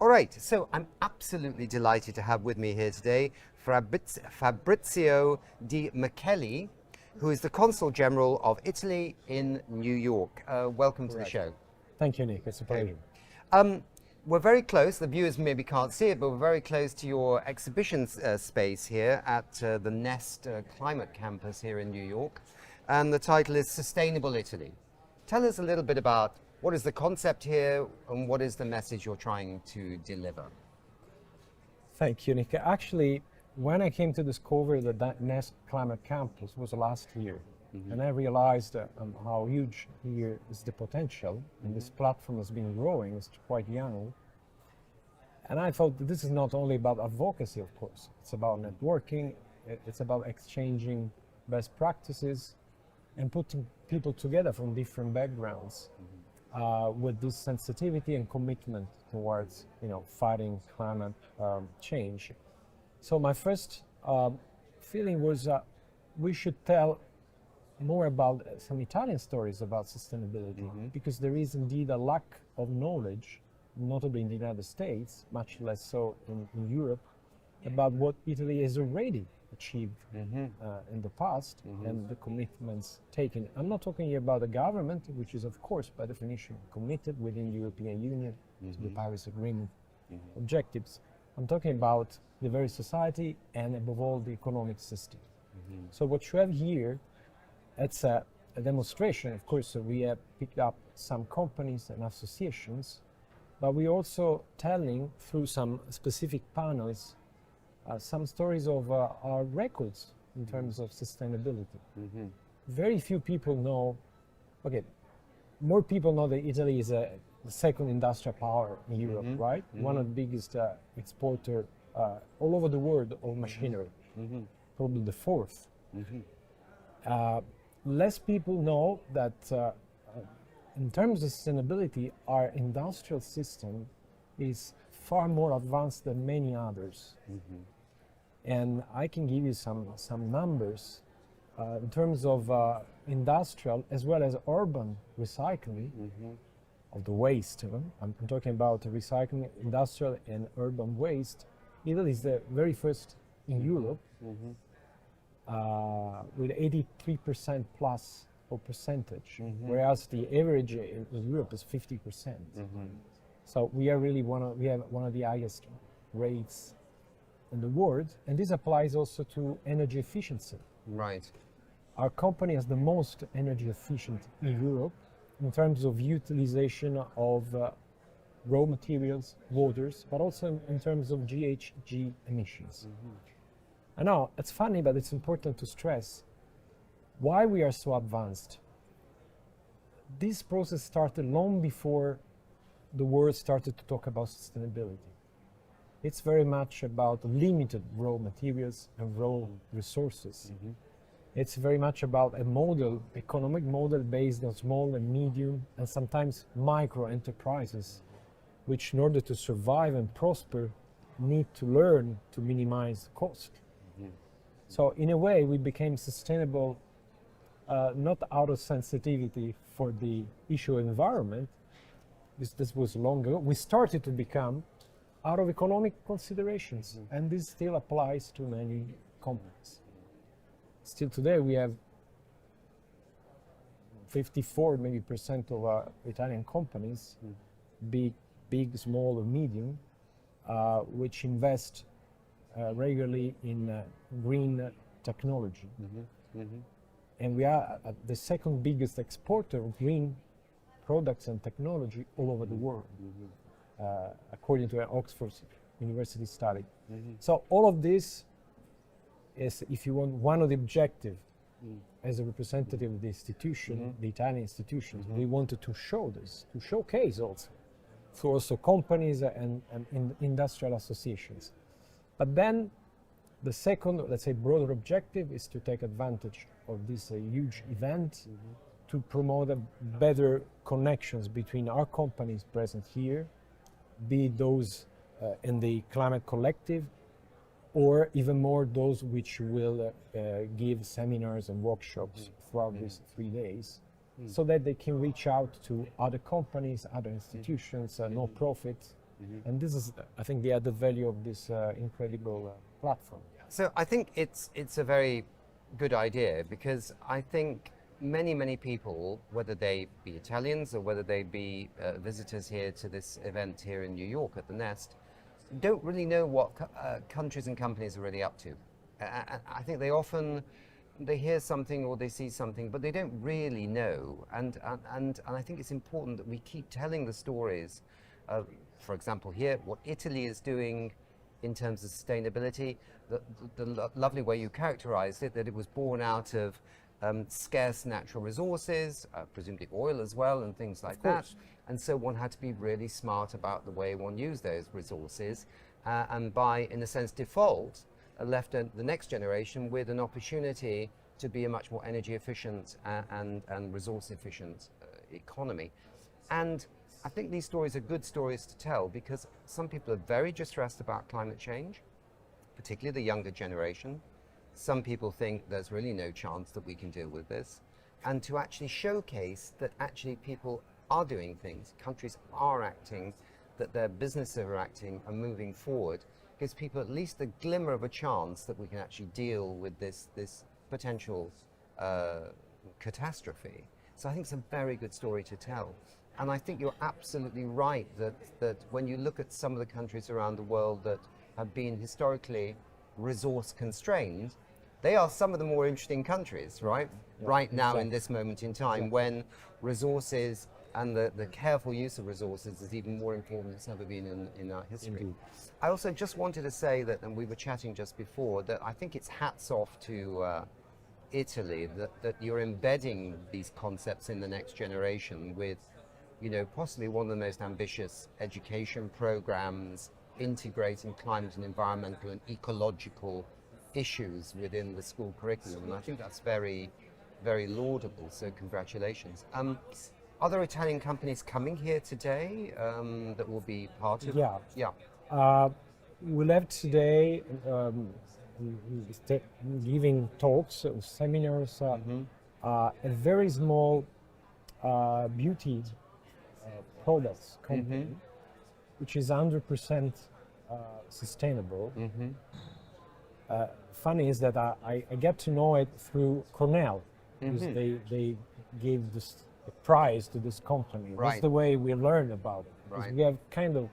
[SPEAKER 3] All right, so I'm absolutely delighted to have with me here today Fabrizio Di Micheli, who is the Consul General of Italy in New York. Welcome to the show.
[SPEAKER 16] Thank you, Nick. It's a pleasure.
[SPEAKER 3] We're very close, the viewers maybe can't see it, but we're very close to your exhibition space here at the Nest Climate Campus here in New York. And the title is Sustainable Italy. Tell us a little bit about what is the concept here and what is the message you're trying to deliver?
[SPEAKER 16] Thank you, Nick. Actually, when I came to discover that Nest Climate Campus was last year, and I realized how huge here is the potential, and this platform has been growing, it's quite young. And I thought that this is not only about advocacy, of course, it's about networking, it's about exchanging best practices and putting people together from different backgrounds with this sensitivity and commitment towards, fighting climate change. So my first feeling was we should tell more about some Italian stories about sustainability, because there is indeed a lack of knowledge, notably in the United States, much less so in Europe, about what Italy has already achieved in the past and the commitments taken. I'm not talking here about the government, which is of course by definition committed within the European Union to the Paris Agreement objectives. I'm talking about the very society and above all the economic system. So what you have here, it's a demonstration. Of course, we have picked up some companies and associations, but we're also telling through some specific panels some stories of our records in terms of sustainability. Very few people know, more people know that Italy is the second industrial power in Europe, right? One of the biggest exporter all over the world of machinery, probably the fourth. Less people know that in terms of sustainability, our industrial system is far more advanced than many others. And I can give you some numbers in terms of industrial as well as urban recycling of the waste. I'm talking about recycling industrial and urban waste. Italy is the very first in Europe with 83% plus of percentage, whereas the average in Europe is 50%. So we are really we have one of the highest rates in the world, and this applies also to energy efficiency.
[SPEAKER 3] Right.
[SPEAKER 16] Our company is the most energy efficient in Europe in terms of utilization of raw materials, waters, but also in terms of GHG emissions. I know it's funny, but it's important to stress Why we are so advanced? This process started long before the world started to talk about sustainability. It's very much about limited raw materials and raw resources. It's very much about a model, economic model based on small and medium and sometimes micro enterprises, which in order to survive and prosper need to learn to minimize cost. So in a way, we became sustainable not out of sensitivity for the issue of environment. This was long ago. We started to become out of economic considerations, and this still applies to many companies. Still today, we have 54 maybe percent of Italian companies, big, small, or medium, which invest regularly in green technology. And we are the second biggest exporter of green products and technology all over the world, according to an Oxford University study. So all of this is, if you want, one of the objectives as a representative of the institution, the Italian institutions. We wanted to show this, to showcase also for also companies and industrial associations. But then the second, let's say, broader objective is to take advantage of this huge event to promote better connections between our companies present here, be those in the climate collective, or even more those which will give seminars and workshops throughout these 3 days, so that they can reach out to other companies, other institutions, non-profits. And this is, I think, the added value of this incredible platform.
[SPEAKER 3] So I think it's a very good idea, because I think many people, whether they be Italians or whether they be visitors here to this event here in New York at the Nest, don't really know what countries and companies are really up to. I think they hear something or they see something, but they don't really know. And I think it's important that we keep telling the stories of, for example, here, what Italy is doing in terms of sustainability, the lovely way you characterized it, that it was born out of scarce natural resources, presumably oil as well, and things like that. And so one had to be really smart about the way one used those resources, and by, in a sense, default, left the next generation with an opportunity to be a much more energy efficient and resource efficient economy. And I think these stories are good stories to tell, because some people are very distressed about climate change, particularly the younger generation. Some people think there's really no chance that we can deal with this. And to actually showcase that actually people are doing things, countries are acting, that their businesses are acting and moving forward, gives people at least a glimmer of a chance that we can actually deal with this potential catastrophe. So I think it's a very good story to tell. And I think you're absolutely right that when you look at some of the countries around the world that have been historically resource constrained, they are some of the more interesting countries, right? Right now, in this moment in time, when resources and the careful use of resources is even more important than it's ever been in our history. I also just wanted to say that, and we were chatting just before, that I think it's hats off to Italy that you're embedding these concepts in the next generation with, possibly one of the most ambitious education programs integrating climate and environmental and ecological issues within the school curriculum. And I think that's very, very laudable, so congratulations. Are there Italian companies coming here today that will be part of?
[SPEAKER 16] Yeah. We'll have today giving talks, seminars, a very small beauty products company, which is 100% sustainable. Funny is that I get to know it through Cornell, because they gave this prize to this company.
[SPEAKER 3] Right.
[SPEAKER 16] That's the way we learn about it. Because we have kind of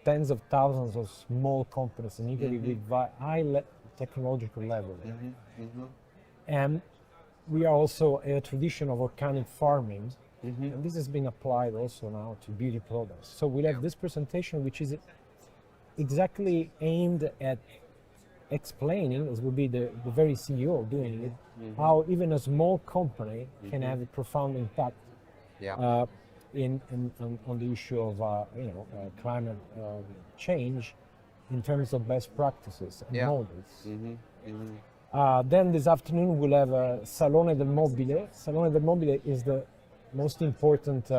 [SPEAKER 16] tens of thousands of small companies in Italy with high technological level. And we are also a tradition of organic farming, and this has been applied also now to beauty products. So we'll have this presentation, which is exactly aimed at explaining, as would be the very CEO doing it, how even a small company can have a profound impact on the issue of climate change in terms of best practices and models. Then this afternoon we'll have a Salone del Mobile. Salone del Mobile is the most important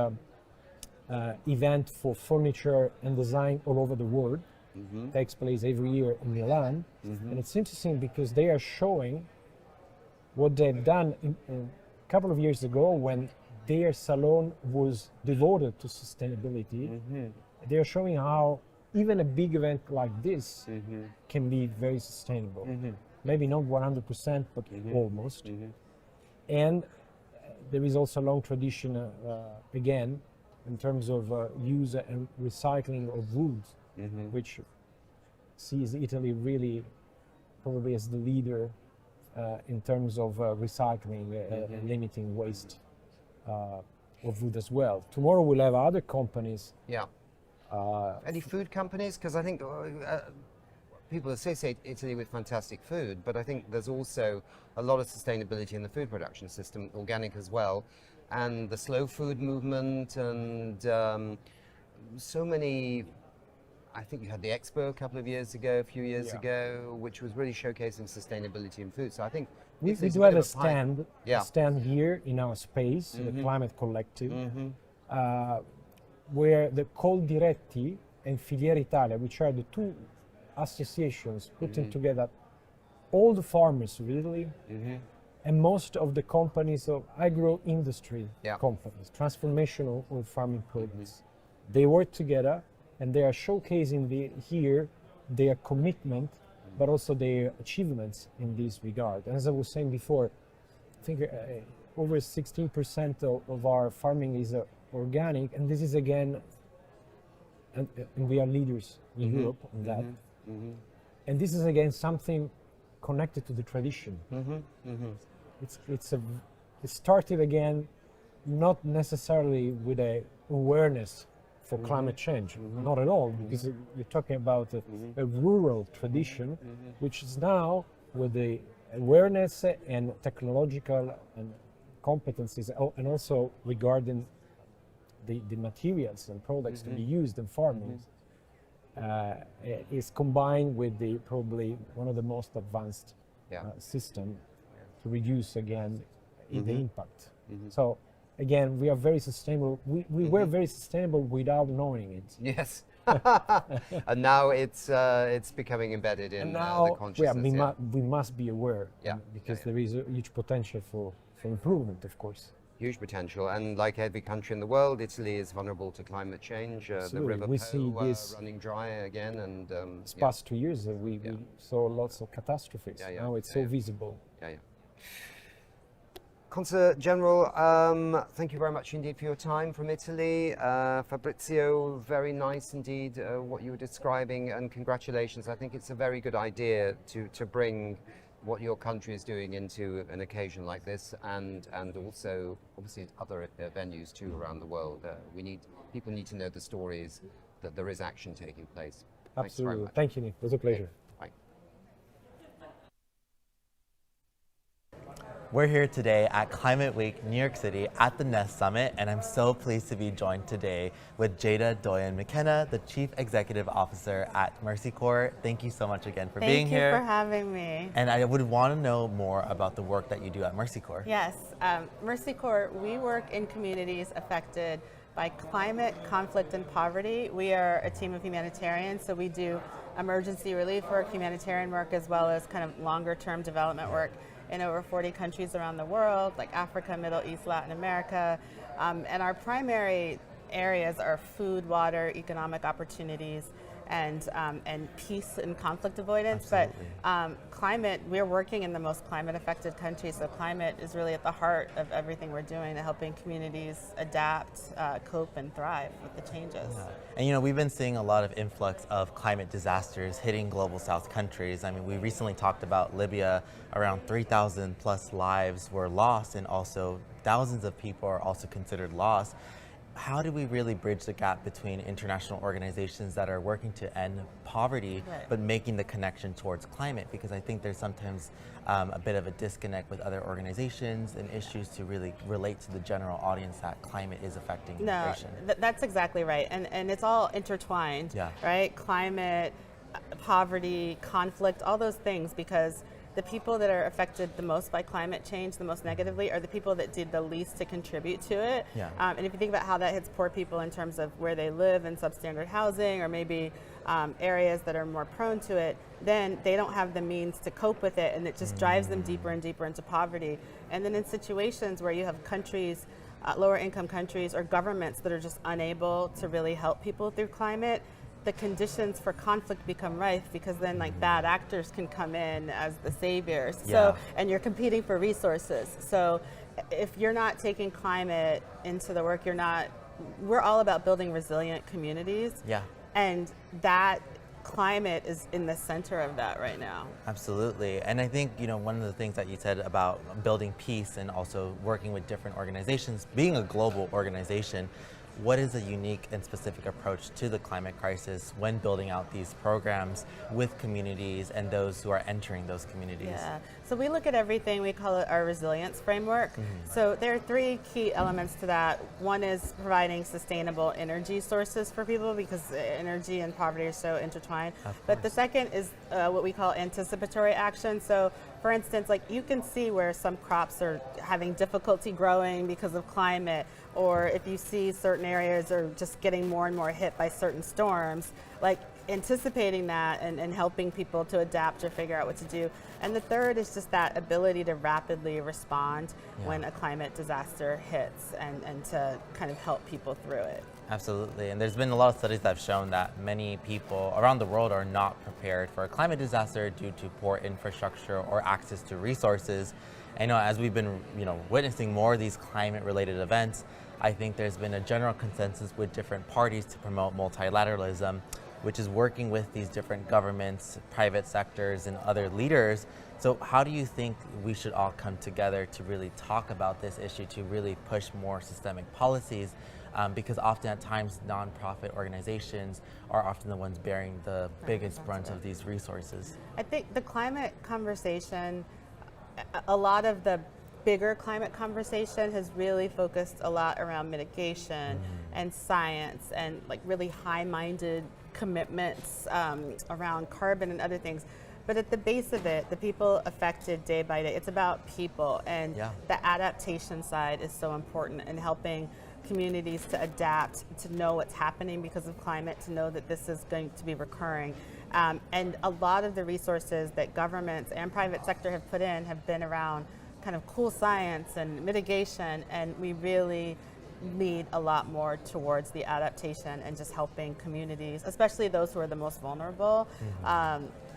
[SPEAKER 16] event for furniture and design all over the world. Takes place every year in Milan, and it's interesting because they are showing what they've done a couple of years ago when their salon was devoted to sustainability. They are showing how even a big event like this can be very sustainable. Maybe not 100%, but almost. And there is also a long tradition, again, in terms of use and recycling of wood, which sees Italy really probably as the leader in terms of recycling and limiting waste of wood as well. Tomorrow we'll have other companies.
[SPEAKER 3] Any food companies? Because I think people associate Italy with fantastic food, but I think there's also a lot of sustainability in the food production system, organic as well, and the slow food movement, and so many. I think you had the Expo a few years ago, which was really showcasing sustainability in food. So I think
[SPEAKER 16] we do have a stand here in our space, the Climate Collective, where the Coldiretti and Filiera Italia, which are the two associations putting together all the farmers really, and most of the companies of agro-industry companies, transformational or farming products. They work together and they are showcasing here their commitment, but also their achievements in this regard. And as I was saying before, I think over 16% of our farming is organic, and this is again, and we are leaders in Europe on that. And this is again something connected to the tradition. It started again, not necessarily with a awareness for climate change, not at all, because you're talking about a rural tradition, which is now with the awareness and technological and competencies, and also regarding the materials and products to be used in farming, is combined with the probably one of the most advanced system to reduce again the impact. So again, we are very sustainable. We were very sustainable without knowing it.
[SPEAKER 3] Yes. And now it's becoming embedded in the consciousness.
[SPEAKER 16] We must be aware, because there is a huge potential for improvement, of course.
[SPEAKER 3] Huge potential, and like every country in the world, Italy is vulnerable to climate change. The river Po running dry again, and
[SPEAKER 16] these past 2 years we saw lots of catastrophes. Now it's so visible.
[SPEAKER 3] Consul General, thank you very much indeed for your time from Italy. Fabrizio, very nice indeed what you were describing, and congratulations. I think it's a very good idea to bring what your country is doing into an occasion like this, and also obviously other venues too around the world. People need to know the stories that there is action taking place.
[SPEAKER 16] Absolutely. Thank you, Nick. It was a pleasure.
[SPEAKER 6] We're here today at Climate Week New York City at the Nest Summit, and I'm so pleased to be joined today with Jada Doyen McKenna, the Chief Executive Officer at Mercy Corps. Thank you so much again for being here.
[SPEAKER 17] Thank you for having me.
[SPEAKER 6] And I would want to know more about the work that you do at Mercy Corps.
[SPEAKER 17] Yes, Mercy Corps, we work in communities affected by climate, conflict, and poverty. We are a team of humanitarians, so we do emergency relief work, humanitarian work, as well as kind of longer-term development work in over 40 countries around the world, like Africa, Middle East, Latin America. And our primary areas are food, water, economic opportunities, and peace and conflict avoidance.
[SPEAKER 6] Absolutely.
[SPEAKER 17] But climate, we're working in the most climate affected countries, so climate is really at the heart of everything we're doing, helping communities adapt, cope, and thrive with the changes.
[SPEAKER 6] Yeah. And you know, we've been seeing a lot of influx of climate disasters hitting global south countries. I mean, we recently talked about Libya. Around 3,000 plus lives were lost, and also thousands of people are also considered lost. how do we really bridge the gap between international organizations that are working to end poverty, but making the connection towards climate? Because I think there's sometimes a bit of a disconnect with other organizations and issues to really relate to the general audience that climate is affecting immigration.
[SPEAKER 17] That's exactly right. And it's all intertwined, right? Climate, poverty, conflict, all those things, because the people that are affected the most by climate change, the most negatively, are the people that did the least to contribute to it. And if you think about how that hits poor people in terms of where they live in substandard housing, or maybe areas that are more prone to it, then they don't have the means to cope with it, and it just drives them deeper and deeper into poverty. And then in situations where you have countries, lower income countries or governments that are just unable to really help people through climate, the conditions for conflict become rife, because then like bad actors can come in as the saviors. So, and you're competing for resources. So if you're not taking climate into the work, we're all about building resilient communities. And that climate is in the center of that right now.
[SPEAKER 6] Absolutely. And I think, one of the things that you said about building peace and also working with different organizations, being a global organization, what is a unique and specific approach to the climate crisis when building out these programs with communities and those who are entering those communities?
[SPEAKER 17] So we look at everything, we call it our resilience framework. So there are three key elements to that. One is providing sustainable energy sources for people, because energy and poverty are so intertwined. But the second is what we call anticipatory action. So for instance, like you can see where some crops are having difficulty growing because of climate, or if you see certain areas are just getting more and more hit by certain storms, like anticipating that and helping people to adapt or figure out what to do. And the third is just that ability to rapidly respond when a climate disaster hits, and to kind of help people through it.
[SPEAKER 6] Absolutely. And there's been a lot of studies that have shown that many people around the world are not prepared for a climate disaster due to poor infrastructure or access to resources. And as we've been witnessing more of these climate-related events, I think there's been a general consensus with different parties to promote multilateralism, which is working with these different governments, private sectors, and other leaders. So how do you think we should all come together to really talk about this issue, to really push more systemic policies? Because often at times, nonprofit organizations are often the ones bearing the biggest brunt of these resources.
[SPEAKER 17] I think the climate conversation, a lot of the bigger climate conversation has really focused a lot around mitigation and science, and like really high-minded commitments around carbon and other things. But at the base of it, the people affected day by day, it's about people, and the adaptation side is so important in helping communities to adapt, to know what's happening because of climate, to know that this is going to be recurring. And a lot of the resources that governments and private sector have put in have been around kind of cool science and mitigation, and we really need a lot more towards the adaptation and just helping communities, especially those who are the most vulnerable,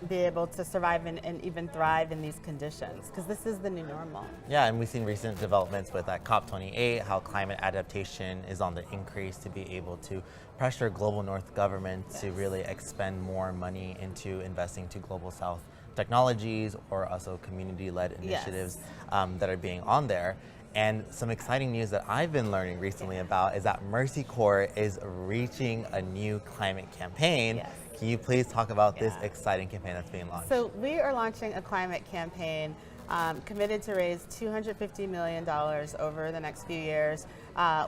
[SPEAKER 17] be able to survive and even thrive in these conditions, because this is the new normal.
[SPEAKER 6] Yeah, and we've seen recent developments with that COP28, how climate adaptation is on the increase, to be able to pressure global north governments to really expend more money into investing to global south technologies, or also community-led initiatives that are being on there. And some exciting news that I've been learning recently about is that Mercy Corps is reaching a new climate campaign. Can you please talk about this exciting campaign that's being launched?
[SPEAKER 17] So we are launching a climate campaign committed to raise $250 million over the next few years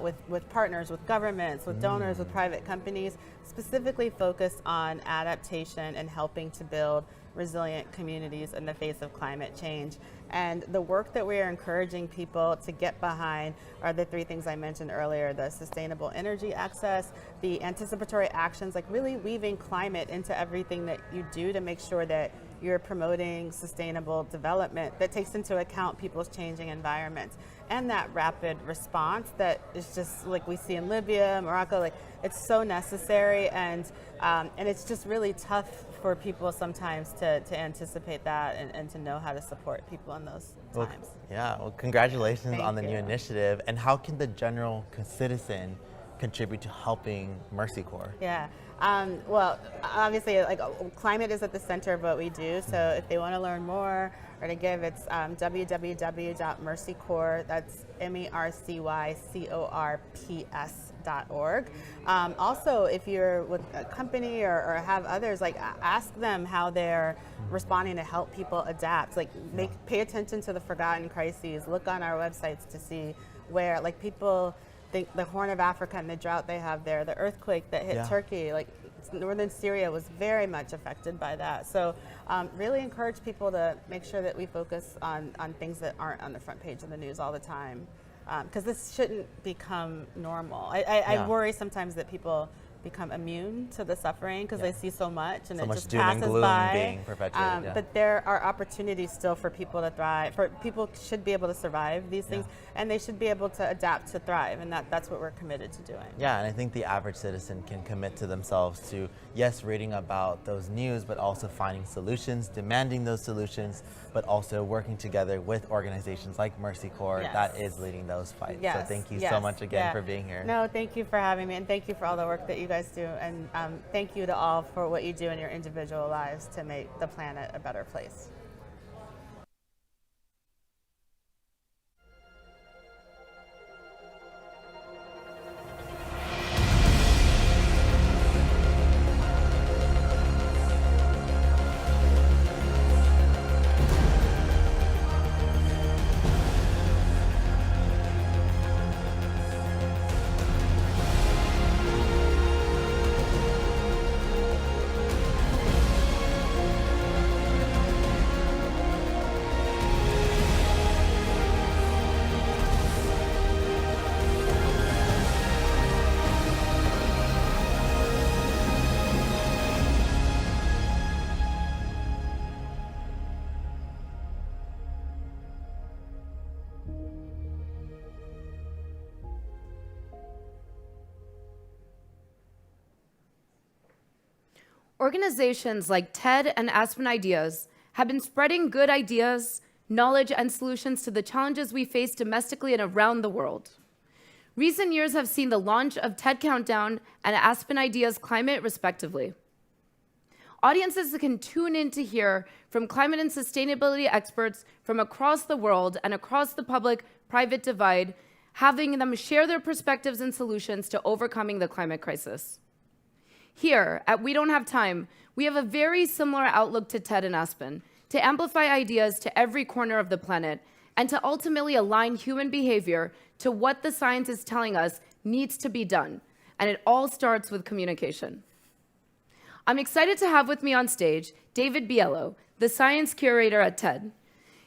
[SPEAKER 17] with partners, with governments, with donors, with private companies, specifically focused on adaptation and helping to build resilient communities in the face of climate change. And the work that we are encouraging people to get behind are the three things I mentioned earlier: the sustainable energy access, the anticipatory actions, like really weaving climate into everything that you do to make sure that you're promoting sustainable development that takes into account people's changing environments, and that rapid response that is just like we see in Libya, Morocco. Like, it's so necessary, and it's just really tough for people sometimes to anticipate that and to know how to support people in those times.
[SPEAKER 6] Well, congratulations on the
[SPEAKER 17] Thank
[SPEAKER 6] new
[SPEAKER 17] you.
[SPEAKER 6] initiative. And how can the general citizen contribute to helping Mercy Corps?
[SPEAKER 17] Well, obviously, like, climate is at the center of what we do. So if they want to learn more or to give, it's www.mercycorps. That's MERCYCORPS climate.org. Also, if you're with a company or have others, like ask them how they're responding to help people adapt. Like pay attention to the forgotten crises. Look on our websites to see where, like, people think the Horn of Africa and the drought they have there, the earthquake that hit Turkey, like northern Syria was very much affected by that. So really encourage people to make sure that we focus on things that aren't on the front page of the news all the time. Because this shouldn't become normal. I worry sometimes that people become immune to the suffering because they see so much and
[SPEAKER 6] so
[SPEAKER 17] it
[SPEAKER 6] much
[SPEAKER 17] just
[SPEAKER 6] doom
[SPEAKER 17] passes
[SPEAKER 6] and gloom
[SPEAKER 17] by.
[SPEAKER 6] Being perpetuated,
[SPEAKER 17] But there are opportunities still for people to thrive. For people should be able to survive these things, and they should be able to adapt to thrive, and that's what we're committed to doing.
[SPEAKER 6] Yeah, and I think the average citizen can commit to themselves to, yes, reading about those news, but also finding solutions, demanding those solutions, but also working together with organizations like Mercy Corps that is leading those fights. So thank you so much again for being here.
[SPEAKER 17] No, thank you for having me, and thank you for all the work that you guys do, and thank you to all for what you do in your individual lives to make the planet a better place.
[SPEAKER 1] Organizations like TED and Aspen Ideas have been spreading good ideas, knowledge, and solutions to the challenges we face domestically and around the world. Recent years have seen the launch of TED Countdown and Aspen Ideas Climate, respectively. Audiences can tune in to hear from climate and sustainability experts from across the world and across the public-private divide, having them share their perspectives and solutions to overcoming the climate crisis. Here at We Don't Have Time, we have a very similar outlook to TED and Aspen, to amplify ideas to every corner of the planet, and to ultimately align human behavior to what the science is telling us needs to be done. And it all starts with communication. I'm excited to have with me on stage David Biello, the science curator at TED.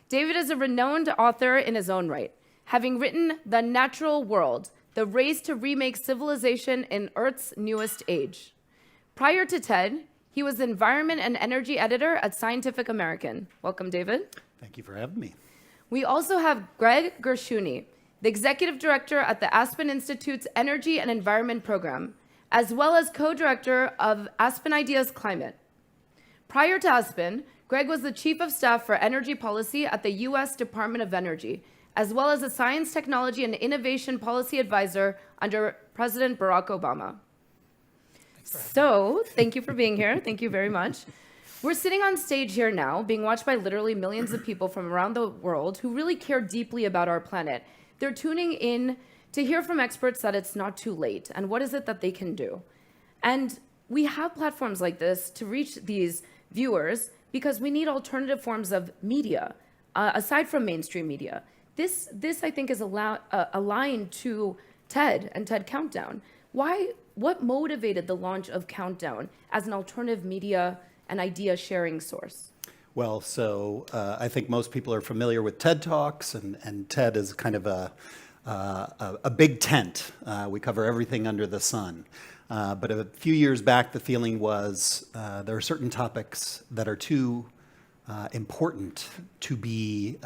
[SPEAKER 1] David is a renowned author in his own right, having written The Natural World, The Race to Remake Civilization in Earth's Newest Age. Prior to TED, he was the environment and energy editor at Scientific American. Welcome, David.
[SPEAKER 4] Thank you for having me.
[SPEAKER 1] We also have Greg Gershuni, the executive director at the Aspen Institute's Energy and Environment Program, as well as co-director of Aspen Ideas Climate. Prior to Aspen, Greg was the chief of staff for energy policy at the U.S. Department of Energy, as well as a science, technology, and innovation policy advisor under President Barack Obama. So, thank you for being here. Thank you very much. We're sitting on stage here now, being watched by literally millions of people from around the world who really care deeply about our planet. They're tuning in to hear from experts that it's not too late, and what is it that they can do. And we have platforms like this to reach these viewers because we need alternative forms of media, aside from mainstream media. This I think, is aligned to TED and TED Countdown. What motivated the launch of Countdown as an alternative media and idea sharing source?
[SPEAKER 4] Well, so I think most people are familiar with TED Talks, and TED is kind of a big tent. We cover everything under the sun. But a few years back, the feeling was there are certain topics that are too important to be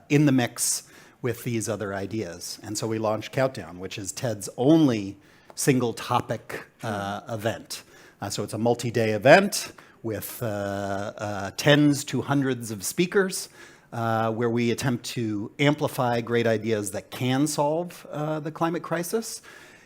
[SPEAKER 4] in the mix with these other ideas. And so we launched Countdown, which is TED's only single topic event. So it's a multi-day event with tens to hundreds of speakers where we attempt to amplify great ideas that can solve the climate crisis,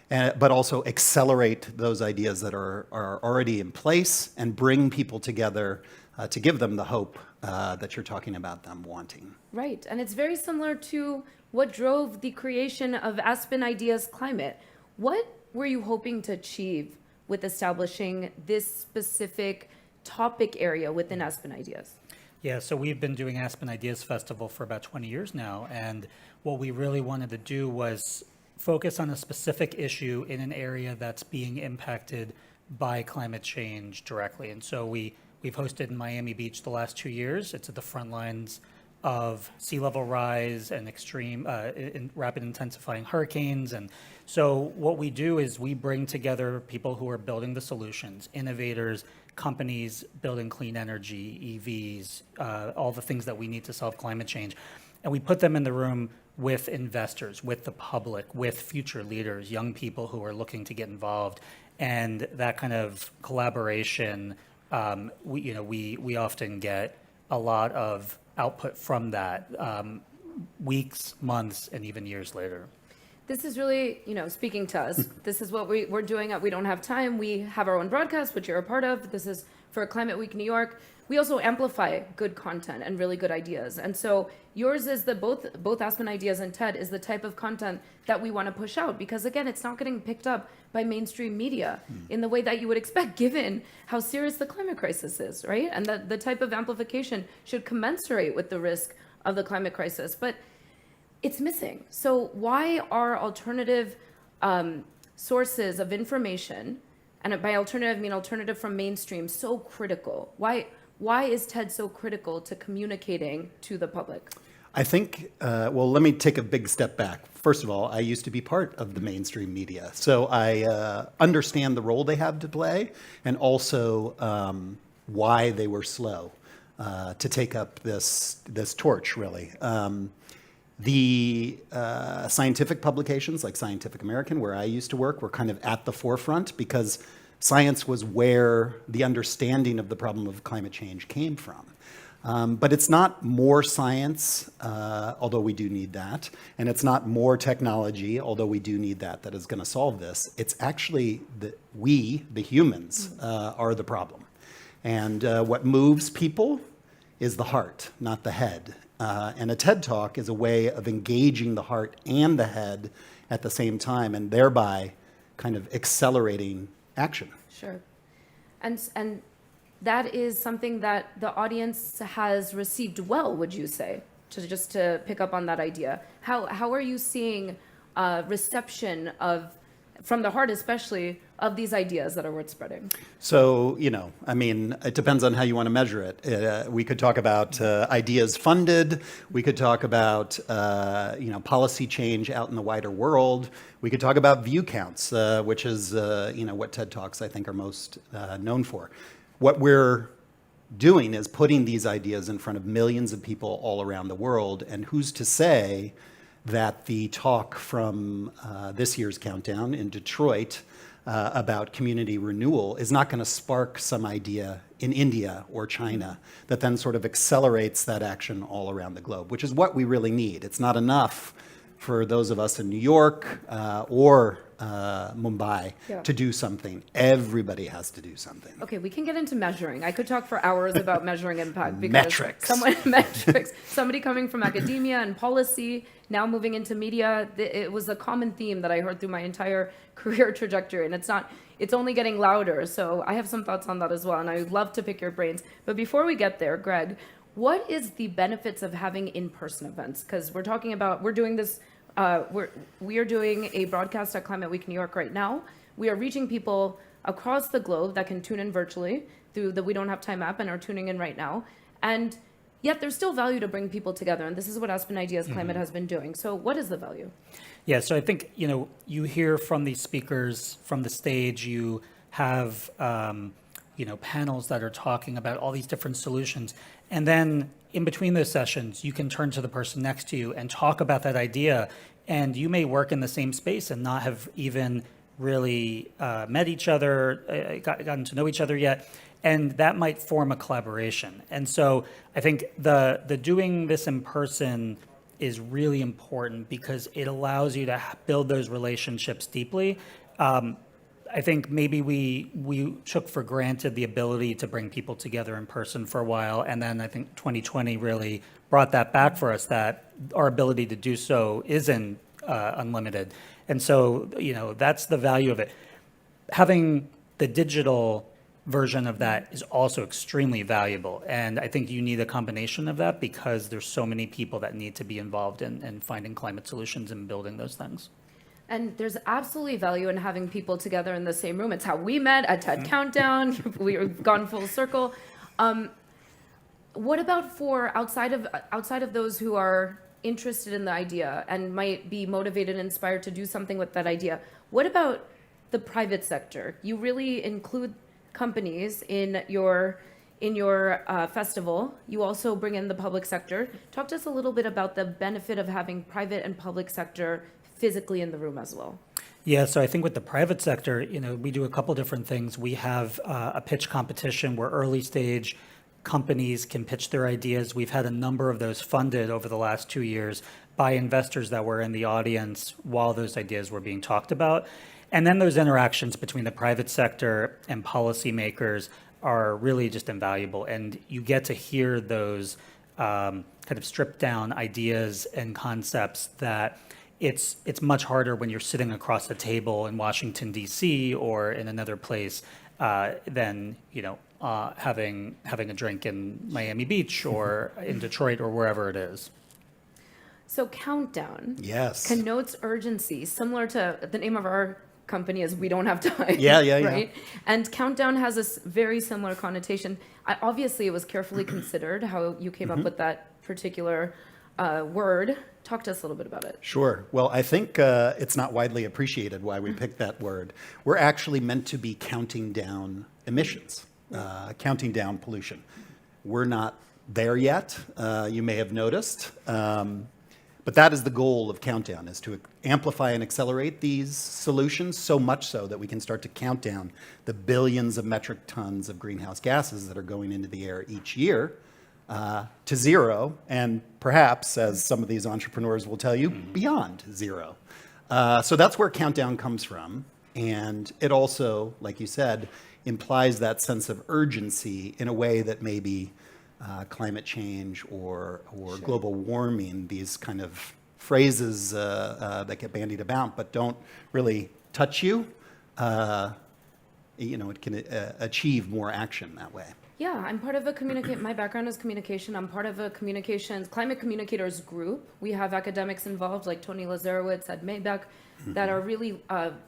[SPEAKER 4] but also accelerate those ideas that are already in place and bring people together to give them the hope that you're talking about them wanting.
[SPEAKER 1] Right, and it's very similar to what drove the creation of Aspen Ideas Climate. What were you hoping to achieve with establishing this specific topic area within Aspen Ideas?
[SPEAKER 5] Yeah, so we've been doing Aspen Ideas Festival for about 20 years now, and what we really wanted to do was focus on a specific issue in an area that's being impacted by climate change directly. And so we've hosted in Miami Beach the last 2 years. It's at the front lines of sea level rise and extreme rapid intensifying hurricanes. And so what we do is we bring together people who are building the solutions, innovators, companies building clean energy, EVs, all the things that we need to solve climate change. And we put them in the room with investors, with the public, with future leaders, young people who are looking to get involved. And that kind of collaboration, we often get a lot of output from that weeks, months, and even years later.
[SPEAKER 1] This is really, speaking to us. This is what we're doing at We Don't Have Time. We have our own broadcast, which you're a part of. This is for Climate Week New York. We also amplify good content and really good ideas. And so yours is both Aspen Ideas and TED is the type of content that we want to push out because, again, it's not getting picked up by mainstream media in the way that you would expect, given how serious the climate crisis is, right? And that the type of amplification should commensurate with the risk of the climate crisis. But it's missing. So why are alternative sources of information, and by alternative I mean alternative from mainstream, so critical? Why is TED so critical to communicating to the public?
[SPEAKER 4] I think, well, let me take a big step back. First of all, I used to be part of the mainstream media, so I understand the role they have to play and also why they were slow to take up this torch, really. The scientific publications like Scientific American, where I used to work, were kind of at the forefront because science was where the understanding of the problem of climate change came from. But it's not more science, although we do need that, and it's not more technology, although we do need that is going to solve this. It's actually that we, the humans, are the problem. And what moves people is the heart, not the head. And a TED Talk is a way of engaging the heart and the head at the same time, and thereby kind of accelerating action.
[SPEAKER 1] Sure. And that is something that the audience has received well, would you say? Just to pick up on that idea. How are you seeing reception from the heart especially, of these ideas that are worth spreading?
[SPEAKER 4] So, it depends on how you want to measure it. We could talk about ideas funded. We could talk about, policy change out in the wider world. We could talk about view counts, which is, what TED Talks, I think, are most known for. What we're doing is putting these ideas in front of millions of people all around the world, and who's to say that the talk from this year's countdown in Detroit about community renewal is not going to spark some idea in India or China that then sort of accelerates that action all around the globe, which is what we really need. It's not enough for those of us in New York or Mumbai to do something. Everybody has to do something.
[SPEAKER 1] Okay, we can get into measuring. I could talk for hours about measuring impact because
[SPEAKER 4] metrics.
[SPEAKER 1] Somebody coming from academia and policy, now moving into media, it was a common theme that I heard through my entire career trajectory, and it's only getting louder. So I have some thoughts on that as well, and I would love to pick your brains. But before we get there, Greg, what is the benefits of having in-person events? Because we're doing this. We are doing a broadcast at Climate Week New York right now. We are reaching people across the globe that can tune in virtually through the We Don't Have Time app and are tuning in right now. And yet there's still value to bring people together. And this is what Aspen Ideas Climate has been doing. So what is the value?
[SPEAKER 5] Yeah, so I think, you hear from these speakers from the stage, you have, panels that are talking about all these different solutions. And then in between those sessions, you can turn to the person next to you and talk about that idea. And you may work in the same space and not have even really met each other, gotten to know each other yet. And that might form a collaboration. And so I think the doing this in person is really important because it allows you to build those relationships deeply. I think maybe we took for granted the ability to bring people together in person for a while, and then I think 2020 really brought that back for us, that our ability to do so is in unlimited. And so, that's the value of it. Having the digital version of that is also extremely valuable. And I think you need a combination of that because there's so many people that need to be involved in finding climate solutions and building those things.
[SPEAKER 1] And there's absolutely value in having people together in the same room. It's how we met at TED Countdown. We've gone full circle. What about for outside of those who are interested in the idea and might be motivated and inspired to do something with that idea? What about the private sector? You really include companies in your festival. You also bring in the public sector. Talk to us a little bit about the benefit of having private and public sector physically in the room as well.
[SPEAKER 5] Yeah, so I think with the private sector, we do a couple different things. We have a pitch competition where early stage companies can pitch their ideas. We've had a number of those funded over the last 2 years by investors that were in the audience while those ideas were being talked about. And then those interactions between the private sector and policymakers are really just invaluable. And you get to hear those kind of stripped down ideas and concepts that it's much harder when you're sitting across the table in Washington, D.C. or in another place than, having a drink in Miami Beach or in Detroit or wherever it is.
[SPEAKER 1] So Countdown
[SPEAKER 4] Yes.
[SPEAKER 1] connotes urgency, similar to the name of our company is We Don't Have Time.
[SPEAKER 4] Yeah.
[SPEAKER 1] Right? And Countdown has a very similar connotation. Obviously, it was carefully considered how you came up with that particular word. Talk to us a little bit about it.
[SPEAKER 4] Sure. Well, I think it's not widely appreciated why we picked that word. We're actually meant to be counting down emissions, counting down pollution. We're not there yet, you may have noticed. But that is the goal of Countdown, is to amplify and accelerate these solutions, so much so that we can start to count down the billions of metric tons of greenhouse gases that are going into the air each year to zero, and perhaps, as some of these entrepreneurs will tell you, beyond zero. So that's where Countdown comes from. And it also, like you said, implies that sense of urgency in a way that maybe climate change or global warming, these kind of phrases that get bandied about but don't really touch you, it can achieve more action that way.
[SPEAKER 1] Yeah, I'm part of my background is communication. I'm part of a climate communicators group. We have academics involved like Tony Lazarowitz at Maybach that are really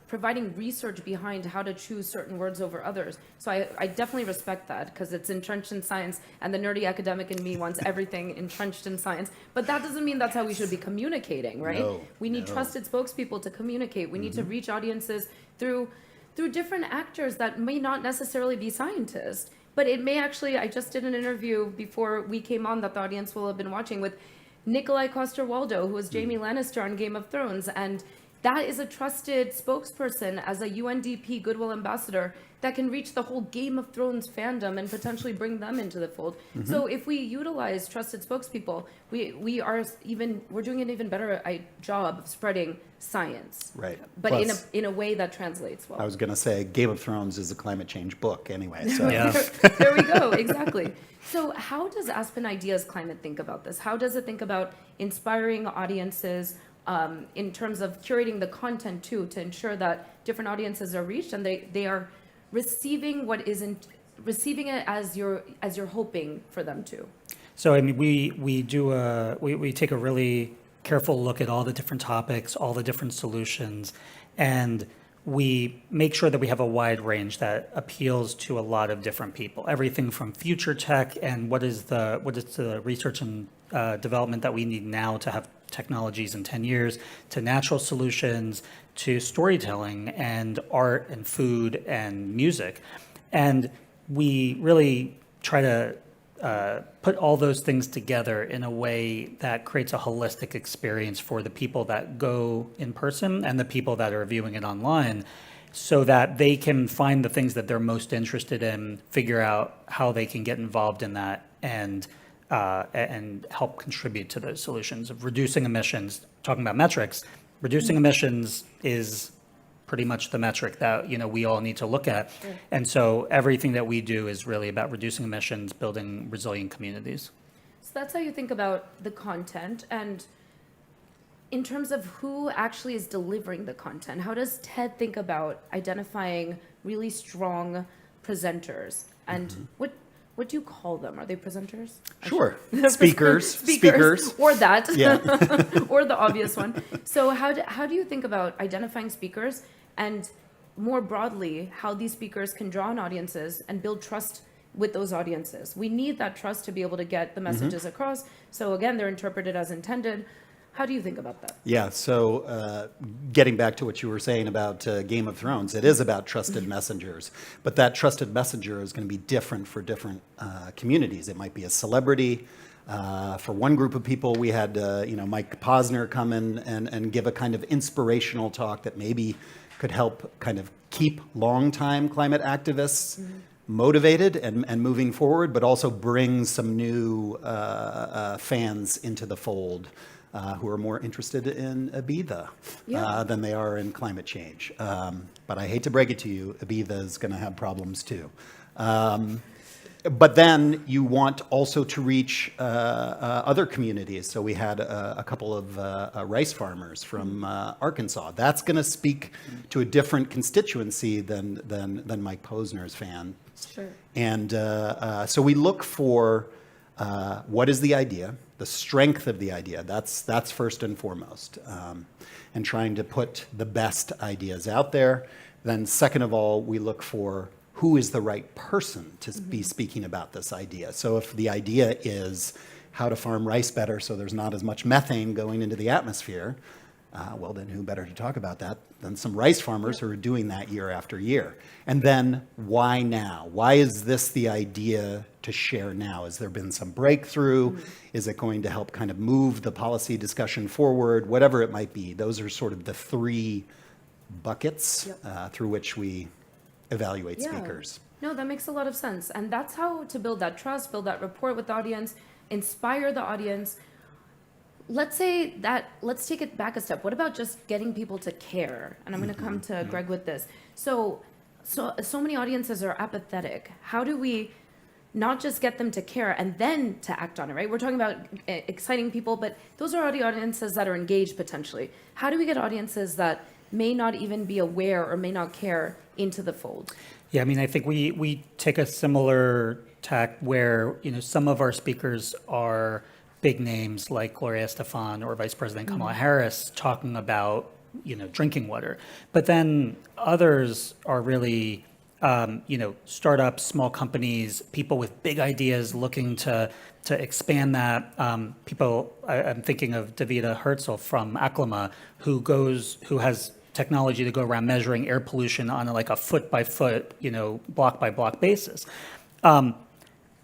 [SPEAKER 1] providing research behind how to choose certain words over others. So I definitely respect that because it's entrenched in science, and the nerdy academic in me wants everything entrenched in science. But that doesn't mean that's how we should be communicating, right? We need trusted spokespeople to communicate. We need to reach audiences through different actors that may not necessarily be scientists. But it may actually, I just did an interview before we came on that the audience will have been watching with Nikolai Coster-Waldau, who was Jaime Lannister on Game of Thrones. And that is a trusted spokesperson as a UNDP Goodwill Ambassador that can reach the whole Game of Thrones fandom and potentially bring them into the fold. So if we utilize trusted spokespeople, we're doing an even better job of spreading science.
[SPEAKER 4] Right.
[SPEAKER 1] But
[SPEAKER 4] Plus,
[SPEAKER 1] in a way that translates well.
[SPEAKER 4] I was going to say Game of Thrones is a climate change book anyway. So.
[SPEAKER 5] Yeah.
[SPEAKER 1] There we go, exactly. So how does Aspen Ideas Climate think about this? How does it think about inspiring audiences in terms of curating the content too, to ensure that different audiences are reached and they are receiving receiving it as you're hoping for them to?
[SPEAKER 5] So I mean, we take a really careful look at all the different topics, all the different solutions, and we make sure that we have a wide range that appeals to a lot of different people. Everything from future tech and what is the research and development that we need now to have technologies in 10 years, to natural solutions, to storytelling and art and food and music. And we really try to put all those things together in a way that creates a holistic experience for the people that go in person and the people that are viewing it online, so that they can find the things that they're most interested in, figure out how they can get involved in that, and help contribute to those solutions of reducing emissions. Talking about metrics, reducing emissions is pretty much the metric that we all need to look at. And so everything that we do is really about reducing emissions, building resilient communities.
[SPEAKER 1] So that's how you think about the content. And in terms of who actually is delivering the content, how does TED think about identifying really strong presenters? And what do you call them? Are they presenters?
[SPEAKER 4] Sure. Speakers.
[SPEAKER 1] Or that.
[SPEAKER 4] Yeah.
[SPEAKER 1] Or the obvious one. So how do you think about identifying speakers, and more broadly, how these speakers can draw on audiences and build trust with those audiences? We need that trust to be able to get the messages across. So again, they're interpreted as intended. How do you think about that?
[SPEAKER 4] Yeah, so getting back to what you were saying about Game of Thrones, it is about trusted messengers, but that trusted messenger is going to be different for different communities. It might be a celebrity. For one group of people, we had Mike Posner come in and give a kind of inspirational talk that maybe could help kind of keep longtime climate activists motivated and moving forward, but also bring some new fans into the fold. Who are more interested in Ibiza than they are in climate change. But I hate to break it to you, Ibiza is going to have problems too. But then you want also to reach other communities. So we had a couple of rice farmers from Arkansas. That's going to speak to a different constituency than Mike Posner's fan.
[SPEAKER 1] Sure.
[SPEAKER 4] And so we look for what is the idea, the strength of the idea. That's first and foremost, and trying to put the best ideas out there. Then second of all, we look for who is the right person to be speaking about this idea. So if the idea is how to farm rice better so there's not as much methane going into the atmosphere, well, then who better to talk about that than some rice farmers who are doing that year after year? And then why now? Why is this the idea to share now? Has there been some breakthrough? Is it going to help kind of move the policy discussion forward? Whatever it might be, those are sort of the three buckets through which we evaluate speakers.
[SPEAKER 1] No, that makes a lot of sense. And that's how to build that trust, build that rapport with the audience, inspire the audience. Let's take it back a step. What about just getting people to care? And I'm going to come to Greg with this. So many audiences are apathetic. How do we not just get them to care and then to act on it, right? We're talking about exciting people, but those are already audiences that are engaged potentially. How do we get audiences that may not even be aware or may not care into the fold?
[SPEAKER 5] Yeah, I mean, I think we take a similar tack where, some of our speakers are big names like Gloria Estefan or Vice President Kamala Harris talking about, drinking water. But then others are really, startups, small companies, people with big ideas looking to expand that. I'm thinking of Davida Herzl from Aklama, who has technology to go around measuring air pollution on a foot by foot, block by block basis.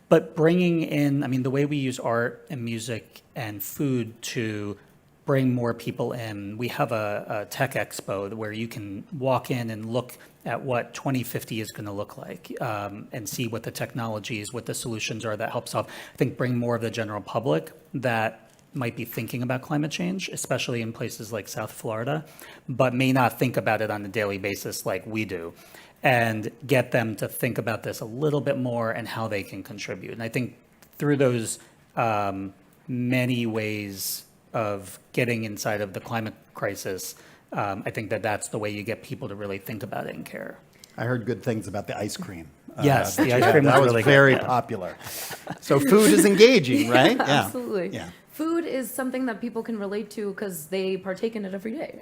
[SPEAKER 5] But bringing in, the way we use art and music and food to bring more people in, we have a tech expo where you can walk in and look at what 2050 is going to look like and see what the technologies, what the solutions are that help solve, I think, bring more of the general public that might be thinking about climate change, especially in places like South Florida, but may not think about it on a daily basis like we do, and get them to think about this a little bit more and how they can contribute. And I think through those many ways of getting inside of the climate crisis, I think that's the way you get people to really think about it and care.
[SPEAKER 4] I heard good things about the ice cream.
[SPEAKER 5] Yes, the ice cream
[SPEAKER 4] that was
[SPEAKER 5] really
[SPEAKER 4] very
[SPEAKER 5] good.
[SPEAKER 4] popular. So food is engaging, right?
[SPEAKER 1] Yeah, absolutely.
[SPEAKER 4] Yeah.
[SPEAKER 1] Food is something that people can relate to because they partake in it every day.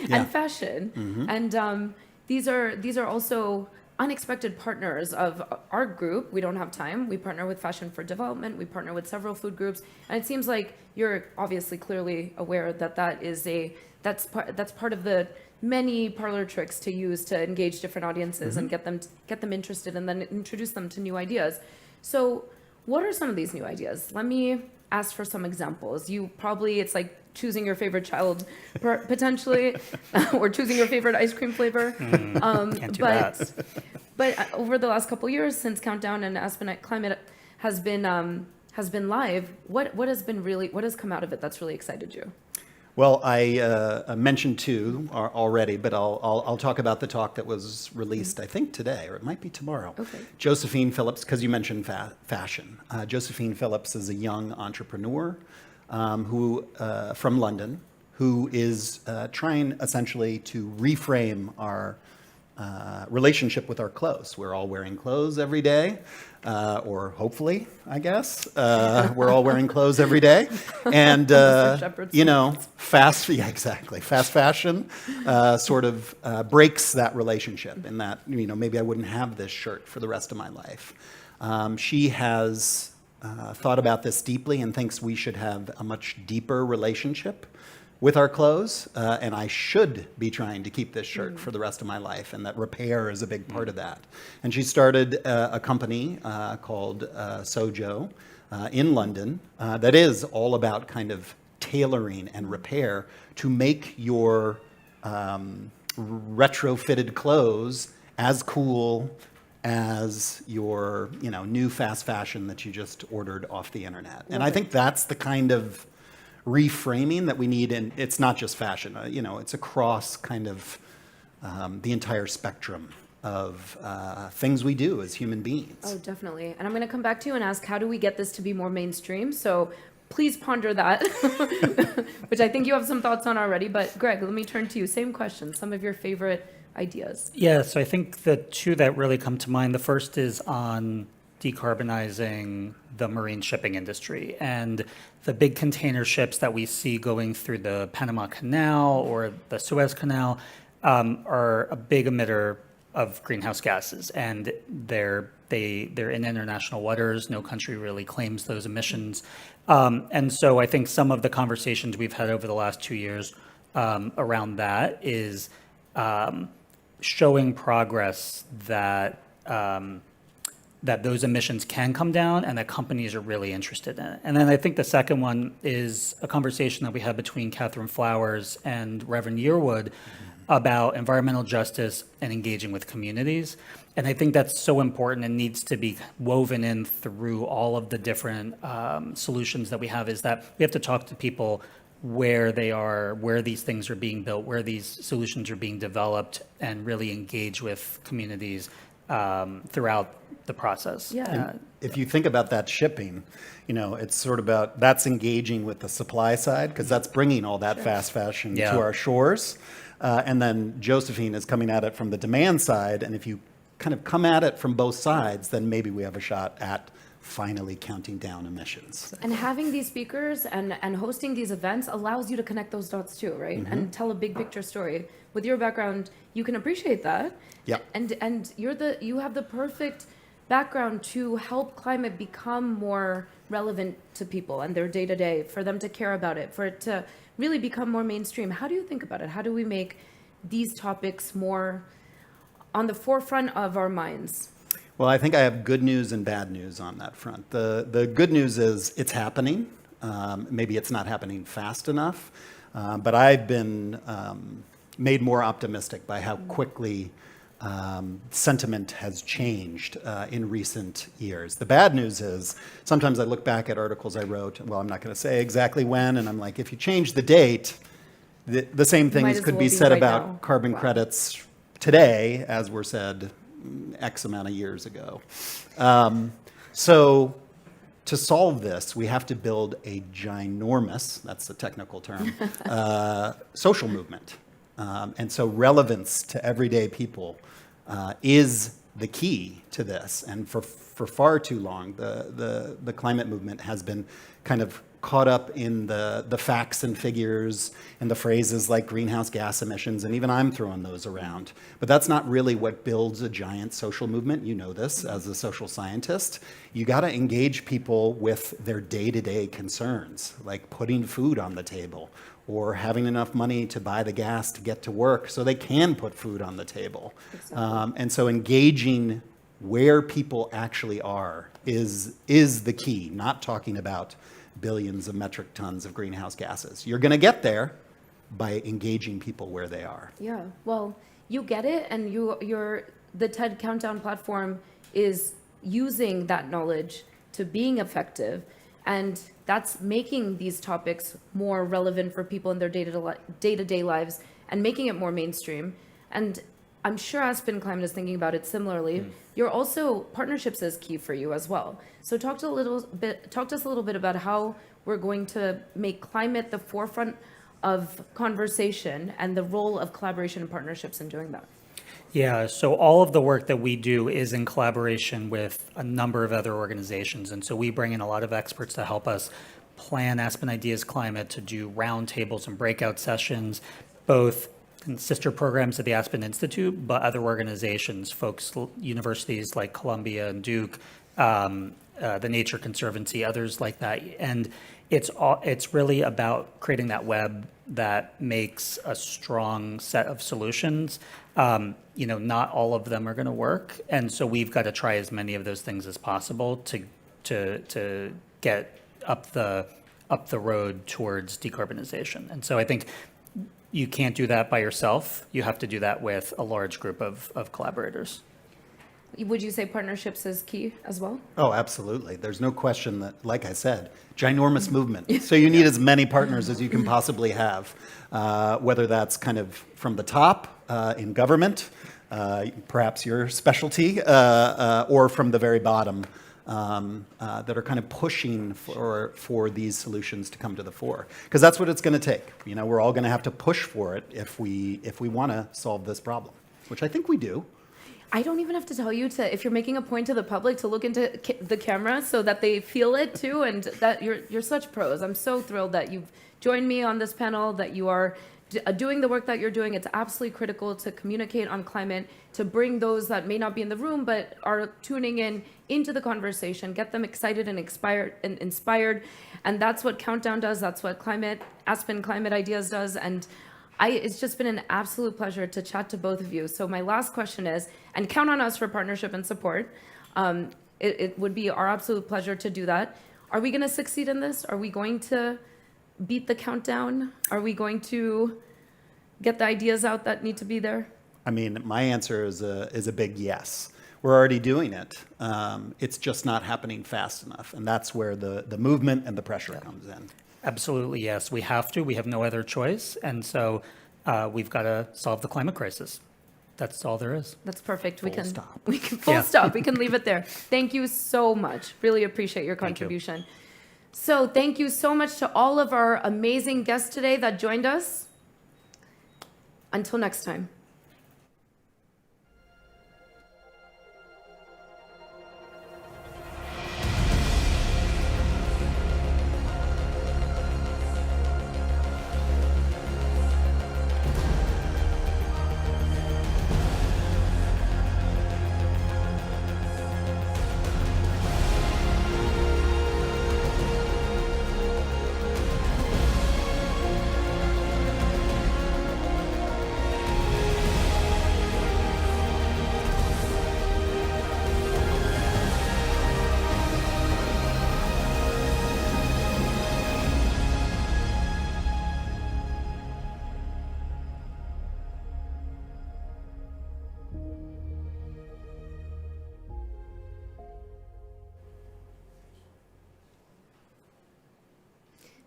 [SPEAKER 1] And fashion. And these are also unexpected partners of our group. We don't have time. We partner with Fashion for Development. We partner with several food groups. And it seems like you're obviously clearly aware that that's part of the many parlor tricks to use to engage different audiences and get them interested and then introduce them to new ideas. So what are some of these new ideas? Let me ask for some examples. It's like choosing your favorite child potentially, or choosing your favorite ice cream flavor.
[SPEAKER 5] Can't do that.
[SPEAKER 1] But over the last couple of years, since Countdown and Aspen Climate has been live, what has come out of it that's really excited you?
[SPEAKER 4] Well, I mentioned two already, but I'll talk about the talk that was released, I think today, or it might be tomorrow.
[SPEAKER 1] Okay.
[SPEAKER 4] Josephine Phillips, because you mentioned fashion. Josephine Phillips is a young entrepreneur who from London, who is trying essentially to reframe our relationship with our clothes. We're all wearing clothes every day, or hopefully, I guess. We're all wearing clothes every day. And, fast fashion sort of breaks that relationship in that, maybe I wouldn't have this shirt for the rest of my life. She has thought about this deeply and thinks we should have a much deeper relationship with our clothes, and I should be trying to keep this shirt for the rest of my life, and that repair is a big part of that. And she started a company called Sojo in London that is all about kind of tailoring and repair to make your retrofitted clothes as cool as your new fast fashion that you just ordered off the internet. And I think that's the kind of reframing that we need, and it's not just fashion, it's across kind of the entire spectrum of things we do as human beings.
[SPEAKER 1] Oh, definitely. And I'm going to come back to you and ask, how do we get this to be more mainstream? So please ponder that, which I think you have some thoughts on already. But Greg, let me turn to you. Same question. Some of your favorite ideas.
[SPEAKER 5] Yeah, so I think the two that really come to mind, the first is on decarbonizing the marine shipping industry. And the big container ships that we see going through the Panama Canal or the Suez Canal are a big emitter of greenhouse gases. And they're in international waters. No country really claims those emissions. And so I think some of the conversations we've had over the last 2 years around that is showing progress that that those emissions can come down and that companies are really interested in it. And then I think the second one is a conversation that we had between Catherine Flowers and Reverend Yearwood about environmental justice and engaging with communities. And I think that's so important and needs to be woven in through all of the different solutions that we have, is that we have to talk to people where they are, where these things are being built, where these solutions are being developed, and really engage with communities throughout the process.
[SPEAKER 1] Yeah.
[SPEAKER 4] And if you think about that shipping, it's sort of about, that's engaging with the supply side, because that's bringing all that fast fashion to our shores. And then Josephine is coming at it from the demand side. And if you kind of come at it from both sides, then maybe we have a shot at finally counting down emissions.
[SPEAKER 1] And having these speakers and hosting these events allows you to connect those dots too, right? And tell a big picture story. With your background, you can appreciate that.
[SPEAKER 4] Yeah.
[SPEAKER 1] And you have the perfect background to help climate become more relevant to people and their day-to-day, for them to care about it, for it to really become more mainstream. How do you think about it? How do we make these topics more on the forefront of our minds?
[SPEAKER 4] Well, I think I have good news and bad news on that front. The good news is it's happening. Maybe it's not happening fast enough, but I've been made more optimistic by how quickly sentiment has changed in recent years. The bad news is sometimes I look back at articles I wrote, well, I'm not going to say exactly when, and I'm like, if you change the date, the same things could be said about carbon credits today as were said X amount of years ago. So to solve this, we have to build a ginormous, that's the technical term, social movement. And so relevance to everyday people is the key to this. And for far too long, the climate movement has been kind of caught up in the facts and figures and the phrases like greenhouse gas emissions, and even I'm throwing those around. But that's not really what builds a giant social movement. You know this as a social scientist. You got to engage people with their day-to-day concerns, like putting food on the table or having enough money to buy the gas to get to work so they can put food on the table. Exactly. And so engaging where people actually are is the key, not talking about billions of metric tons of greenhouse gases. You're going to get there by engaging people where they are.
[SPEAKER 1] Yeah, well, you get it, and the TED Countdown platform is using that knowledge to being effective, and that's making these topics more relevant for people in their day-to-day lives and making it more mainstream. And I'm sure Aspen Climate is thinking about it similarly. You're also, partnerships is key for you as well. So talk to us a little bit about how we're going to make climate the forefront of conversation and the role of collaboration and partnerships in doing that?
[SPEAKER 5] Yeah, so all of the work that we do is in collaboration with a number of other organizations. And so we bring in a lot of experts to help us plan Aspen Ideas Climate, to do roundtables and breakout sessions, both in sister programs at the Aspen Institute, but other organizations, universities like Columbia and Duke, the Nature Conservancy, others like that. And it's really about creating that web that makes a strong set of solutions. Not all of them are going to work, and so we've got to try as many of those things as possible to get up the road towards decarbonization. And so I think you can't do that by yourself. You have to do that with a large group of collaborators.
[SPEAKER 1] Would you say partnerships is key as well?
[SPEAKER 4] Oh, absolutely. There's no question that, like I said, ginormous movement. So you need as many partners as you can possibly have, whether that's kind of from the top in government, perhaps your specialty, or from the very bottom that are kind of pushing for these solutions to come to the fore. Because that's what it's going to take. We're all going to have to push for it if we want to solve this problem, which I think we do.
[SPEAKER 1] I don't even have to tell you if you're making a point to the public, to look into the camera so that they feel it too, and that you're such pros. I'm so thrilled that you've joined me on this panel, that you are doing the work that you're doing. It's absolutely critical to communicate on climate, to bring those that may not be in the room but are tuning in into the conversation, get them excited and inspired. And that's what Countdown does. That's what Aspen Climate Ideas does. And it's just been an absolute pleasure to chat to both of you. So my last question is, and count on us for partnership and support. It would be our absolute pleasure to do that. Are we going to succeed in this? Are we going to beat the countdown? Are we going to get the ideas out that need to be there?
[SPEAKER 4] I mean, my answer is a big yes. We're already doing it. It's just not happening fast enough. And that's where the movement and the pressure comes in.
[SPEAKER 5] Absolutely, yes. We have to. We have no other choice. And so we've got to solve the climate crisis. That's all there is.
[SPEAKER 1] That's perfect. We can
[SPEAKER 5] stop.
[SPEAKER 1] We can leave it there. Thank you so much. Really appreciate your contribution.
[SPEAKER 5] Thank you.
[SPEAKER 1] So thank you so much to all of our amazing guests today that joined us. Until next time.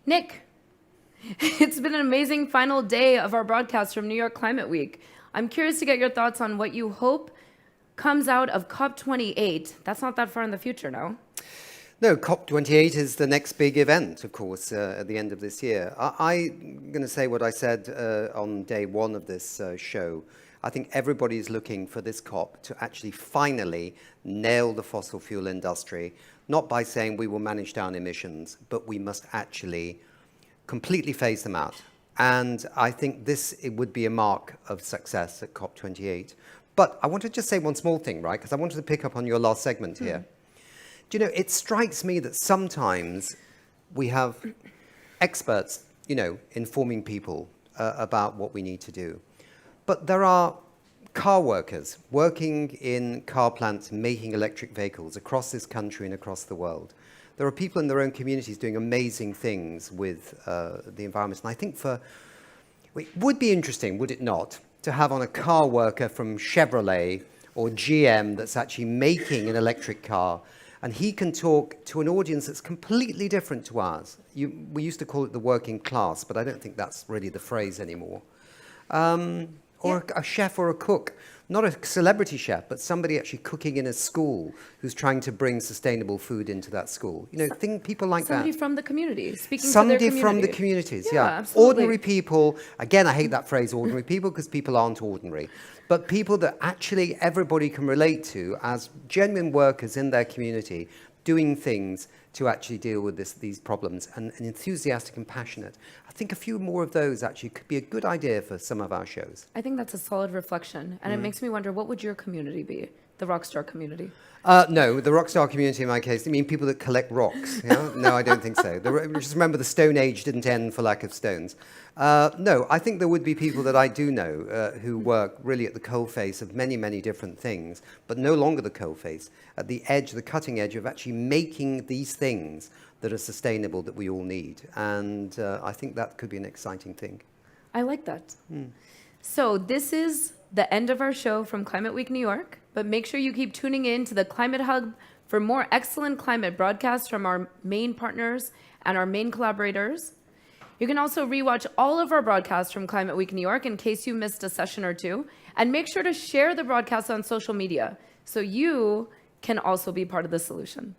[SPEAKER 1] Nick, it's been an amazing final day of our broadcast from New York Climate Week. I'm curious to get your thoughts on what you hope comes out of COP28. That's not that far in the future, no?
[SPEAKER 3] No, COP28 is the next big event, of course, at the end of this year. I'm going to say what I said on day one of this show. I think everybody is looking for this COP to actually finally nail the fossil fuel industry, not by saying we will manage down emissions, but we must actually completely phase them out. And I think it would be a mark of success at COP28. But I want to just say one small thing, right? Because I wanted to pick up on your last segment here. Do you know, it strikes me that sometimes we have experts, informing people about what we need to do. But there are car workers working in car plants making electric vehicles across this country and across the world. There are people in their own communities doing amazing things with the environment. And I think it would be interesting, would it not, to have on a car worker from Chevrolet or GM that's actually making an electric car, and he can talk to an audience that's completely different to ours. We used to call it the working class, but I don't think that's really the phrase anymore. or a chef or a cook. Not a celebrity chef, but somebody actually cooking in a school who's trying to bring sustainable food into that school. You know, people like
[SPEAKER 1] Somebody
[SPEAKER 3] that.
[SPEAKER 1] from the community, speaking
[SPEAKER 3] Somebody
[SPEAKER 1] to their community.
[SPEAKER 3] from the communities,
[SPEAKER 1] Yeah,
[SPEAKER 3] yeah.
[SPEAKER 1] absolutely.
[SPEAKER 3] Ordinary people, again, I hate that phrase, ordinary people, because people aren't ordinary. But people that actually everybody can relate to as genuine workers in their community, doing things to actually deal with these problems, and enthusiastic and passionate. I think a few more of those actually could be a good idea for some of our shows.
[SPEAKER 1] I think that's a solid reflection, and it makes me wonder, what would your community be, the Rockstar community?
[SPEAKER 3] No, the rockstar community in my case, I mean people that collect rocks. Yeah? No, I don't think so. Just remember the Stone Age didn't end for lack of stones. No, I think there would be people that I do know who work really at the coalface of many, many different things, but no longer the coalface, at the edge, the cutting edge of actually making these things that are sustainable that we all need. And I think that could be an exciting thing.
[SPEAKER 1] I like that. So this is the end of our show from Climate Week New York, but make sure you keep tuning in to the Climate Hub for more excellent climate broadcasts from our main partners and our main collaborators. You can also rewatch all of our broadcasts from Climate Week New York in case you missed a session or two, and make sure to share the broadcasts on social media so you can also be part of the solution.